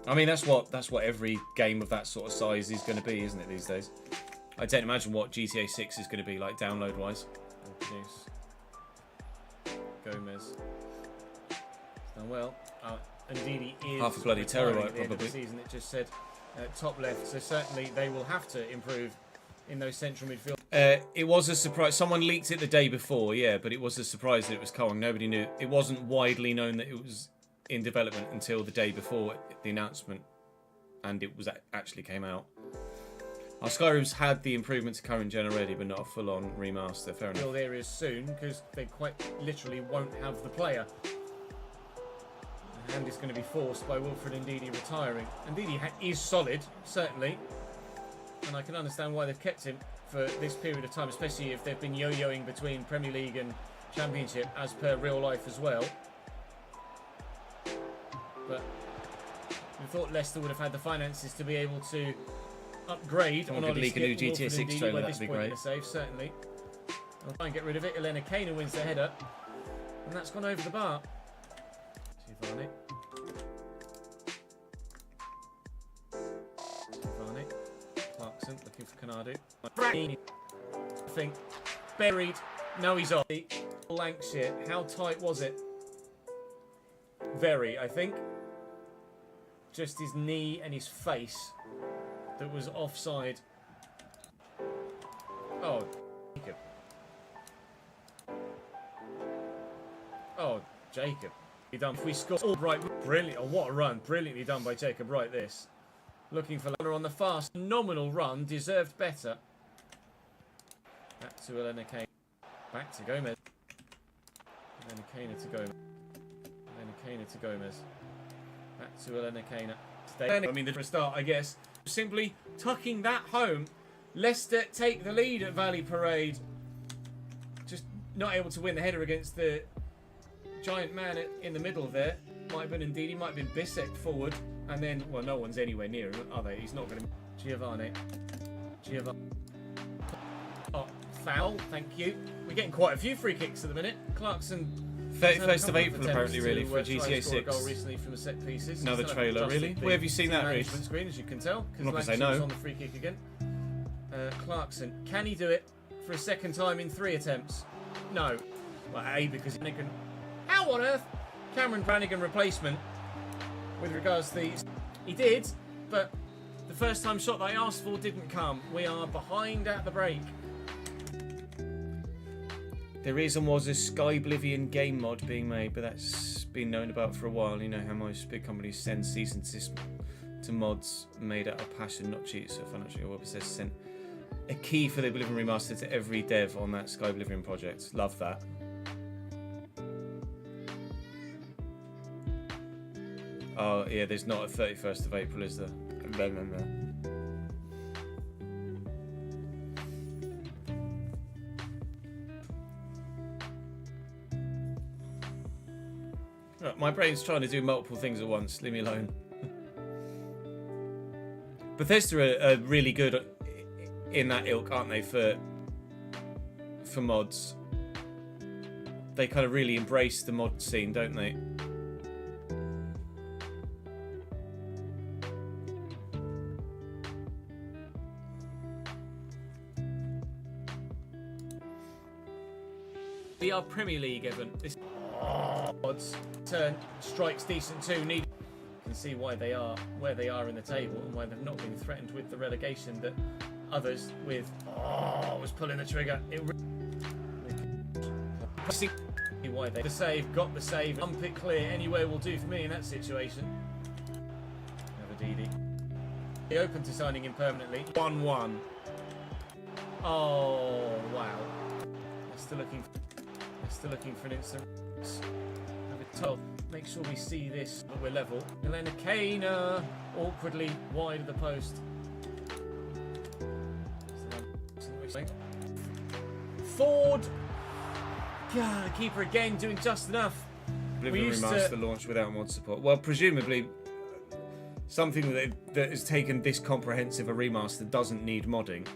I mean, that's what every game of that sort of size is going to be, isn't it, these days? I don't imagine what GTA 6 is going to be like download-wise. Gomez. Done well. Ndidi is Half a bloody retiring terabyte, at the end of the probably. season. It just said top left, so certainly they will have to improve in those central midfield. It was a surprise. Someone leaked it the day before, yeah, but it was a surprise that it was Cohen. Nobody knew. It wasn't widely known that it was in development until the day before the announcement, and it was actually came out. Our Skyrim's had the improvement to current gen already, but not a full-on remaster. Fair enough. Field areas soon because they quite literally won't have the player. The hand is going to be forced by Wilfred Ndidi retiring. Ndidi is solid, certainly, and I can understand why they've kept him for this period of time, especially if they've been yo-yoing between Premier League and Championship as per real life as well. But we thought Leicester would have had the finances to be able to upgrade Someone on could Ollie leak a new Skip, GTA Wilfred 6 Ndidi, trailer, by that'd this be point in great. the save, certainly. I'll try and get rid of it. Elena Kana wins the header, and that's gone over the bar. Giovanni. Clarkson looking for Kanadu. I think buried. No, he's off. Lancashire. How tight was it? Very, I think. Just his knee and his face that was offside. Oh, Jacob. Done. If we score all right, brilliant. Oh, what a run. Brilliantly done by Jacob Wright, this. Looking for Lana on the fast. Phenomenal run. Deserved better. Back to Elena Kane. Back to Gomez. Elena Kane to Gomez. Elena Kane to Gomez. Back to Elena Kane. I mean, for a start, I guess. Simply tucking that home. Leicester take the lead at Valley Parade. Just not able to win the header against the giant man in the middle there. Might have been Ndidi, might have been Bissek forward. And then, well, no one's anywhere near him, are they? He's not going to... Giovanni. Oh, foul, thank you. We're getting quite a few free kicks at the minute. Clarkson... 31st of April, apparently, really, for GTA 6. Goal recently from a set pieces. Another trailer, really? Where have you seen that, Reece? Screen, as you can tell. I'm not going to say no. no. On the free kick again. Clarkson, can he do it for a second time in 3 attempts? No. Well, A, because Brannigan... How on earth? Cameron Brannigan replacement with regards to these. He did, but the first time shot that I asked for didn't come. We are behind at the break. There is and was a Skyblivion game mod being made, but that's been known about for a while. You know how most big companies send cease and desist to mods made out of passion, not cheat. So Financial Web says sent a key for the Oblivion remaster to every dev on that Skyblivion project. Love that. Oh yeah, there's not a 31st of April, is there? My brain's trying to do multiple things at once. Leave me alone. Bethesda are really good in that ilk, aren't they? For mods, they kind of really embrace the mod scene, don't they? We are Premier League, Evan. This odds turn strikes decent too. You can see why they are where they are in the table and why they've not been threatened with the relegation that others with. Was pulling the trigger. See why they got the save. Ump it clear. Anywhere will do for me in that situation. Another Didi. He open to signing him permanently. 1-1. Oh wow. They're still looking for an instant. Have it tough. Make sure we see this, but we're level. Elena Kane awkwardly wide of the post. Ford. God, keeper again doing just enough. Oblivion Remaster launched without mod support. Well, presumably something that has taken this comprehensive a remaster doesn't need modding.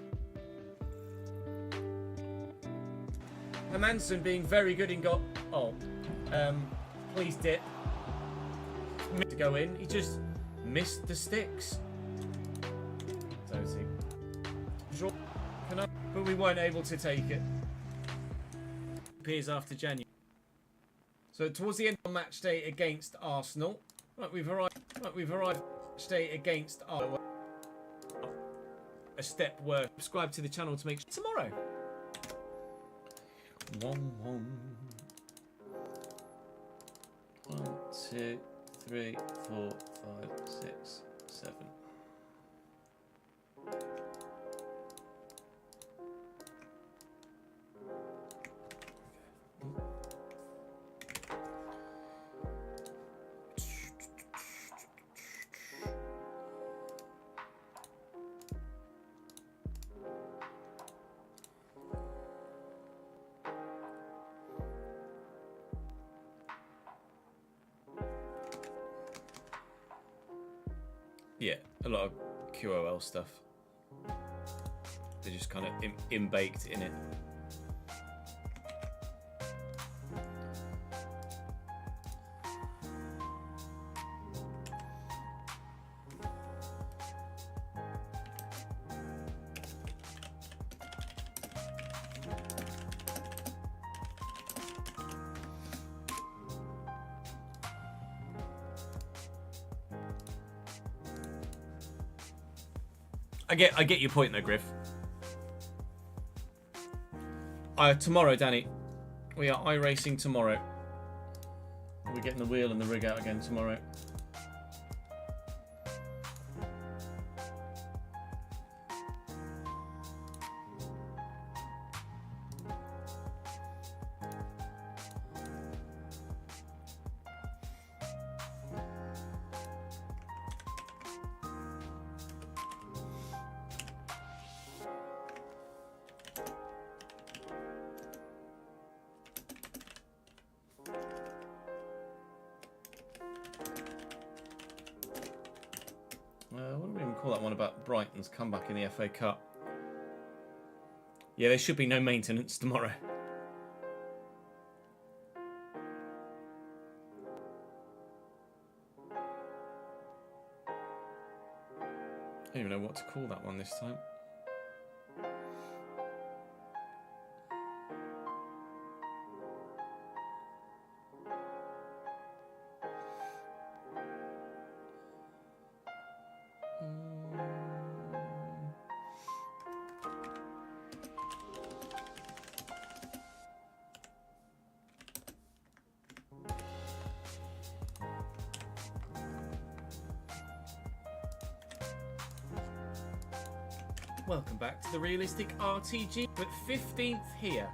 Hermansen being very good in got. Oh, please dip. To go in, he just missed the sticks. But we weren't able to take it. Appears after January. So towards the end of match day against Arsenal, right, we've arrived. Match day against Arsenal. A step worth. Subscribe to the channel to make sure tomorrow. 1, 2, 3, 4, 5, 6, 7. Yeah, a lot of QOL stuff. They're just kind of in-baked in it. I get your point though, Griff. Tomorrow, Danny. We are iRacing tomorrow. We're getting the wheel and the rig out again tomorrow. What do we even call that one about Brighton's comeback in the FA Cup? Yeah, there should be no maintenance tomorrow. I don't even know what to call that one this time. Welcome back to the Realistic RTG, but 15th here.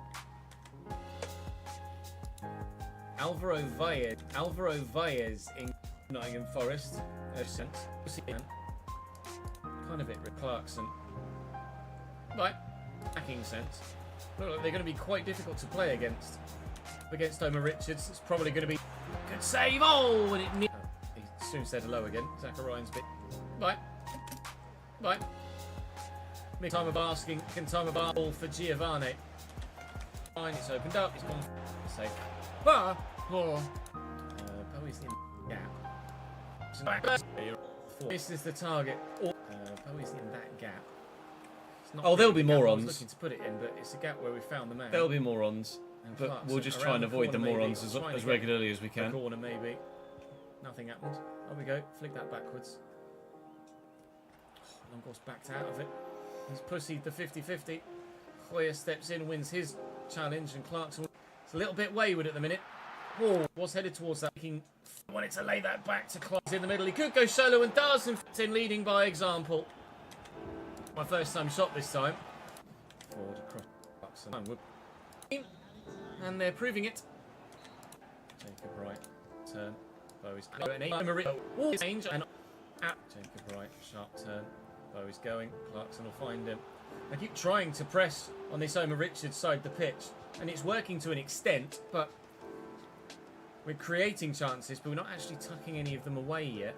Alvaro Valles in Nottingham Forest. Kind of it, Rick Clarkson. Right, attacking sense. Look like they're going to be quite difficult to play against. Against Omar Richards, it's probably going to be good save. Oh, and he soon said hello again. Zachariah's bit. Right. Time of asking, time of ball for Giovanni. Fine, it's opened up, it's gone safe. But, Bowie's in gap. This is the target. Bowie's in that gap. There'll be morons. I was looking to put it in, but it's a gap where we found the man. There'll be morons, but we'll just try and avoid the morons as regularly as we can. Corner maybe. Nothing happened. There we go. Flick that backwards. Longos backed out of it. He's pussied the 50-50. Hoyer steps in, wins his challenge, and Clarkson is a little bit wayward at the minute. Was headed towards that. He wanted to lay that back to Clarkson in the middle. He could go solo and does, and fits in leading by example. My first time shot this time. Forward across Clarkson. And they're proving it. Jacob Wright, turn. Bowie's change and Jacob Wright, sharp turn. Bowie's going, Clarkson will find him. I keep trying to press on this Omar Richards side of the pitch, and it's working to an extent, but we're creating chances, but we're not actually tucking any of them away yet.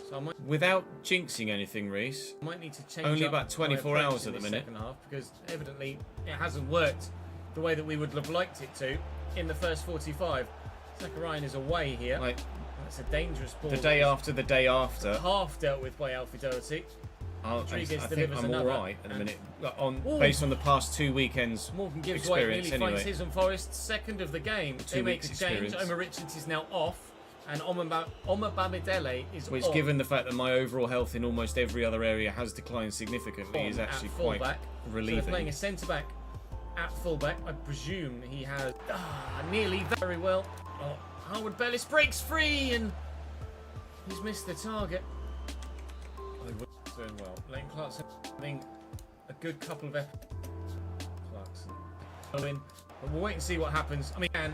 So I might, without jinxing anything, Reese, I might need to change only about 24 hours at the minute. Second half, because evidently it hasn't worked the way that we would have liked it to in the first 45. Zachariah is away here. That's a dangerous ball. The day after. Half dealt with by Alfie Doherty. I think I'm alright at the minute. Based on the past 2 weekends' Morgan Gibbs experience, White nearly finds his and Forest second of the game. They make a change. Omar Richards is now off, and Omar Bamidele is Which, off. given the fact that my overall health in almost every other area has declined significantly, is actually quite relieving. So they're playing a centre-back at full-back. I presume he has nearly very well. Howard Bellis breaks free, and he's missed the target. Doing well. Lane Clarkson having a good couple of Clarkson going, but we'll wait and see what happens. I mean, and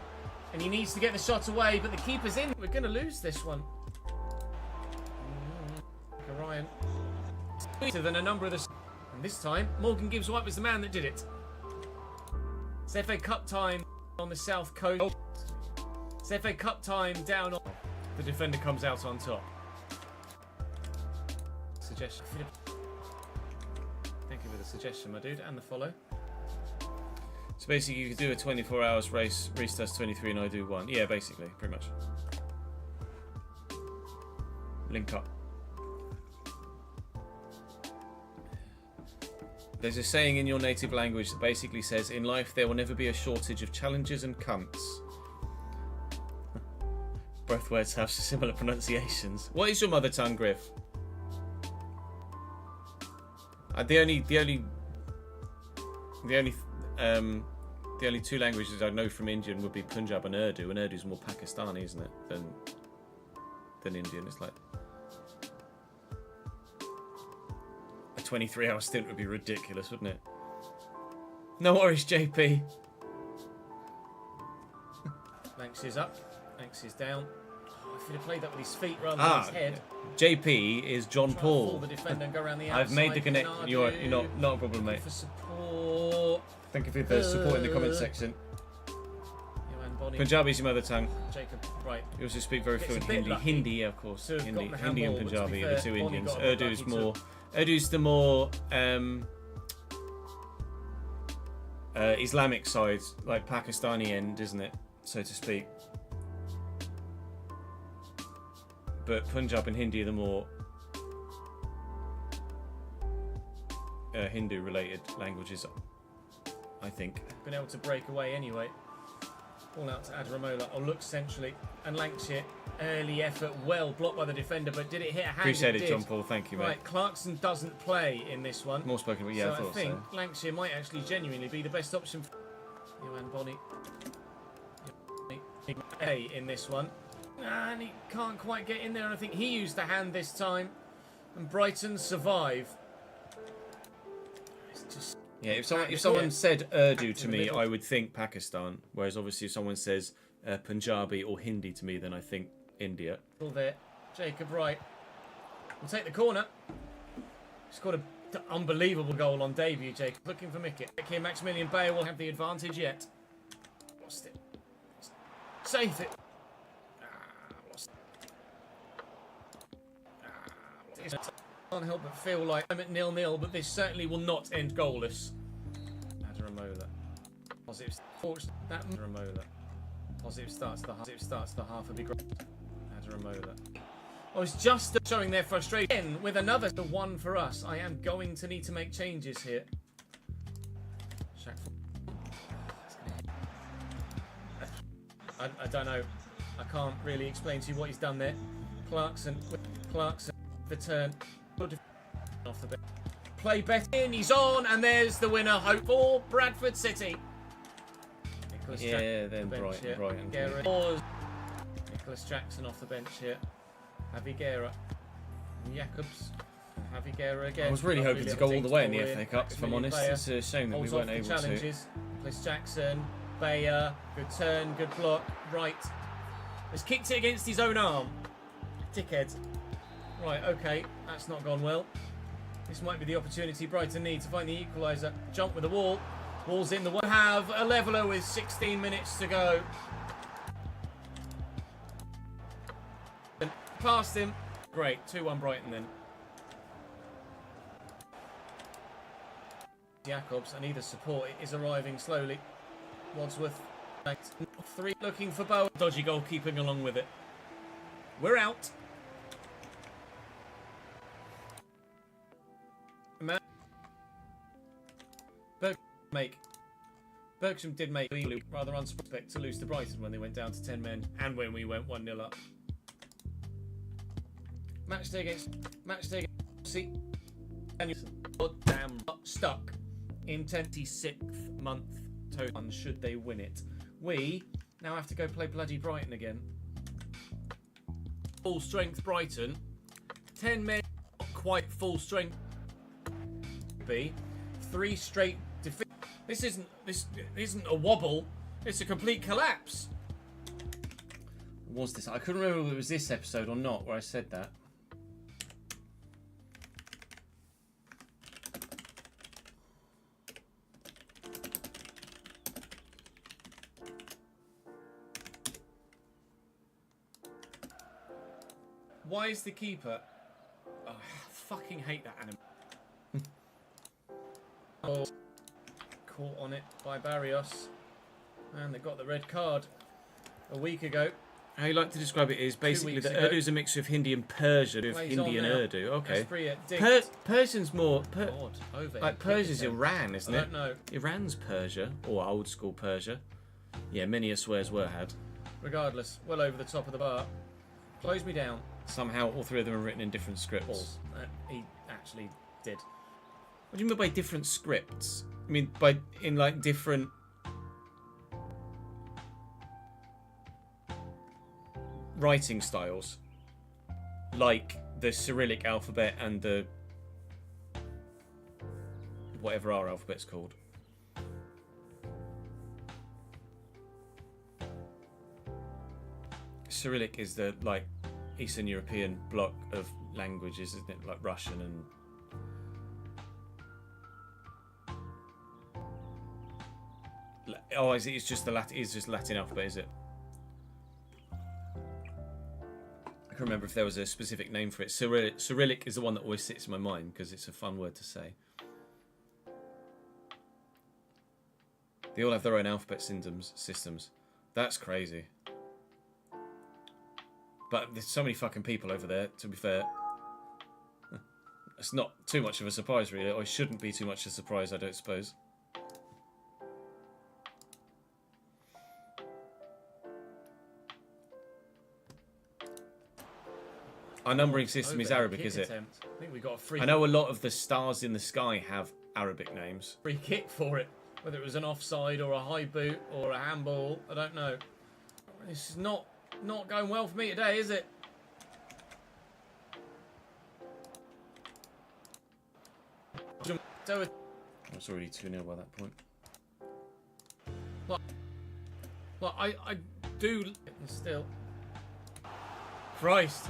he needs to get the shot away, but the keeper's in. We're going to lose this one. Ryan better than a number of the. And this time, Morgan Gibbs White was the man that did it. It's FA Cup time on the south coast. It's FA Cup time down on. The defender comes out on top. Suggestion. Thank you for the suggestion, my dude, and the follow. So basically, you could do a 24 hours race. Reese does 23 and I do 1. Yeah, basically, pretty much. Link up. There's a saying in your native language that basically says, in life there will never be a shortage of challenges and cunts. Both words have similar pronunciations. What is your mother tongue, Griff? The only The only two languages I know from Indian would be Punjab and Urdu is more Pakistani, isn't it, than Indian. It's like a 23-hour stint would be ridiculous, wouldn't it? No worries, JP. Lanks is up. Lanks is down. Oh, if he'd have played that with his feet rather than his head. JP is John Try and fool Paul. the defender and go around the outside. I've made the connect. Bernardo. You're not a problem, mate. For support. Thank you for the support in the comment section. Johan Bonney. Punjabi is your mother tongue. Jacob, right. You also speak very Gets fluent a bit Hindi. lucky Hindi, yeah, of course. to have Hindi, gotten the Hindi and handball, but to be Punjabi are the fair, two Bonney Indians. got a bit Urdu's lucky more. Urdu's the more Islamic side, like Pakistani end, isn't it, so to speak? But Punjab and Hindi are the more Hindu-related languages, I think. Been able to break away anyway. Ball out to Adramola. Oh, look centrally. And Lancashire. Early effort. Well blocked by the defender, but did it hit a hand? Appreciate it, John Paul. Thank you, mate. Right, Clarkson doesn't play in this one. More spoken, but yeah, so I thought think so. Lancashire might actually genuinely be the best option for Johan Bonney. A in this one. And he can't quite get in there, and I think he used the hand this time. And Brighton survive. It's just... Yeah, if someone said Urdu to me, I would think Pakistan. Whereas obviously if someone says Punjabi or Hindi to me, then I think India. There, Jacob Wright will take the corner. Scored an unbelievable goal on debut. Jacob looking for Mickett. Here, Maximilian Bayer will have the advantage yet. Lost it. Save it. Lost it. Can't help but feel like I'm at 0-0, but this certainly will not end goalless. Adramola. Positive. That Adramola. Positive starts the half. Would be great. Adramola. I was just showing their frustration with another one for us. I am going to need to make changes here. I don't know. I can't really explain to you what he's done there. Clarkson, the turn. Off the bench. Play better in, he's on, and there's the winner. Hope for Bradford City. Nicholas Yeah, then Brighton. Nicholas Jackson off the bench here. Javi Guerra. Jacobs. Javi Guerra again. I was really hoping to go all the way in the FA Cup, if I'm honest. It's a shame that we weren't able to. Nicholas Jackson. Bayer. Good turn, good block. Right. Has kicked it against his own arm. Dickhead. Right, okay. That's not gone well. This might be the opportunity Brighton need to find the equaliser. Jump with the wall. Wall's in the way. Have a leveller with 16 minutes to go. Past him. Great. 2-1 Brighton then. Jacobs and either support is arriving slowly. Wadsworth. 3 looking for Bowen. Dodgy goalkeeping along with it. We're out. Bergsham did make it rather unsuspect to lose to Brighton when they went down to 10 men and when we went 1-0 up. Matchday against see Danielson. Damn stuck in 26th month total should they win it. We now have to go play bloody Brighton again. Full strength Brighton. 10 men, not quite full strength. B. 3 straight defeats. This isn't a wobble. It's a complete collapse. Was this? I couldn't remember if it was this episode or not where I said that. Why is the keeper? Oh, I fucking hate that animal. Oh, caught on it by Barrios, and they got the red card a week ago. How you like to describe it is basically weeks that ago. Urdu is a mixture of Hindi and Persian. Of Plays Hindi on and now. Urdu, okay. Espria dinked. Persian's more God, overhead like kick Persia's attempt. Iran, isn't I it? don't know. Iran's Persia or old school Persia. Yeah, many a swears were had. Regardless, well over the top of the bar. Close me down. Somehow all 3 of them are written in different scripts. Balls. He actually did. What do you mean by different scripts? I mean by in like different writing styles, like the Cyrillic alphabet and the whatever our alphabet's called. Cyrillic is the like Eastern European bloc of languages, isn't it? Like Russian and oh, is it? It's just the Latin. It's just Latin alphabet, is it? I can't remember if there was a specific name for it. Cyrillic is the one that always sits in my mind because it's a fun word to say. They all have their own alphabet systems. That's crazy. But there's so many fucking people over there, to be fair. It's not too much of a surprise, really. Or it shouldn't be too much of a surprise, I don't suppose. Our numbering system is Arabic, is it? Attempt. I think we got a free. I know a lot of the stars in the sky have Arabic names. Free kick for it. Whether it was an offside or a high boot or a handball, I don't know. This is not going well for me today, is it? It's already 2-0 by that point. Well, I do still. Christ.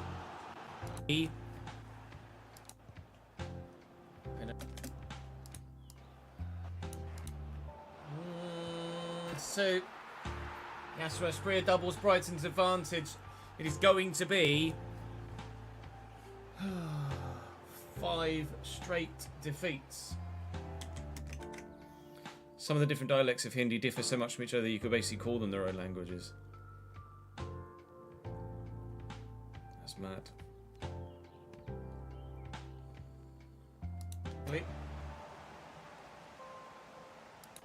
So, Yasser Asprilla doubles Brighton's advantage. It is going to be 5 straight defeats. Some of the different dialects of Hindi differ so much from each other you could basically call them their own languages. That's mad.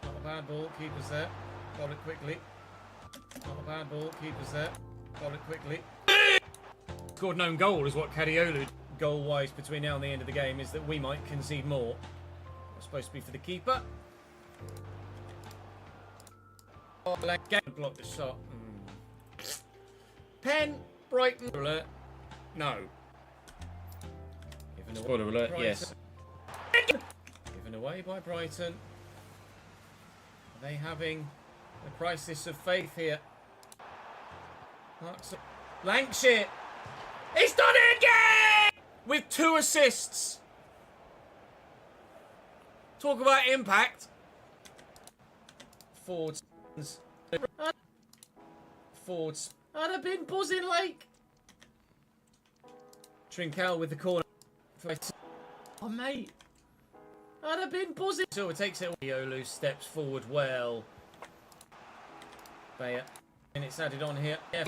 Not a bad ball, keeper's there. Got it quickly. Not a bad ball, keeper's there. Got it quickly. Scored an own goal is what Kadiolu goal-wise between now and the end of the game is that we might concede more. It's supposed to be for the keeper. Oh, block the shot. Pen, Brighton. Alert. No. Spoiler alert, yes. Given away by Brighton. Are they having a crisis of faith here? Lancashire. He's done it again! With 2 assists. Talk about impact. Fords. I'd have been buzzing like. Trincao with the corner. Oh, mate. I'd have been buzzing. So it takes it. Iolu steps forward well. Bayer. And it's added on here. Yeah.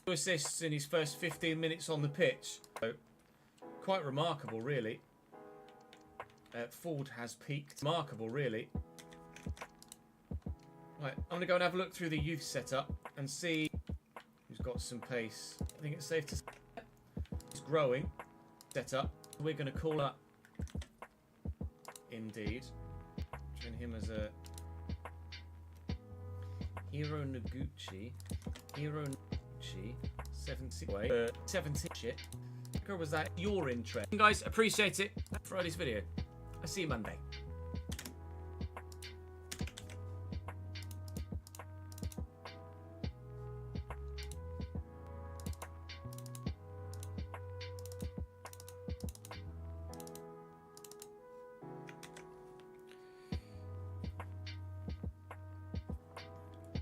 2 assists in his first 15 minutes on the pitch. So, quite remarkable, really. Ford has peaked. Remarkable, really. Right, I'm going to go and have a look through the youth setup and see who's got some pace. I think it's safe to say it's growing. Setup. We're going to call up. Indeed. Train him as a Hiro Noguchi. 70 shit. Or was that your interest? Guys, appreciate it. Friday's video. I'll see you Monday.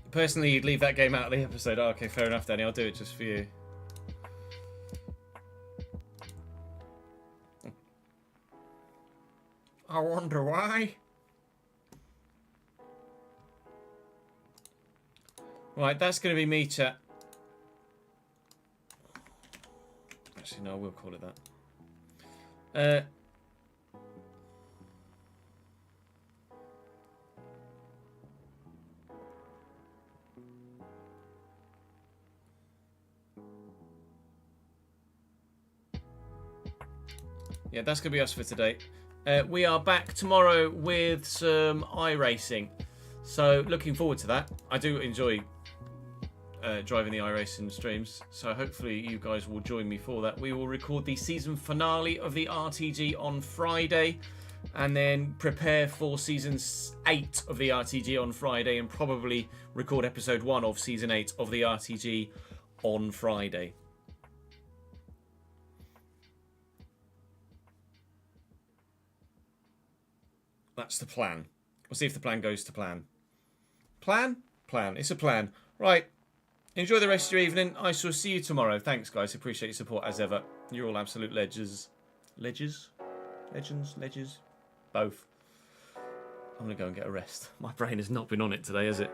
Personally, you'd leave that game out of the episode. Oh, okay, fair enough, Danny. I'll do it just for you. I wonder why. Right, that's going to be me, chat. Actually, no, I will call it that. Yeah, that's going to be us for today. We are back tomorrow with some iRacing. So, looking forward to that. I do enjoy driving the iRacing streams, so hopefully you guys will join me for that. We will record the season finale of the RTG on Friday, and then prepare for season 8 of the RTG on Friday, and probably record episode 1 of season 8 of the RTG on Friday. That's the plan. We'll see if the plan goes to plan. Plan? Plan. It's a plan. Right. Enjoy the rest of your evening. I shall see you tomorrow. Thanks, guys. Appreciate your support as ever. You're all absolute ledgers. Ledgers? Legends? Ledgers? Both. I'm going to go and get a rest. My brain has not been on it today, has it?